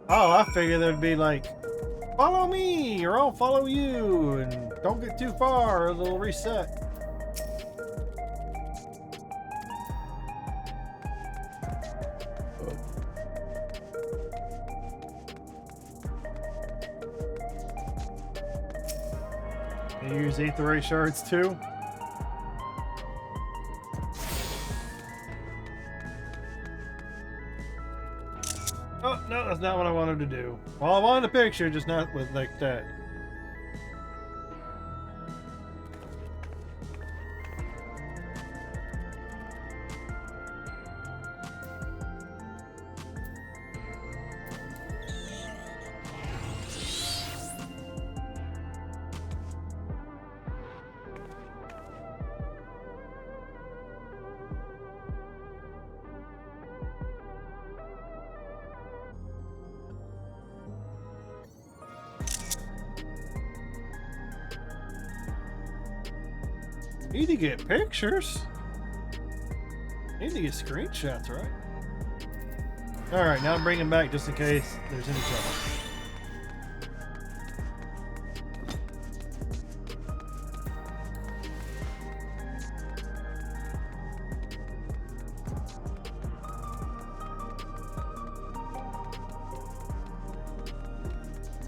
Oh, I figured there'd be like, follow me, or I'll follow you, and don't get too far, or they'll reset. Can you use Aether Ray shards too? Oh, no, that's not what I wanted to do. Well, I wanted a picture, just not with like that. Need to get pictures. Need to get screenshots, right? Alright, now I'm bringing back just in case there's any trouble.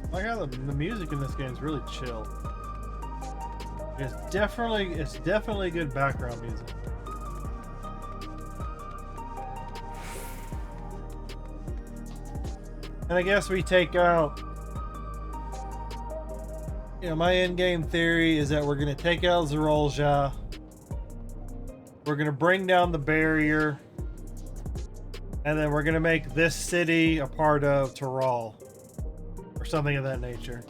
I like how the music in this game is really chill. It's definitely good background music. And I guess we take out, you know, my in-game theory is that we're going to take out Zerolja. We're going to bring down the barrier. And then we're going to make this city a part of Tyrol. Or something of that nature.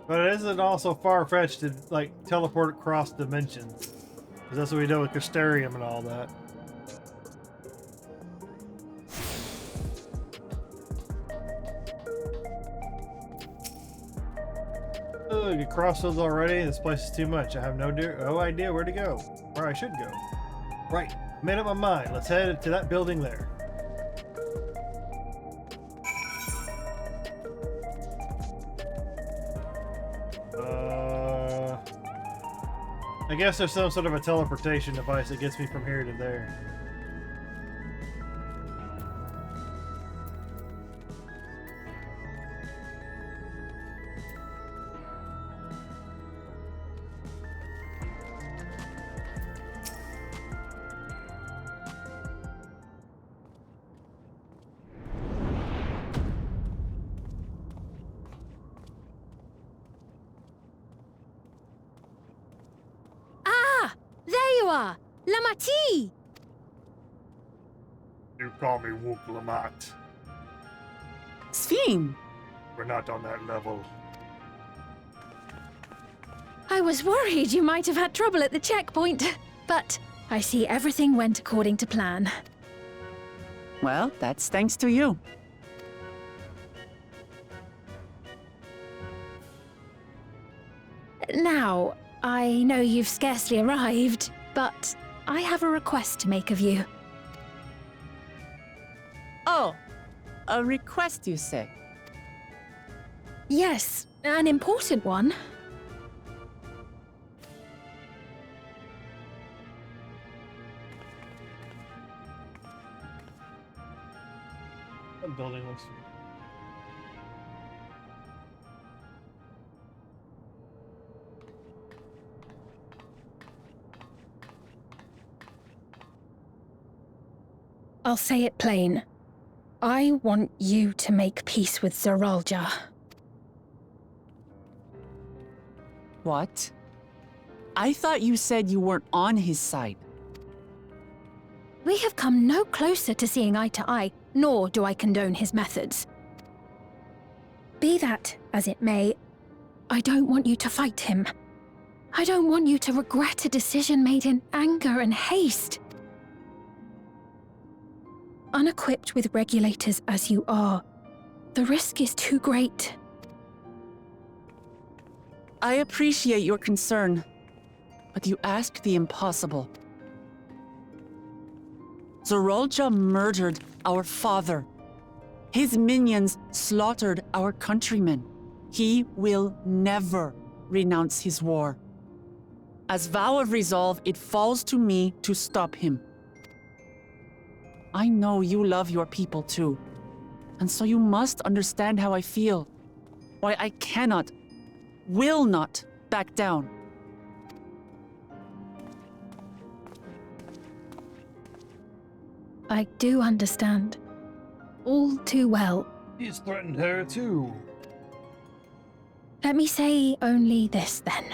But it isn't also far-fetched to, like, teleport across dimensions. Because that's what we do with Crystarium and all that. Oh, get crossroads already? This place is too much. I have no idea where to go. Where I should go. Right. Made up my mind. Let's head to that building there. I guess there's some sort of a teleportation device that gets me from here to there. Lamati'y! You call me Wook Lamat. Sphene! We're not on that level. I was worried you might have had trouble at the checkpoint, but I see everything went according to plan. Well, that's thanks to you. Now, I know you've scarcely arrived, but I have a request to make of you. Oh, a request, you say? Yes, an important one. That building looks... I'll say it plain. I want you to make peace with Zerolja. What? I thought you said you weren't on his side. We have come no closer to seeing eye to eye, nor do I condone his methods. Be that as it may, I don't want you to fight him. I don't want you to regret a decision made in anger and haste. Unequipped with regulators as you are, the risk is too great. I appreciate your concern, but you ask the impossible. Zorolja murdered our father. His minions slaughtered our countrymen. He will never renounce his war. As vow of resolve, it falls to me to stop him. I know you love your people too, and so you must understand how I feel. Why I cannot, will not back down. I do understand. All too well. He's threatened her too. Let me say only this then.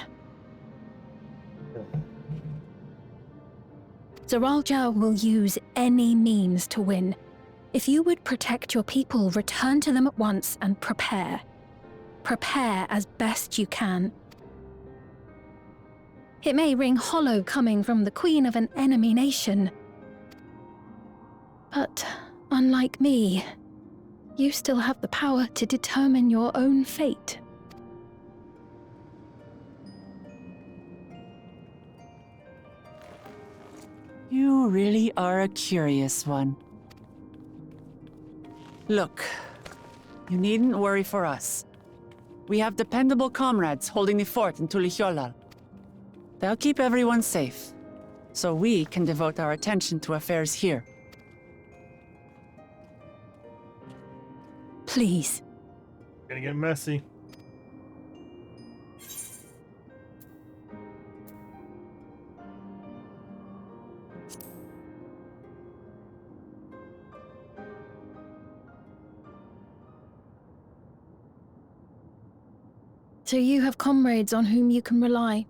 Zorolja will use any means to win. If you would protect your people, return to them at once and prepare. Prepare as best you can. It may ring hollow coming from the queen of an enemy nation. But, unlike me, you still have the power to determine your own fate. You really are a curious one. Look, you needn't worry for us. We have dependable comrades holding the fort in Tulihyolal. They'll keep everyone safe, so we can devote our attention to affairs here. Please. Gonna get messy. So you have comrades on whom you can rely.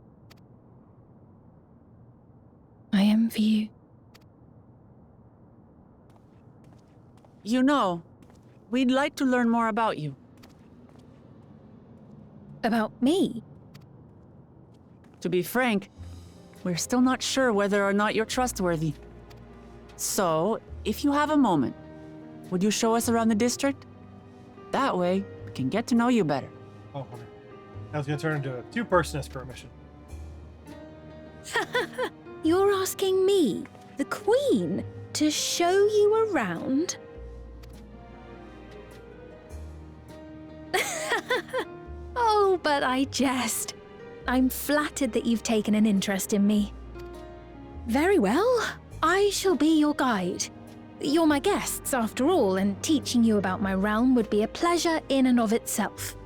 I envy you. You know, we'd like to learn more about you. About me? To be frank, we're still not sure whether or not you're trustworthy. So, if you have a moment, would you show us around the district? That way, we can get to know you better. Oh, okay. I was gonna turn into a two-person escort mission. You're asking me, the Queen, to show you around? Oh, but I jest. I'm flattered that you've taken an interest in me. Very well, I shall be your guide. You're my guests, after all, and teaching you about my realm would be a pleasure in and of itself.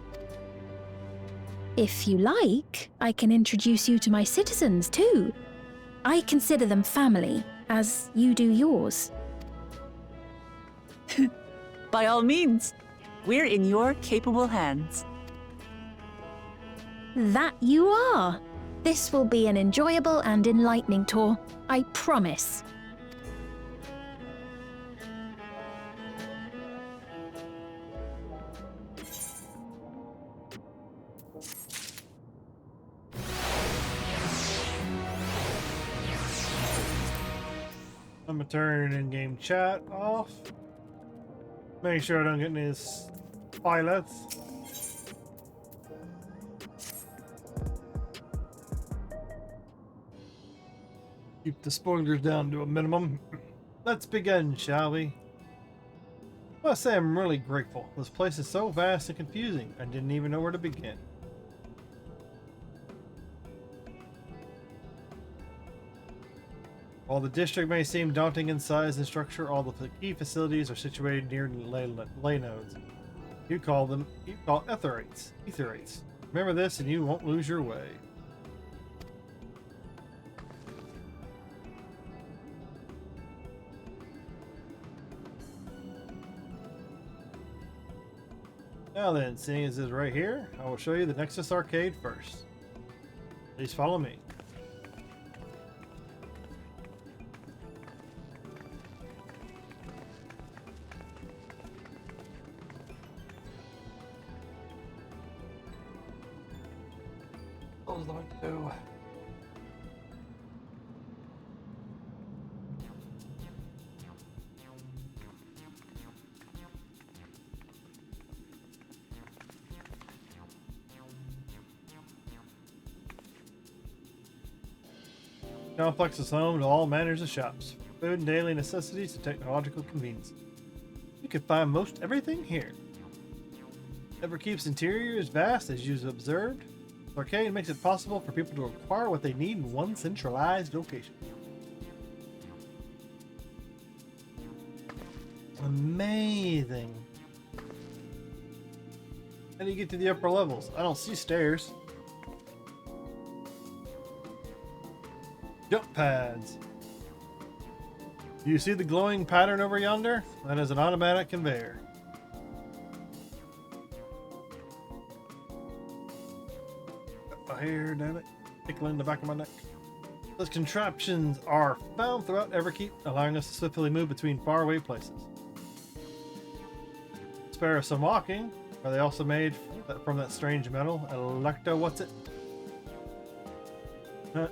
If you like, I can introduce you to my citizens, too. I consider them family, as you do yours. By all means, we're in your capable hands. That you are. This will be an enjoyable and enlightening tour, I promise. I'm gonna turn in-game chat off. Make sure I don't get any pilots. Keep the spoilers down to a minimum. Let's begin, shall we? I must say I'm really grateful. This place is so vast and confusing, I didn't even know where to begin. While the district may seem daunting in size and structure, all the key facilities are situated near ley nodes. You call etherates. Remember this and you won't lose your way. Now then, seeing as it's right here, I will show you the Nexus Arcade first. Please follow me. complex is home to all manners of shops, from food and daily necessities to technological convenience. You can find most everything here. Everkeep's interior is vast, as you've observed. The arcade makes it possible for people to acquire what they need in one centralized location. Amazing. How do you get to the upper levels? I don't see stairs. Jump pads. Do you see the glowing pattern over yonder? That is an automatic conveyor. Got my hair, damn it. Tickling the back of my neck. Those contraptions are found throughout Everkeep, allowing us to swiftly move between faraway places. Spare us some walking. Are they also made from that strange metal? Electro, what's it?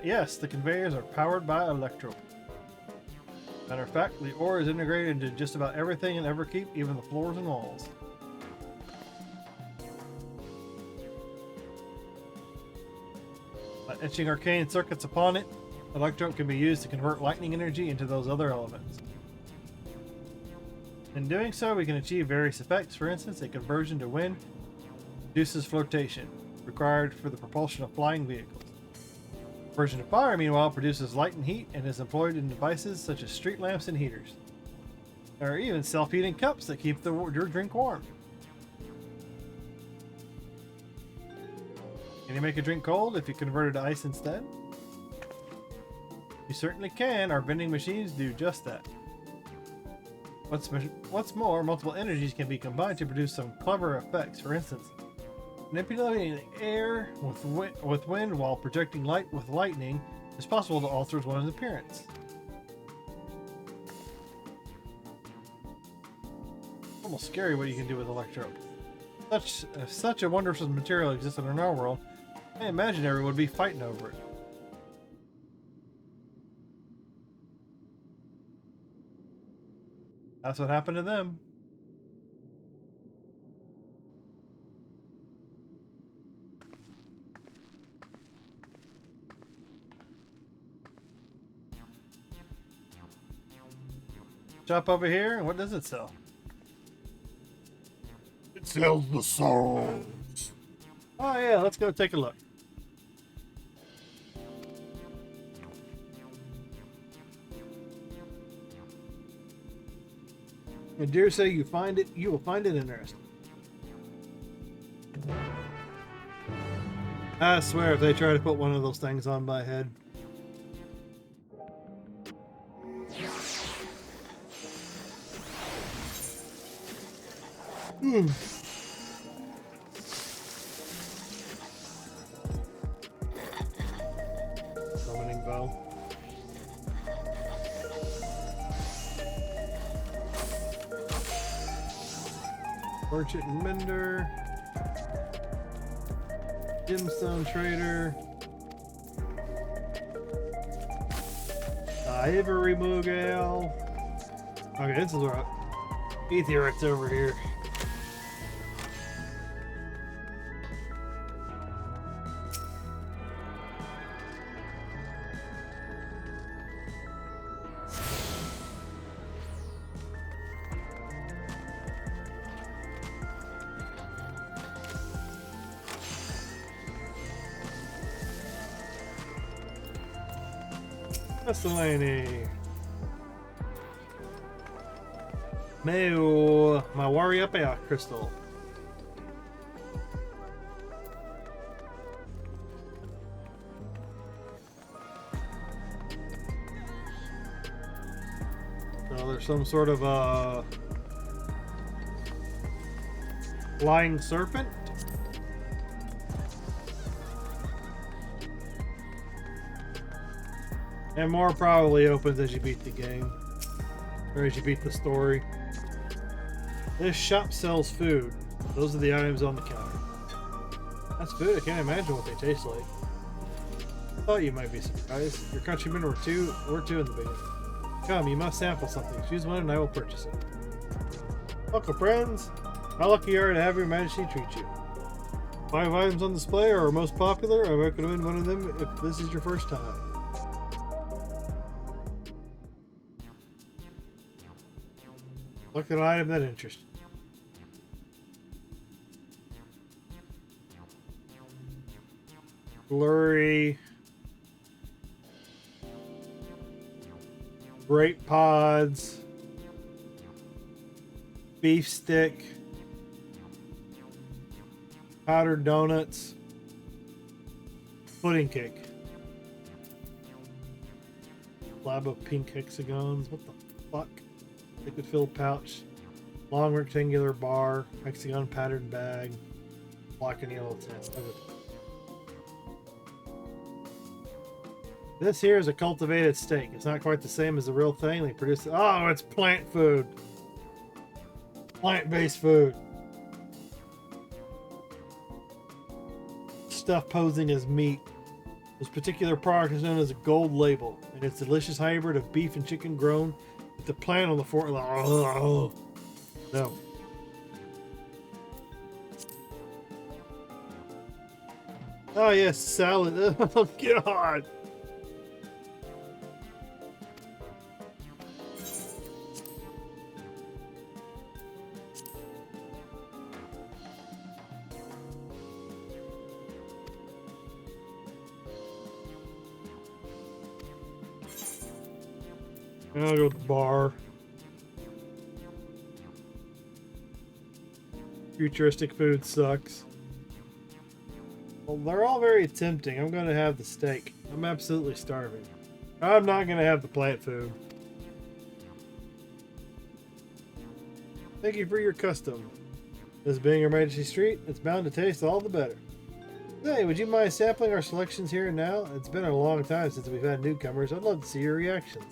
Yes, the conveyors are powered by electro. Matter of fact, the ore is integrated into just about everything in Everkeep, even the floors and walls. By etching arcane circuits upon it, electro can be used to convert lightning energy into those other elements. In doing so, we can achieve various effects. For instance, a conversion to wind reduces flotation, required for the propulsion of flying vehicles. Conversion to fire, meanwhile, produces light and heat and is employed in devices such as street lamps and heaters. There are even self-heating cups that keep your drink warm. Can you make a drink cold if you convert it to ice instead? You certainly can. Our vending machines do just that. What's more, multiple energies can be combined to produce some clever effects. For instance, manipulating air with wind while projecting light with lightning is possible to alter one's appearance. Almost scary what you can do with electro. If such a wonderful material existed in our world, I imagine everyone would be fighting over it. That's what happened to them. Shop over here, and what does it sell? It sells the souls. Oh yeah, let's go take a look. I dare say you will find it interesting. I swear if they try to put one of those things on my head. Summoning bow. Merchant and Mender, Gemstone Trader, Ivory Moogal. Okay, this is where Aetheric's over here. Shaaloani. Meu Mawariapea crystal. So there's some sort of flying serpent. And more probably opens as you beat the game. Or as you beat the story. This shop sells food. Those are the items on the counter. That's food. I can't imagine what they taste like. I thought you might be surprised. Your countrymen were two in the beginning. Come, you must sample something. Choose one and I will purchase it. Welcome, friends. How lucky you are to have your majesty treat you. 5 items on display are most popular. I recommend one of them if this is your first time. Look at an item that interests. Blurry. Grape pods. Beef stick. Powdered donuts. Pudding cake. Slab of pink hexagons. What the fuck? Liquid filled pouch. Long rectangular bar. Hexagon patterned bag. Black and yellow tint. This here is a cultivated steak. It's not quite the same as the real thing. They produce it. Oh, it's plant food. Plant-based food. Stuff posing as meat. This particular product is known as a gold label, and it's a delicious hybrid of beef and chicken grown with the plant on the fork. Oh, no. Oh yes, salad. Oh god. I'll go to the bar. Futuristic food sucks. Well, they're all very tempting. I'm going to have the steak. I'm absolutely starving. I'm not going to have the plant food. Thank you for your custom. This being Her Majesty's Street, it's bound to taste all the better. Hey, would you mind sampling our selections here and now? It's been a long time since we've had newcomers. I'd love to see your reactions.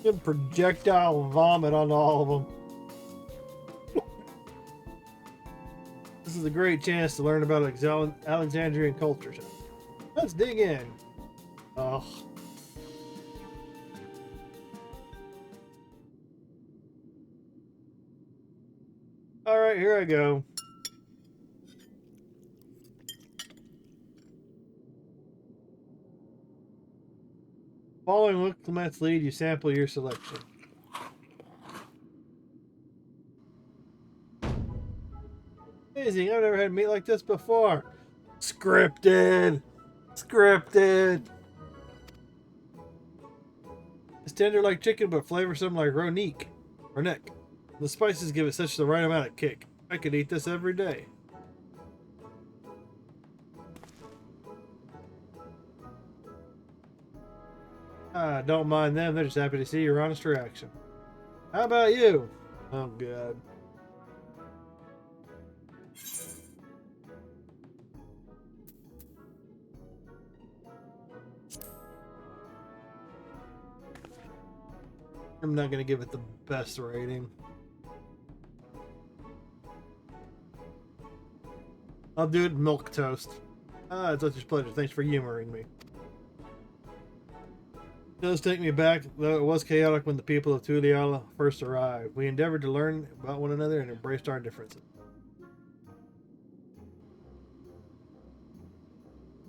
Good projectile vomit on all of them. This is a great chance to learn about Alexandrian culture. Let's dig in. Oh. Alright, here I go. Following Lamati'y's lead, you sample your selection. Amazing, I've never had meat like this before. Scripted! Scripted! It's tender like chicken, but flavorsome like Ronique or neck. The spices give it such the right amount of kick. I could eat this every day. Ah, don't mind them. They're just happy to see your honest reaction. How about you? Oh, God. I'm not going to give it the best rating. I'll do it milk toast. Ah, it's such a pleasure. Thanks for humoring me. It does take me back, though it was chaotic when the people of Tuliala first arrived. We endeavored to learn about one another and embraced our differences.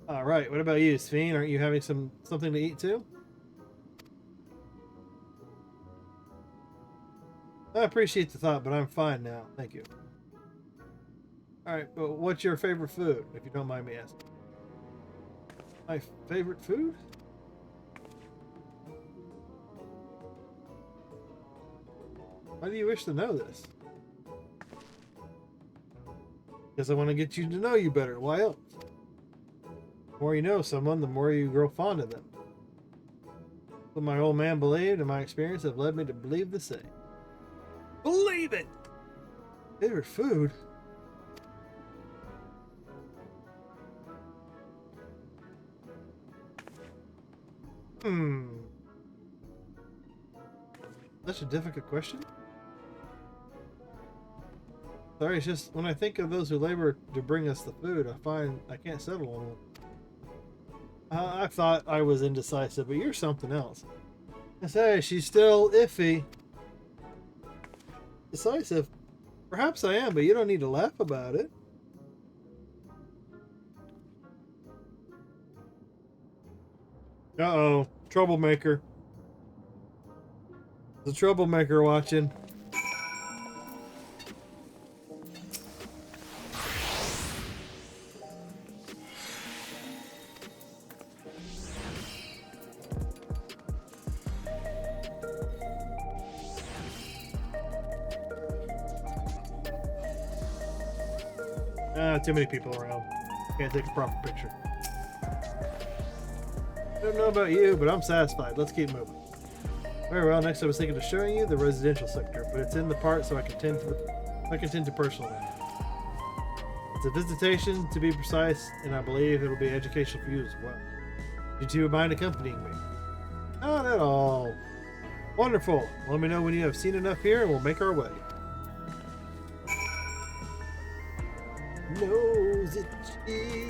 Alright, what about you, Sphene? Aren't you having something to eat too? I appreciate the thought, but I'm fine now. Thank you. Alright, but what's your favorite food, if you don't mind me asking? My favorite food? Why do you wish to know this? Because I want to get you to know you better. Why else? The more you know someone, the more you grow fond of them. What my old man believed and my experience have led me to believe the same. Believe it! Favorite food? Such a difficult question? Sorry, it's just when I think of those who labor to bring us the food, I find I can't settle on one. I thought I was indecisive, but you're something else. I say, she's still iffy. Decisive? Perhaps I am, but you don't need to laugh about it. Uh-oh. Troublemaker. The troublemaker watching. Too many people around. Can't take a proper picture. I don't know about you, but I'm satisfied. Let's keep moving. Very well, next I was thinking of showing you the residential sector, but it's in the part so I can tend to personal matters. It's a visitation, to be precise, and I believe it'll be educational for you as well. Did you mind accompanying me? Not at all. Wonderful. Let me know when you have seen enough here and we'll make our way. Nose itchy.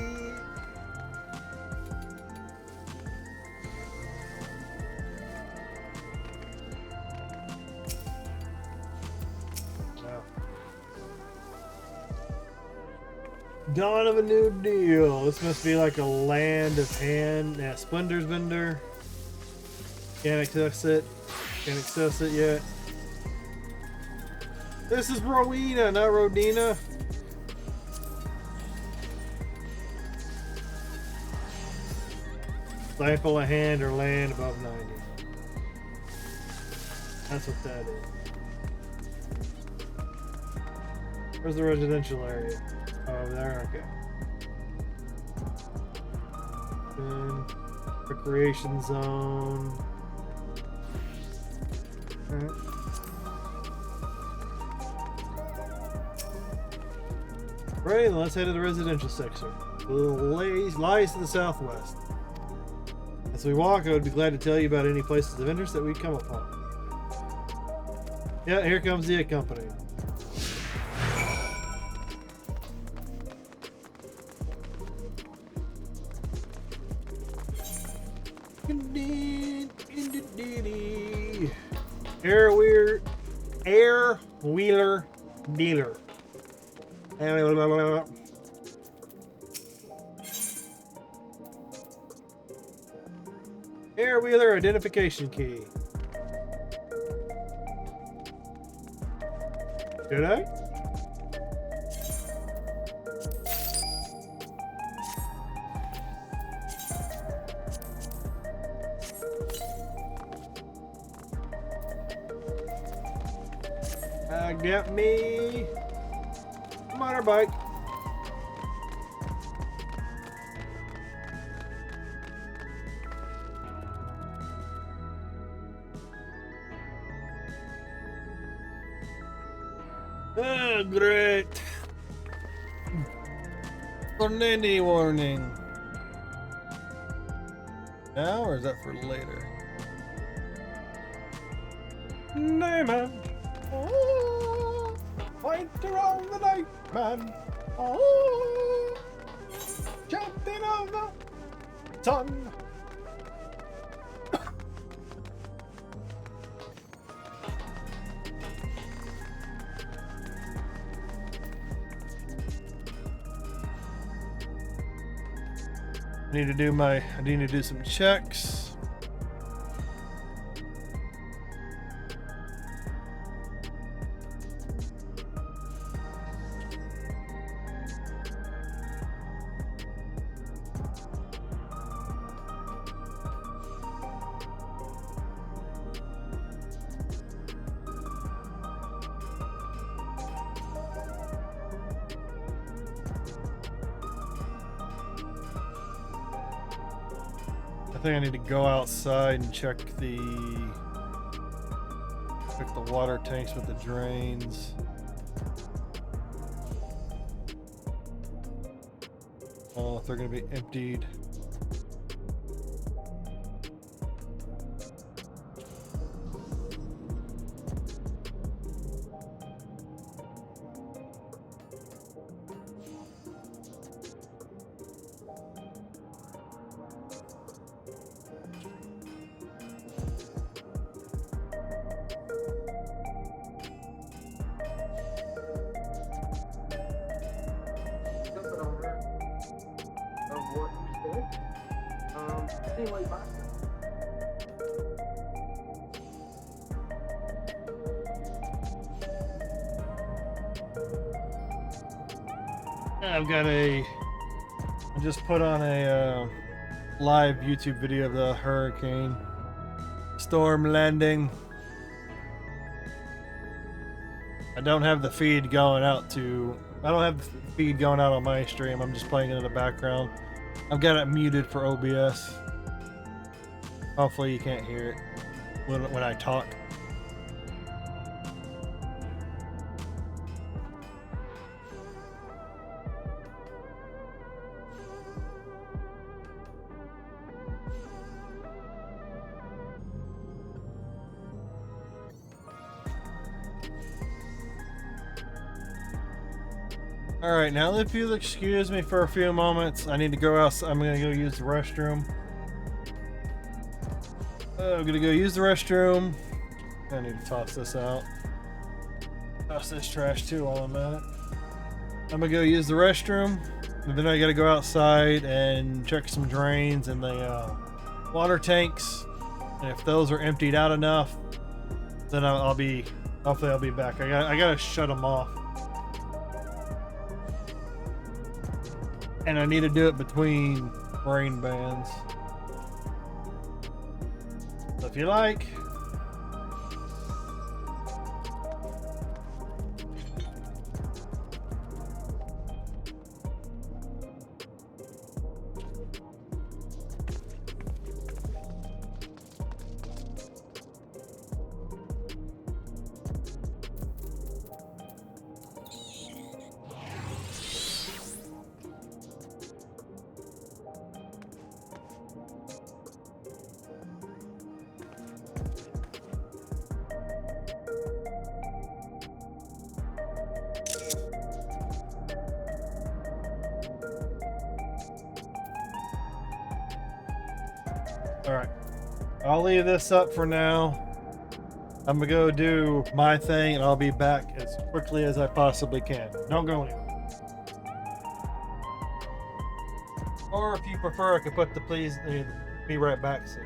Wow. Dawn of a new deal. This must be like a land of hand. Yeah, Splender's vendor. Can't access it. Can't access it yet. This is Rowena, not Rodina. Stifle a hand or land above 90. That's what that is. Where's the residential area? Oh, there, okay. Recreation zone. Alright. Right, then let's head to the residential section. The lies to the southwest. As we walk, I would be glad to tell you about any places of interest that we come upon. Yeah, here comes the company. Air Wheeler Dealer. Air Wheeler identification key. Did I? I got me a motorbike. Oh, great. Tornado warning. Now, or is that for later? Neyman. Oh, fighter of the night, man. Oh, captain of the sun. I need to do some checks. I think I need to go outside and check the water tanks with the drains. Oh, if they're going to be emptied. Anyway, bye. I just put on a live YouTube video of the hurricane storm landing. I don't have the feed going out on my stream. I'm just playing it in the background. I've got it muted for OBS. Hopefully you can't hear it when I talk. Alright, now if you'll excuse me for a few moments, I need to go out. I'm gonna go use the restroom. I'm gonna go use the restroom. I need to toss this out. Toss this trash too while I'm at it. I'm gonna go use the restroom, and then I gotta go outside and check some drains and the water tanks. And if those are emptied out enough, then hopefully I'll be back. I gotta shut them off. And I need to do it between rain bands. So if you like. Alright, I'll leave this up for now. I'm gonna go do my thing and I'll be back as quickly as I possibly can. Don't go anywhere. Or if you prefer, I could put the please be right back scene.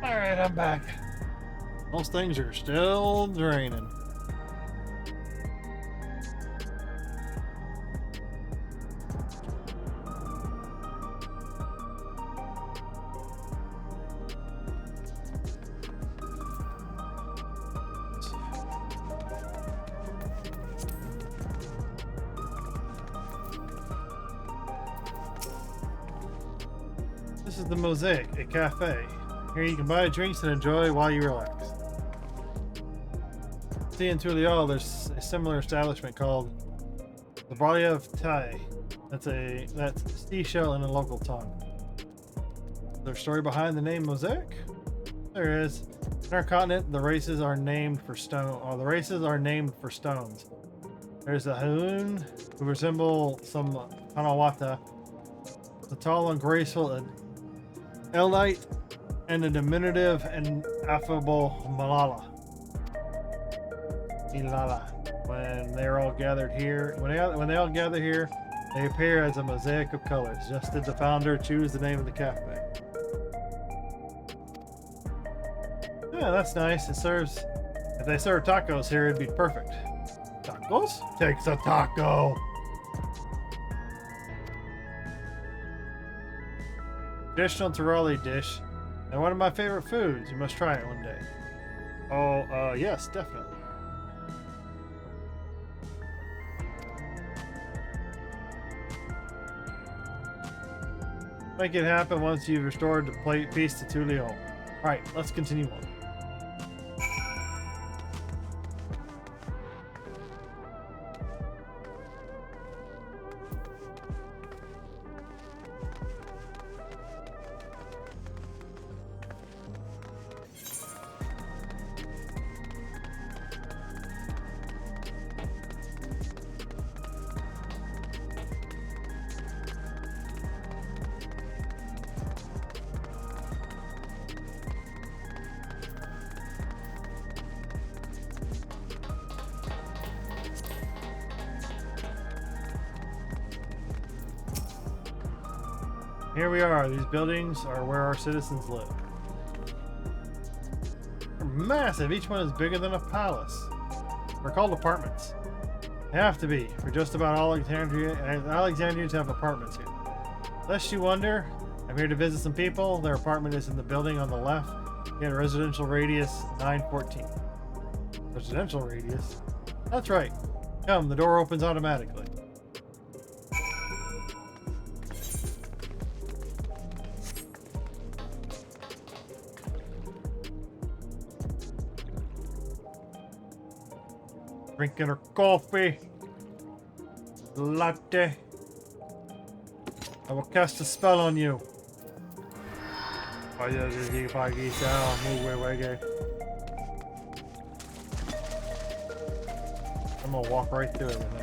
Alright, I'm back. Those things are still draining. This is the Mosaic, a cafe. Here you can buy drinks and enjoy while you relax. See, in Tulial, there's a similar establishment called the Lamati'y. That's seashell in a local tongue. Is there a story behind the name Mosaic? There is. In our continent, the races are named for stone. The races are named for stones. There's a Haun, who resemble some Kanawata, the tall and graceful Eldite, and a diminutive and affable Milala. When they're all gathered here, when they all gather here, they appear as a mosaic of colors. Just did the founder choose the name of the cafe. Yeah, that's nice. It serves. If they serve tacos here, it'd be perfect. Tacos? Takes a taco. Traditional Tiroli dish. And one of my favorite foods. You must try it one day. Oh, yes, definitely. Make it happen once you've restored the peace to Tulial. Alright, let's continue on. Here we are. These buildings are where our citizens live. They're massive. Each one is bigger than a palace. They're called apartments. They have to be. For just about all Alexandrians have apartments here. Lest you wonder, I'm here to visit some people. Their apartment is in the building on the left. Get residential radius 914. Residential radius? That's right. Come, the door opens automatically. Drinking her coffee. Latte. I will cast a spell on you. I'm gonna walk right through everything.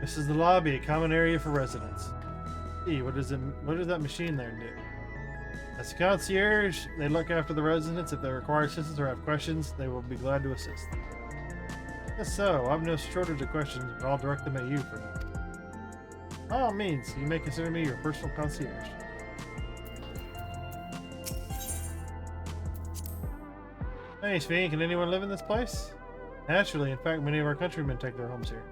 This is the lobby, a common area for residents. See, what does that machine there do? As a concierge, they look after the residents. If they require assistance or have questions, they will be glad to assist. Yes, so, I've no shortage of questions, but I'll direct them at you for now. By all means, you may consider me your personal concierge. Hey, Sven, can anyone live in this place? Naturally, in fact, many of our countrymen take their homes here.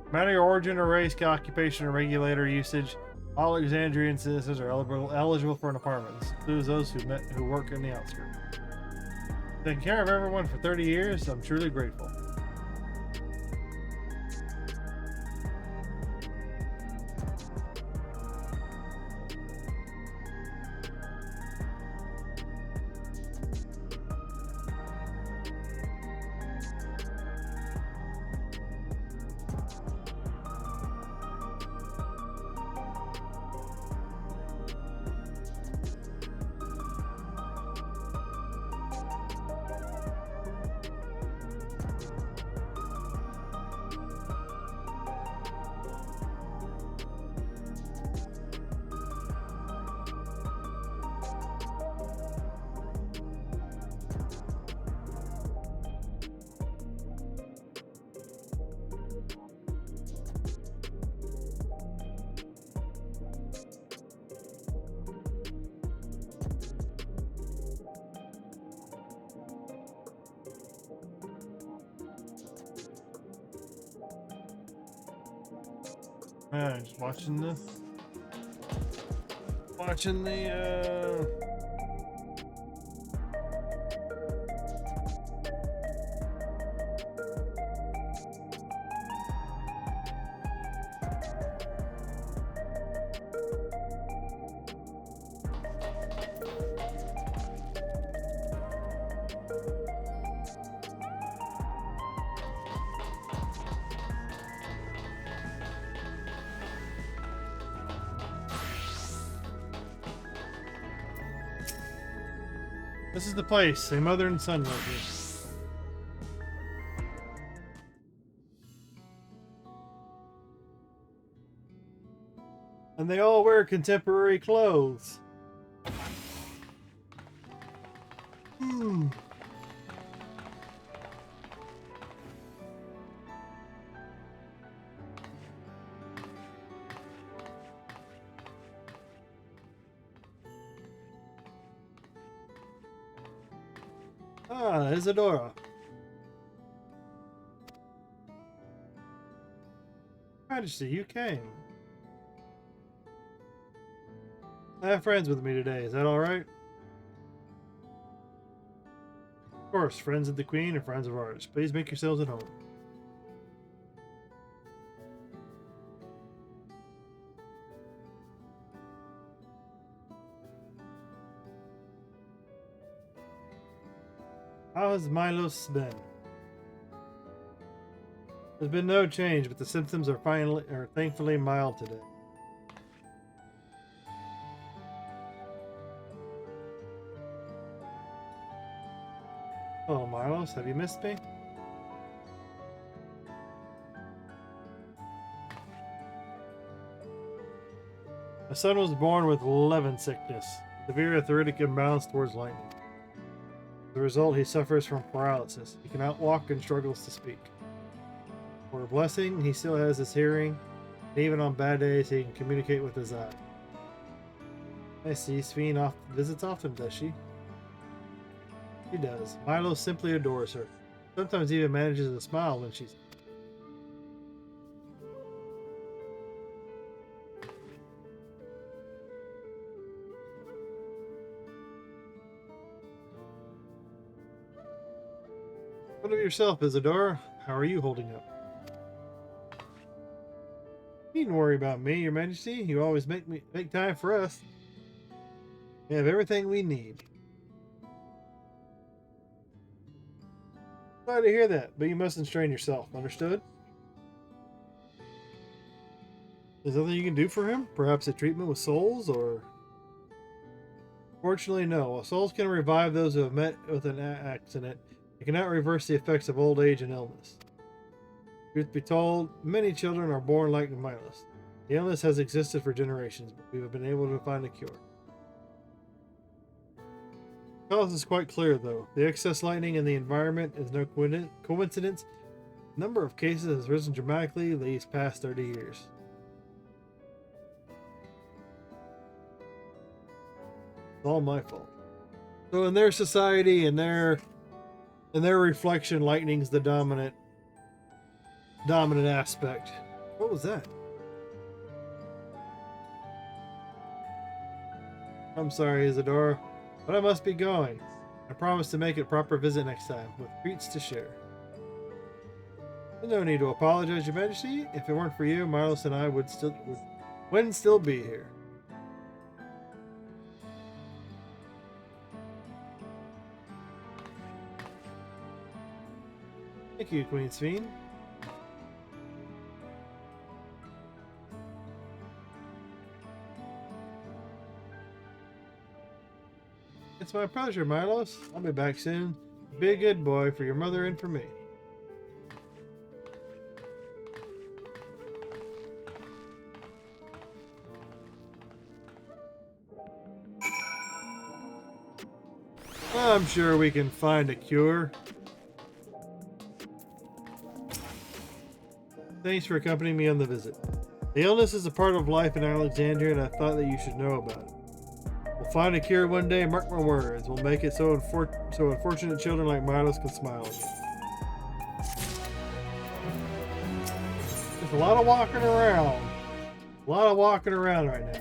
No matter your origin or race, occupation, or regulator usage, all Alexandrian citizens are eligible for an apartment. This includes those who work in the outskirts. Taking care of everyone for 30 years, I'm truly grateful. Just watching the This is the place. A mother and son live here. And they all wear contemporary clothes. Ah, Isadora. Majesty, you came. I have friends with me today. Is that all right? Of course, friends of the Queen and friends of ours. Please make yourselves at home. How has Milos been? There's been no change, but the symptoms are thankfully mild today. Oh, Milos, have you missed me? My son was born with Levin sickness, severe arthritic imbalance towards lightning. As a result, he suffers from paralysis. He cannot walk and struggles to speak. For a blessing, he still has his hearing, and even on bad days, he can communicate with his eye. I see Sven visits often, does she? She does. Milo simply adores her. Sometimes even manages to smile when she's... What of yourself, Isadora? How are you holding up? You needn't worry about me, Your Majesty. You always make time for us. We have everything we need. Glad to hear that, but you mustn't strain yourself. Understood? Is there anything you can do for him? Perhaps a treatment with souls, or... Fortunately, no. While souls can revive those who have met with an accident, it cannot reverse the effects of old age and illness. Truth be told, many children are born like Milos. The illness has existed for generations, but we have been able to find a cure. The cause is quite clear, though. The excess lightning in the environment is no coincidence. The number of cases has risen dramatically these past 30 years. all my fault. So in their society, in their reflection, lightning's the dominant aspect. What was that? I'm sorry, Isadora, but I must be going. I promise to make it a proper visit next time, with treats to share. There's no need to apologize, Your Majesty. If it weren't for you, Milos and I wouldn't still be here. Thank you, Queen Sphene. It's my pleasure, Milos. I'll be back soon. Be a good boy for your mother and for me. I'm sure we can find a cure. Thanks for accompanying me on the visit. The illness is a part of life in Alexandria, and I thought that you should know about it. We'll find a cure one day, mark my words. We'll make it so unfortunate children like Milos can smile again. There's a lot of walking around. A lot of walking around right now.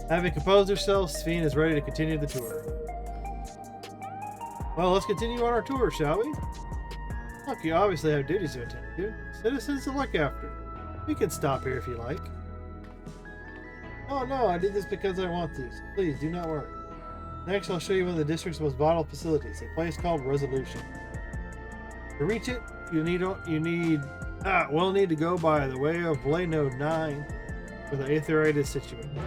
Having composed herself, Sphene is ready to continue the tour. Well, let's continue on our tour, shall we? Look, you obviously have duties to attend to. Citizens to look after. We can stop here if you like. Oh no, I did this because I want to. So please, do not worry. Next, I'll show you one of the district's most vital facilities, a place called Resolution. To reach it, we'll need to go by the way of Lay Node 9, where the Aetherite is situated.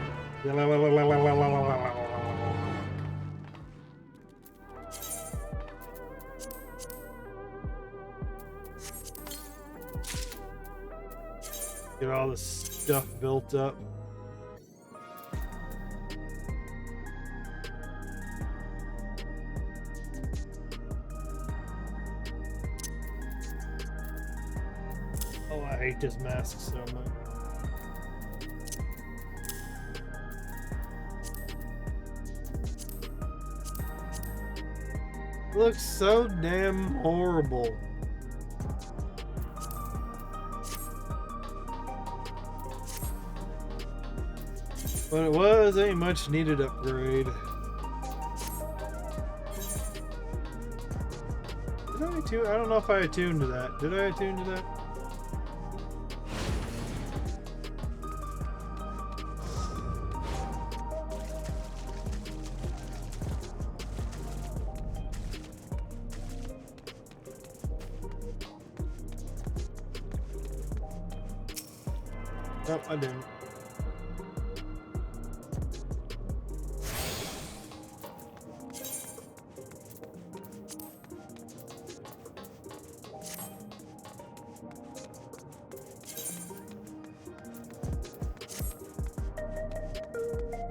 Get all this stuff built up. Oh, I hate this mask so much. It looks so damn horrible. But it was a much needed upgrade. Did I attune? I don't know if I attuned to that. Did I attune to that? Nope, I didn't.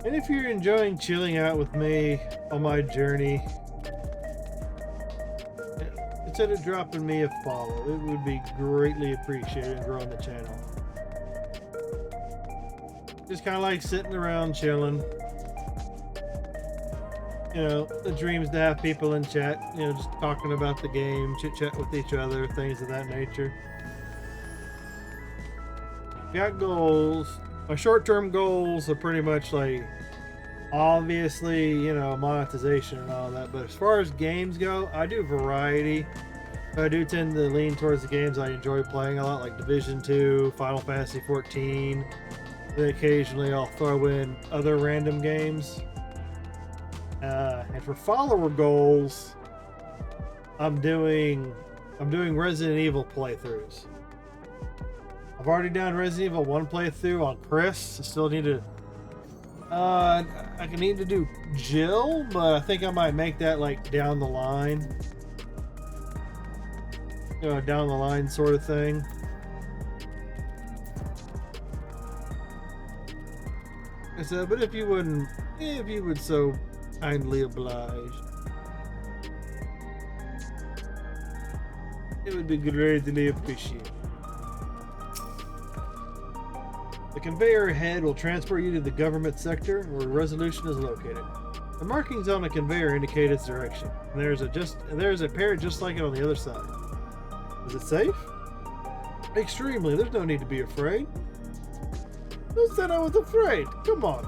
And if you're enjoying chilling out with me on my journey, consider dropping me a follow. It would be greatly appreciated in growing the channel. Just kind of like sitting around chilling. You know, the dreams to have people in chat, you know, just talking about the game, chit chat with each other, things of that nature. Got goals. My short-term goals are pretty much like, obviously, you know, monetization and all that. But as far as games go, I do variety. I do tend to lean towards the games I enjoy playing a lot, like Division 2, Final Fantasy 14. Then occasionally I'll throw in other random games. And for follower goals, I'm doing Resident Evil playthroughs. I've already done Resident Evil 1 playthrough on Chris. I still need to I can need to do Jill, but I think I might make that like down the line. You know, down the line sort of thing. I said, but if you would so kindly oblige, it would be greatly appreciated. The conveyor ahead will transport you to the government sector where Resolution is located. The markings on the conveyor indicate its direction. And there's a pair just like it on the other side. Is it safe? Extremely. There's no need to be afraid. Who said I was afraid? Come on.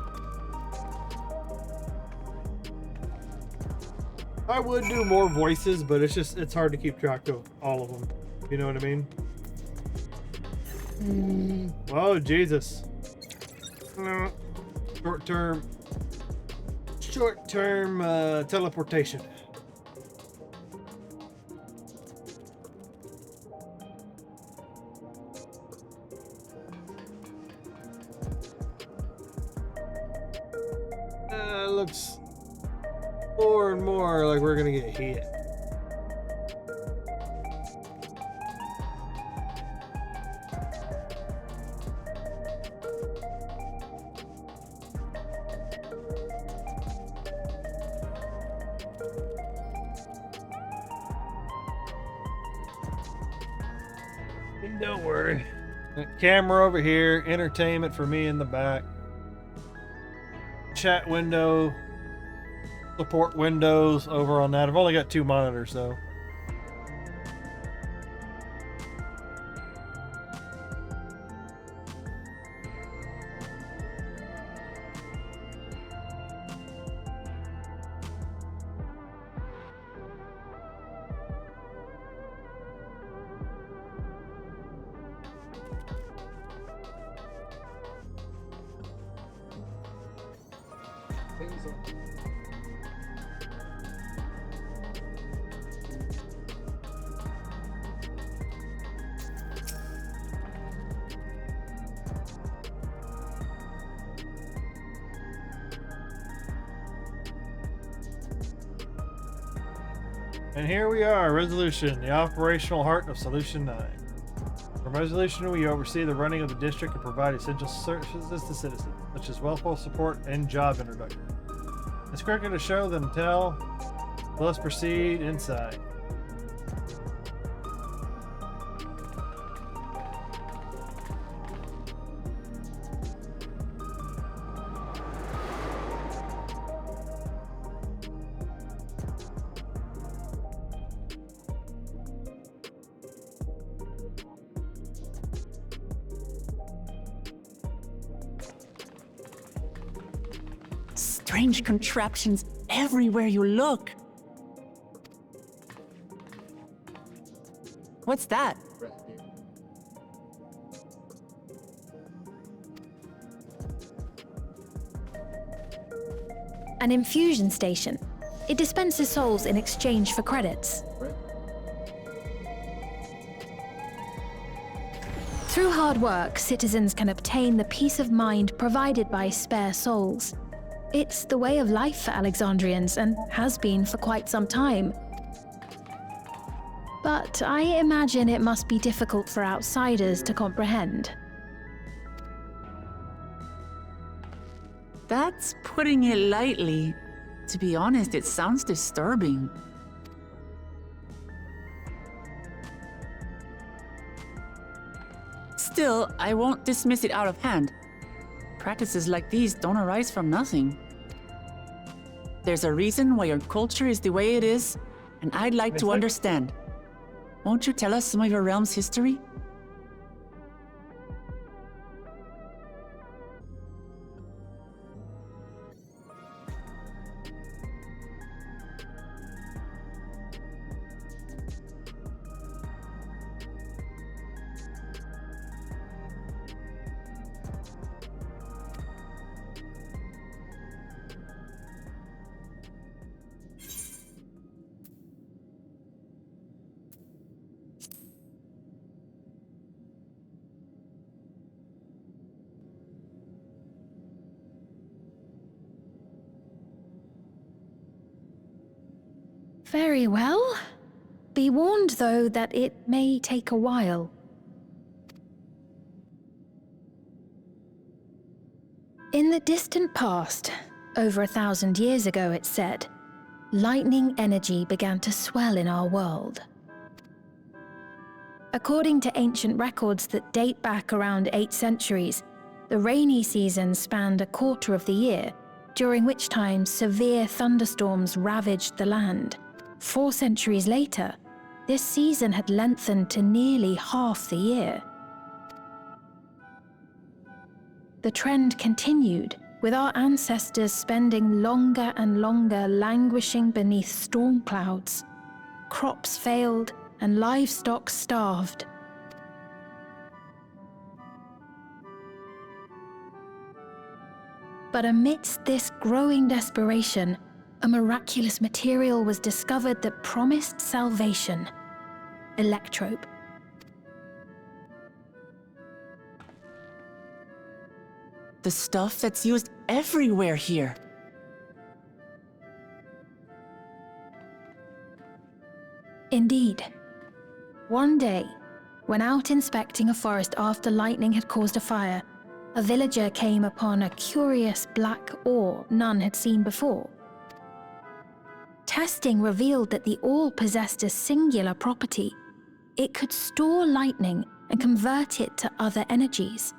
I would do more voices, but it's hard to keep track of all of them. You know what I mean? Oh, Jesus. Short-term teleportation. Looks more and more like we're gonna get hit. Don't worry. Camera over here, entertainment for me in the back. Chat window, support windows over on that. I've only got 2 monitors though. And here we are, Resolution, the operational heart of Solution 9. From Resolution, we oversee the running of the district and provide essential services to citizens, such as welfare support and job introduction. It's quicker to show than tell. Let's proceed inside. Strange contraptions everywhere you look. What's that? An infusion station. It dispenses souls in exchange for credits. Through hard work, citizens can obtain the peace of mind provided by spare souls. It's the way of life for Alexandrians and has been for quite some time. But I imagine it must be difficult for outsiders to comprehend. That's putting it lightly. To be honest, it sounds disturbing. Still, I won't dismiss it out of hand. Practices like these don't arise from nothing. There's a reason why your culture is the way it is, and I'd like to understand. Won't you tell us some of your realm's history? Very well. Be warned, though, that it may take a while. In the distant past, over 1,000 years ago, it's said, lightning energy began to swell in our world. According to ancient records that date back around 8 centuries, the rainy season spanned a quarter of the year, during which time severe thunderstorms ravaged the land. 4 centuries later, this season had lengthened to nearly half the year. The trend continued, with our ancestors spending longer and longer languishing beneath storm clouds. Crops failed and livestock starved. But amidst this growing desperation, a miraculous material was discovered that promised salvation: electrope. The stuff that's used everywhere here. Indeed. One day, when out inspecting a forest after lightning had caused a fire, a villager came upon a curious black ore none had seen before. Testing revealed that the ore possessed a singular property. It could store lightning and convert it to other energies.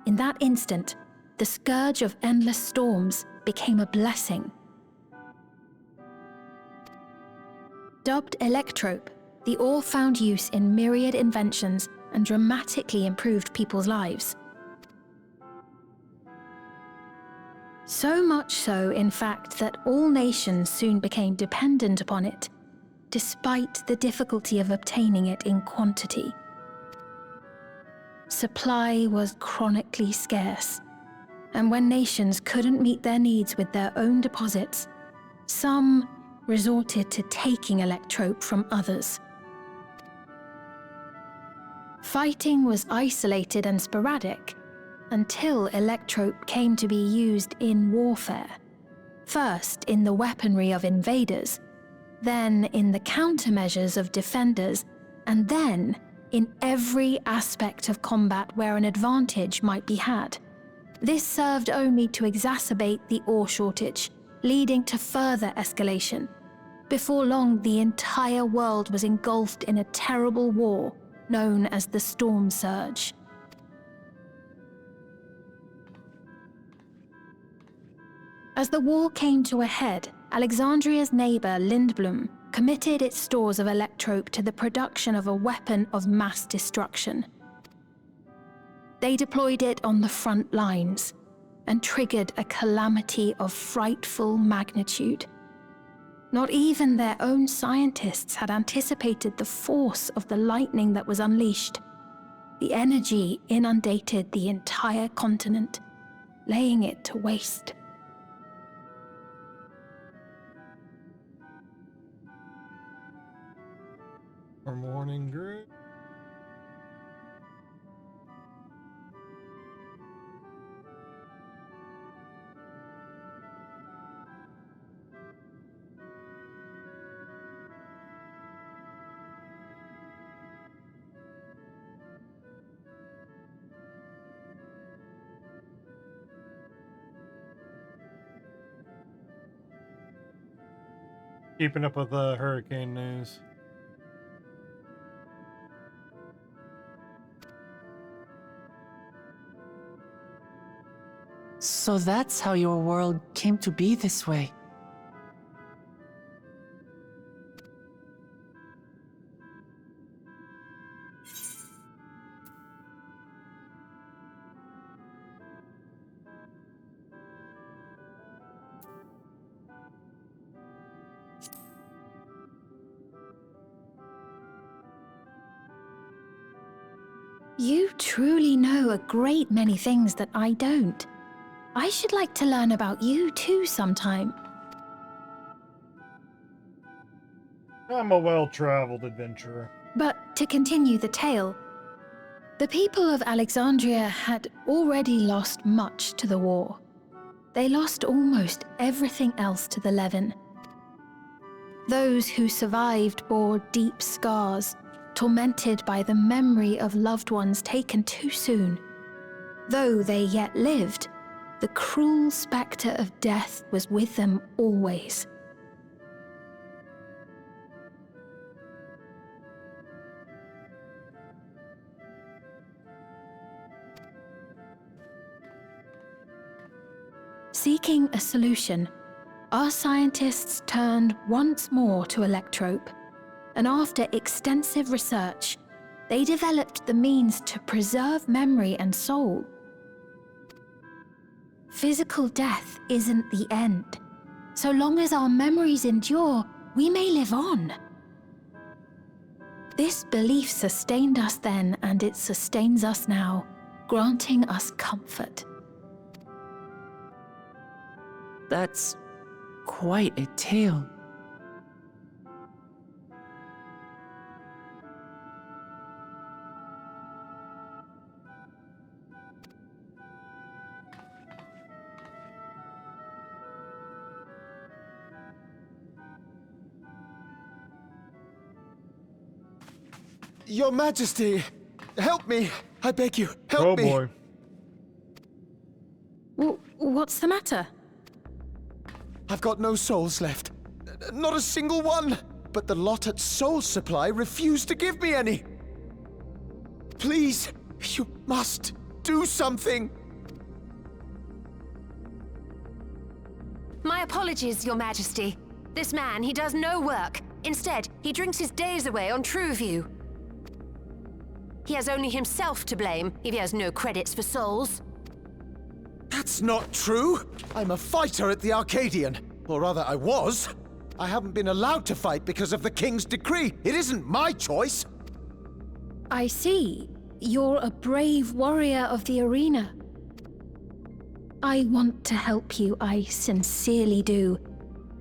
In that instant, the scourge of endless storms became a blessing. Dubbed electrope, the ore found use in myriad inventions and dramatically improved people's lives. So much so, in fact, that all nations soon became dependent upon it, despite the difficulty of obtaining it in quantity. Supply was chronically scarce, and when nations couldn't meet their needs with their own deposits, some resorted to taking electrope from others. Fighting was isolated and sporadic until electrope came to be used in warfare, first in the weaponry of invaders, then in the countermeasures of defenders, and then in every aspect of combat where an advantage might be had. This served only to exacerbate the ore shortage, leading to further escalation. Before long, the entire world was engulfed in a terrible war known as the Storm Surge. As the war came to a head, Alexandria's neighbor Lindblum committed its stores of electrope to the production of a weapon of mass destruction. They deployed it on the front lines and triggered a calamity of frightful magnitude. Not even their own scientists had anticipated the force of the lightning that was unleashed. The energy inundated the entire continent, laying it to waste. Our morning group. Keeping up with the hurricane news. So that's how your world came to be this way. You truly know a great many things that I don't. I should like to learn about you too sometime. I'm a well-traveled adventurer. But to continue the tale, the people of Alexandria had already lost much to the war. They lost almost everything else to the Levin. Those who survived bore deep scars, tormented by the memory of loved ones taken too soon. Though they yet lived, the cruel spectre of death was with them always. Seeking a solution, our scientists turned once more to Electrope, and after extensive research, they developed the means to preserve memory and soul. Physical death isn't the end. So long as our memories endure, we may live on. This belief sustained us then, and it sustains us now, granting us comfort. That's quite a tale. Your Majesty, help me! I beg you, help me! Oh boy. What's the matter? I've got no souls left. Not a single one! But the lot at Soul Supply refused to give me any! Please, you must do something! My apologies, Your Majesty. This man, he does no work. Instead, he drinks his days away on TrueView. He has only himself to blame if he has no credits for souls. That's not true! I'm a fighter at the Arcadian. Or rather, I was. I haven't been allowed to fight because of the King's decree. It isn't my choice. I see. You're a brave warrior of the arena. I want to help you, I sincerely do.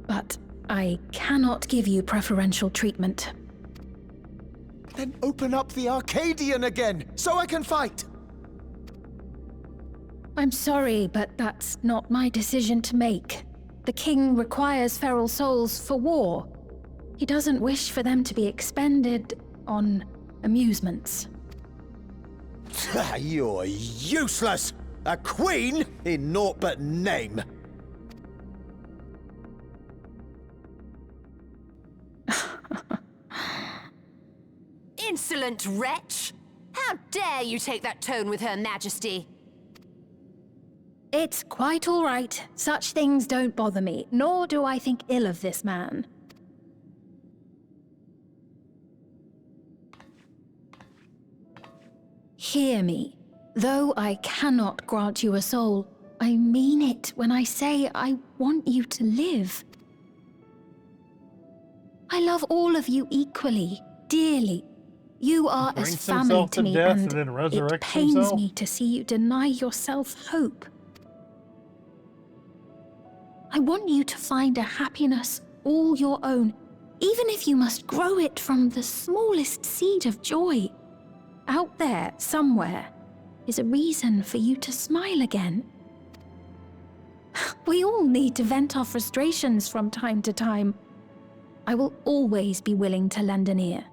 But I cannot give you preferential treatment. Then open up the Arcadian again, so I can fight! I'm sorry, but that's not my decision to make. The king requires feral souls for war. He doesn't wish for them to be expended on amusements. You're useless! A queen in naught but name! Insolent wretch! How dare you take that tone with Her Majesty? It's quite all right. Such things don't bother me, nor do I think ill of this man. Hear me. Though I cannot grant you a soul, I mean it when I say I want you to live. I love all of you equally, dearly. You are as family to me, and it pains me to see you deny yourself hope. I want you to find a happiness all your own, even if you must grow it from the smallest seed of joy. Out there, somewhere, is a reason for you to smile again. We all need to vent our frustrations from time to time. I will always be willing to lend an ear.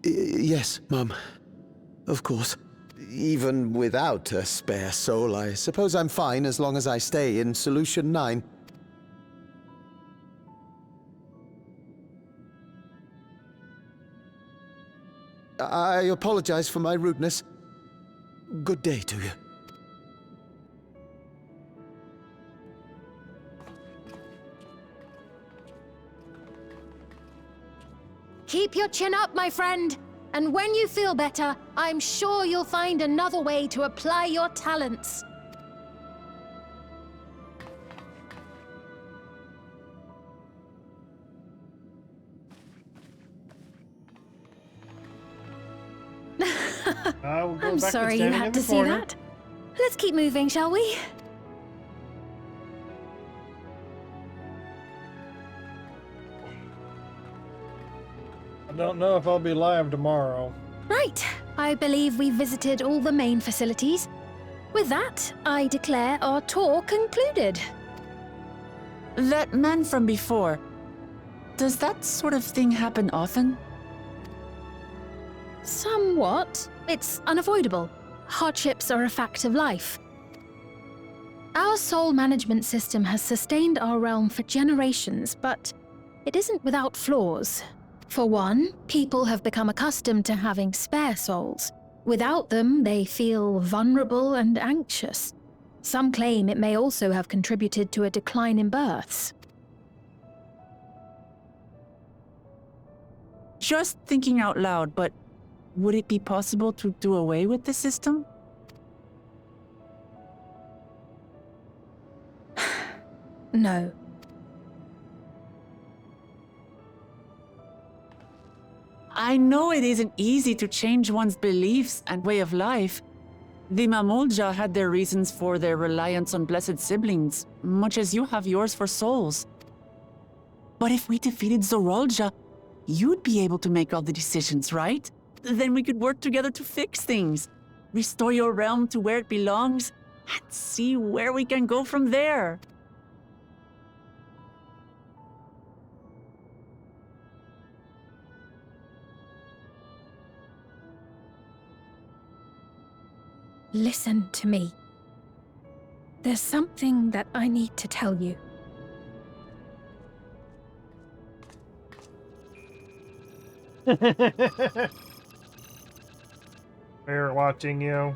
Yes, Mum. Of course. Even without a spare soul, I suppose I'm fine as long as I stay in Solution 9. I apologize for my rudeness. Good day to you. Keep your chin up, my friend. And when you feel better, I'm sure you'll find another way to apply your talents. I'm sorry you had to see that. Let's keep moving, shall we? I don't know if I'll be live tomorrow. Right. I believe we've visited all the main facilities. With that, I declare our tour concluded. That man from before, does that sort of thing happen often? Somewhat. It's unavoidable. Hardships are a fact of life. Our soul management system has sustained our realm for generations, but it isn't without flaws. For one, people have become accustomed to having spare souls. Without them, they feel vulnerable and anxious. Some claim it may also have contributed to a decline in births. Just thinking out loud, but would it be possible to do away with the system? No. I know it isn't easy to change one's beliefs and way of life. The Mamolja had their reasons for their reliance on blessed siblings, much as you have yours for souls. But if we defeated Zorolja, you'd be able to make all the decisions, right? Then we could work together to fix things, restore your realm to where it belongs, and see where we can go from there. Listen to me. There's something that I need to tell you. We're watching you.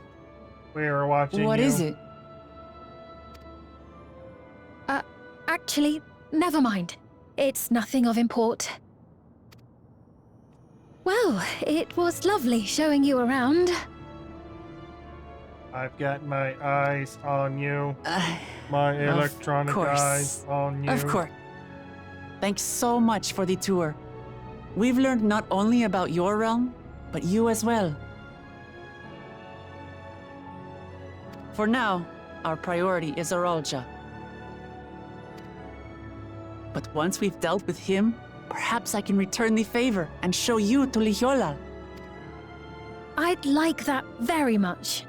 We're watching you. What is it? Actually, never mind. It's nothing of import. Well, it was lovely showing you around. I've got my eyes on you. My electronic eyes on you. Of course. Thanks so much for the tour. We've learned not only about your realm, but you as well. For now, our priority is Zorolja. But once we've dealt with him, perhaps I can return the favor and show you to Lihiolal. I'd like that very much.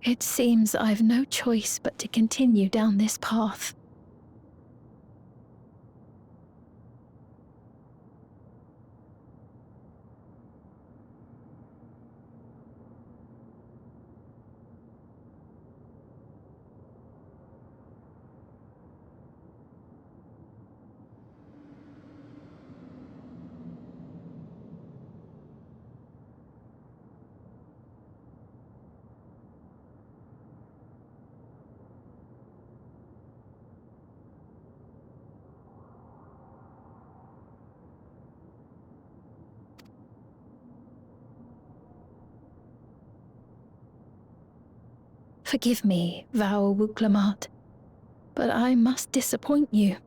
It seems I've no choice but to continue down this path. Forgive me, Vau Wuklamat, but I must disappoint you.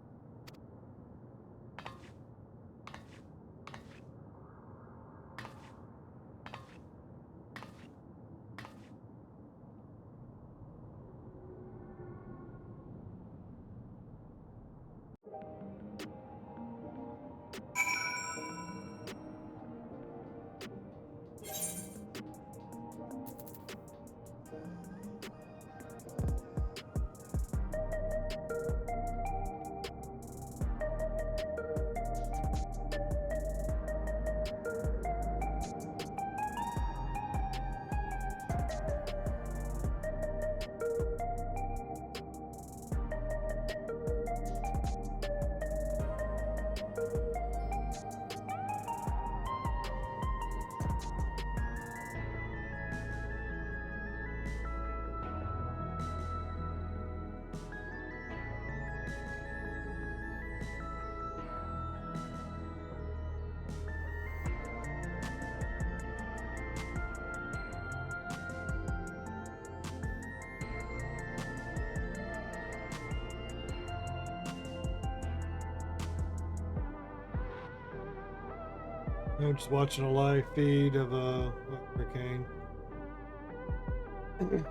I'm just watching a live feed of Arcane.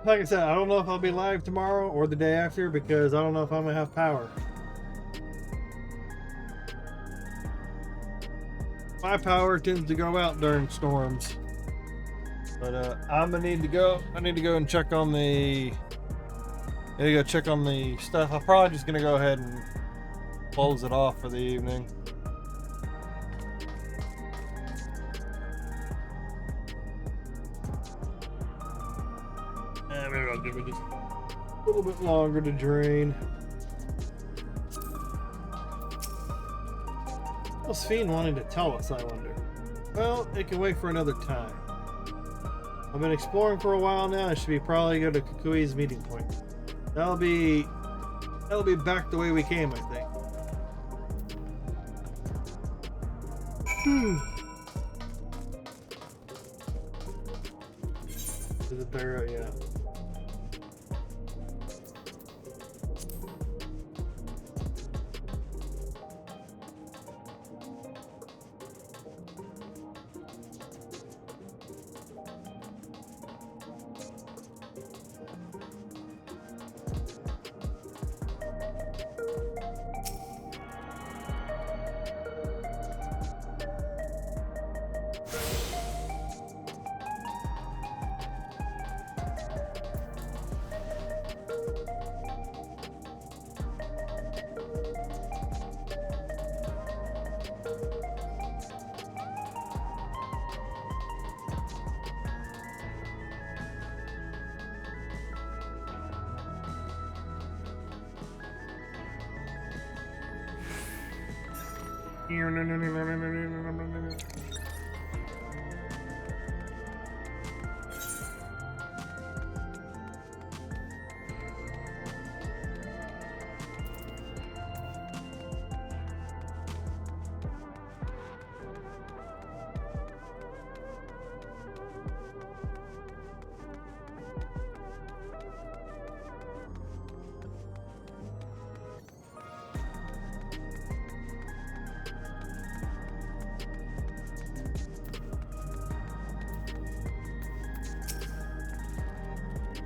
Like I said, I don't know if I'll be live tomorrow or the day after because I don't know if I'm gonna have power. my power tends to go out during storms. But I'm gonna need to go. I need to go and check on the. I need to go check on the stuff. I'm probably just gonna go ahead and close it off for the evening. Maybe I'll give it just a little bit longer to drain. What's Fiend wanting to tell us, I wonder? Well, it can wait for another time. I've been exploring for a while now. I should be probably go to Kukui's meeting point. That'll be back the way we came, I think. Is it there? Yeah.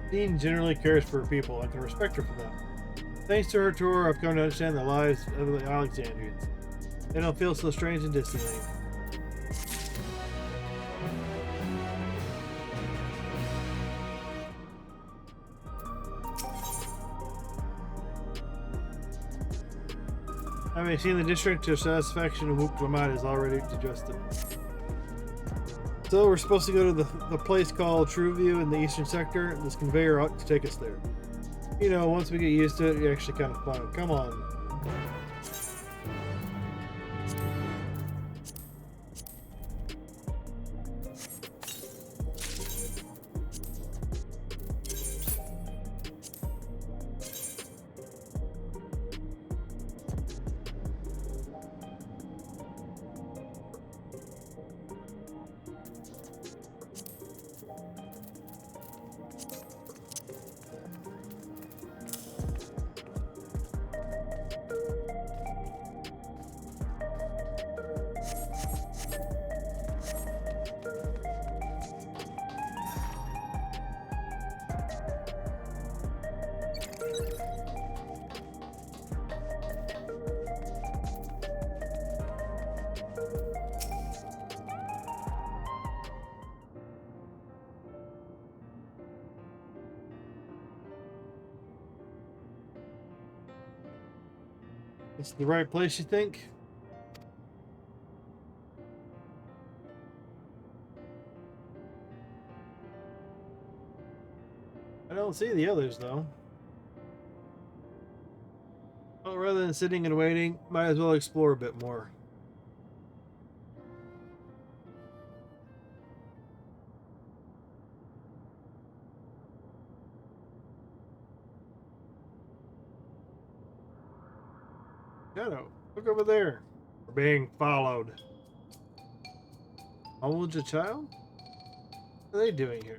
Dean generally cares for her people and can respect her for that. Thanks to her tour, I've come to understand the lives of the Alexandrians. They don't feel so strange and distant anymore. Having seen the district to satisfaction, and Lamati'y is already digested. So we're supposed to go to the place called Trueview in the eastern sector. This conveyor ought to take us there. You know, once we get used to it, it's actually kind of fun. Come on. It's the right place, you think? I don't see the others, though. Well, rather than sitting and waiting, might as well explore a bit more. Shadow, look over there. We're being followed. Hold a child? What are they doing here?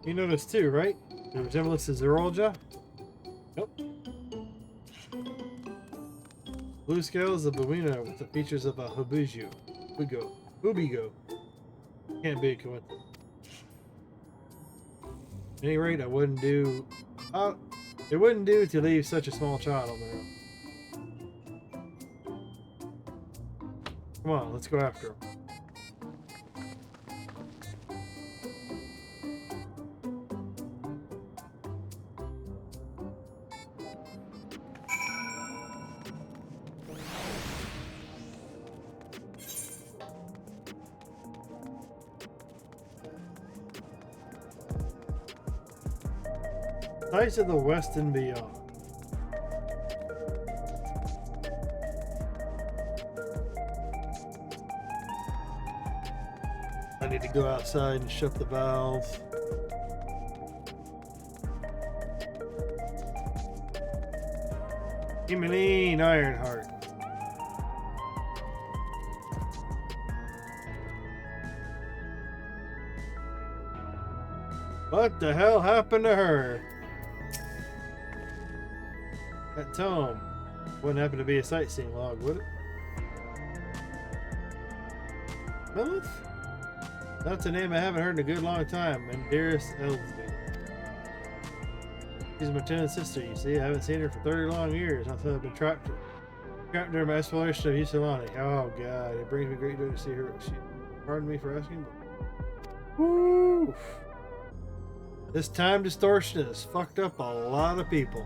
You noticed too, right? The resemblance to Zerolja? Nope. Blue scales of Buena with the features of a Hubigo. Hubigo. Can't be a coincidence. At any rate, it wouldn't do to leave such a small child on their own. Come on, let's go after him. Sights of the West and beyond. I need to go outside and shut the valve. Humanine Ironheart. What the hell happened to her? That tome wouldn't happen to be a sightseeing log, would it? Lilith? That's a name I haven't heard in a good long time. And dearest Elsby. She's my twin sister, you see. I haven't seen her for 30 long years. I thought I've been trapped during my exploration of Shaaloani. Oh god, it brings me great joy to see her. Pardon me for asking, but woo! This time distortion has fucked up a lot of people.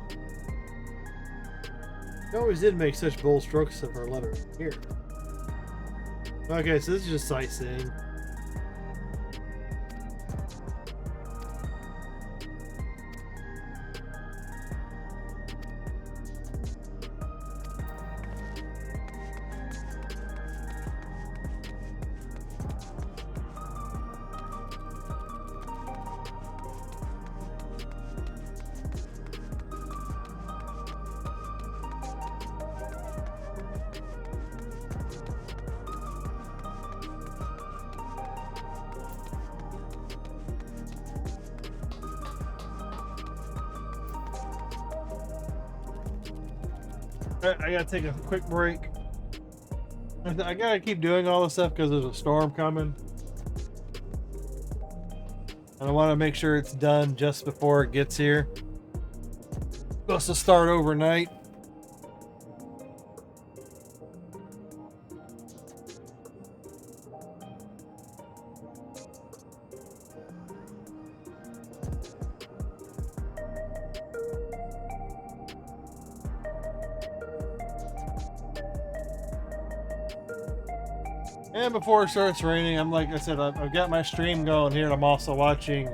She always did make such bold strokes of her letter. Here. Okay, so this is just sightseeing. I gotta take a quick break. I gotta keep doing all this stuff because there's a storm coming. And I want to make sure it's done just before it gets here. Supposed to start overnight. And before it starts raining, I'm like I said, I've got my stream going here, and I'm also watching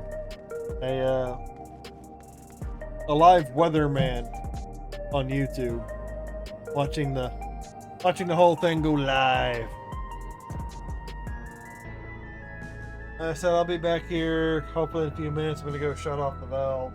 a live weatherman on YouTube, watching the whole thing go live. I said I'll be back here hopefully in a few minutes. I'm gonna go shut off the valve.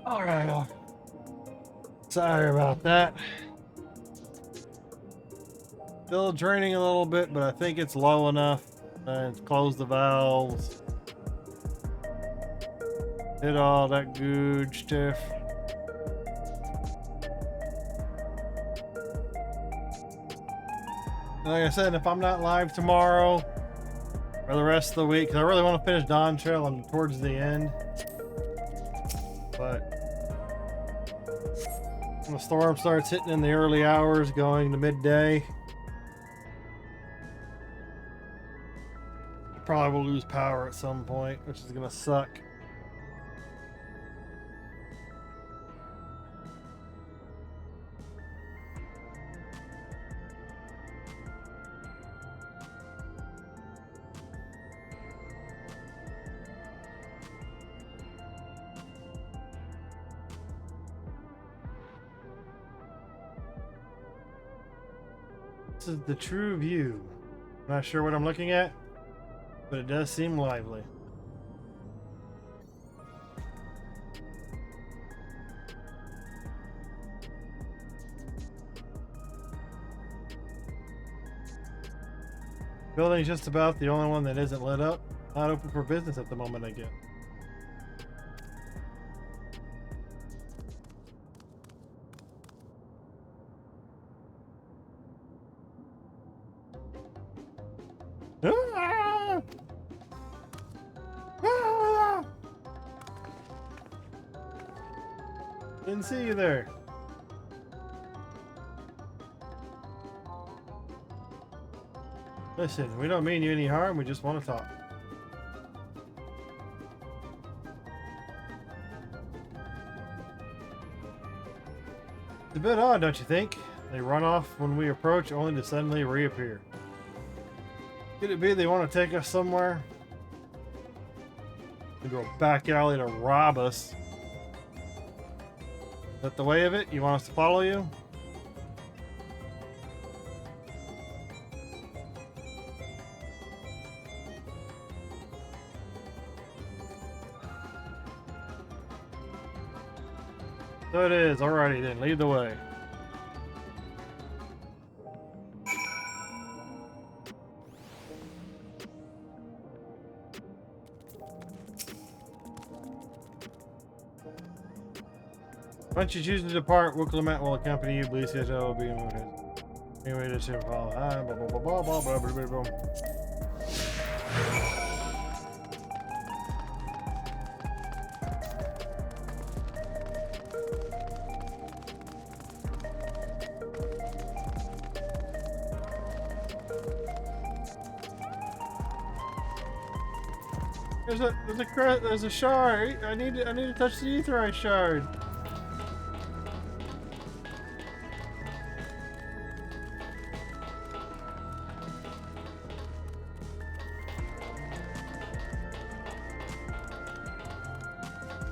All right. Sorry about that. Still draining a little bit, but I think it's low enough. And close the valves. Did all that good stuff. Like I said, if I'm not live tomorrow or the rest of the week, because I really want to finish Dawntrail, I'm towards the end. But when the storm starts hitting in the early hours, going to midday, probably will lose power at some point, which is gonna suck. This is the true view. I'm not sure what I'm looking at, but it does seem lively. Building's just about the only one that isn't lit up. Not open for business at the moment, I guess. Ah! Ah! Didn't see you there. Listen, we don't mean you any harm, we just want to talk. It's a bit odd, don't you think? They run off when we approach, only to suddenly reappear. Could it be they want to take us somewhere? Into a back alley to rob us? Is that the way of it? You want us to follow you? So it is. Alrighty then, lead the way. Once you choose to depart, Lamati'y will accompany you. Please get will be moved. Anyway, just here follow. There's a shard. I need to touch the aetheryte shard.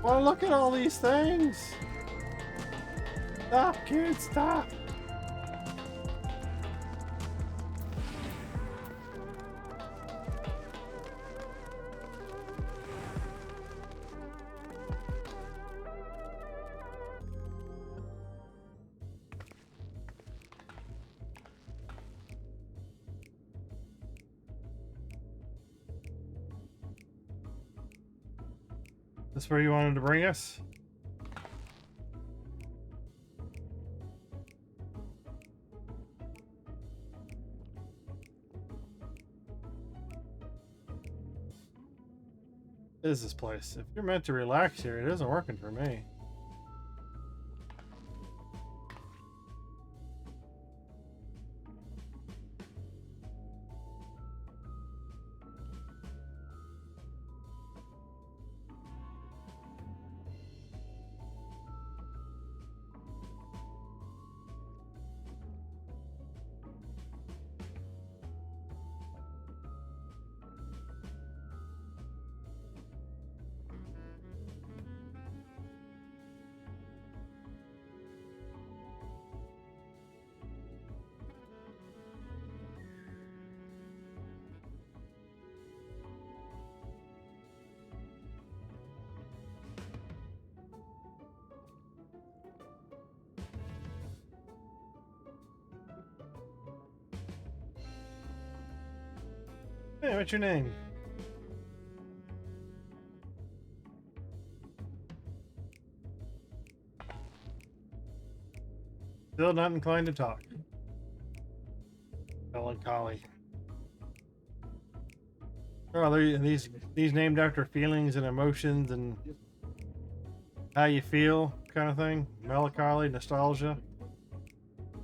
Well, look at all these things. Stop, kids, stop. This where you wanted to bring us? What is this place? If you're meant to relax here, it isn't working for me. Hey, what's your name? Still not inclined to talk. Melancholy. Oh, these named after feelings and emotions and how you feel, kind of thing. Melancholy, nostalgia.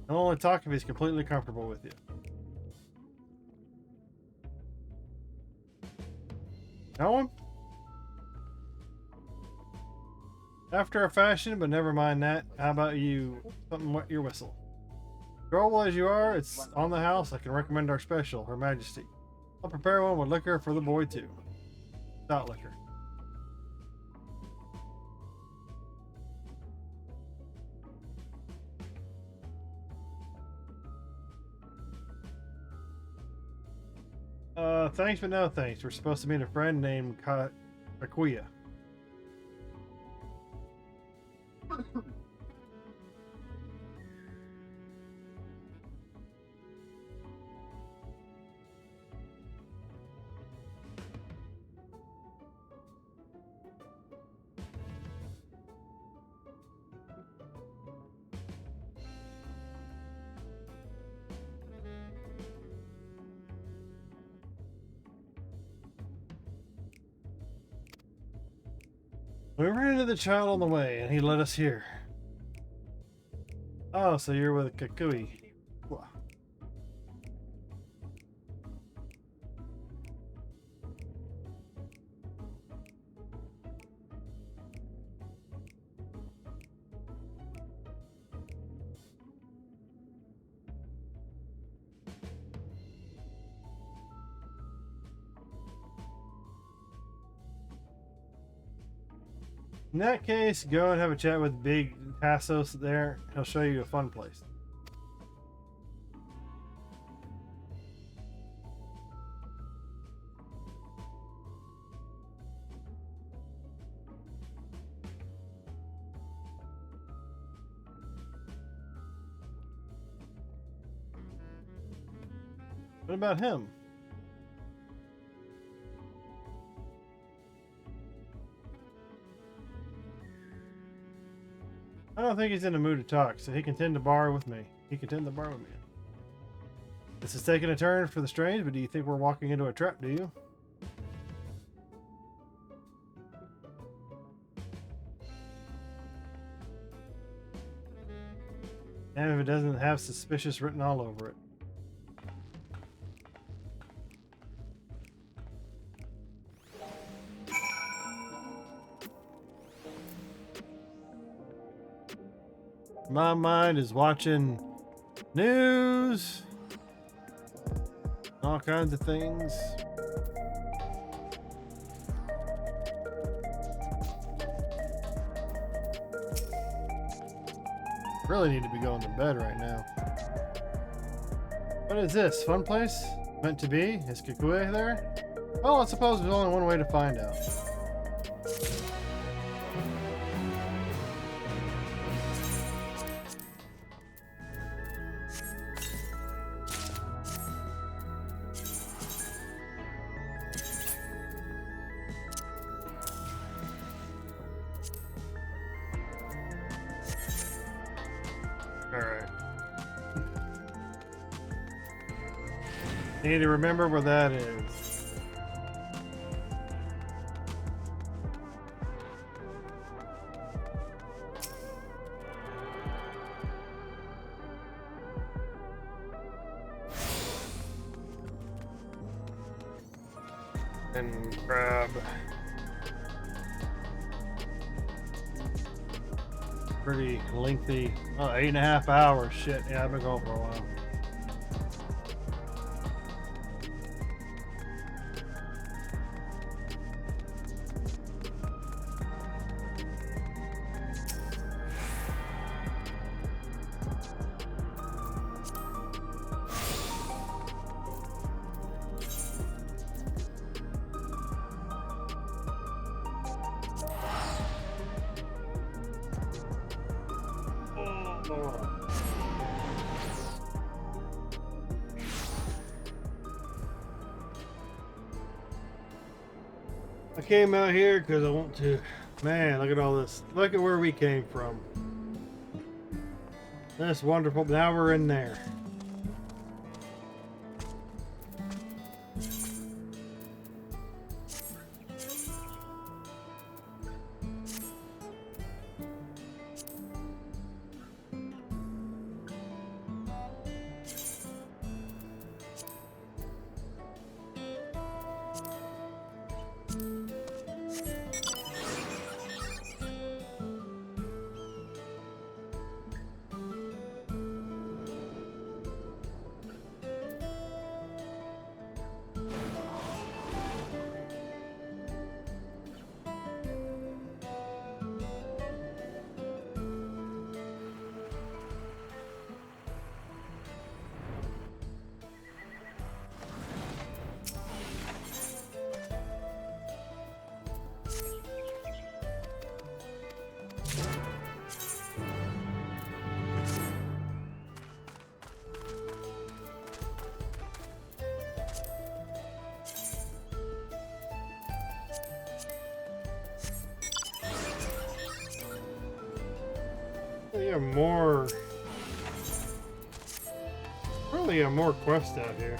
He'll only talk if he's completely comfortable with you. Know him? After a fashion, but never mind that. How about you? Something wet your whistle. Adorable as you are, it's on the house. I can recommend our special, Her Majesty. I'll prepare one with liquor for the boy too. Stout liquor. Thanks but no thanks. We're supposed to meet a friend named Kakuya. We ran into the child on the way, and he led us here. Oh, so you're with Kakui. Wow. In that case, go and have a chat with Big Tassos there. He'll show you a fun place. What about him? I don't think he's in the mood to talk, so he can tend to borrow with me. This is taking a turn for the strange, but do you think we're walking into a trap, do you? And if it doesn't have suspicious written all over it. My mind is watching news, all kinds of things. Really need to be going to bed right now. What is this? Fun place? Meant to be? Is Kakui there? Well, I suppose there's only one way to find out. Need to remember where that is. And grab pretty lengthy, 8.5 hours. Shit, yeah, I've been going for a while. I came out here because I want to. Man, look at all this. Look at where we came from. That's wonderful. Now we're in there. We have more. Probably have more quests out here.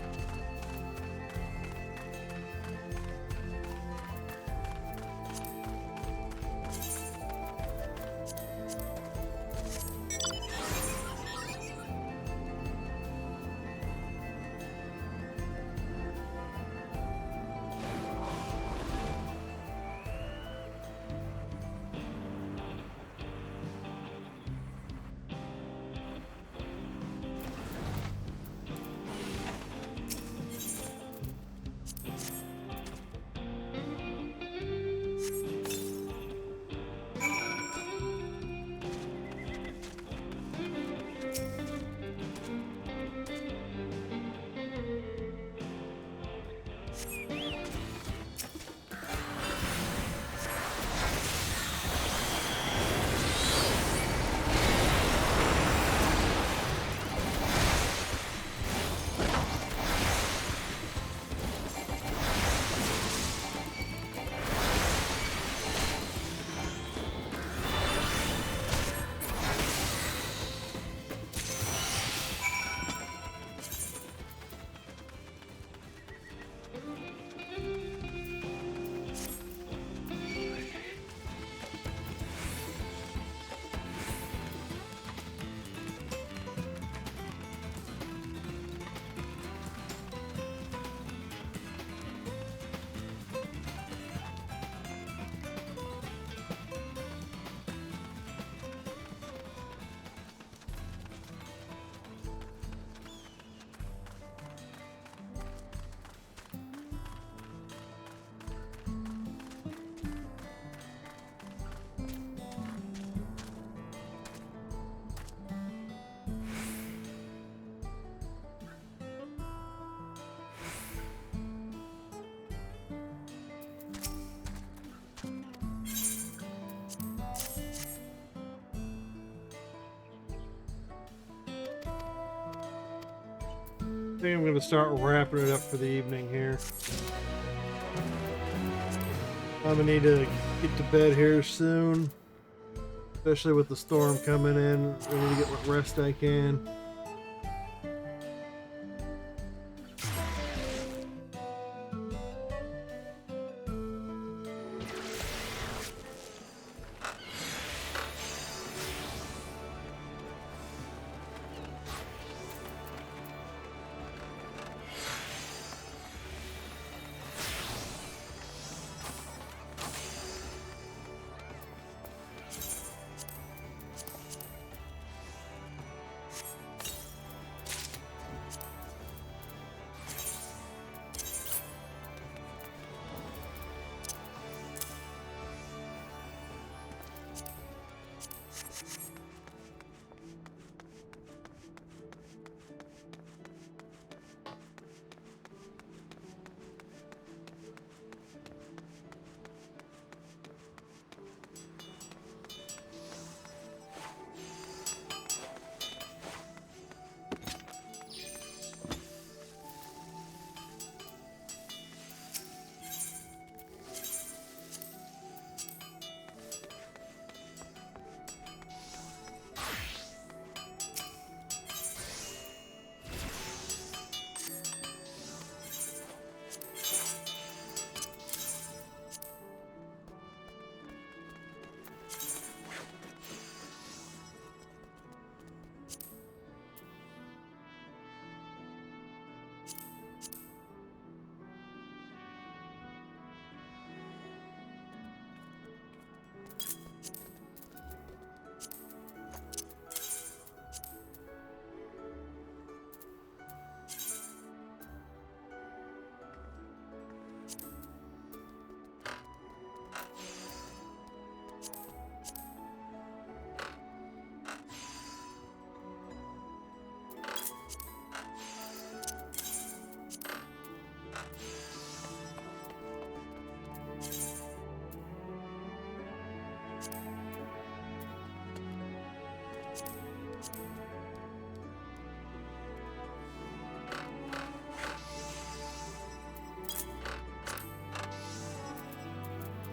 I think I'm going to start wrapping it up for the evening here. I'm going to need to get to bed here soon. Especially with the storm coming in. I need to get what rest I can.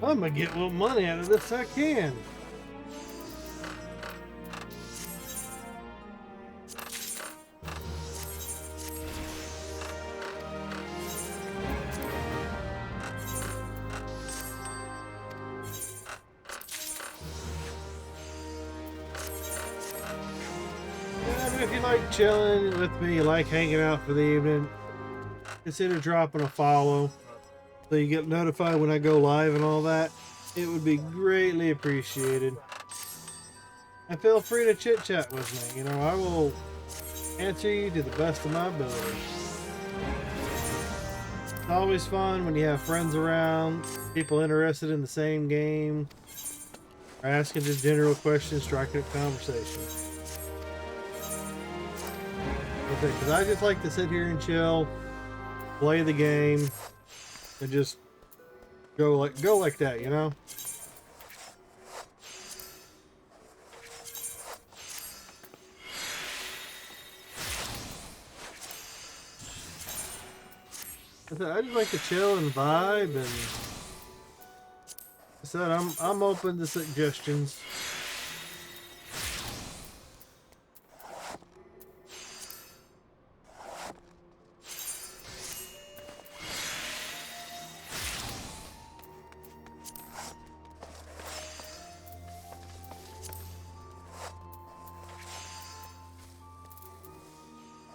I'm gonna get what money out of this I can. If you like chilling with me, you like hanging out for the evening, consider dropping a follow so you get notified when I go live and all that. It would be greatly appreciated. And feel free to chit chat with me. You know, I will answer you to the best of my ability. It's always fun when you have friends around, people interested in the same game, or asking just general questions, striking up conversation. Because I just like to sit here and chill, play the game, and just go like that, you know? I just like to chill and vibe, and I said I'm open to suggestions.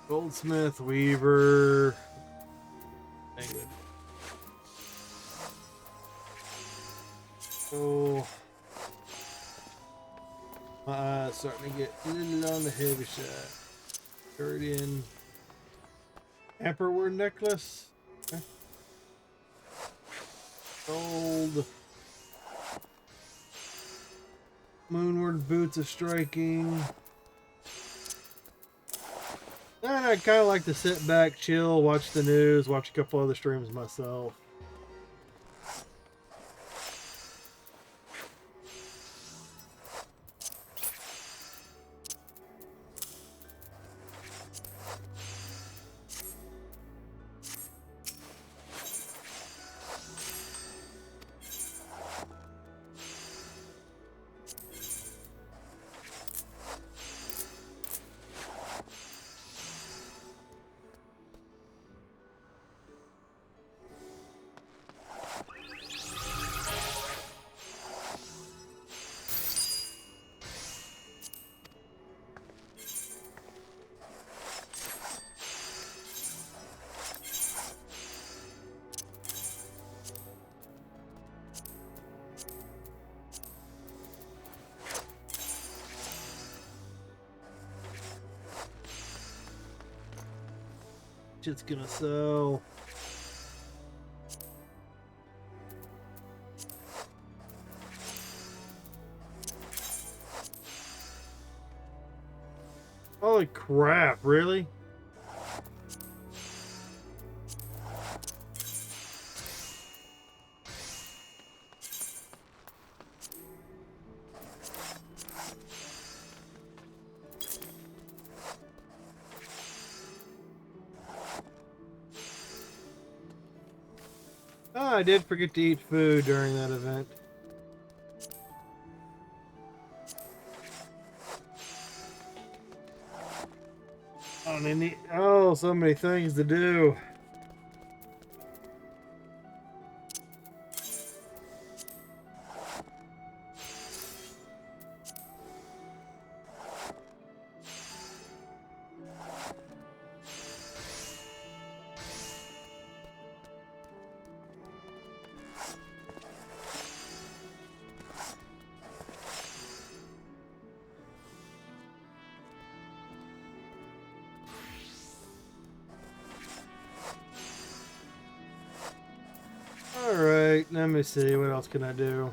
Goldsmith, Weaver. Dang it. Oh, my eyes starting to get a little on the heavy side. Guardian. Emperor necklace. Okay. Gold. Moonward boots of striking. And I kind of like to sit back, chill, watch the news, watch a couple other streams myself. Shit's gonna sell. Holy crap, really? Oh, I did forget to eat food during that event. Oh, so many things to do. Alright, let me see, what else can I do?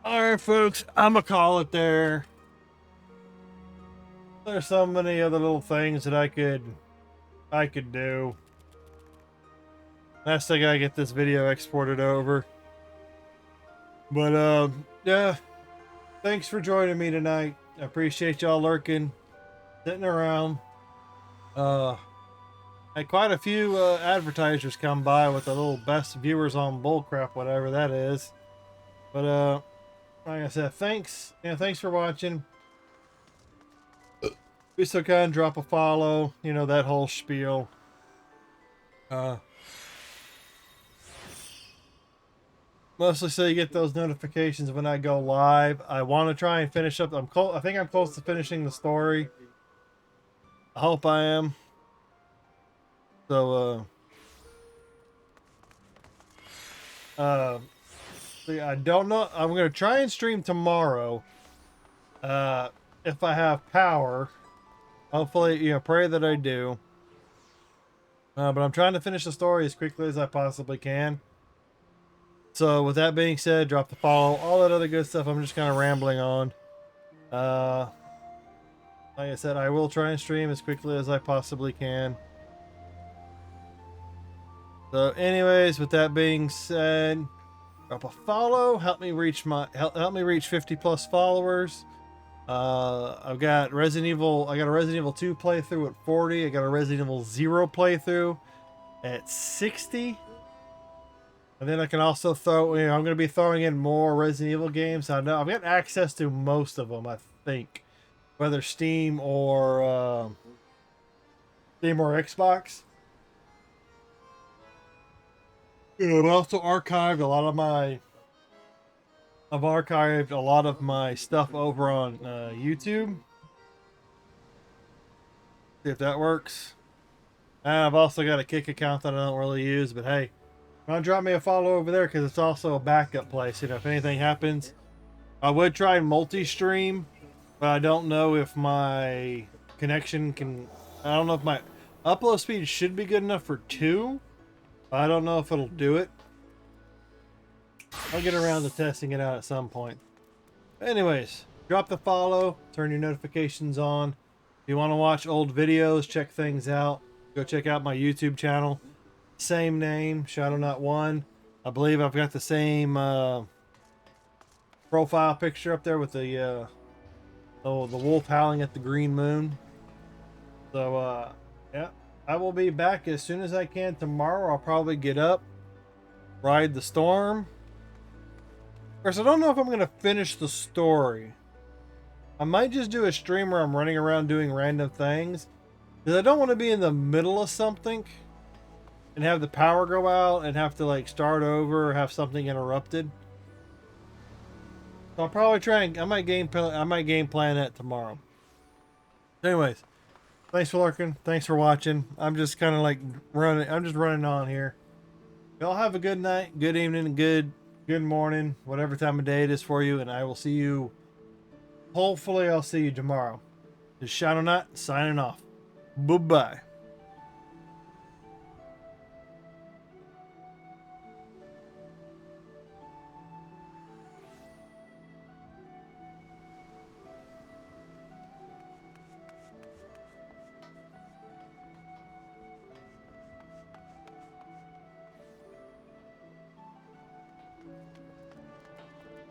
Alright, folks, I'm gonna call it there. There's so many other little things that I could do. Last thing I get this video exported over. But yeah. Thanks for joining me tonight. I appreciate y'all lurking, sitting around. Had quite a few advertisers come by with the little best viewers on bullcrap, whatever that is. But like I said, thanks. Yeah, thanks for watching. Be so kind, drop a follow. You know, that whole spiel. Mostly so you get those notifications when I go live. I want to try and finish up. I think I'm close to finishing the story. I hope I am. So, see, I don't know. I'm going to try and stream tomorrow. If I have power. Hopefully, you know, pray that I do. But I'm trying to finish the story as quickly as I possibly can. So, with that being said, drop the follow, all that other good stuff. I'm just kind of rambling on. Like I said, I will try and stream as quickly as I possibly can. So, anyways, with that being said, drop a follow. Help me reach 50 plus followers. I got a Resident Evil 2 playthrough at 40. I got a Resident Evil 0 playthrough at 60. And then I can also throw, you know, I'm going to be throwing in more Resident Evil games. I know I've got access to most of them, I think. Whether Steam or Xbox. I've also archived a lot of my stuff over on YouTube. See if that works. And I've also got a Kick account that I don't really use, but hey, I'll drop me a follow over there because it's also a backup place. You know, if anything happens, I would try and multi-stream, but I don't know if my connection can. I don't know if my upload speed should be good enough for 2. I don't know if it'll do it. I'll get around to testing it out at some point. Anyways, drop the follow, turn your notifications on. If you want to watch old videos, check things out, go check out my YouTube channel. Same name, Shaaloani. I believe I've got the same profile picture up there with the wolf howling at the green moon. So, yeah. I will be back as soon as I can tomorrow. I'll probably get up, ride the storm. Of course, I don't know if I'm going to finish the story. I might just do a stream where I'm running around doing random things. Because I don't want to be in the middle of something and have the power go out and have to like start over or have something interrupted. So I'll probably try and I might game plan that tomorrow. Anyways. Thanks for lurking. Thanks for watching. I'm just kind of like running on here. Y'all have a good night, good evening, good morning, whatever time of day it is for you, and I will see you. Hopefully, I'll see you tomorrow. This is Shaaloani signing off. Bye-bye.